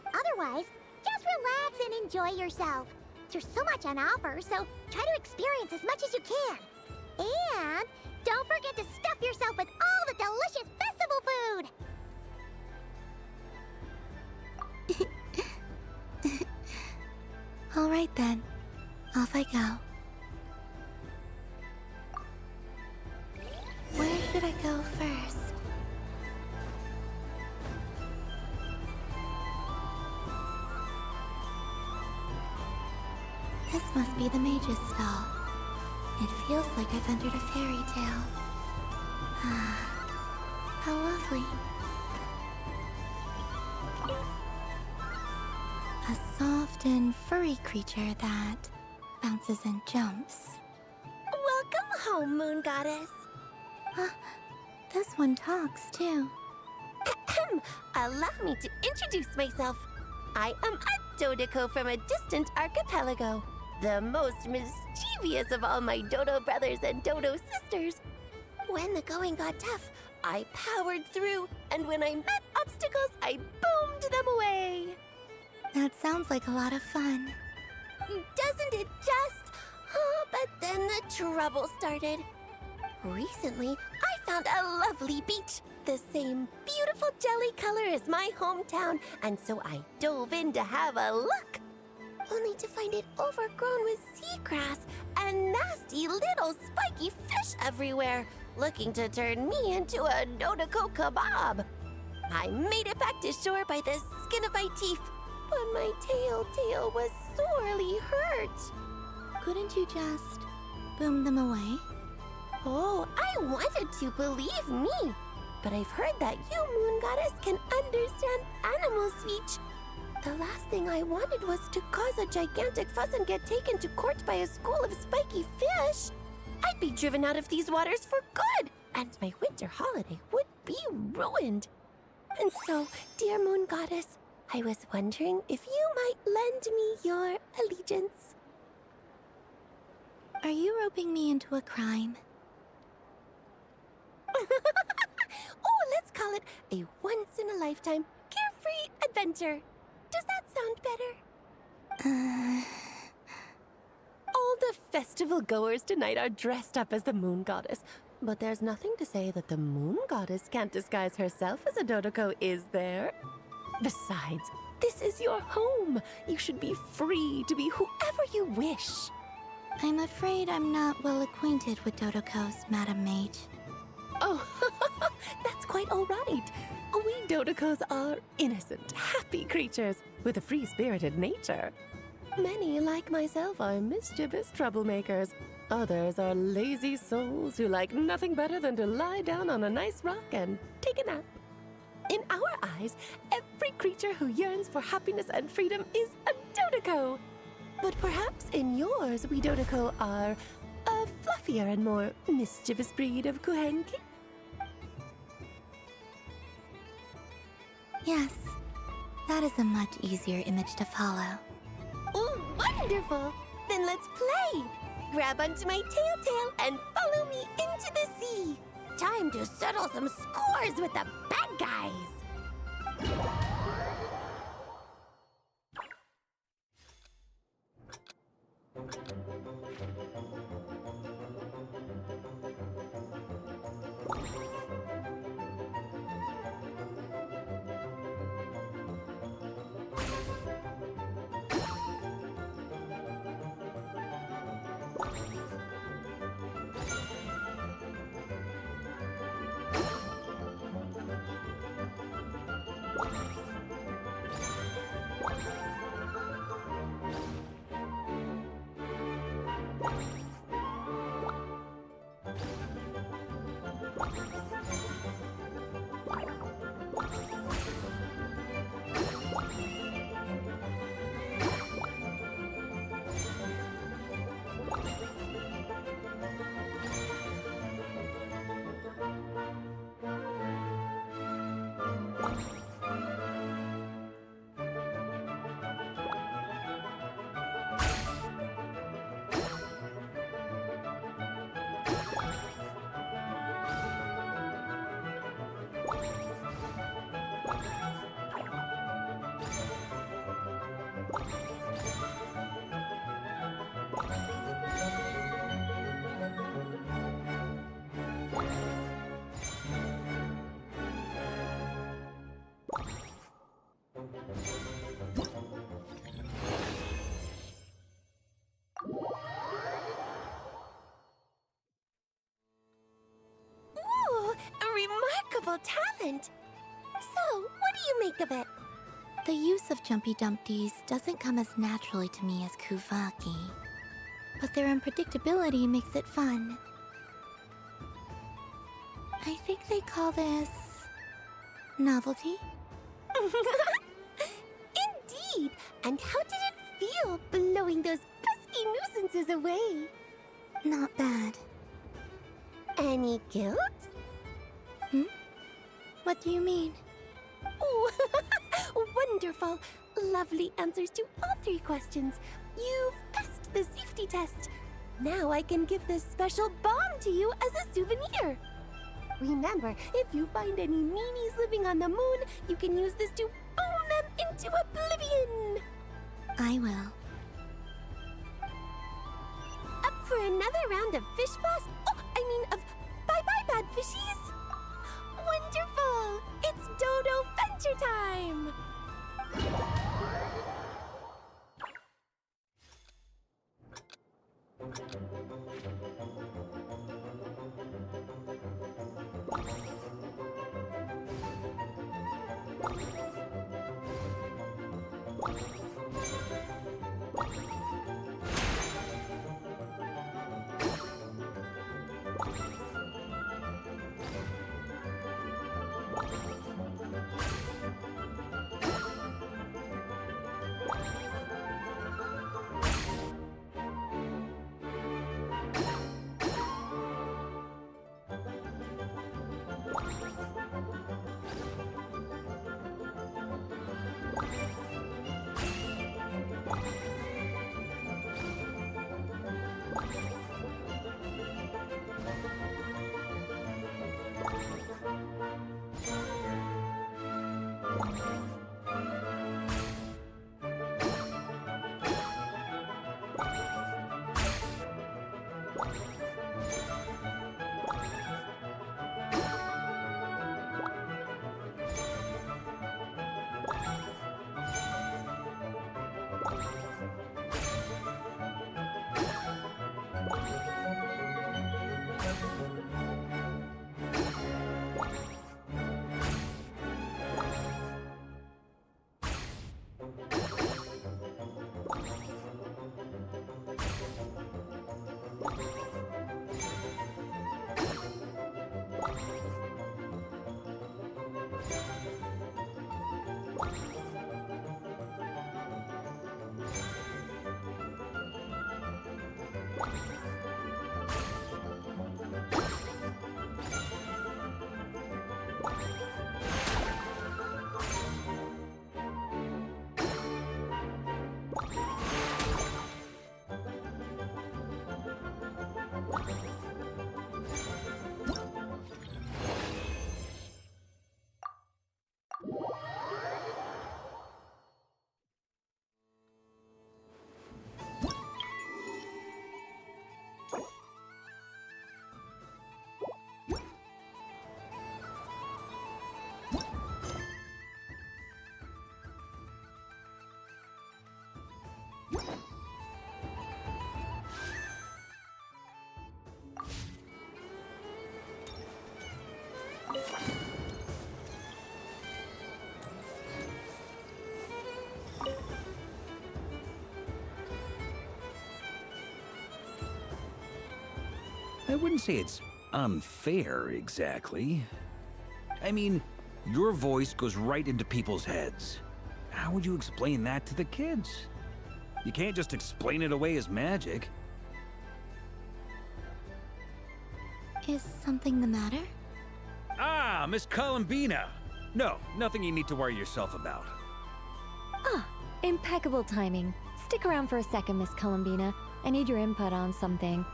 Otherwise, just relax and enjoy yourself. There's so much on offer, so try to experience as much as you can. And don't forget to stuff yourself with all the delicious festival food. All right then. Off I go. Where should I go first? This must be the mage's stall. It feels like I've entered a fairy tale. How lovely. A soft and furry creature that bounces and jumps. Welcome home, Moon Goddess. This one talks too. Allow me to introduce myself. I am a Dodoko from a distant archipelago, the most mischievous of all my Dodo brothers and Dodo sisters. When the going got tough, I powered through, and when I met obstacles, I boomed them away. That sounds like a lot of fun. Doesn't it just? Oh, but then the trouble started. Recently, I found a lovely beach, the same beautiful jelly color as my hometown, and so I dove in to have a look. Only to find it overgrown with seagrass and nasty little spiky fish everywhere, looking to turn me into a Dodoko kebab. I made it back to shore by the skin of my teeth, but my tail was sorely hurt. Couldn't you just boom them away? Oh, I wanted to, believe me. But I've heard that you, Moon Goddess, can understand animal speech. The last thing I wanted was to cause a gigantic fuss and get taken to court by a school of spiky fish. I'd be driven out of these waters for good, and my winter holiday would be ruined. And so, dear Moon Goddess, I was wondering if you might lend me your allegiance. Are you roping me into a crime? Oh, let's call it a once-in-a-lifetime carefree adventure. Does that sound better? All the festival goers tonight are dressed up as the Moon Goddess, but there's nothing to say that the Moon Goddess can't disguise herself as a Dodoko, is there? Besides, this is your home. You should be free to be whoever you wish. I'm afraid I'm not well acquainted with Dodokos, Madam Mage. Oh, that's quite all right. We Dodokos are innocent, happy creatures with a free-spirited nature. Many, like myself, are mischievous troublemakers. Others are lazy souls who like nothing better than to lie down on a nice rock and take a nap. In our eyes, every creature who yearns for happiness and freedom is a Dodoko. But perhaps in yours, we Dodoko are a fluffier and more mischievous breed of Kuhenki. Yes, that is a much easier image to follow. Oh, wonderful! Then let's play! Grab onto my tail and follow me into the sea! Time to settle some scores with the bad guys! Ooh, a remarkable talent! So, what do you make of it? The use of Jumpy Dumpties doesn't come as naturally to me as Kuvaki, but their unpredictability makes it fun. I think they call this... novelty? Indeed! And how did it feel blowing those pesky nuisances away? Not bad. Any guilt? What do you mean? Oh, wonderful! Lovely answers to all 3 questions. You've passed the safety test. Now I can give this special bomb to you as a souvenir. Remember, if you find any meanies living on the moon, you can use this to boom them into oblivion. I will. Up for another round of fish blast? Oh, I mean of bye-bye, bad fishies. Wonderful! It's Dodo Venture time! wouldn't say it's unfair, exactly. I mean, your voice goes right into people's heads. How would you explain that to the kids? You can't just explain it away as magic. Is something the matter? Ah, Miss Columbina! No, nothing you need to worry yourself about. Ah, impeccable timing. Stick around for a second, Miss Columbina. I need your input on something.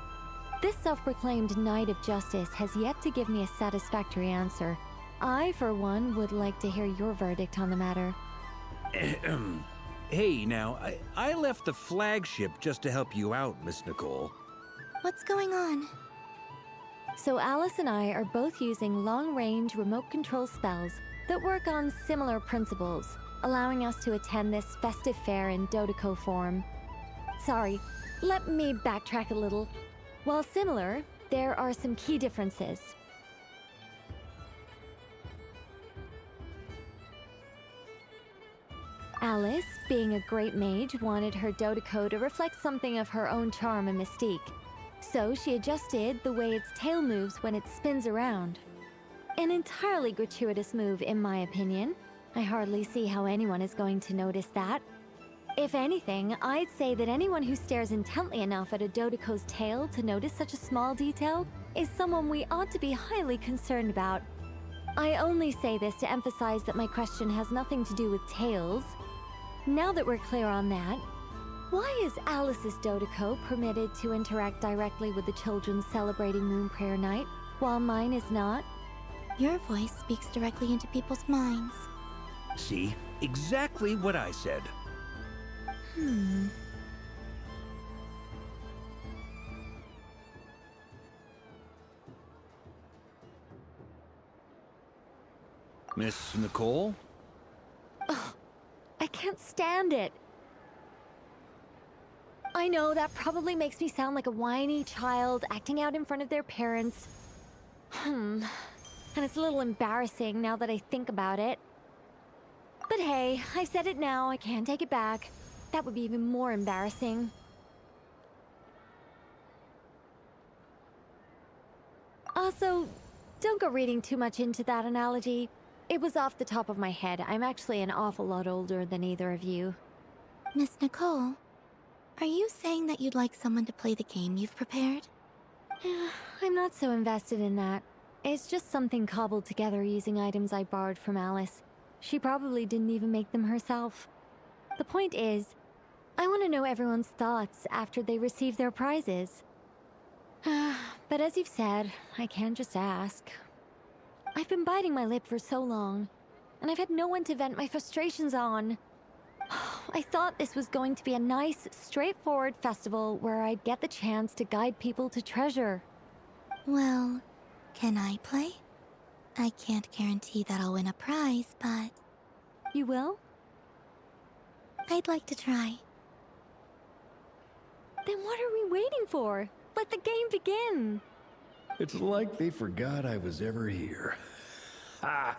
This self-proclaimed Knight of Justice has yet to give me a satisfactory answer. I, for one, would like to hear your verdict on the matter. Hey, now, I left the flagship just to help you out, Miss Nicole. What's going on? So Alice and I are both using long-range remote control spells that work on similar principles, allowing us to attend this festive fair in Dodeco form. Sorry, let me backtrack a little. While similar, there are some key differences. Alice, being a great mage, wanted her Dodeco to reflect something of her own charm and mystique. So she adjusted the way its tail moves when it spins around. An entirely gratuitous move, in my opinion. I hardly see how anyone is going to notice that. If anything, I'd say that anyone who stares intently enough at a Dodeco's tail to notice such a small detail is someone we ought to be highly concerned about. I only say this to emphasize that my question has nothing to do with tails. Now that we're clear on that, why is Alice's Dodeco permitted to interact directly with the children celebrating Moon Prayer Night, while mine is not? Your voice speaks directly into people's minds. See? Exactly what I said. Miss Nicole? Ugh, I can't stand it. I know that probably makes me sound like a whiny child acting out in front of their parents. And it's a little embarrassing now that I think about it. But hey, I said it now, I can't take it back. That would be even more embarrassing. Also, don't go reading too much into that analogy. It was off the top of my head. I'm actually an awful lot older than either of you. Miss Nicole, are you saying that you'd like someone to play the game you've prepared? I'm not so invested in that. It's just something cobbled together using items I borrowed from Alice. She probably didn't even make them herself. The point is, I want to know everyone's thoughts after they receive their prizes. But as you've said, I can't just ask. I've been biting my lip for so long, and I've had no one to vent my frustrations on. I thought this was going to be a nice, straightforward festival where I'd get the chance to guide people to treasure. Well, can I play? I can't guarantee that I'll win a prize, but... You will? I'd like to try. Then what are we waiting for? Let the game begin! It's like they forgot I was ever here. Ha!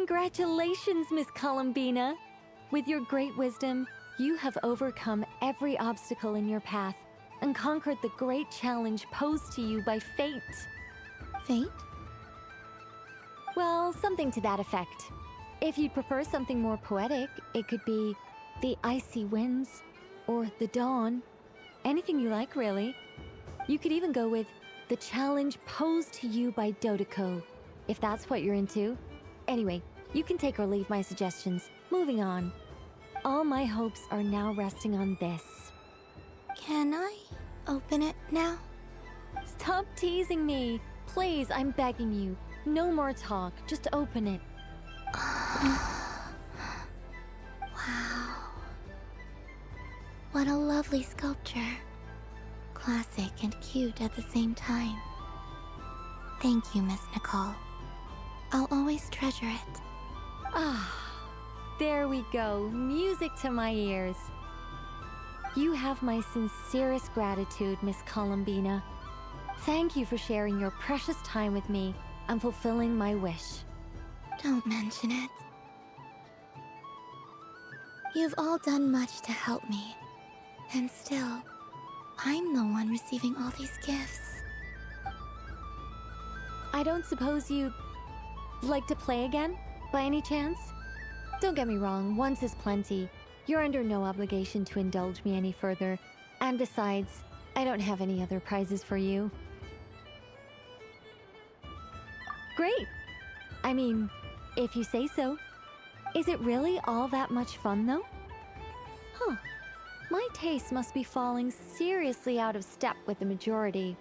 Congratulations, Miss Columbina! With your great wisdom, you have overcome every obstacle in your path and conquered the great challenge posed to you by fate. Fate? Well, something to that effect. If you'd prefer something more poetic, it could be the icy winds or the dawn. Anything you like, really. You could even go with the challenge posed to you by Dodeko, if that's what you're into. Anyway, you can take or leave my suggestions. Moving on. All my hopes are now resting on this. Can I open it now? Stop teasing me. Please, I'm begging you. No more talk. Just open it. Wow. What a lovely sculpture. Classic and cute at the same time. Thank you, Miss Nicole. I'll always treasure it. Ah, there we go. Music to my ears. You have my sincerest gratitude, Miss Columbina. Thank you for sharing your precious time with me and fulfilling my wish. Don't mention it. You've all done much to help me. And still, I'm the one receiving all these gifts. I don't suppose you'd like to play again, by any chance? Don't get me wrong, once is plenty. You're under no obligation to indulge me any further. And besides, I don't have any other prizes for you. Great! I mean, if you say so. Is it really all that much fun, though? Huh. My taste must be falling seriously out of step with the majority.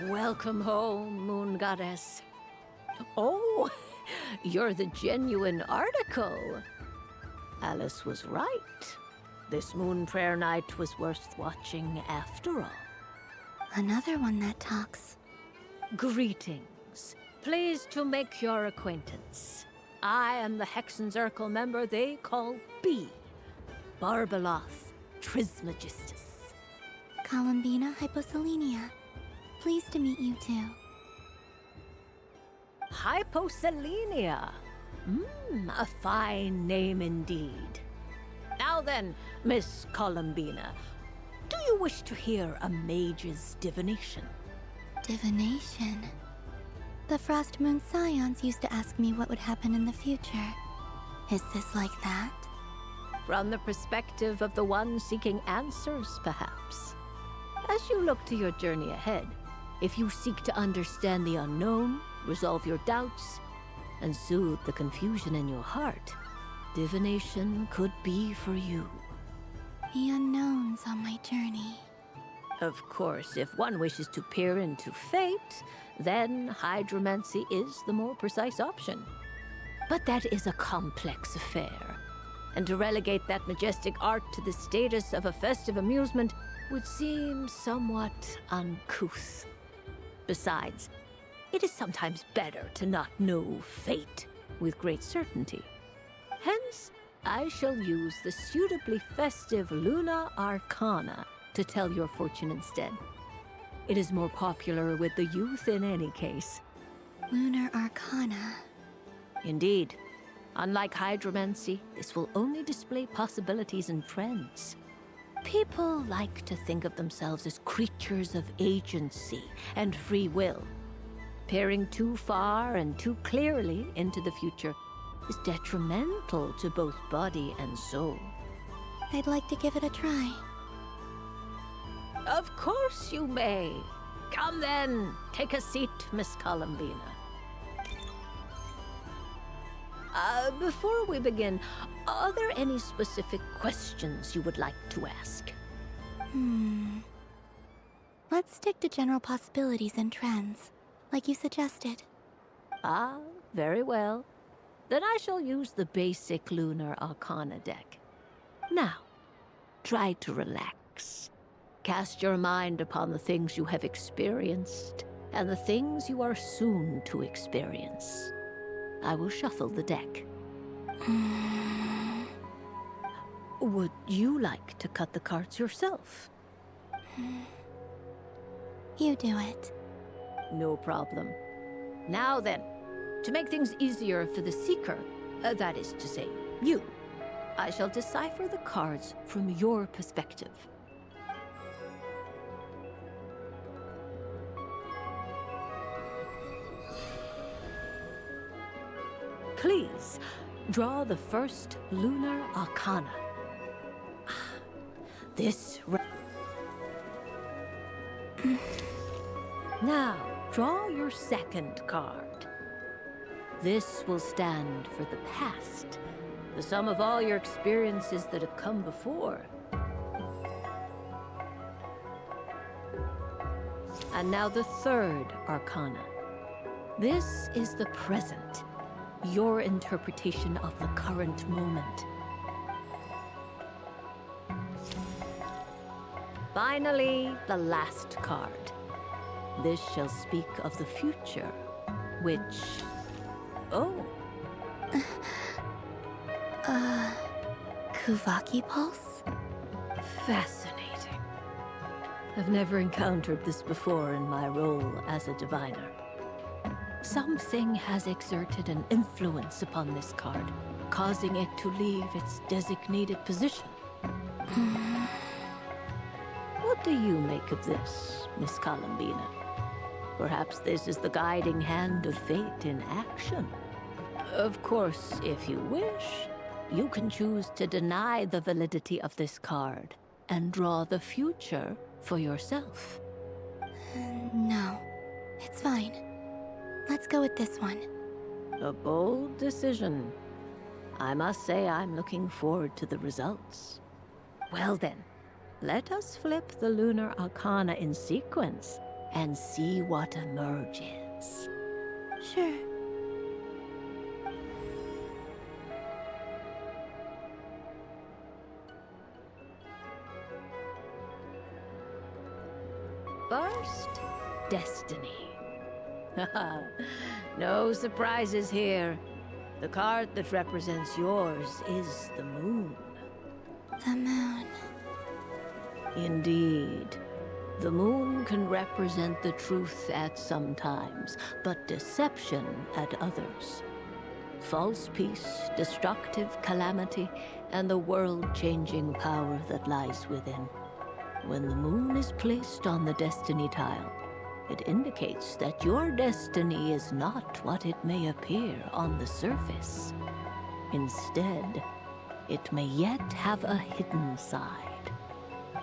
Welcome home, Moon Goddess. Oh, you're the genuine article. Alice was right. This Moon Prayer Night was worth watching after all. Another one that talks. Greetings. Pleased to make your acquaintance. I am the Hexenzirkel member they call B. Barbeloth Trismegistus. Columbina Hyposelenia. Pleased to meet you too. Hyposelenia. A fine name indeed. Now then, Miss Columbina, do you wish to hear a mage's divination? Divination? The Frost Moon Scions used to ask me what would happen in the future. Is this like that? From the perspective of the one seeking answers, perhaps. As you look to your journey ahead, if you seek to understand the unknown, resolve your doubts, and soothe the confusion in your heart, divination could be for you. The unknowns on my journey. Of course, if one wishes to peer into fate, then hydromancy is the more precise option. But that is a complex affair, and to relegate that majestic art to the status of a festive amusement would seem somewhat uncouth. Besides, it is sometimes better to not know fate with great certainty. Hence, I shall use the suitably festive Luna Arcana to tell your fortune instead. It is more popular with the youth in any case. Lunar Arcana. Indeed. Unlike hydromancy, this will only display possibilities and trends. People like to think of themselves as creatures of agency and free will. Peering too far and too clearly into the future is detrimental to both body and soul. I'd like to give it a try. Of course you may. Come then, take a seat, Miss Columbina. Before we begin, are there any specific questions you would like to ask? Let's stick to general possibilities and trends, like you suggested. Ah, very well. Then I shall use the basic Lunar Arcana deck. Now, try to relax. Cast your mind upon the things you have experienced and the things you are soon to experience. I will shuffle the deck. Would you like to cut the cards yourself? You do it. No problem. Now then, to make things easier for the Seeker, that is to say, you, I shall decipher the cards from your perspective. Please, draw the first Lunar Arcana. This... Now, draw your second card. This will stand for the past, the sum of all your experiences that have come before. And now the third Arcana. This is the present, your interpretation of the current moment. Finally, the last card. This shall speak of the future, which... Oh. Kuvaki Pulse? Fascinating. I've never encountered this before in my role as a diviner. Something has exerted an influence upon this card, causing it to leave its designated position. What do you make of this, Miss Columbina? Perhaps this is the guiding hand of fate in action. Of course, if you wish, you can choose to deny the validity of this card and draw the future for yourself. No, it's fine. Let's go with this one. A bold decision. I must say I'm looking forward to the results. Well then, let us flip the Lunar Arcana in sequence and see what emerges. Sure. First, Destiny. No surprises here. The card that represents yours is the moon. The moon. Indeed. The moon can represent the truth at some times, but deception at others. False peace, destructive calamity, and the world-changing power that lies within. When the moon is placed on the destiny tile, it indicates that your destiny is not what it may appear on the surface. Instead, it may yet have a hidden side.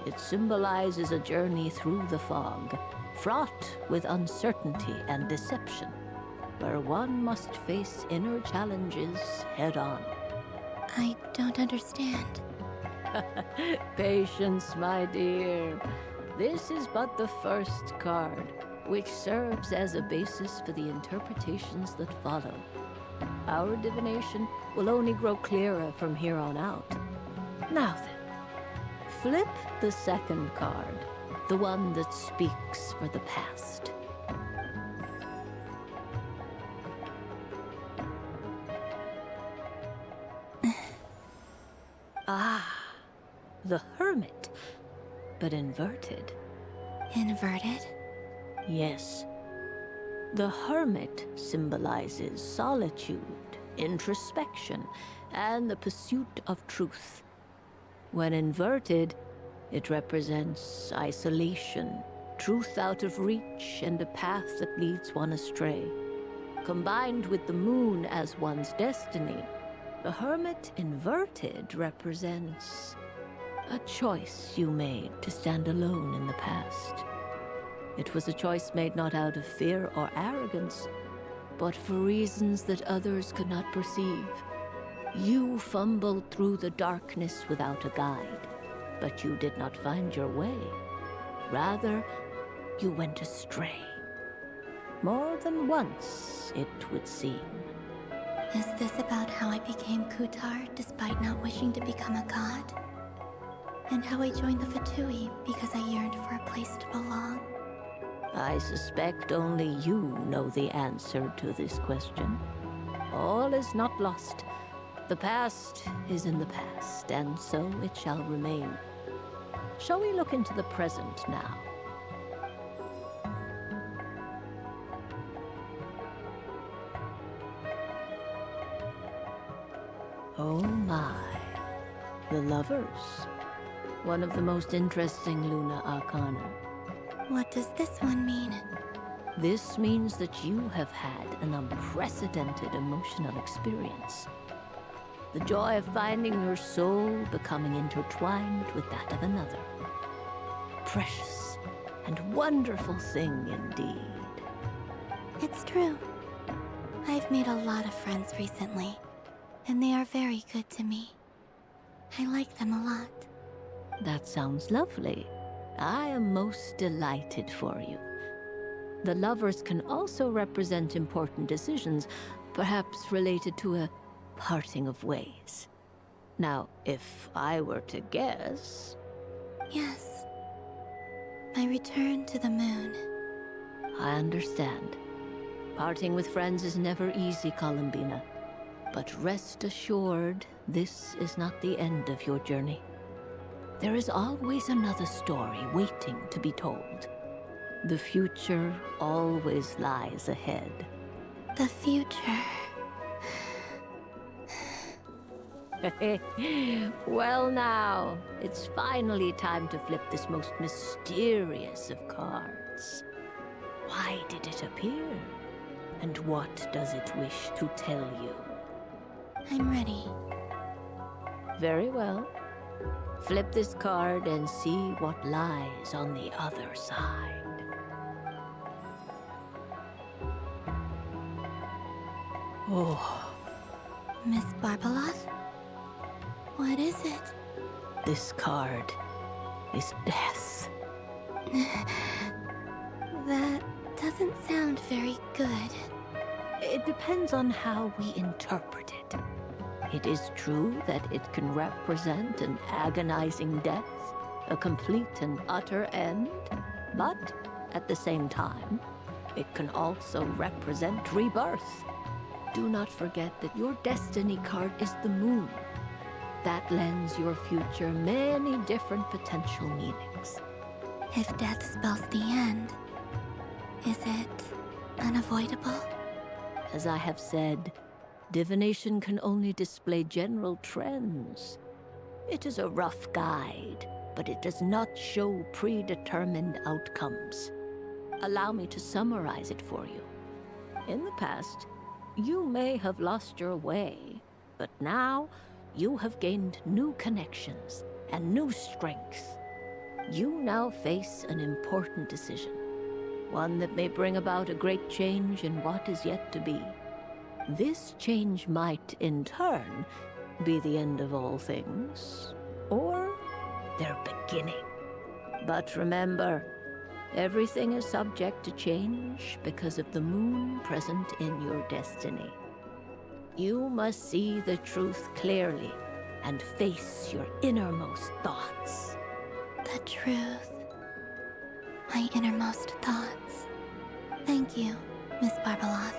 It symbolizes a journey through the fog, fraught with uncertainty and deception, where one must face inner challenges head-on. I don't understand. Patience, my dear. This is but the first card, which serves as a basis for the interpretations that follow. Our divination will only grow clearer from here on out. Now then, flip the second card, the one that speaks for the past. Ah, the Hermit, but inverted. Inverted? Yes. The Hermit symbolizes solitude, introspection, and the pursuit of truth. When inverted, it represents isolation, truth out of reach, and a path that leads one astray. Combined with the moon as one's destiny, the Hermit inverted represents a choice you made to stand alone in the past. It was a choice made not out of fear or arrogance, but for reasons that others could not perceive. You fumbled through the darkness without a guide, but you did not find your way. Rather, you went astray. More than once, it would seem. Is this about how I became Kutar despite not wishing to become a god? And how I joined the Fatui because I yearned for a place to belong? I suspect only you know the answer to this question. All is not lost. The past is in the past, and so it shall remain. Shall we look into the present now? Oh my. The Lovers. One of the most interesting Luna Arcana. What does this one mean? This means that you have had an unprecedented emotional experience. The joy of finding your soul becoming intertwined with that of another. A precious and wonderful thing indeed. It's true. I've made a lot of friends recently, and they are very good to me. I like them a lot. That sounds lovely. I am most delighted for you. The Lovers can also represent important decisions, perhaps related to a parting of ways. Now, if I were to guess... Yes. My return to the moon. I understand. Parting with friends is never easy, Columbina. But rest assured, this is not the end of your journey. There is always another story waiting to be told. The future always lies ahead. The future. Well now, it's finally time to flip this most mysterious of cards. Why did it appear? And what does it wish to tell you? I'm ready. Very well. Flip this card and see what lies on the other side. Oh. Miss Barbeloth? What is it? This card is death. That doesn't sound very good. It depends on how we interpret it. It is true that it can represent an agonizing death, a complete and utter end, but at the same time, it can also represent rebirth. Do not forget that your destiny card is the moon. That lends your future many different potential meanings. If death spells the end, is it unavoidable? As I have said, divination can only display general trends. It is a rough guide, but it does not show predetermined outcomes. Allow me to summarize it for you. In the past, you may have lost your way, but now you have gained new connections and new strength. You now face an important decision, one that may bring about a great change in what is yet to be. This change might, in turn, be the end of all things, or their beginning. But remember, everything is subject to change because of the moon present in your destiny. You must see the truth clearly and face your innermost thoughts. The truth. My innermost thoughts. Thank you, Miss Barbeloth.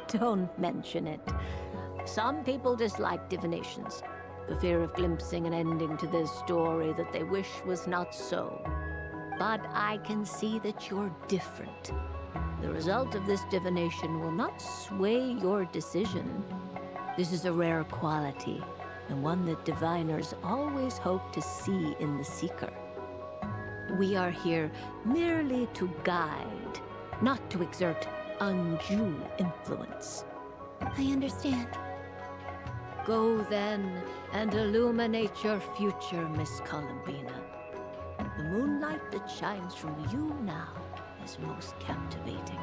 Don't mention it. Some people dislike divinations, the fear of glimpsing an ending to their story that they wish was not so. But I can see that you're different. The result of this divination will not sway your decision. This is a rare quality, and one that diviners always hope to see in the seeker. We are here merely to guide, not to exert undue influence. I understand. Go then and illuminate your future, Miss Columbina. The moonlight that shines from you now is most captivating.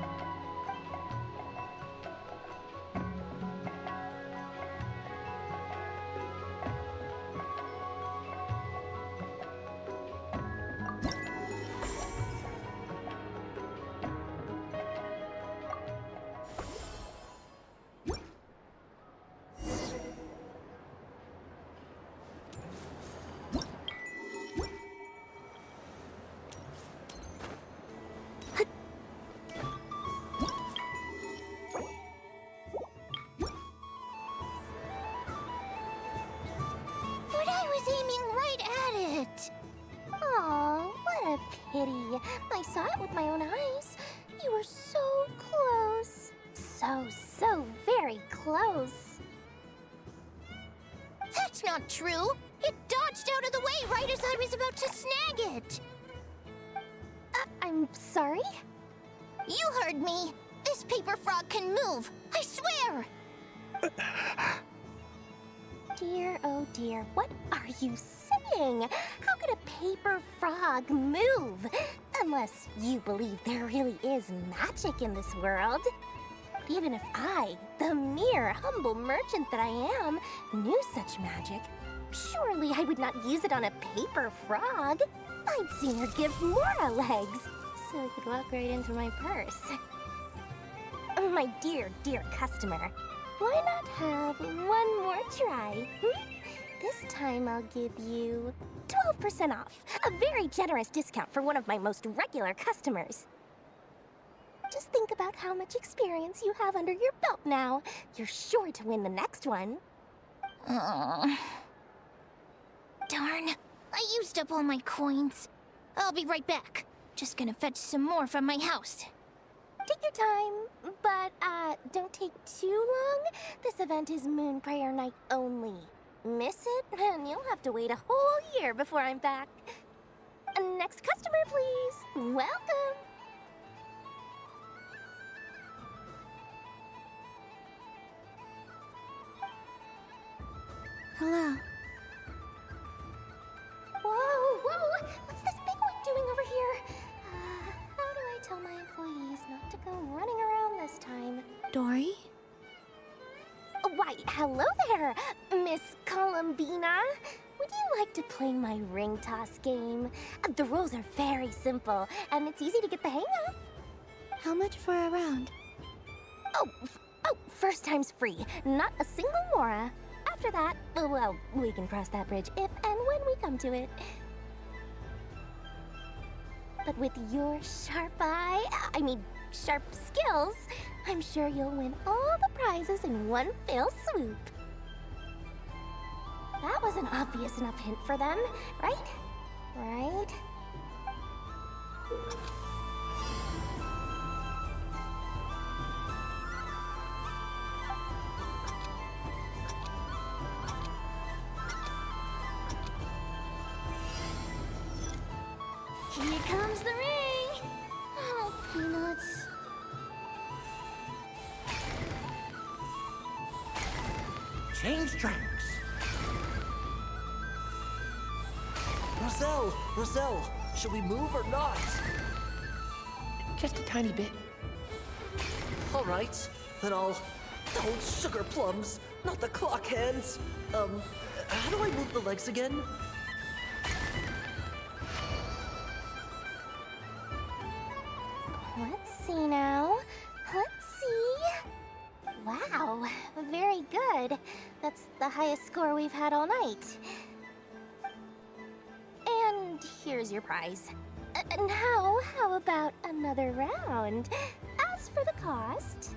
I saw it with my own eyes. You were so close. So very close. That's not true. It dodged out of the way right as I was about to snag it. I'm sorry? You heard me. This paper frog can move. I swear. Dear, oh dear, what are you saying? How could a paper frog move? Unless you believe there really is magic in this world. Even if I, the mere humble merchant that I am, knew such magic, surely I would not use it on a paper frog. I'd sooner give Mora legs, so I could walk right into my purse. My dear, dear customer, why not have one more try? This time I'll give you 12% off. A very generous discount for one of my most regular customers. Just think about how much experience you have under your belt now. You're sure to win the next one. Darn. I used up all my coins. I'll be right back. Just gonna fetch some more from my house. Take your time, but don't take too long. This event is Moon Prayer Night only. Miss it, and you'll have to wait a whole year before I'm back. Next customer, please. Welcome. Hello. Whoa! What's this big one doing over here? How do I tell my employees not to go running around this time? Dory? Why, hello there, Miss Columbina. Would you like to play my ring toss game? The rules are very simple, and it's easy to get the hang of. How much for a round? Oh, first time's free. Not a single mora. After that, well, we can cross that bridge if and when we come to it. But with your sharp sharp skills, I'm sure you'll win all the prizes in one fell swoop. That was an obvious enough hint for them, right? Right? Here comes the ring! Oh, peanuts. Change tracks. Roselle, should we move or not? Just a tiny bit. All right, then I'll hold sugar plums, not the clock hands. How do I move the legs again? see now. Let's see. Wow, very good. That's the highest score we've had all night. And here's your prize. Now, how about another round? As for the cost...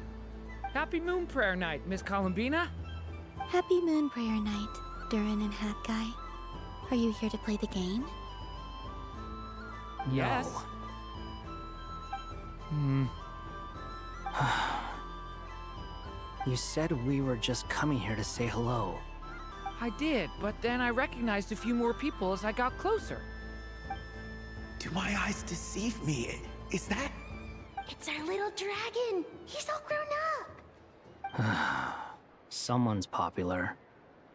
Happy Moon Prayer Night, Miss Columbina. Happy Moon Prayer Night, Durin and Hat Guy. Are you here to play the game? Yes. You said we were just coming here to say hello. I did, but then I recognized a few more people as I got closer. Do my eyes deceive me? Is that... It's our little dragon! He's all grown up! Someone's popular.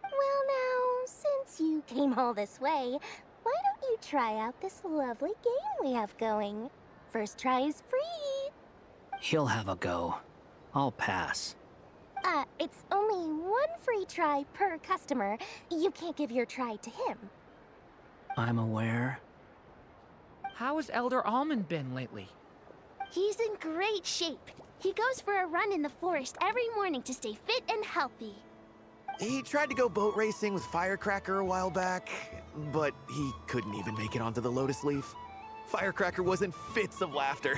Well now, since you came all this way, why don't you try out this lovely game we have going? First try is free! He'll have a go. I'll pass. It's only one free try per customer. You can't give your try to him. I'm aware. How has Elder Almond been lately? He's in great shape. He goes for a run in the forest every morning to stay fit and healthy. He tried to go boat racing with Firecracker a while back, but he couldn't even make it onto the Lotus Leaf. Firecracker was in fits of laughter.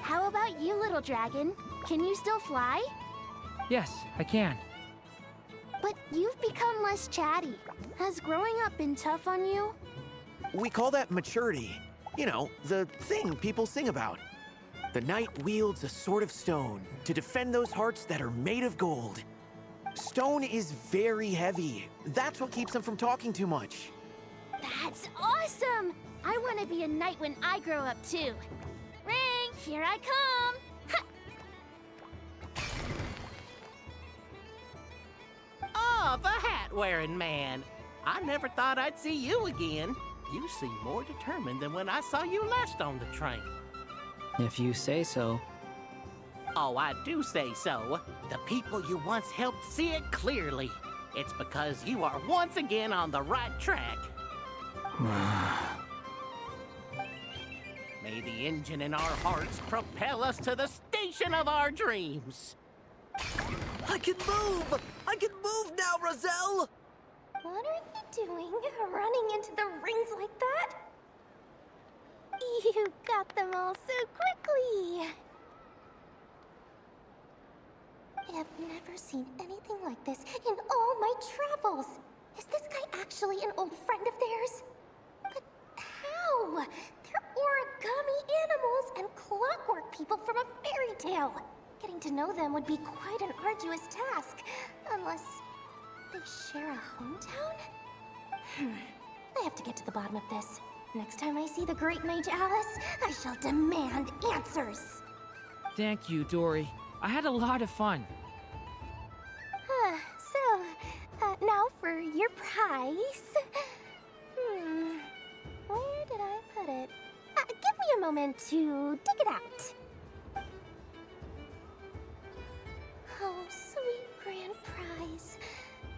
How about you, little dragon? Can you still fly? Yes, I can. But you've become less chatty. Has growing up been tough on you? We call that maturity. You know, the thing people sing about. The knight wields a sword of stone to defend those hearts that are made of gold. Stone is very heavy. That's what keeps him from talking too much. That's awesome! I want to be a knight when I grow up too. Ring, here I come! Ha! Oh, the hat-wearing man. I never thought I'd see you again. You seem more determined than when I saw you last on the train. If you say so. Oh, I do say so. The people you once helped see it clearly. It's because you are once again on the right track. May the engine in our hearts propel us to the station of our dreams. I can move! I can move now, Roselle! What are you doing, running into the rings like that? You got them all so quickly! I have never seen anything like this in all my travels! Is this guy actually an old friend of theirs? But how? They're origami animals and clockwork people from a fairy tale. Getting to know them would be quite an arduous task, unless they share a hometown? I have to get to the bottom of this. Next time I see the Great Mage Alice, I shall demand answers. Thank you, Dory. I had a lot of fun. Now for your prize. Where did I put it? Give me a moment to dig it out. Oh, sweet grand prize.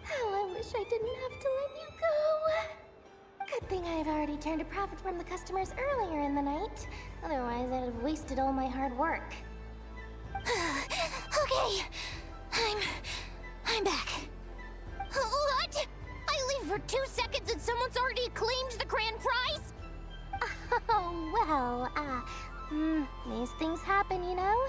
How I wish I didn't have to let you go. Good thing I've already turned a profit from the customers earlier in the night. Otherwise, I'd have wasted all my hard work. Okay, I'm back. What? I leave for 2 seconds and someone's already claimed the grand prize? Oh, well, these things happen, you know?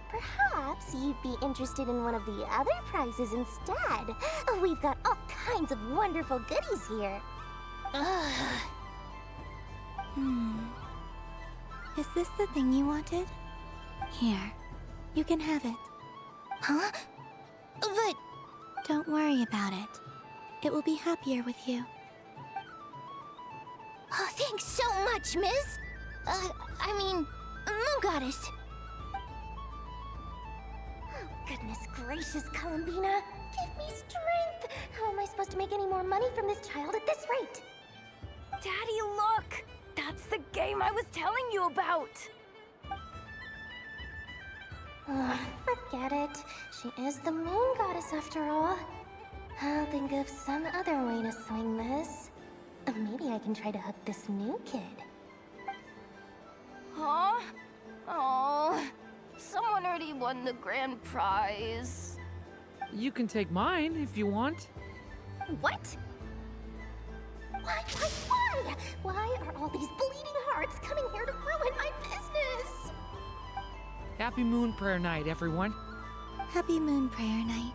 Perhaps you'd be interested in one of the other prizes instead. We've got all kinds of wonderful goodies here. Is this the thing you wanted? Here, you can have it. Huh? But... Don't worry about it. It will be happier with you. Oh, thanks so much, Miss. Moon Goddess. Oh, goodness gracious, Columbina. Give me strength. How am I supposed to make any more money from this child at this rate? Daddy, look! That's the game I was telling you about! Forget it. She is the Moon Goddess after all. I'll think of some other way to swing this. Maybe I can try to hook this new kid. Huh? Oh, Someone already won the grand prize. You can take mine if you want. What? Why? Why are all these bleeding hearts coming here to ruin my business? Happy Moon Prayer Night, everyone. Happy Moon Prayer Night.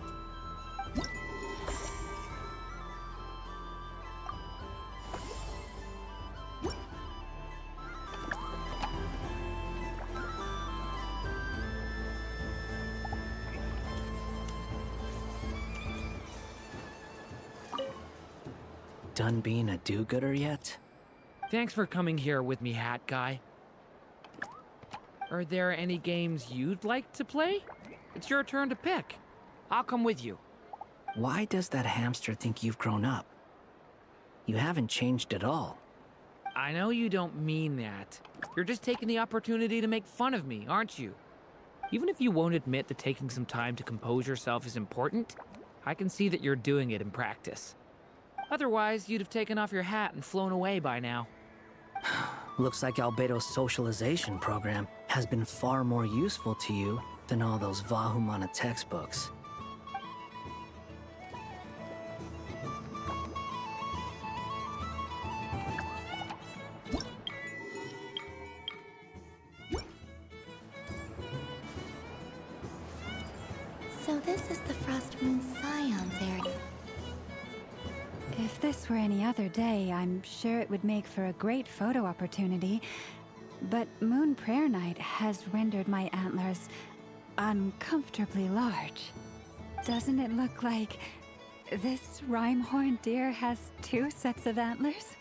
Done being a do-gooder yet? Thanks for coming here with me, Hat Guy. Are there any games you'd like to play? It's your turn to pick. I'll come with you. Why does that hamster think you've grown up? You haven't changed at all. I know you don't mean that. You're just taking the opportunity to make fun of me, aren't you? Even if you won't admit that taking some time to compose yourself is important, I can see that you're doing it in practice. Otherwise, you'd have taken off your hat and flown away by now. Looks like Albedo's socialization program has been far more useful to you than all those Vahumana textbooks. So this is the Frost Moon Scion's area. If this were any other day, I'm sure it would make for a great photo opportunity. But Moon Prayer Night has rendered my antlers uncomfortably large. Doesn't it look like this rhyme-horned deer has 2 sets of antlers?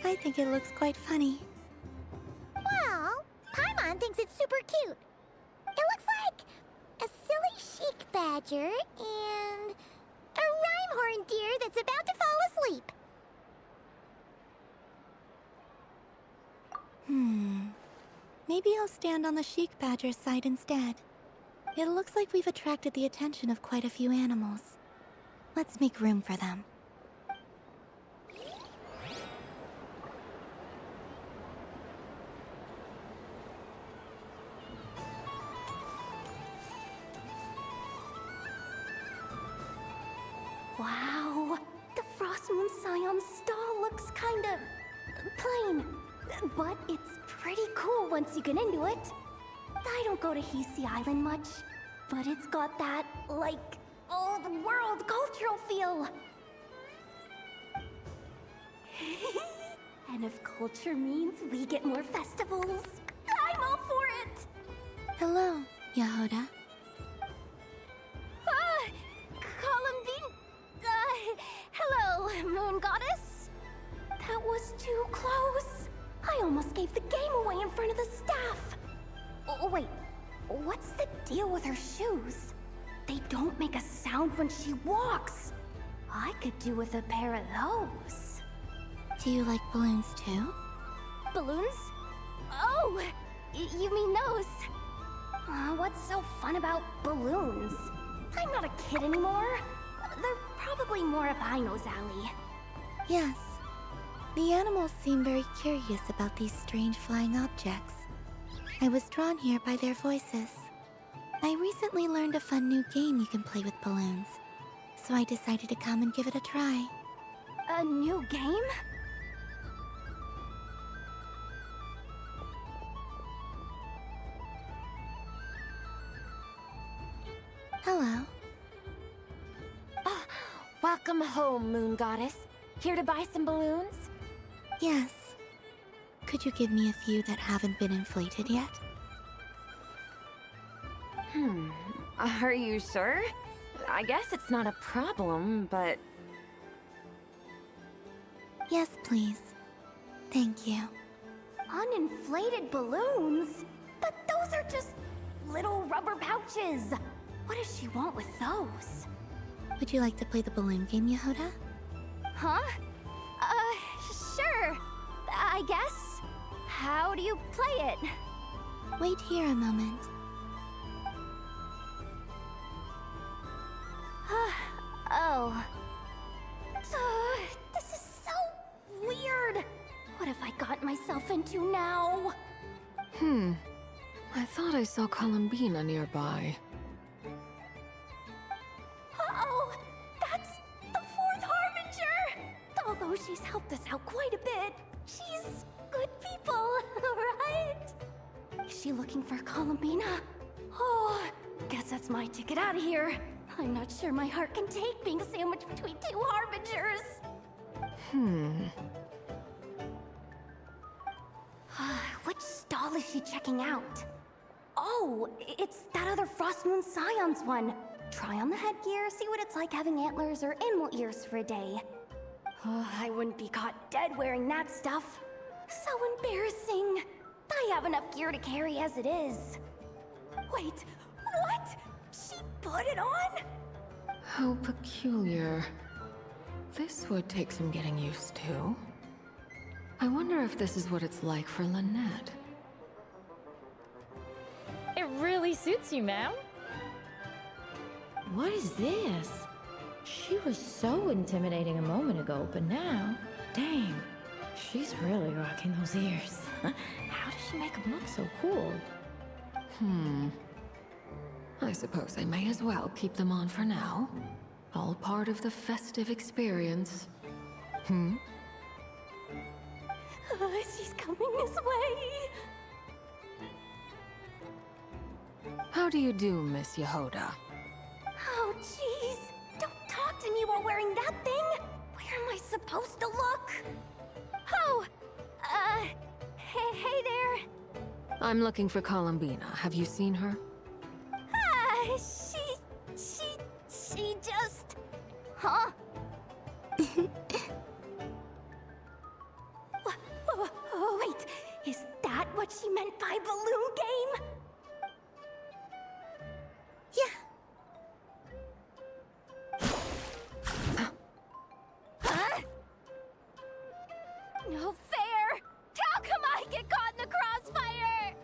I think it looks quite funny. Well, Paimon thinks it's super cute. It looks like a silly chic badger and a rhyme-horned deer that's about to fall asleep. Maybe I'll stand on the Sheik Badger's side instead. It looks like we've attracted the attention of quite a few animals. Let's make room for them. Wow, the Frost Moon Scion's stall looks kinda plain, but it's pretty cool once you get into it. I don't go to Hisi Island much, but it's got that, like, all-the-world cultural feel. And if culture means we get more festivals, I'm all for it! Hello, Yahoda. Columbine... hello, Moon Goddess? That was too close. I almost gave the game away in front of the staff. Oh, wait. What's the deal with her shoes? They don't make a sound when she walks. I could do with a pair of those. Do you like balloons too? Balloons? Oh, you mean those? What's so fun about balloons? I'm not a kid anymore. They're probably more up Aino's alley. Yes. The animals seem very curious about these strange flying objects. I was drawn here by their voices. I recently learned a fun new game you can play with balloons, so I decided to come and give it a try. A new game? Hello. Welcome home, Moon Goddess. Here to buy some balloons? Yes. Could you give me a few that haven't been inflated yet? Are you sure? I guess it's not a problem, but... Yes, please. Thank you. Uninflated balloons? But those are just little rubber pouches. What does she want with those? Would you like to play the balloon game, Yahoda? Huh? Sure. I guess. How do you play it? Wait here a moment. Oh. This is so weird. What have I got myself into now? I thought I saw Columbina nearby. Uh-oh! That's the Fourth Harbinger! Although she's helped us out quite a bit, she's good people, right? Is she looking for Columbina? Oh, guess that's my ticket out of here. I'm not sure my heart can take being sandwiched between two Harbingers. Which stall is she checking out? Oh, it's that other Frost Moon Scions one. Try on the headgear, see what it's like having antlers or animal ears for a day. Oh, I wouldn't be caught dead wearing that stuff. So embarrassing. I have enough gear to carry as it is. Wait, what? She put it on? How peculiar. This would take some getting used to. I wonder if this is what it's like for Lynette. It really suits you, ma'am. What is this? She was so intimidating a moment ago, but now, dang, she's really rocking those ears. How does she make them look so cool? I suppose I may as well keep them on for now. All part of the festive experience. She's coming this way. How do you do, Miss Yehoda? Oh, jeez. Don't talk to me while wearing that thing. Where am I supposed to look? Oh, hey there. I'm looking for Columbina. Have you seen her? She just... Huh? Wait, is that what she meant by balloon game? Huh? No fair! How come I get caught in the crossfire?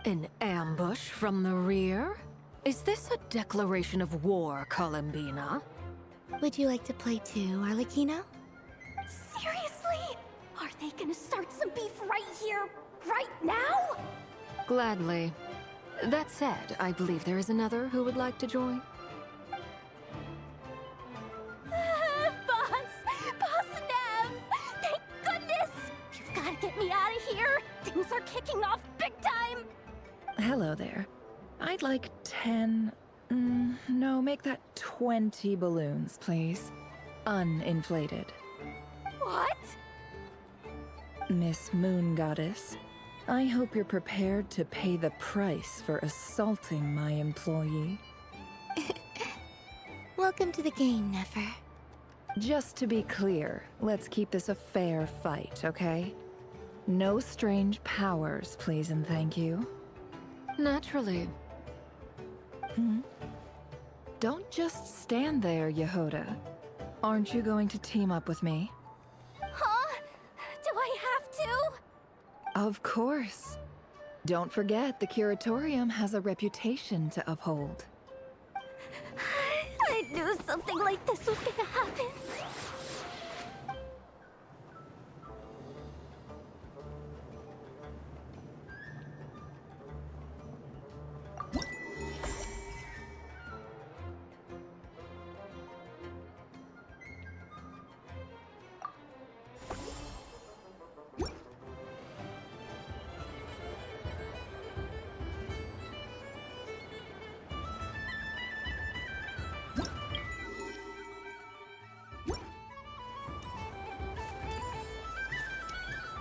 An ambush from the rear? Is this a declaration of war, Columbina? Would you like to play too, Arlecchino? Seriously? Are they gonna start some beef right here, right now? Gladly. That said, I believe there is another who would like to join. Boss Nev! Thank goodness! You've gotta get me out of here! Things are kicking off big time! Hello there. I'd like 10... no, make that 20 balloons, please. Uninflated. What? Miss Moon Goddess, I hope you're prepared to pay the price for assaulting my employee. Welcome to the game, Nefer. Just to be clear, let's keep this a fair fight, okay? No strange powers, please and thank you. Naturally. Don't just stand there, Yehoda. Aren't you going to team up with me? Huh? Do I have to? Of course. Don't forget, the Curatorium has a reputation to uphold. I knew something like this was gonna happen.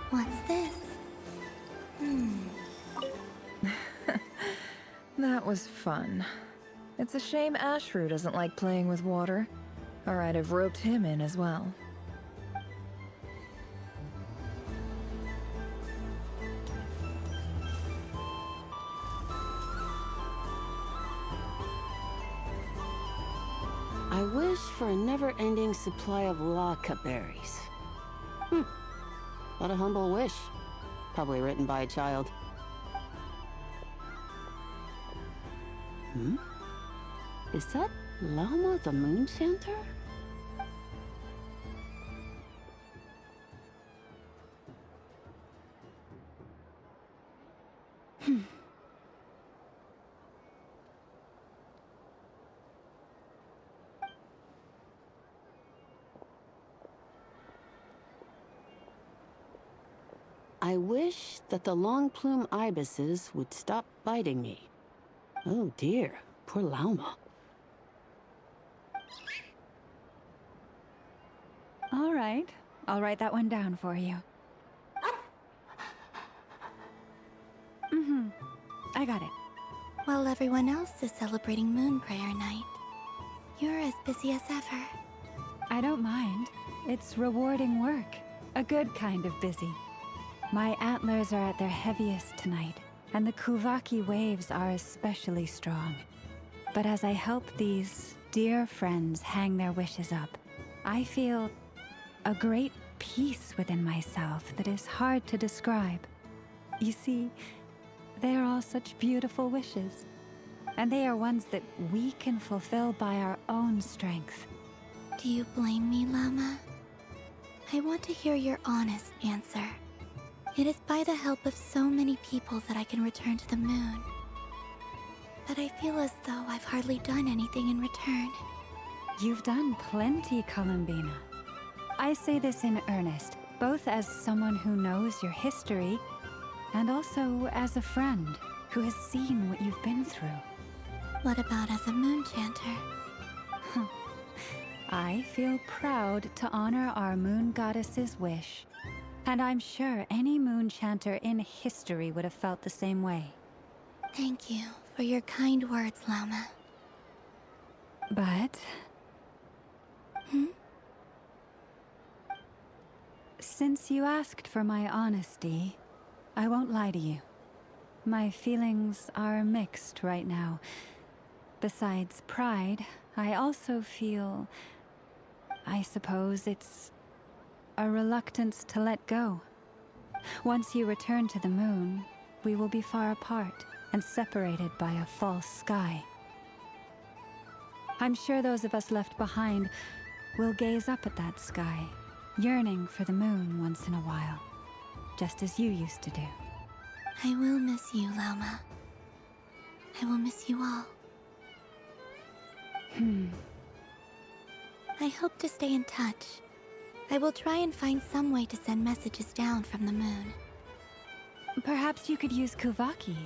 What's this? That was fun. It's a shame Ashru doesn't like playing with water. Or I'd have roped him in as well. I will wish for a never-ending supply of laka berries. What a humble wish. Probably written by a child. Is that Lama the Moon Chanter? I wish that the long plume ibises would stop biting me. Oh dear, poor Lauma. All right, I'll write that one down for you. I got it. While everyone else is celebrating Moon Prayer Night, you're as busy as ever. I don't mind. It's rewarding work. A good kind of busy. My antlers are at their heaviest tonight, and the Kuvaki waves are especially strong. But as I help these dear friends hang their wishes up, I feel a great peace within myself that is hard to describe. You see, they are all such beautiful wishes, and they are ones that we can fulfill by our own strength. Do you blame me, Lama? I want to hear your honest answer. It is by the help of so many people that I can return to the moon. But I feel as though I've hardly done anything in return. You've done plenty, Columbina. I say this in earnest, both as someone who knows your history, and also as a friend who has seen what you've been through. What about as a moon chanter? I feel proud to honor our moon goddess's wish. And I'm sure any moon chanter in history would have felt the same way. Thank you for your kind words, Lama. But... Since you asked for my honesty, I won't lie to you. My feelings are mixed right now. Besides pride, I also feel... I suppose it's a reluctance to let go. Once you return to the moon, we will be far apart and separated by a false sky. I'm sure those of us left behind will gaze up at that sky, yearning for the moon once in a while, just as you used to do. I will miss you, Lama. I will miss you all. I hope to stay in touch. I will try and find some way to send messages down from the moon. Perhaps you could use Kuvaki.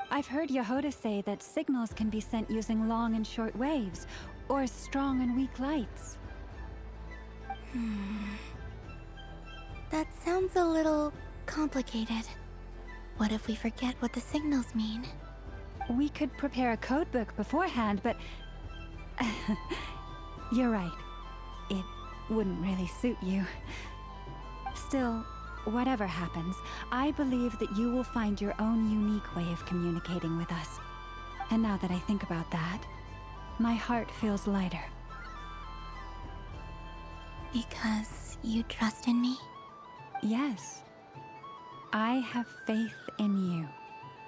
I've heard Yehoda say that signals can be sent using long and short waves, or strong and weak lights. That sounds a little complicated. What if we forget what the signals mean? We could prepare a codebook beforehand, but... You're right. It wouldn't really suit you. Still, whatever happens, I believe that you will find your own unique way of communicating with us. And now that I think about that, my heart feels lighter. Because you trust in me? Yes. I have faith in you,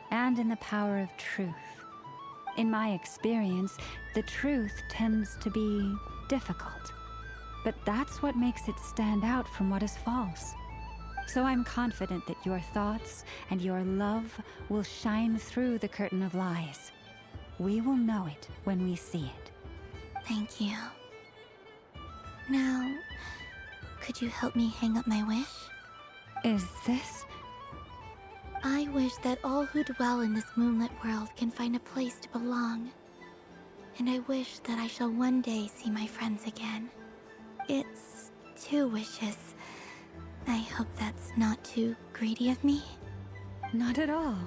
and in the power of truth. In my experience, the truth tends to be difficult. But that's what makes it stand out from what is false. So I'm confident that your thoughts and your love will shine through the curtain of lies. We will know it when we see it. Thank you. Now, could you help me hang up my wish? Is this? I wish that all who dwell in this moonlit world can find a place to belong. And I wish that I shall one day see my friends again. It's 2 wishes. I hope that's not too greedy of me. Not at all.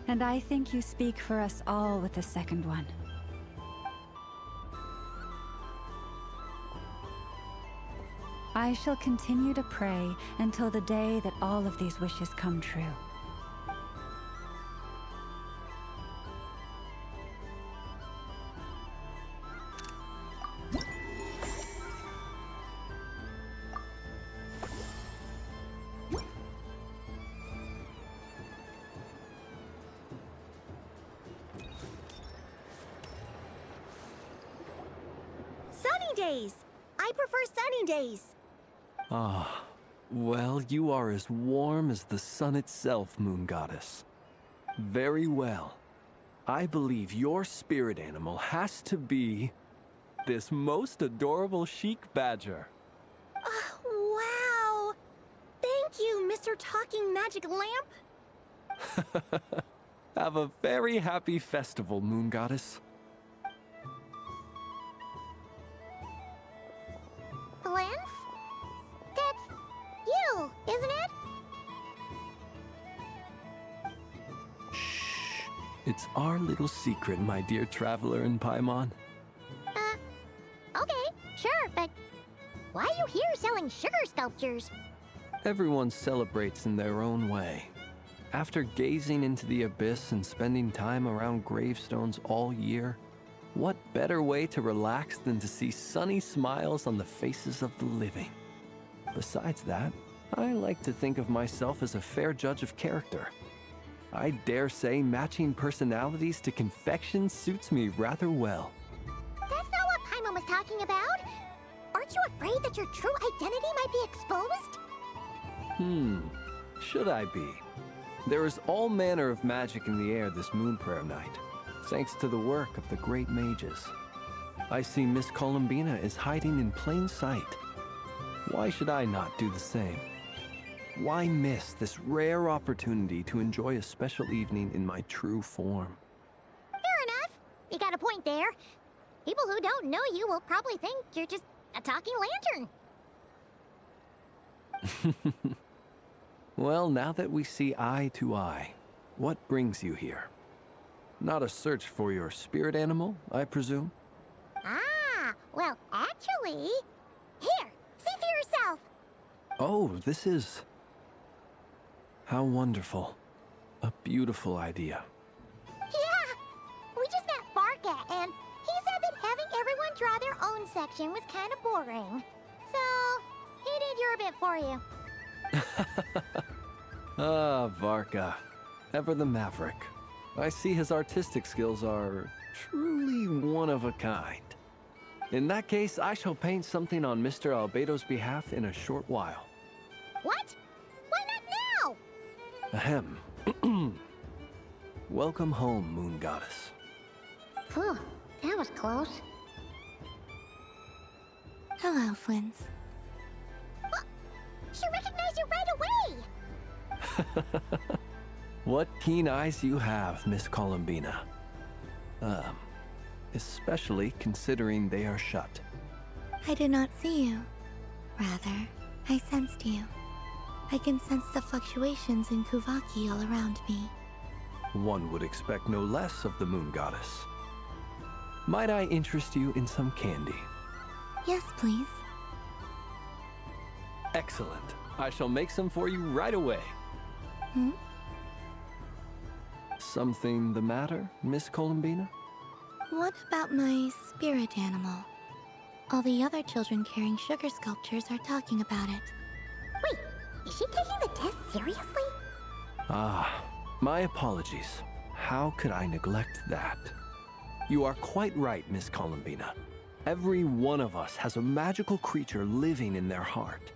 And I think you speak for us all with the second one. I shall continue to pray until the day that all of these wishes come true. days. I prefer sunny days. Ah, well, you are as warm as the sun itself, Moon Goddess. Very well. I believe your spirit animal has to be this most adorable chic badger. Wow! Thank you, Mr. Talking Magic Lamp. Have a very happy festival, Moon Goddess. Lance? That's you, isn't it? It's our little secret, my dear traveler in Paimon. Okay, sure, but why are you here selling sugar sculptures? Everyone celebrates in their own way. After gazing into the abyss and spending time around gravestones all year, what better way to relax than to see sunny smiles on the faces of the living? Besides that, I like to think of myself as a fair judge of character. I dare say matching personalities to confection suits me rather well. That's not what Paimon was talking about. Aren't you afraid that your true identity might be exposed? Should I be? There is all manner of magic in the air this moon prayer night, thanks to the work of the great mages. I see Miss Columbina is hiding in plain sight. Why should I not do the same? Why miss this rare opportunity to enjoy a special evening in my true form? Fair enough. You got a point there. People who don't know you will probably think you're just a talking lantern. Well, now that we see eye to eye, what brings you here? Not a search for your spirit animal, I presume? Ah, well, actually... Here, see for yourself. Oh, this is... How wonderful. A beautiful idea. Yeah, we just met Barca, and he said that having everyone draw their own section was kind of boring. So, he did your bit for you. Ah, Varka. Ever the maverick. I see his artistic skills are truly one of a kind. In that case, I shall paint something on Mr. Albedo's behalf in a short while. What? Why not now? Ahem. Welcome home, Moon Goddess. Phew, that was close. Hello, Flins. She recognized you right away! What keen eyes you have, Miss Columbina. Especially considering they are shut. I did not see you. Rather, I sensed you. I can sense the fluctuations in Kuvaki all around me. One would expect no less of the Moon Goddess. Might I interest you in some candy? Yes, please. Excellent. I shall make some for you right away. Something the matter, Miss Columbina? What about my spirit animal? All the other children carrying sugar sculptures are talking about it. Wait, is she taking the test seriously? Ah, my apologies. How could I neglect that? You are quite right, Miss Columbina. Every one of us has a magical creature living in their heart.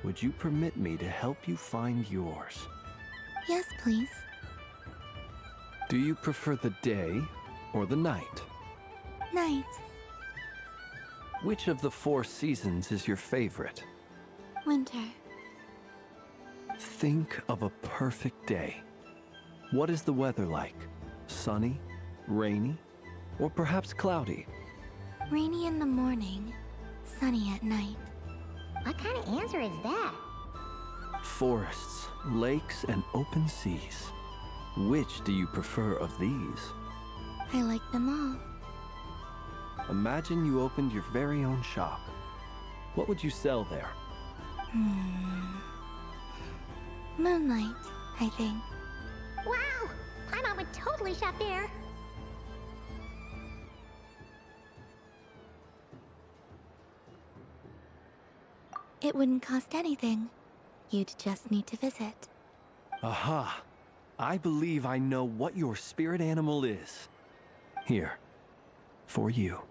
Would you permit me to help you find yours? Yes, please. Do you prefer the day or the night? Night. Which of the 4 seasons is your favorite? Winter. Think of a perfect day. What is the weather like? Sunny, rainy, or perhaps cloudy? Rainy in the morning, sunny at night. What kind of answer is that? Forests, lakes, and open seas. Which do you prefer of these? I like them all. Imagine you opened your very own shop. What would you sell there? Moonlight, I think. Wow! Paimon would totally shop there. It wouldn't cost anything. You'd just need to visit. Aha! I believe I know what your spirit animal is. Here, for you.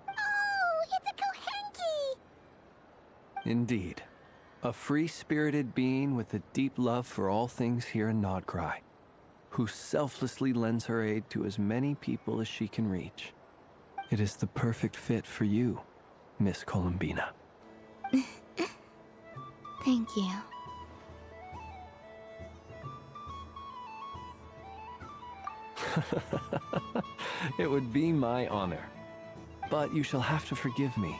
Oh, it's a Indeed. A free-spirited being with a deep love for all things here in Nodcry, who selflessly lends her aid to as many people as she can reach. It is the perfect fit for you, Miss Columbina. Thank you. It would be my honor. But you shall have to forgive me.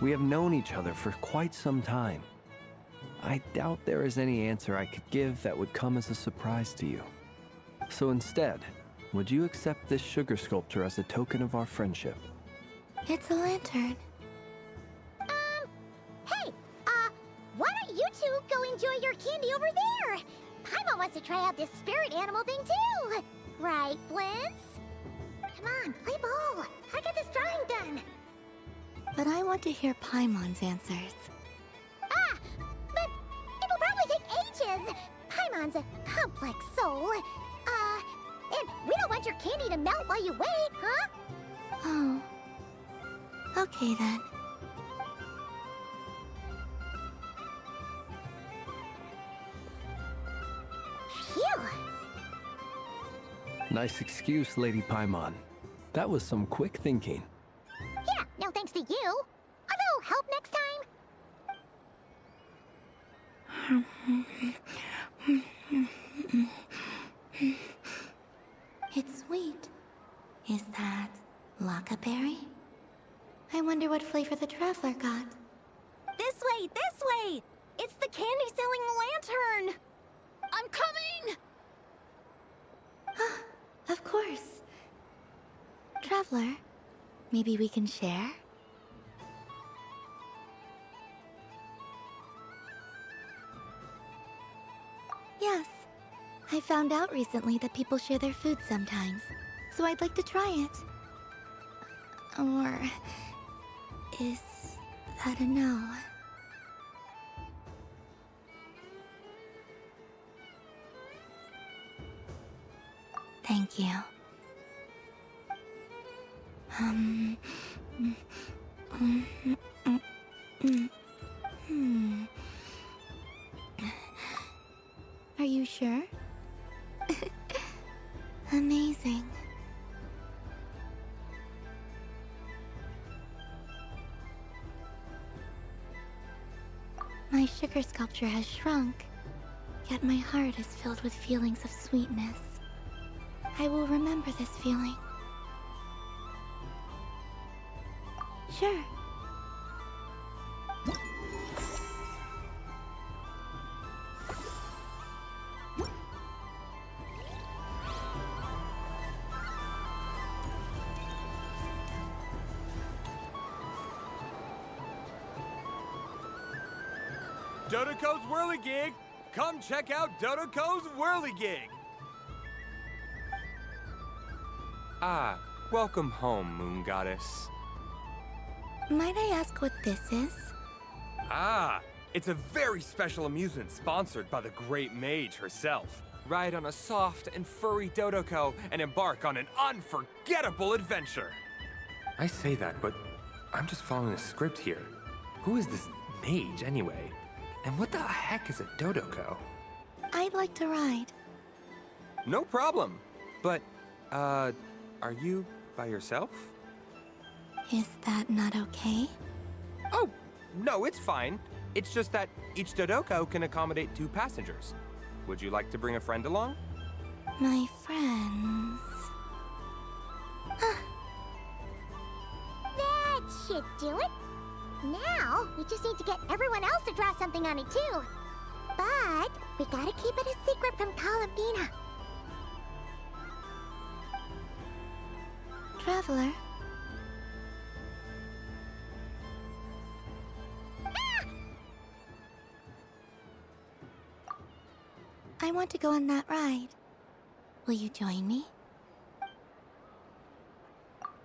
We have known each other for quite some time. I doubt there is any answer I could give that would come as a surprise to you. So instead, would you accept this sugar sculpture as a token of our friendship? It's a lantern. Hey, why don't you two go enjoy your candy over there? Paimon wants to try out this spirit animal thing too. Right, Blintz? Come on, play ball. I got this drawing done. But I want to hear Paimon's answers. Ah, but it'll probably take ages. Paimon's a complex soul. And we don't want your candy to melt while you wait, huh? Oh. Okay then. Phew. Nice excuse, Lady Paimon. That was some quick thinking. Yeah, no thanks to you. A little help next time? It's sweet. Is that Lockaberry? I wonder what flavor the Traveler got. This way, this way! It's the candy-selling lantern! I'm coming! Of course. Traveler, maybe we can share? Yes. I found out recently that people share their food sometimes, so I'd like to try it. Or... is that a no? Thank you. Are you sure? Amazing. My sugar sculpture has shrunk, yet my heart is filled with feelings of sweetness. I will remember this feeling. Sure. Dodoco's Whirligig! Come check out Dodoco's Whirligig! Ah, welcome home, Moon Goddess. Might I ask what this is? Ah, it's a very special amusement sponsored by the great mage herself. Ride on a soft and furry Dodoco and embark on an unforgettable adventure. I say that, but I'm just following a script here. Who is this mage, anyway? And what the heck is a Dodoco? I'd like to ride. No problem. But, are you by yourself? Is that not okay? Oh, no, it's fine. It's just that each Dodoco can accommodate 2 passengers. Would you like to bring a friend along? My friends... That should do it. Now, we just need to get everyone else to draw something on it too. But we gotta keep it a secret from Columbina. Traveler? I want to go on that ride. Will you join me?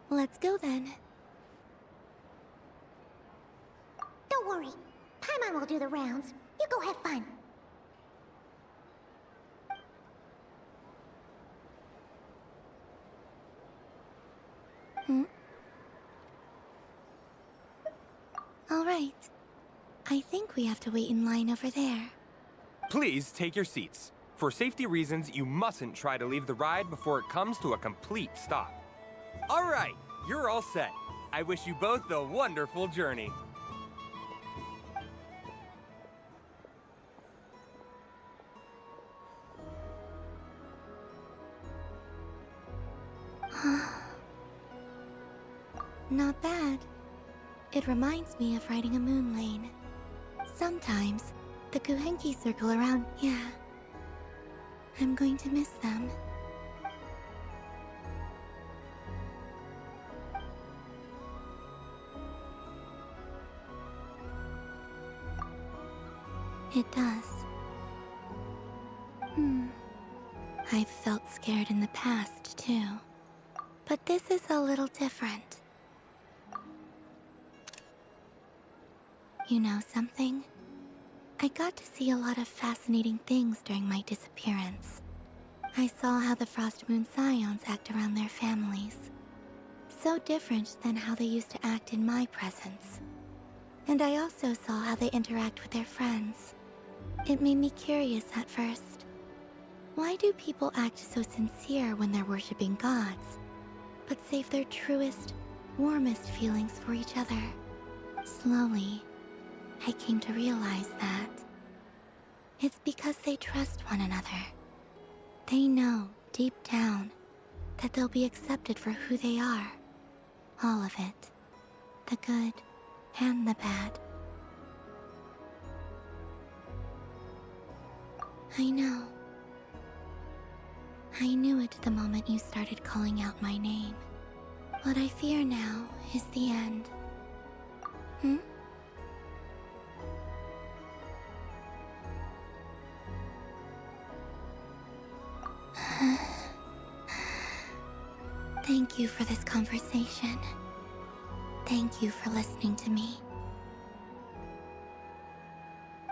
Let's go then. Don't worry. Paimon will do the rounds. You go have fun. All right. I think we have to wait in line over there. Please take your seats. For safety reasons, you mustn't try to leave the ride before it comes to a complete stop. All right, you're all set. I wish you both a wonderful journey. Not bad. It reminds me of riding a moon lane. Sometimes, the Kuhenki circle around, yeah. I'm going to miss them. It does. I've felt scared in the past, too. But this is a little different. You know something? I got to see a lot of fascinating things during my disappearance. I saw how the Frost Moon Scions act around their families. So different than how they used to act in my presence. And I also saw how they interact with their friends. It made me curious at first. Why do people act so sincere when they're worshipping gods, but save their truest, warmest feelings for each other? Slowly, I came to realize that it's because they trust one another. They know, deep down, that they'll be accepted for who they are. All of it. The good and the bad. I know. I knew it the moment you started calling out my name. What I fear now is the end. Thank you for this conversation. Thank you for listening to me.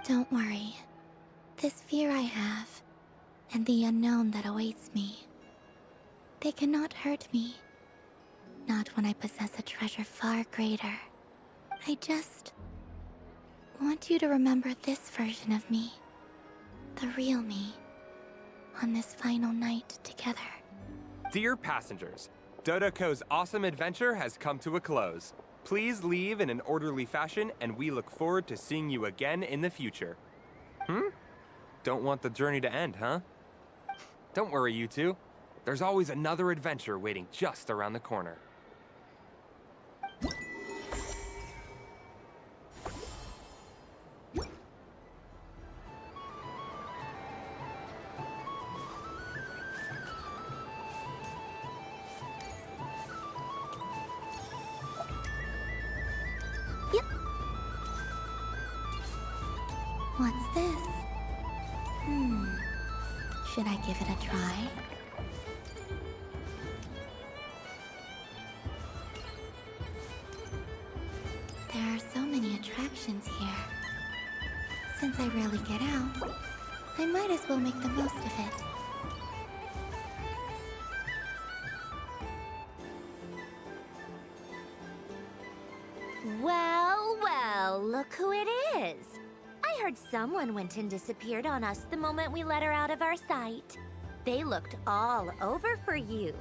Don't worry. This fear I have, and the unknown that awaits me, they cannot hurt me. Not when I possess a treasure far greater. I just want you to remember this version of me. The real me. On this final night together. Dear passengers, Dodoko's awesome adventure has come to a close. Please leave in an orderly fashion, and we look forward to seeing you again in the future. Don't want the journey to end, huh? Don't worry, you two. There's always another adventure waiting just around the corner. What's this? Should I give it a try? There are so many attractions here. Since I rarely get out, I might as well make the most of it. Well, well, look who it is. I heard someone went and disappeared on us the moment we let her out of our sight. They looked all over for you.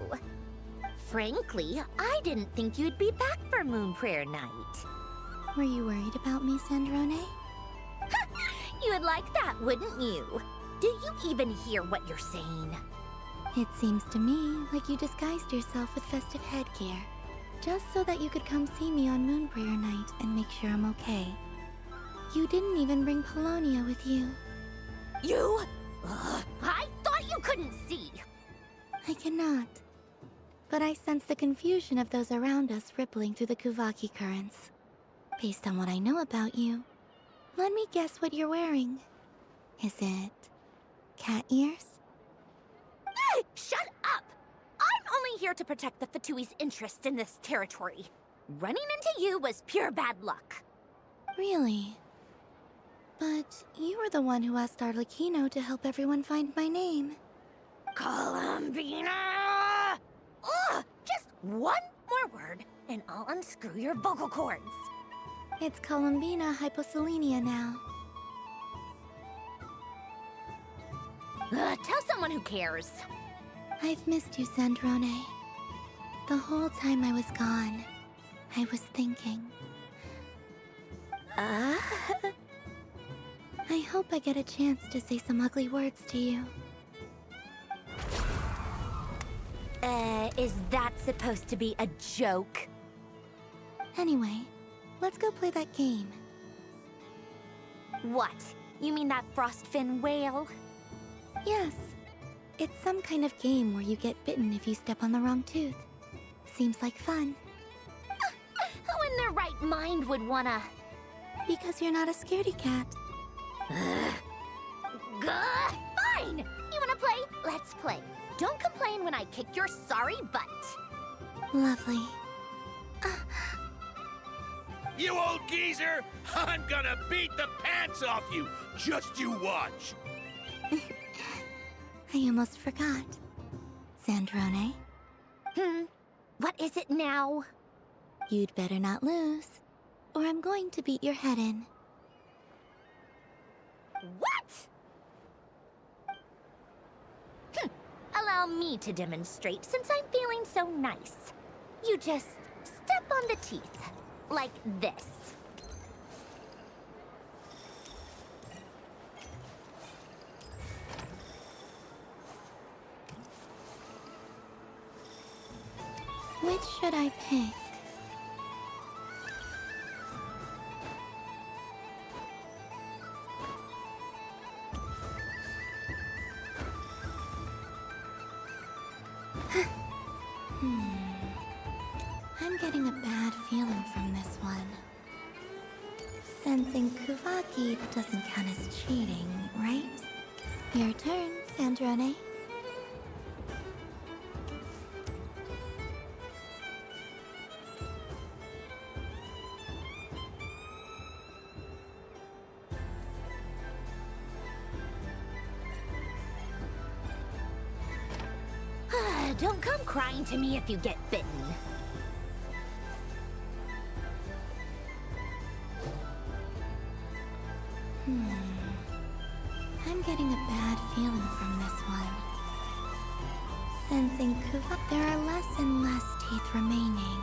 Frankly, I didn't think you'd be back for Moon Prayer Night. Were you worried about me, Sandrone? You would like that, wouldn't you? Do you even hear what you're saying? It seems to me like you disguised yourself with festive headgear, just so that you could come see me on Moon Prayer Night and make sure I'm okay. You didn't even bring Polonia with you. You? I thought you couldn't see! I cannot. But I sense the confusion of those around us rippling through the Kuvaki currents. Based on what I know about you, let me guess what you're wearing. Is it cat ears? Shut up! I'm only here to protect the Fatui's interest in this territory. Running into you was pure bad luck. Really? But you were the one who asked Arlecchino to help everyone find my name. Columbina! Ugh! Just one more word, and I'll unscrew your vocal cords. It's Columbina hyposelenia now. Tell someone who cares. I've missed you, Sandrone. The whole time I was gone, I was thinking. I hope I get a chance to say some ugly words to you. Is that supposed to be a joke? Anyway, let's go play that game. What? You mean that frostfin whale? Yes. It's some kind of game where you get bitten if you step on the wrong tooth. Seems like fun. Who in their right mind would wanna... Because you're not a scaredy cat. Fine! You wanna play? Let's play. Don't complain when I kick your sorry butt. Lovely. You old geezer! I'm gonna beat the pants off you! Just you watch! I almost forgot. Sandrone? What is it now? You'd better not lose, or I'm going to beat your head in. What? Allow me to demonstrate since I'm feeling so nice. You just step on the teeth, like this. Which should I pick? I'm getting a bad feeling from this one. Sensing Kuvaki doesn't count as cheating, right? Your turn, Sandrone. Don't come crying to me if you get bitten. I'm getting a bad feeling from this one. Sensing Kuvaki, there are less and less teeth remaining.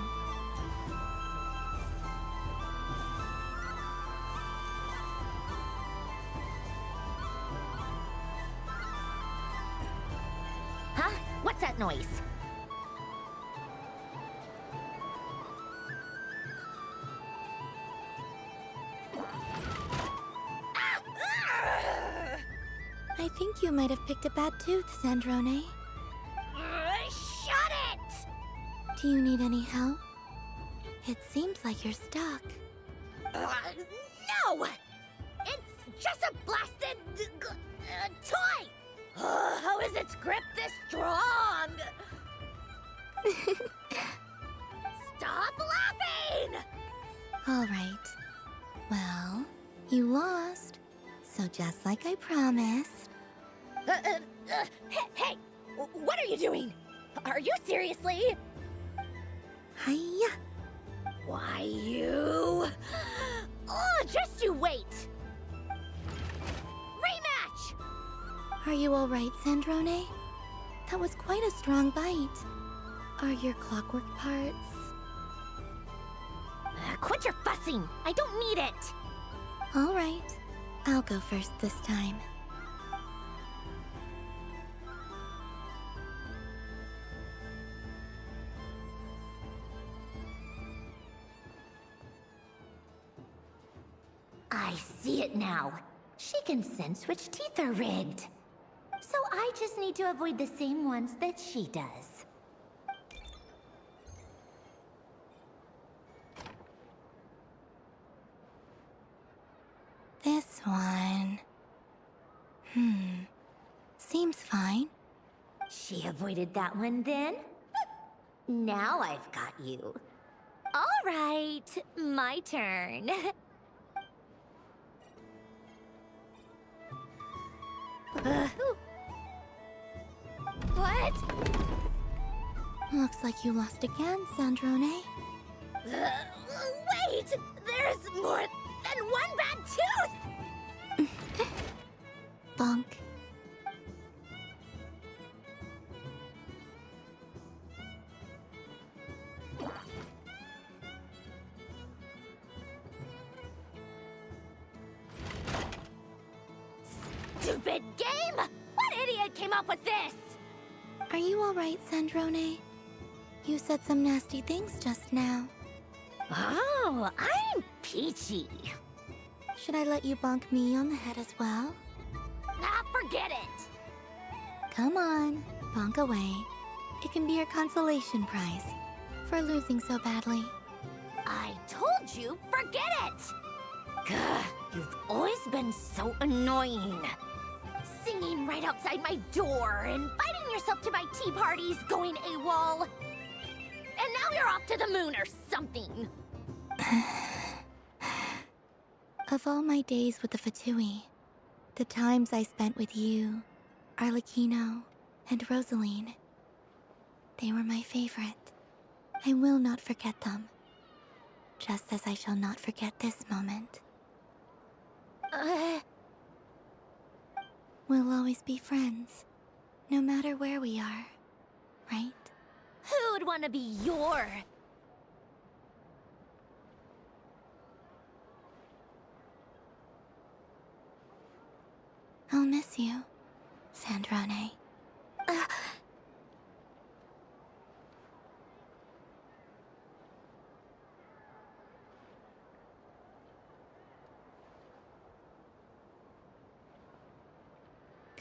Huh? What's that noise? I think you might have picked a bad tooth, Sandrone. Shut it! Do you need any help? It seems like you're stuck. No! It's just a blasted... toy! How is its grip this strong? Stop laughing! All right. Well, you lost. So just like I promised... Hey! What are you doing? Are you seriously? Hiya! Why, you... Oh, just you wait! Rematch! Are you all right, Sandrone? That was quite a strong bite. Are your clockwork parts... Quit your fussing! I don't need it! All right. I'll go first this time. I see it now. She can sense which teeth are rigged. So I just need to avoid the same ones that she does. This one... Seems fine. She avoided that one then? Now I've got you. All right, my turn. What? Looks like you lost again, Sandrone. Wait! There's more than one bad tooth! Bonk. Stupid game! What idiot came up with this? Are you alright, Sandrone? You said some nasty things just now. Oh, I'm peachy. Should I let you bonk me on the head as well? Ah, forget it! Come on, bonk away. It can be your consolation prize for losing so badly. I told you, forget it! Gah, you've always been so annoying. Singing right outside my door, inviting yourself to my tea parties, going AWOL. And now you're off to the moon or something. Of all my days with the Fatui, the times I spent with you, Arlecchino, and Rosaline, they were my favorite. I will not forget them. Just as I shall not forget this moment. We'll always be friends, no matter where we are, right? Who would want to be your... I'll miss you, Sandrone.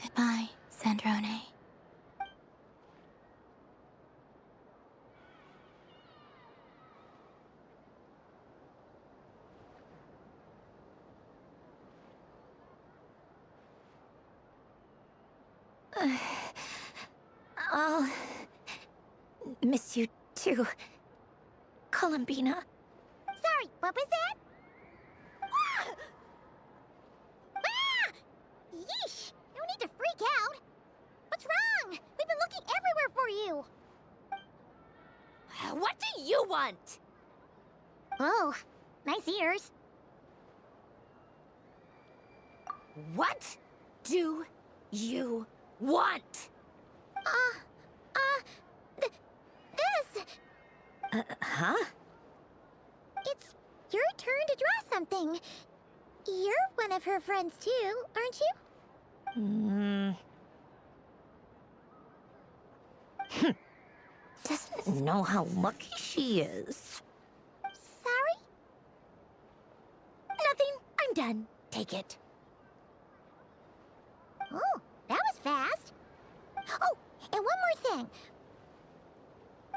Goodbye, Sandrone. I'll miss you too, Columbina. Sorry, what was that? Ah! Ah! Yeesh! No need to freak out. What's wrong? We've been looking everywhere for you. What do you want? Oh, nice ears. What do you want? This. Huh? It's your turn to draw something. You're one of her friends too, aren't you? Doesn't know how lucky she is. Sorry? Nothing. I'm done. Take it. Oh, that was fast. Oh, and one more thing.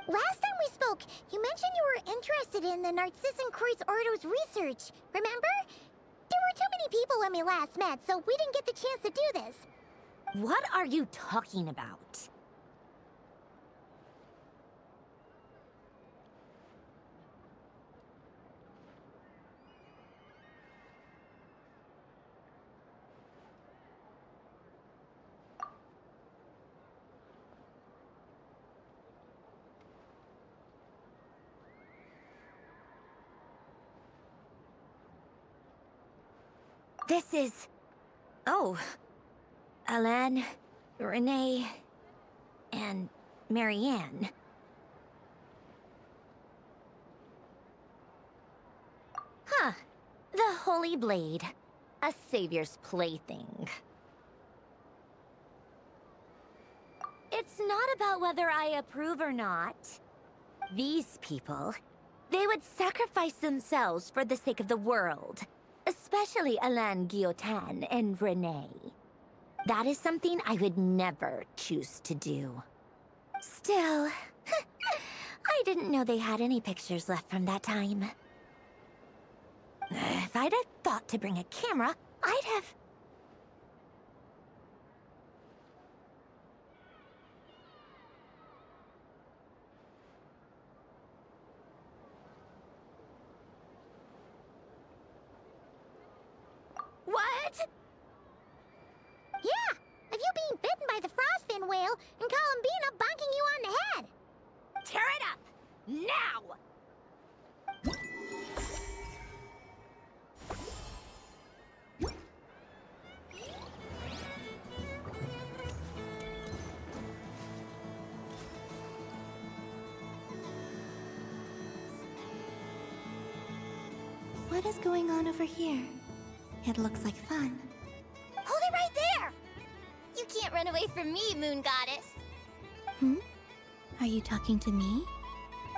Last time we spoke, you mentioned you were interested in the Narcissan Kreuz Ordo's research, remember? There were too many people when we last met, so we didn't get the chance to do this. What are you talking about? This is... Oh. Alain, Renee, and Marianne. Huh. The Holy Blade. A savior's plaything. It's not about whether I approve or not. These people, they would sacrifice themselves for the sake of the world. Especially Alain Guillotin and Renee. That is something I would never choose to do. Still, I didn't know they had any pictures left from that time. If I'd have thought to bring a camera, I'd have... What? Yeah, of you being bitten by the frostfin whale and Columbina bonking you on the head. Tear it up! Now! What is going on over here? It looks like fun. Hold it right there! You can't run away from me, Moon Goddess. Hmm? Are you talking to me?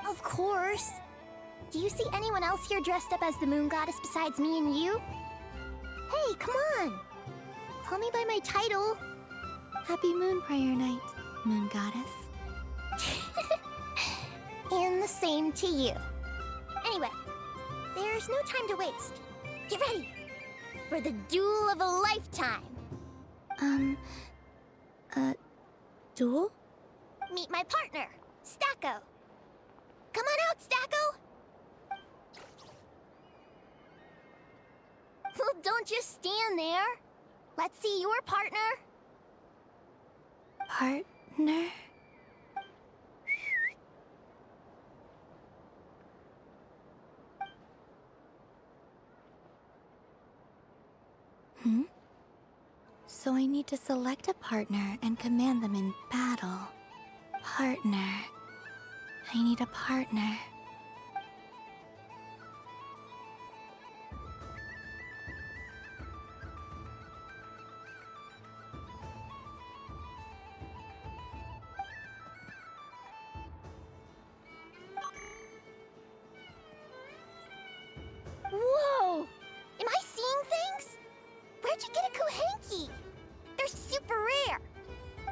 Of course. Do you see anyone else here dressed up as the Moon Goddess besides me and you? Hey, come on! Call me by my title. Happy Moon Prayer Night, Moon Goddess. And the same to you. Anyway, there's no time to waste. Get ready for the duel of a lifetime. Duel? Meet my partner, Stacko. Come on out, Stacko! Well, don't just stand there. Let's see your partner. Partner? Hmm? So I need to select a partner and command them in battle. Partner. I need a partner. Whoa! Am I seeing things? Where'd you get a Kuhenki? They're super rare.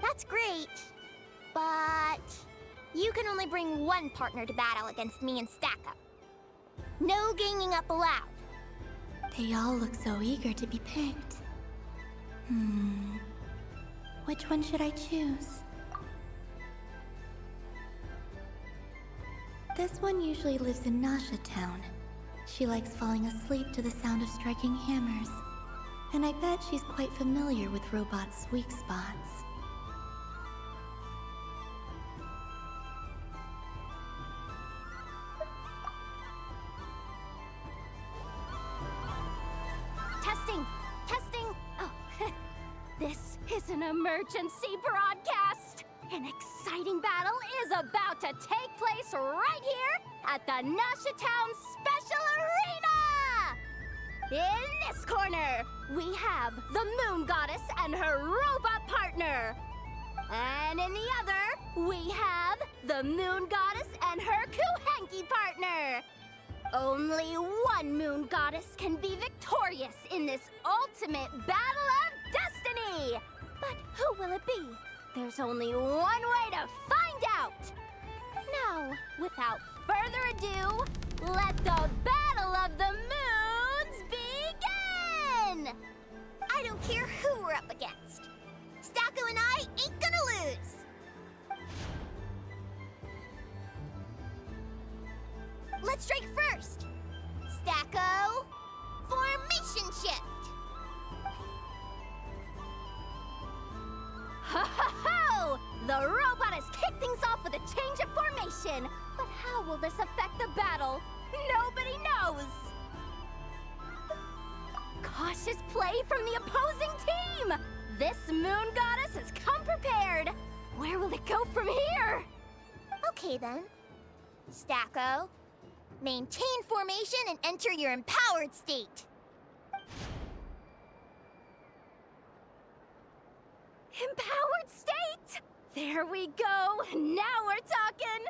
That's great. But you can only bring one partner to battle against me and Stacko. No ganging up allowed. They all look so eager to be picked. Which one should I choose? This one usually lives in Nasha Town. She likes falling asleep to the sound of striking hammers. And I bet she's quite familiar with robots' weak spots. Testing! Testing! Oh, this is an emergency broadcast! An exciting battle is about to take place right here at the Nasha Town Special Arena! In this corner, we have the Moon Goddess and her robot partner. And in the other, we have the Moon Goddess and her Kuhenki partner. Only one Moon Goddess can be victorious in this ultimate battle of destiny! But who will it be? There's only one way to find out! Now, without further ado, let the Battle of the Moons begin! I don't care who we're up against. Stacko and I ain't gonna lose. Let's strike first. Stacko, formation shift. Ho ho ho! The robot has kicked things off with a change of formation. But how will this affect the battle? Nobody knows! Cautious play from the opposing team! This Moon Goddess has come prepared! Where will it go from here? Okay then. Stacko, maintain formation and enter your empowered state. Empowered state! There we go! Now we're talking!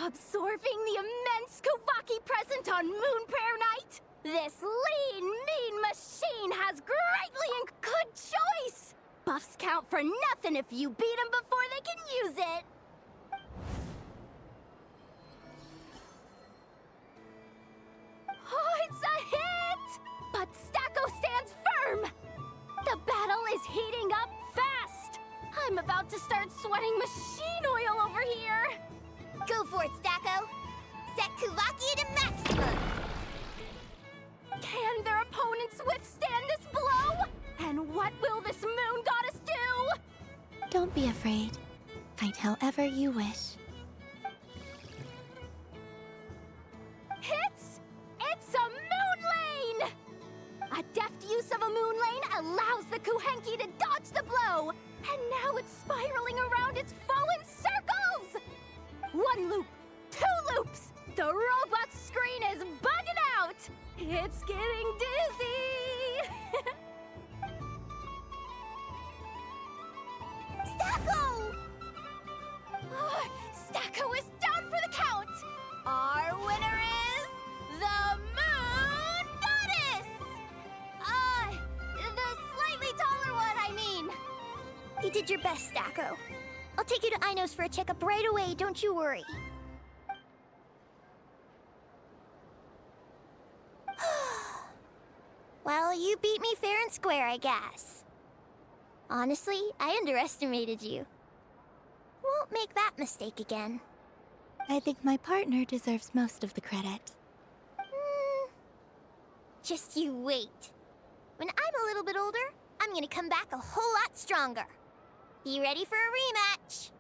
Absorbing the immense Kuvaki present on Moon Prayer Night, this lean, mean machine has greatly good choice! Buffs count for nothing if you beat them before they can use it! Oh, it's a hit! But Stacko stands firm! The battle is heating up fast! I'm about to start sweating machine oil over here! Go for it, Stacko! Set Kuvaki to maximum! Can their opponents withstand this blow? And what will this Moon Goddess do? Don't be afraid. Fight however you wish. It's a moon lane! A deft use of a moon lane allows the Kuhenki to dodge the blow, and now it's spiraling around its foe in circles! One loop, two loops, the robot's screen is bugging out! Stacko is down for the count! Our winner is the Moon Goddess! The slightly taller one, I mean. You did your best, Stacko. I'll take you to Ainos for a checkup right away, don't you worry. Well, you beat me fair and square, I guess. Honestly, I underestimated you. Won't make that mistake again. I think my partner deserves most of the credit. Just you wait. When I'm a little bit older, I'm gonna come back a whole lot stronger. Be ready for a rematch.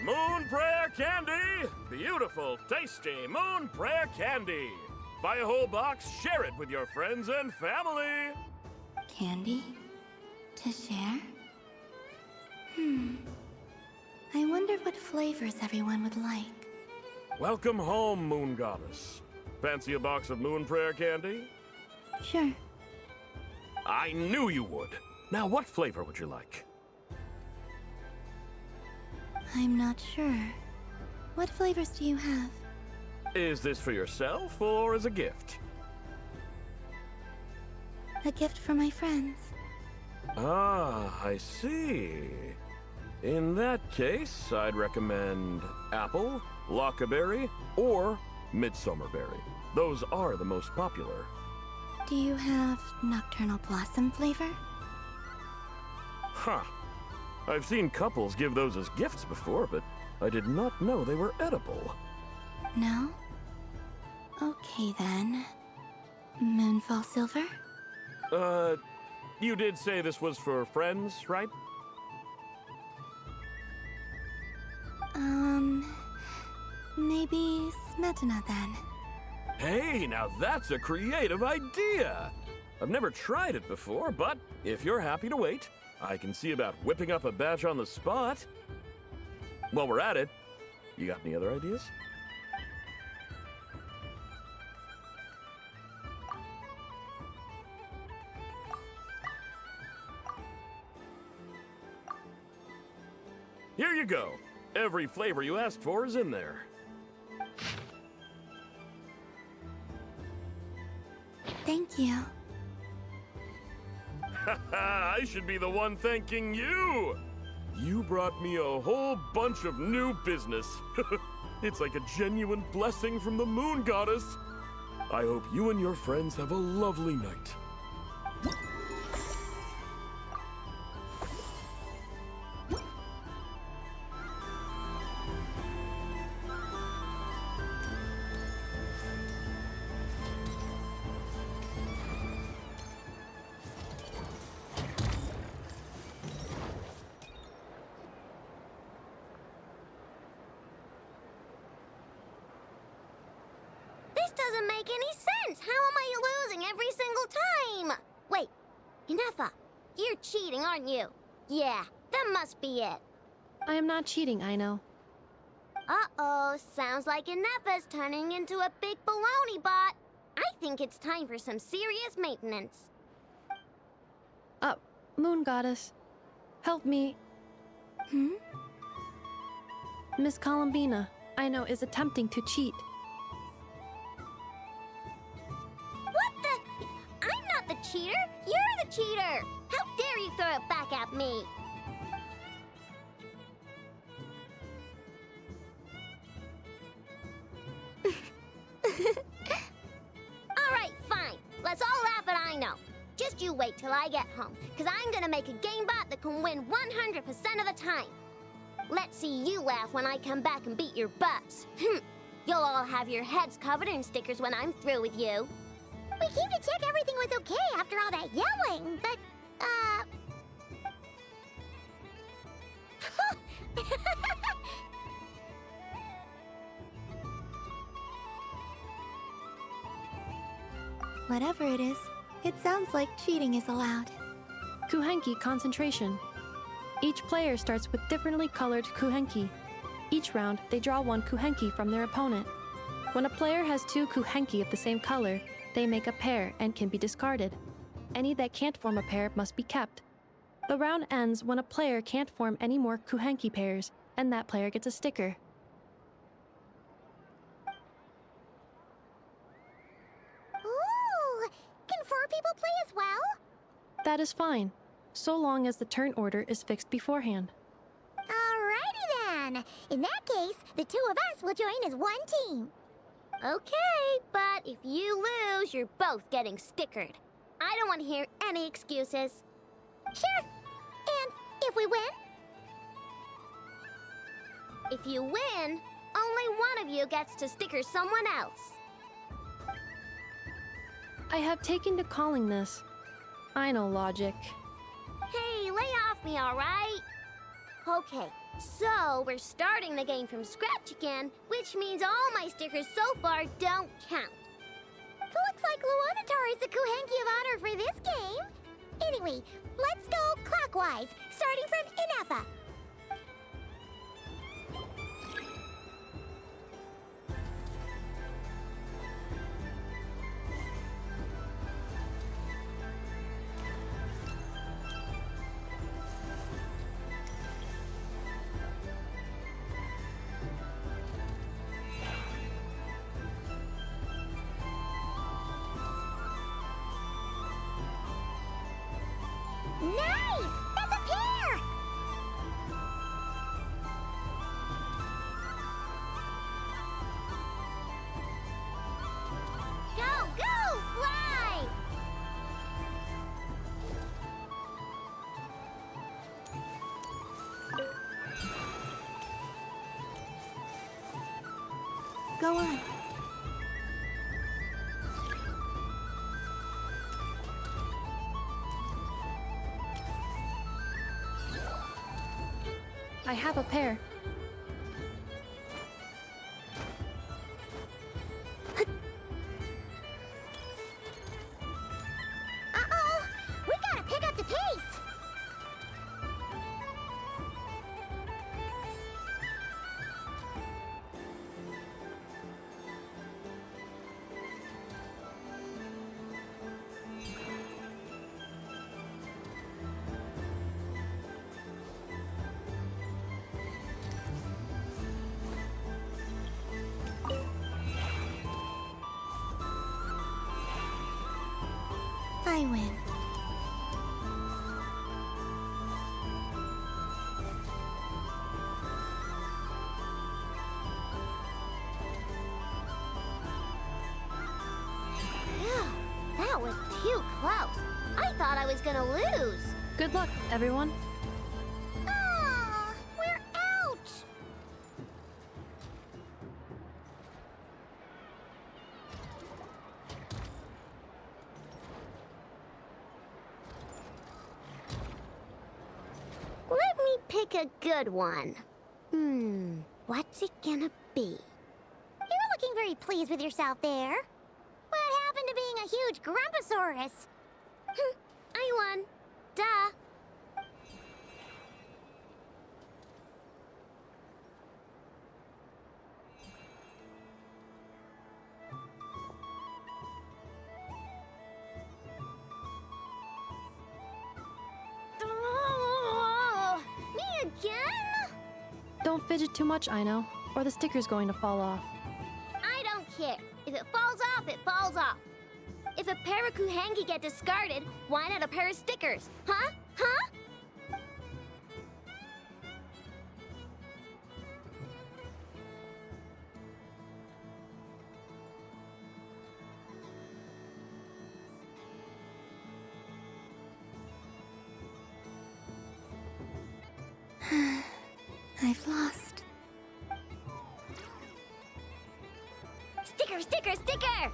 Moon Prayer Candy! Beautiful, tasty Moon Prayer Candy! Buy a whole box, share it with your friends and family! Candy? To share? I wonder what flavors everyone would like. Welcome home, Moon Goddess. Fancy a box of Moon Prayer Candy? Sure. I knew you would. Now, what flavor would you like? I'm not sure. What flavors do you have? Is this for yourself or as a gift? A gift for my friends. Ah, I see. In that case, I'd recommend apple, lockaberry, or midsummerberry. Those are the most popular. Do you have nocturnal blossom flavor? Huh. I've seen couples give those as gifts before, but I did not know they were edible. No? Okay then. Moonfall silver? You did say this was for friends, right? Maybe smetana then. Hey, now that's a creative idea! I've never tried it before, but if you're happy to wait, I can see about whipping up a batch on the spot. While we're at it, you got any other ideas? Here you go. Every flavor you asked for is in there. Thank you. I should be the one thanking you! You brought me a whole bunch of new business. It's like a genuine blessing from the Moon Goddess. I hope you and your friends have a lovely night. This doesn't make any sense! How am I losing every single time? Wait, Inefa, you're cheating, aren't you? Yeah, that must be it. I am not cheating, Aino. Uh-oh, sounds like Inefa's turning into a big baloney bot. I think it's time for some serious maintenance. Moon Goddess, help me. Miss Columbina, Aino is attempting to cheat. What the? I'm not the cheater! You're the cheater! How dare you throw it back at me? Alright, fine. Let's all laugh at Aino. Just you wait till I get home, because I'm gonna make a game bot that can win 100% of the time. Let's see you laugh when I come back and beat your butts. You'll all have your heads covered in stickers when I'm through with you. We came to check everything was okay after all that yelling, but, Whatever it is, it sounds like cheating is allowed. Kuhenki concentration. Each player starts with differently colored kuhenki. Each round, they draw one kuhenki from their opponent. When a player has two Kuhenki of the same color, they make a pair and can be discarded. Any that can't form a pair must be kept. The round ends when a player can't form any more Kuhenki pairs, and that player gets a sticker. Ooh! Can 4 people play as well? That is fine, so long as the turn order is fixed beforehand. Alrighty then! In that case, the 2 of us will join as one team. Okay, but if you lose, you're both getting stickered. I don't want to hear any excuses. Sure. And if we win? If you win, only one of you gets to sticker someone else. I have taken to calling this. I know logic. Hey, lay off me, all right? Okay, so we're starting the game from scratch again, which means all my stickers so far don't count. Looks like Luonatar is the Kuhenki of honor for this game. Anyway, let's go clockwise, starting from Inafa. Nice! That's a pair! Go, go, fly! Go on. I have a pair. Uh-oh! We gotta pick up the pace! I win. Phew, that was too close. I thought I was gonna lose. Good luck, everyone. Aw, we're out! Let me pick a good one. What's it gonna be? You're looking very pleased with yourself there. What happened to being a huge Grumposaurus? I won. Duh. Oh, me again? Don't fidget too much, Aino, or the sticker's going to fall off. I don't care. If it falls off, it falls off. If a pair of Kuhenki get discarded, why not a pair of stickers? Huh? Huh? I've lost. Sticker, sticker, sticker!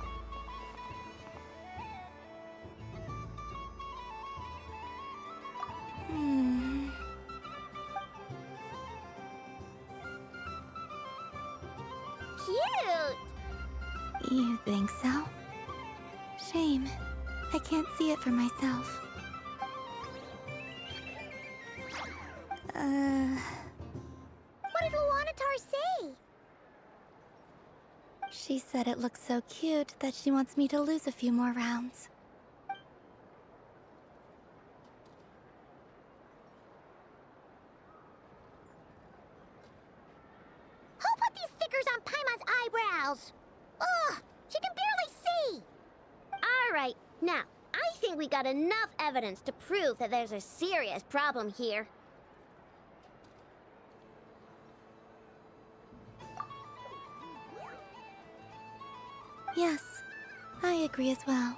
Cute! You think so? Shame. I can't see it for myself. What did Luonatar say? She said it looks so cute that she wants me to lose a few more rounds. Who put these stickers on Paimon's eyebrows? Ugh, she can barely see! Alright, now, I think we got enough evidence to prove that there's a serious problem here. Yes, I agree as well.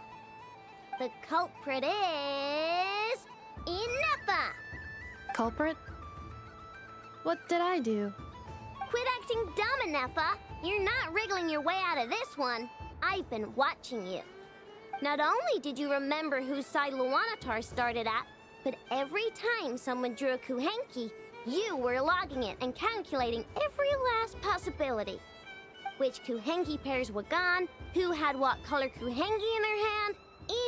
The culprit is... Inefa! Culprit? What did I do? Quit acting dumb, Inefa! You're not wriggling your way out of this one. I've been watching you. Not only did you remember whose side Luanatar started at, but every time someone drew a Kuhenki, you were logging it and calculating every last possibility. Which Kuhenki pairs were gone, who had what color Kuhenki in their hand,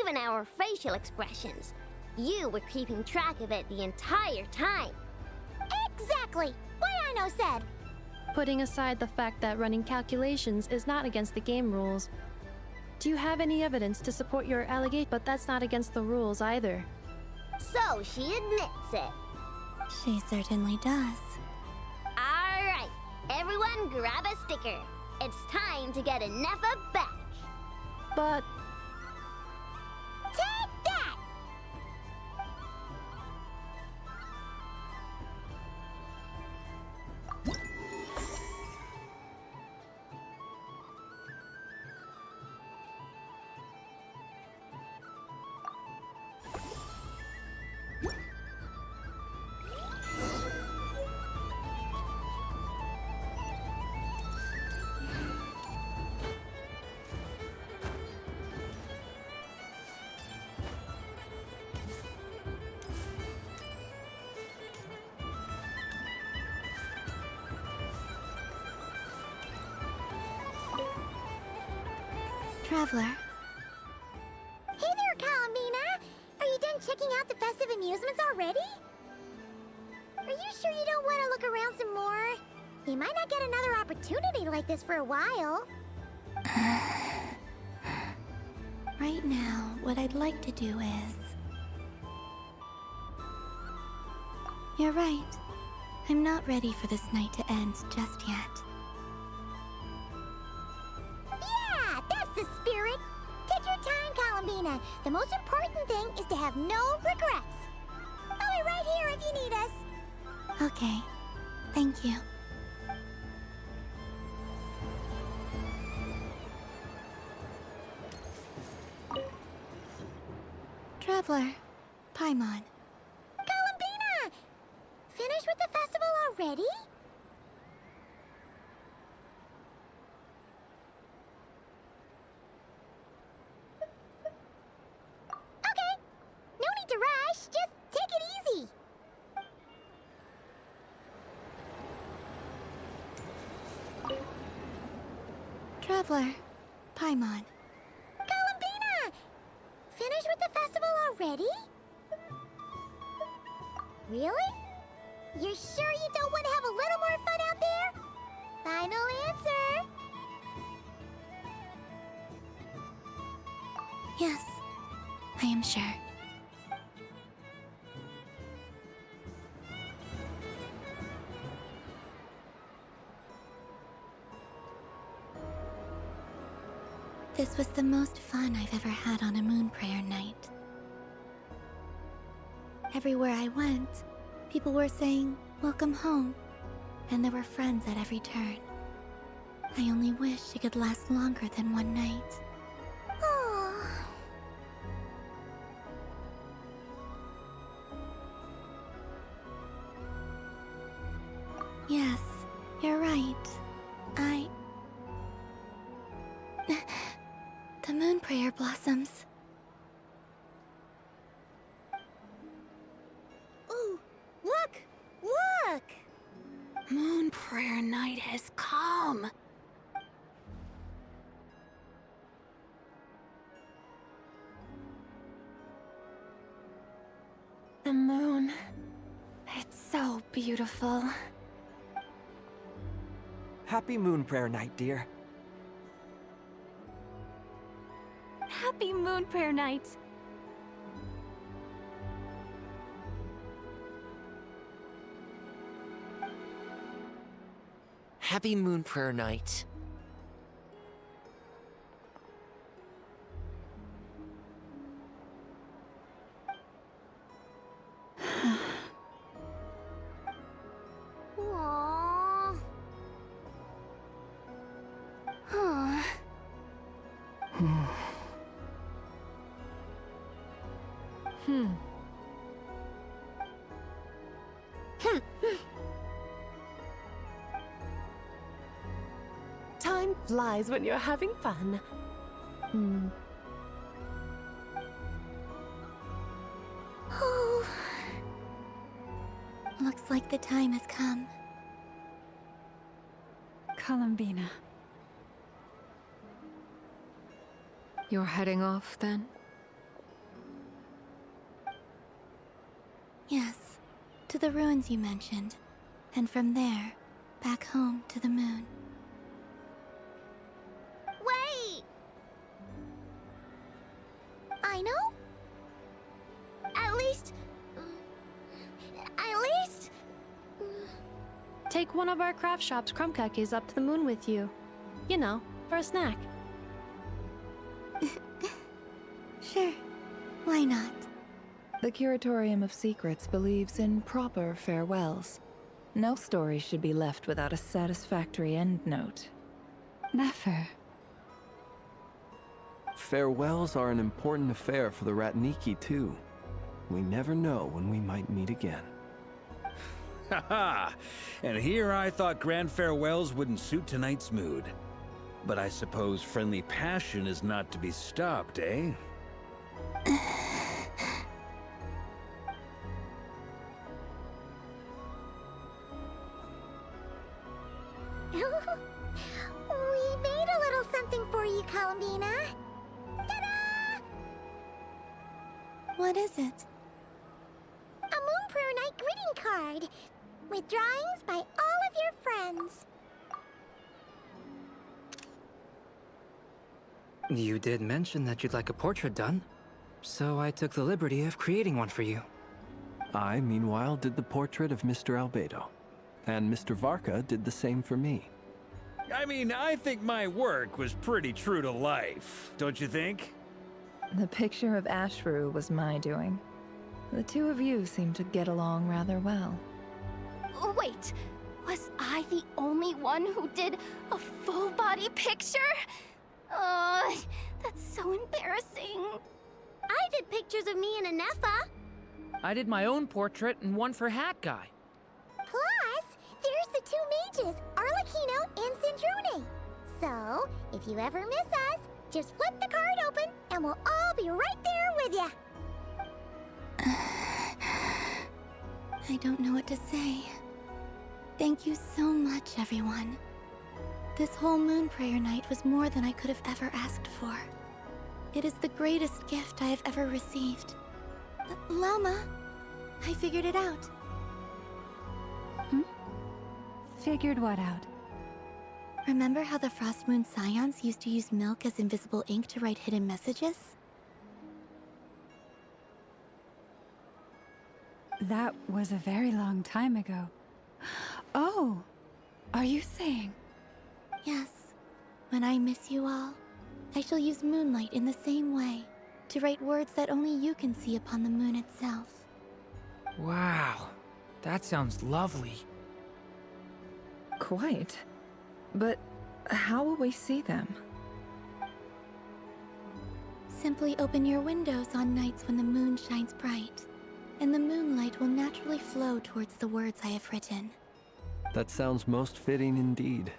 even our facial expressions. You were keeping track of it the entire time. Exactly! Why I know said! Putting aside the fact that running calculations is not against the game rules, do you have any evidence to support your allegation? But that's not against the rules either. So she admits it. She certainly does. Alright, everyone grab a sticker. It's time to get Inefa back. But... Take that! Traveler. Hey there, Kalamina! Are you done checking out the festive amusements already? Are you sure you don't want to look around some more? You might not get another opportunity like this for a while. Right now, what I'd like to do is... You're right. I'm not ready for this night to end just yet. Yeah, that's the spirit! Take your time, Kalamina. The most important thing is to have no regrets. I'll be right here if you need us. Okay. Thank you. Traveler. Paimon. Kalamina! Finished with the festival already? Okay. No need to rush. Just take it easy. Traveler. Paimon. Kalamina! Finished with the festival already? Really? You're sure you don't want to have a little more fun out there? Final answer. Yes, I am sure. This was the most fun I've ever had on a moon prayer night. Everywhere I went, people were saying, "Welcome home," and there were friends at every turn. I only wish it could last longer than one night. Oh. Yes, you're right. The moon prayer blossoms. Ooh, look! Look! Moon prayer night has come. The moon. It's so beautiful. Happy Moon Prayer Night, dear. Happy Moon Prayer Night! Happy Moon Prayer Night. Aww. Huh. Time flies when you're having fun. Oh. Looks like the time has come. Columbina. You're heading off, then? Yes, to the ruins you mentioned. And from there, back home to the moon. Wait! I know? At least... Take one of our craft shop's crumb cookies up to the moon with you. You know, for a snack. Sure. Why not? The Curatorium of Secrets believes in proper farewells. No story should be left without a satisfactory endnote. Never. Farewells are an important affair for the Ratniki, too. We never know when we might meet again. Haha! And here I thought grand farewells wouldn't suit tonight's mood. But I suppose friendly passion is not to be stopped, eh? We made a little something for you, Columbina. Ta-da! What is it? A Moon Prayer Night greeting card with drawings by all of your friends. You did mention that you'd like a portrait done, so I took the liberty of creating one for you. I, meanwhile, did the portrait of Mr. Albedo, and Mr. Varka did the same for me. I mean, I think my work was pretty true to life, don't you think? The picture of Ashru was my doing. The two of you seem to get along rather well. Wait, was I the only one who did a full-body picture? That's so embarrassing. I did pictures of me and Anefa. I did my own portrait and one for Hat Guy. Plus, there's the two mages, Arlecchino and Sindrune. So, if you ever miss us, just flip the card open and we'll all be right there with you. I don't know what to say. Thank you so much, everyone. This whole Moon Prayer Night was more than I could have ever asked for. It is the greatest gift I have ever received. Llama, I figured it out. Figured what out? Remember how the Frost Moon Scions used to use milk as invisible ink to write hidden messages? That was a very long time ago. Oh, are you saying? Yes. When I miss you all, I shall use moonlight in the same way, to write words that only you can see upon the moon itself. Wow, that sounds lovely. Quite. But how will we see them? Simply open your windows on nights when the moon shines bright, and the moonlight will naturally flow towards the words I have written. That sounds most fitting indeed.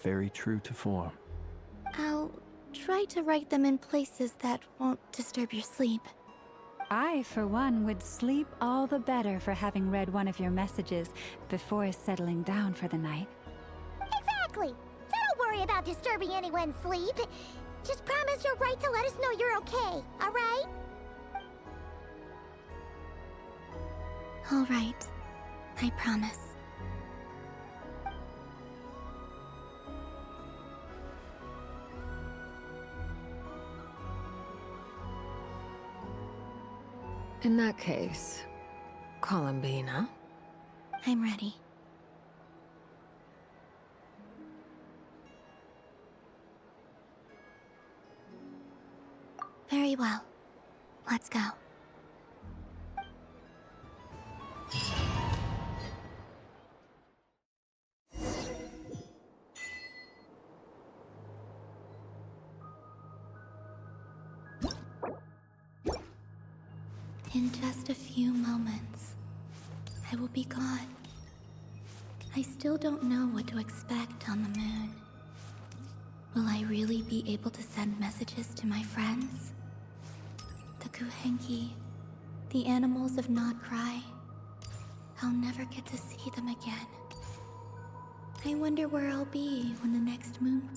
Very true to form. I'll try to write them in places that won't disturb your sleep. I, for one, would sleep all the better for having read one of your messages before settling down for the night. Exactly. So don't worry about disturbing anyone's sleep. Just promise you'll write to let us know you're okay, all right? All right. I promise. In that case, Columbina. I'm ready. Very well. Let's go. In just a few moments, I will be gone. I still don't know what to expect on the moon. Will I really be able to send messages to my friends? The Kuhenki, the animals of Nod Cry. I'll never get to see them again. I wonder where I'll be when the next moon...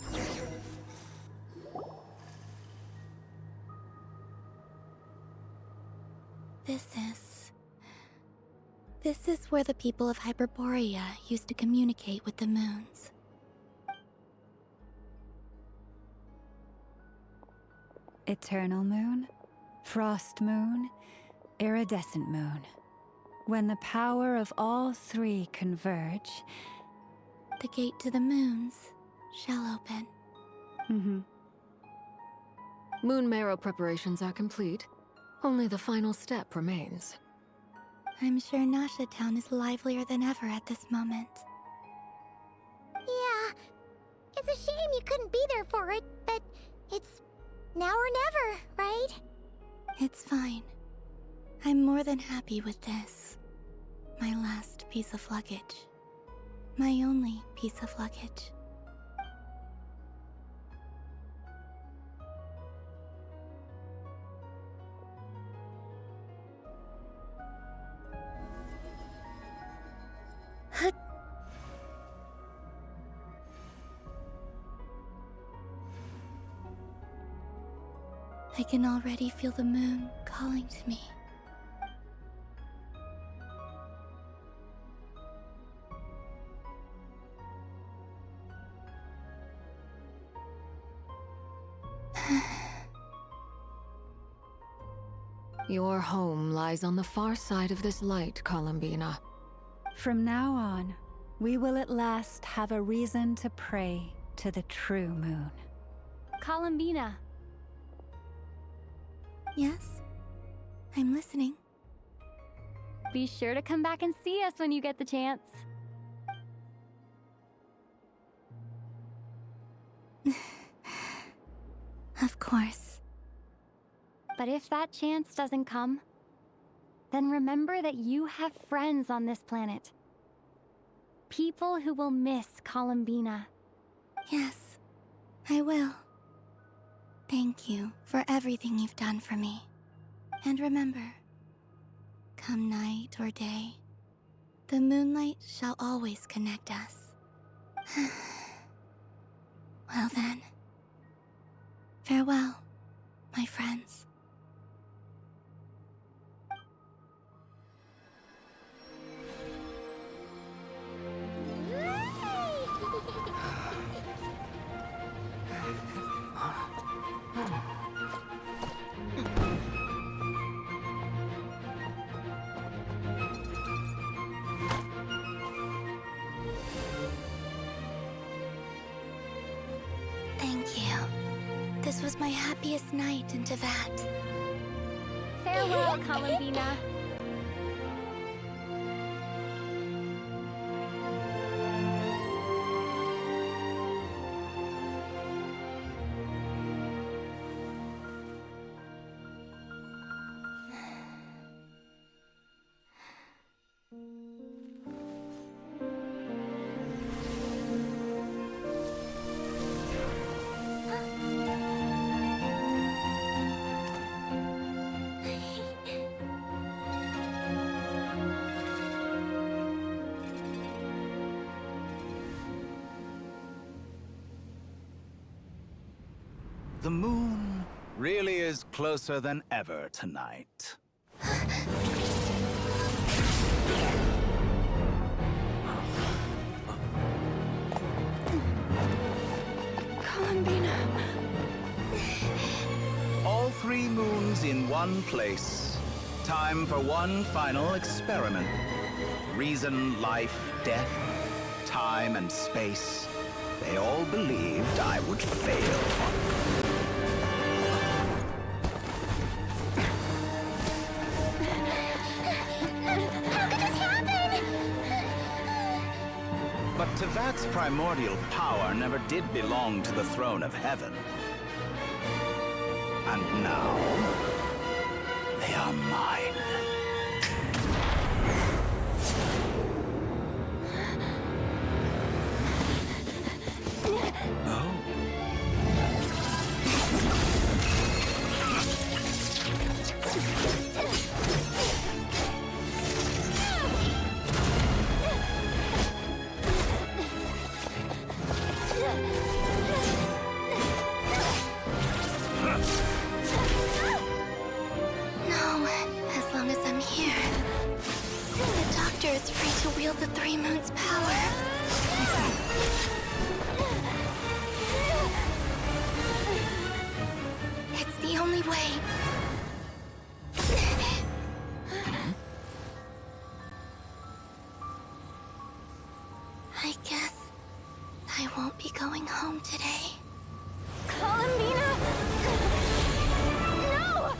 This is where the people of Hyperborea used to communicate with the moons. Eternal moon, frost moon, iridescent moon. When the power of all three converge... The gate to the moons shall open. Moon marrow preparations are complete. Only the final step remains. I'm sure Nasha Town is livelier than ever at this moment. Yeah, it's a shame you couldn't be there for it, but it's now or never, right? It's fine. I'm more than happy with this. My last piece of luggage. My only piece of luggage. I can already feel the moon calling to me. Your home lies on the far side of this light, Columbina. From now on, we will at last have a reason to pray to the true moon. Columbina. Yes? I'm listening. Be sure to come back and see us when you get the chance. Of course. But if that chance doesn't come, then remember that you have friends on this planet. People who will miss Columbina. Yes, I will. Thank you for everything you've done for me. And remember, come night or day, the moonlight shall always connect us. Well then, farewell, my friends. Thank you. This was my happiest night in Tevat. Farewell, Columbina. The moon really is closer than ever tonight. Columbina. All three moons in one place. Time for one final experiment. Reason, life, death, time and space. They all believed I would fail. How could this happen? But Tevat's primordial power never did belong to the throne of heaven. And now, they are mine. No, as long as I'm here. The Doctor is free to wield the Three Moons' power. It's the only way. I guess I won't be going home today. Columbina! No!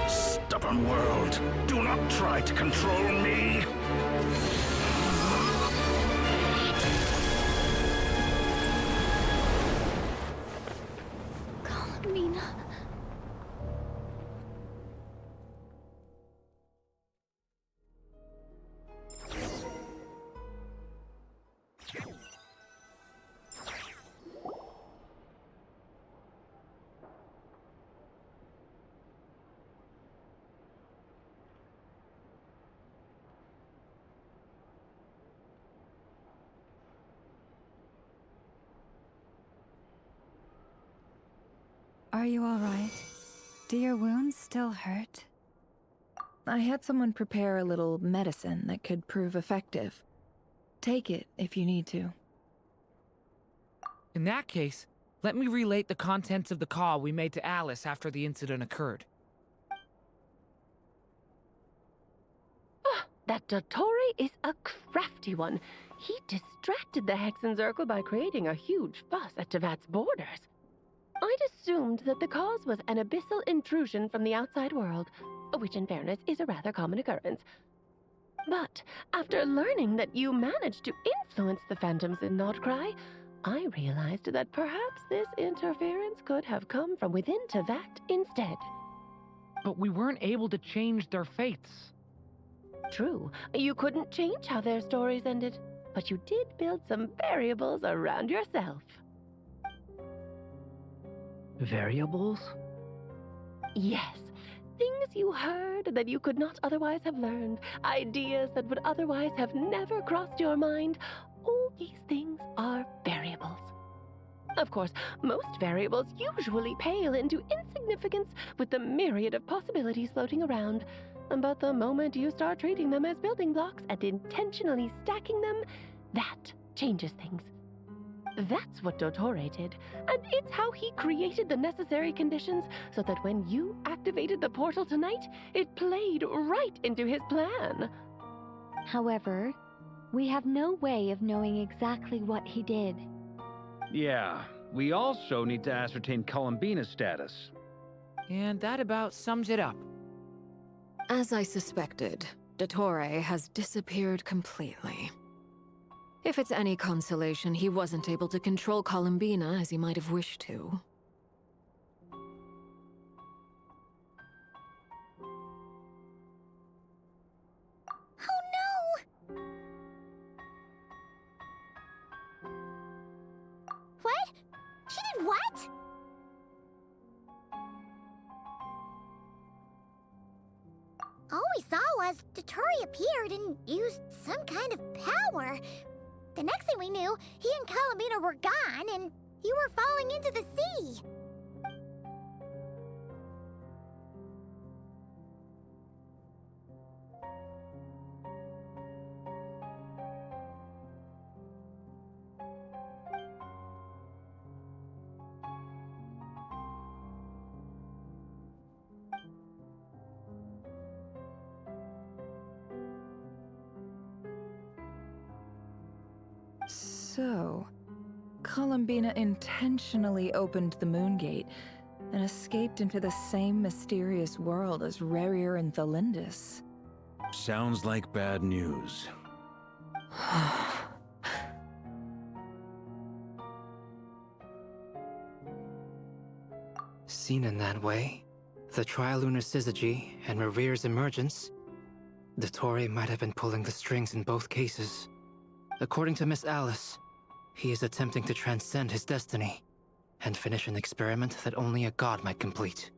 Stubborn world, do not try to control me. Columbina. Are you all right? Do your wounds still hurt? I had someone prepare a little medicine that could prove effective. Take it if you need to. In that case, let me relate the contents of the call we made to Alice after the incident occurred. That Dottore is a crafty one. He distracted the Hexenzirkel by creating a huge fuss at Tevat's borders. I'd assumed that the cause was an abyssal intrusion from the outside world, which in fairness is a rather common occurrence. But after learning that you managed to influence the phantoms in Nordcry, I realized that perhaps this interference could have come from within Tevat instead. But we weren't able to change their fates. True, you couldn't change how their stories ended, but you did build some variables around yourself. Variables? Yes, things you heard that you could not otherwise have learned, ideas that would otherwise have never crossed your mind. All these things are variables. Of course, most variables usually pale into insignificance with the myriad of possibilities floating around. But the moment you start treating them as building blocks and intentionally stacking them, that changes things. That's what Dottore did, and it's how he created the necessary conditions so that when you activated the portal tonight, it played right into his plan. However, we have no way of knowing exactly what he did. Yeah, we also need to ascertain Columbina's status. And that about sums it up. As I suspected, Dottore has disappeared completely. If it's any consolation, he wasn't able to control Columbina as he might have wished to. Oh no! What? She did what? All we saw was, Dottore appeared and used some kind of power. The next thing we knew, he and Columbina were gone, and you were falling into the sea. So, Columbina intentionally opened the Moon Gate and escaped into the same mysterious world as Rarier and Thalindus. Sounds like bad news. Seen in that way, the Trilunar Syzygy and Revere's emergence, Dottore might have been pulling the strings in both cases. According to Miss Alice, he is attempting to transcend his destiny and finish an experiment that only a god might complete.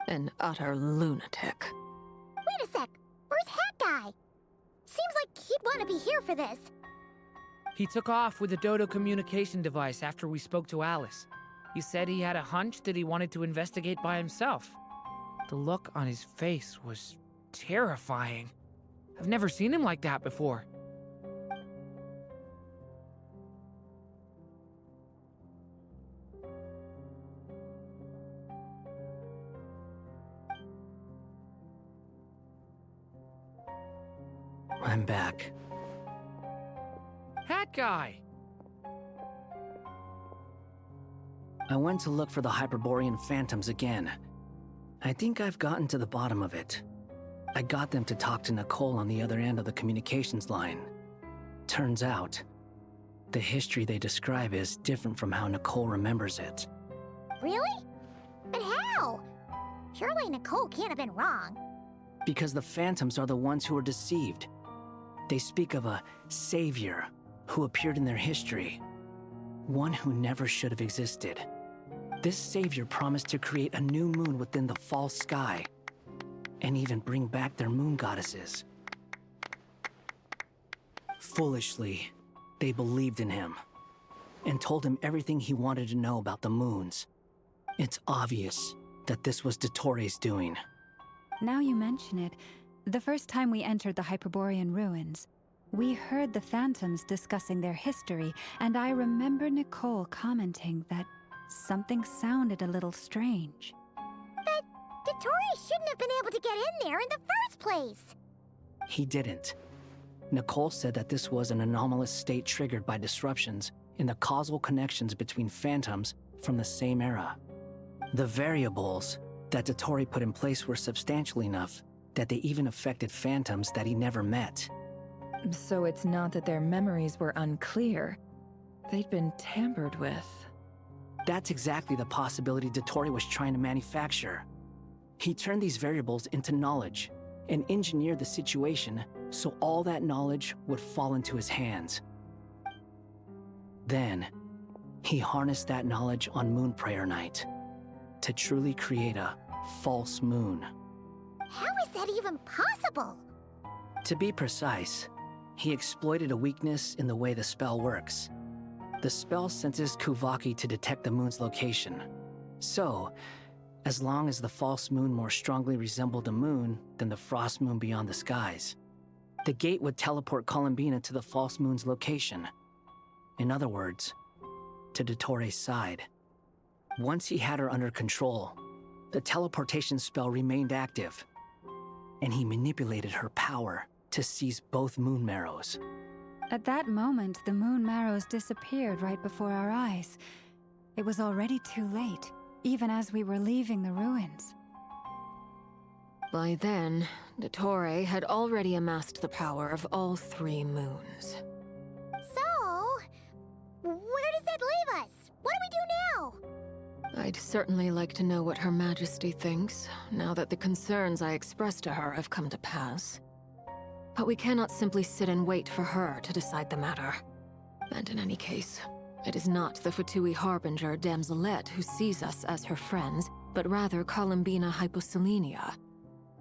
An utter lunatic. Wait a sec, where's Hat Guy? Seems like he'd want to be here for this. He took off with the Dodo communication device after we spoke to Alice. He said he had a hunch that he wanted to investigate by himself. The look on his face was terrifying. I've never seen him like that before. I'm back. Hat Guy! I went to look for the Hyperborean phantoms again. I think I've gotten to the bottom of it. I got them to talk to Nicole on the other end of the communications line. Turns out, the history they describe is different from how Nicole remembers it. Really? But how? Surely Nicole can't have been wrong. Because the phantoms are the ones who are deceived. They speak of a savior who appeared in their history. One who never should have existed. This savior promised to create a new moon within the false sky, and even bring back their moon goddesses. Foolishly, they believed in him, and told him everything he wanted to know about the moons. It's obvious that this was Dottore's doing. Now you mention it, the first time we entered the Hyperborean ruins, we heard the phantoms discussing their history, and I remember Nicole commenting that something sounded a little strange. But Dottore shouldn't have been able to get in there in the first place! He didn't. Nicole said that this was an anomalous state triggered by disruptions in the causal connections between phantoms from the same era. The variables that Dottore put in place were substantial enough that they even affected phantoms that he never met. So it's not that their memories were unclear. They'd been tampered with. That's exactly the possibility Dottore was trying to manufacture. He turned these variables into knowledge and engineered the situation so all that knowledge would fall into his hands. Then, he harnessed that knowledge on Moon Prayer Night to truly create a false moon. How is that even possible? To be precise, he exploited a weakness in the way the spell works. The spell senses Kuvaki to detect the moon's location. So, as long as the false moon more strongly resembled a moon than the frost moon beyond the skies, the gate would teleport Columbina to the false moon's location. In other words, to Dottore's side. Once he had her under control, the teleportation spell remained active, and he manipulated her power to seize both moon marrows. At that moment, the moon marrows disappeared right before our eyes. It was already too late, even as we were leaving the ruins. By then, Dottore had already amassed the power of all 3 moons. So, where does that leave us? What do we do now? I'd certainly like to know what Her Majesty thinks, now that the concerns I expressed to her have come to pass. But we cannot simply sit and wait for her to decide the matter. And in any case, it is not the Fatui Harbinger Damselette who sees us as her friends, but rather Columbina Hyposelenia.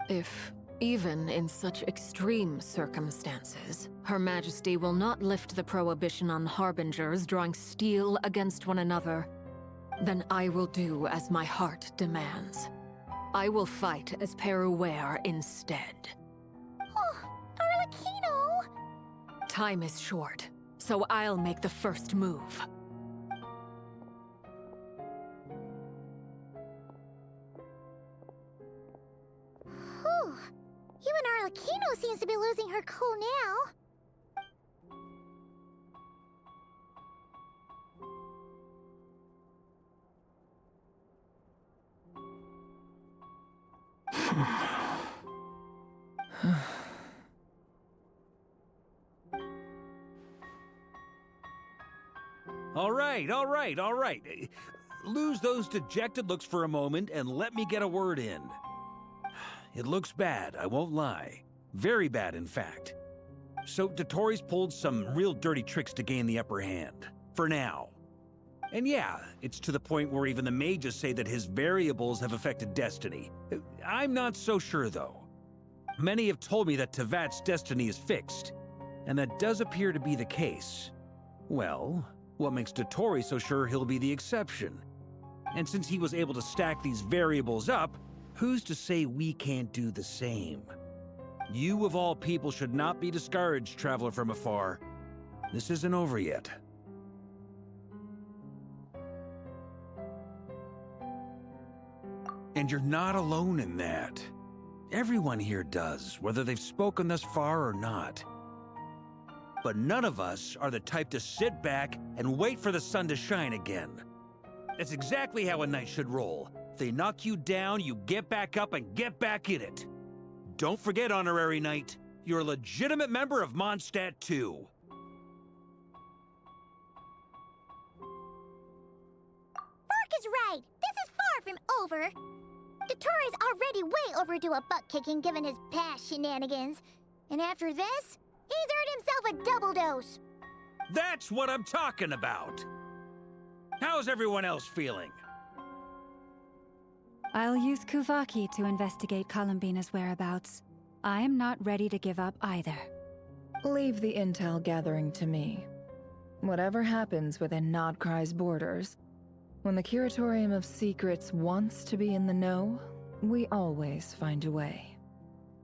If Even in such extreme circumstances, Her Majesty will not lift the prohibition on harbingers drawing steel against one another. Then I will do as my heart demands. I will fight as Peruware instead. Oh, Arlecchino! Time is short, so I'll make the first move. Whew. Even Arlecchino seems to be losing her cool now. All right. Lose those dejected looks for a moment and let me get a word in. It looks bad, I won't lie. Very bad, in fact. So Dotori's pulled some real dirty tricks to gain the upper hand. For now. And yeah, it's to the point where even the mages say that his variables have affected destiny. I'm not so sure, though. Many have told me that Tevat's destiny is fixed, and that does appear to be the case. Well, what makes Dotori so sure he'll be the exception? And since he was able to stack these variables up, who's to say we can't do the same? You of all people should not be discouraged, traveler from afar. This isn't over yet. And you're not alone in that. Everyone here does, whether they've spoken thus far or not. But none of us are the type to sit back and wait for the sun to shine again. That's exactly how a knight should roll. If they knock you down, you get back up and get back in it. Don't forget, Honorary Knight, you're a legitimate member of Mondstadt too. Mark is right. This is far from over. Dotori's already way overdue a butt-kicking given his past shenanigans. And after this, he's earned himself a double dose. That's what I'm talking about. How's everyone else feeling? I'll use Kuvaki to investigate Columbina's whereabouts. I am not ready to give up either. Leave the intel gathering to me. Whatever happens within Nodcry's borders, when the Curatorium of Secrets wants to be in the know, we always find a way.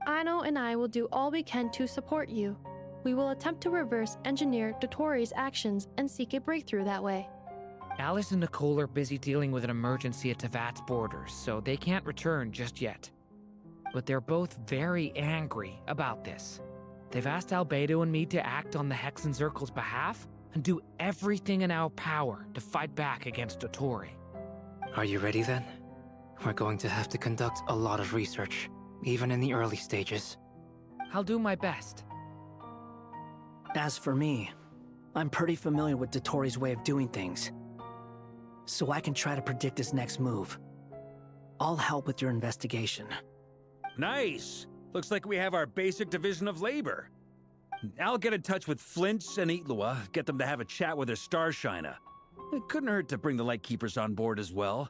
Ano and I will do all we can to support you. We will attempt to reverse engineer Dotori's actions and seek a breakthrough that way. Alice and Nicole are busy dealing with an emergency at Tevat's borders, so they can't return just yet. But they're both very angry about this. They've asked Albedo and me to act on the Hexen Circle's behalf and do everything in our power to fight back against Dotori. Are you ready then? We're going to have to conduct a lot of research, even in the early stages. I'll do my best. As for me, I'm pretty familiar with Dotori's way of doing things, so I can try to predict his next move. I'll help with your investigation. Nice! Looks like we have our basic division of labor. I'll get in touch with Flints and Itlua, get them to have a chat with their Starshiner. It couldn't hurt to bring the Lightkeepers on board as well.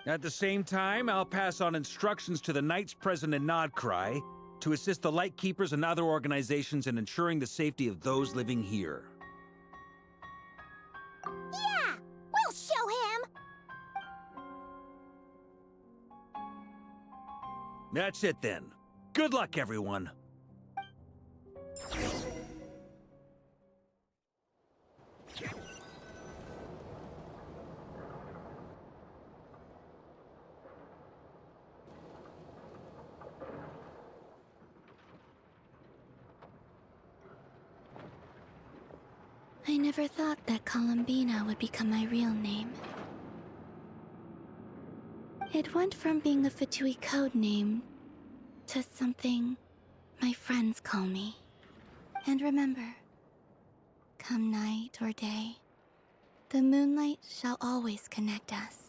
At the same time, I'll pass on instructions to the Knights present in Nodcry to assist the Lightkeepers and other organizations in ensuring the safety of those living here. Yeah! We'll show him! That's it then. Good luck, everyone. I never thought that Columbina would become my real name. It went from being a Fatui code name to something my friends call me. And remember, come night or day, the moonlight shall always connect us.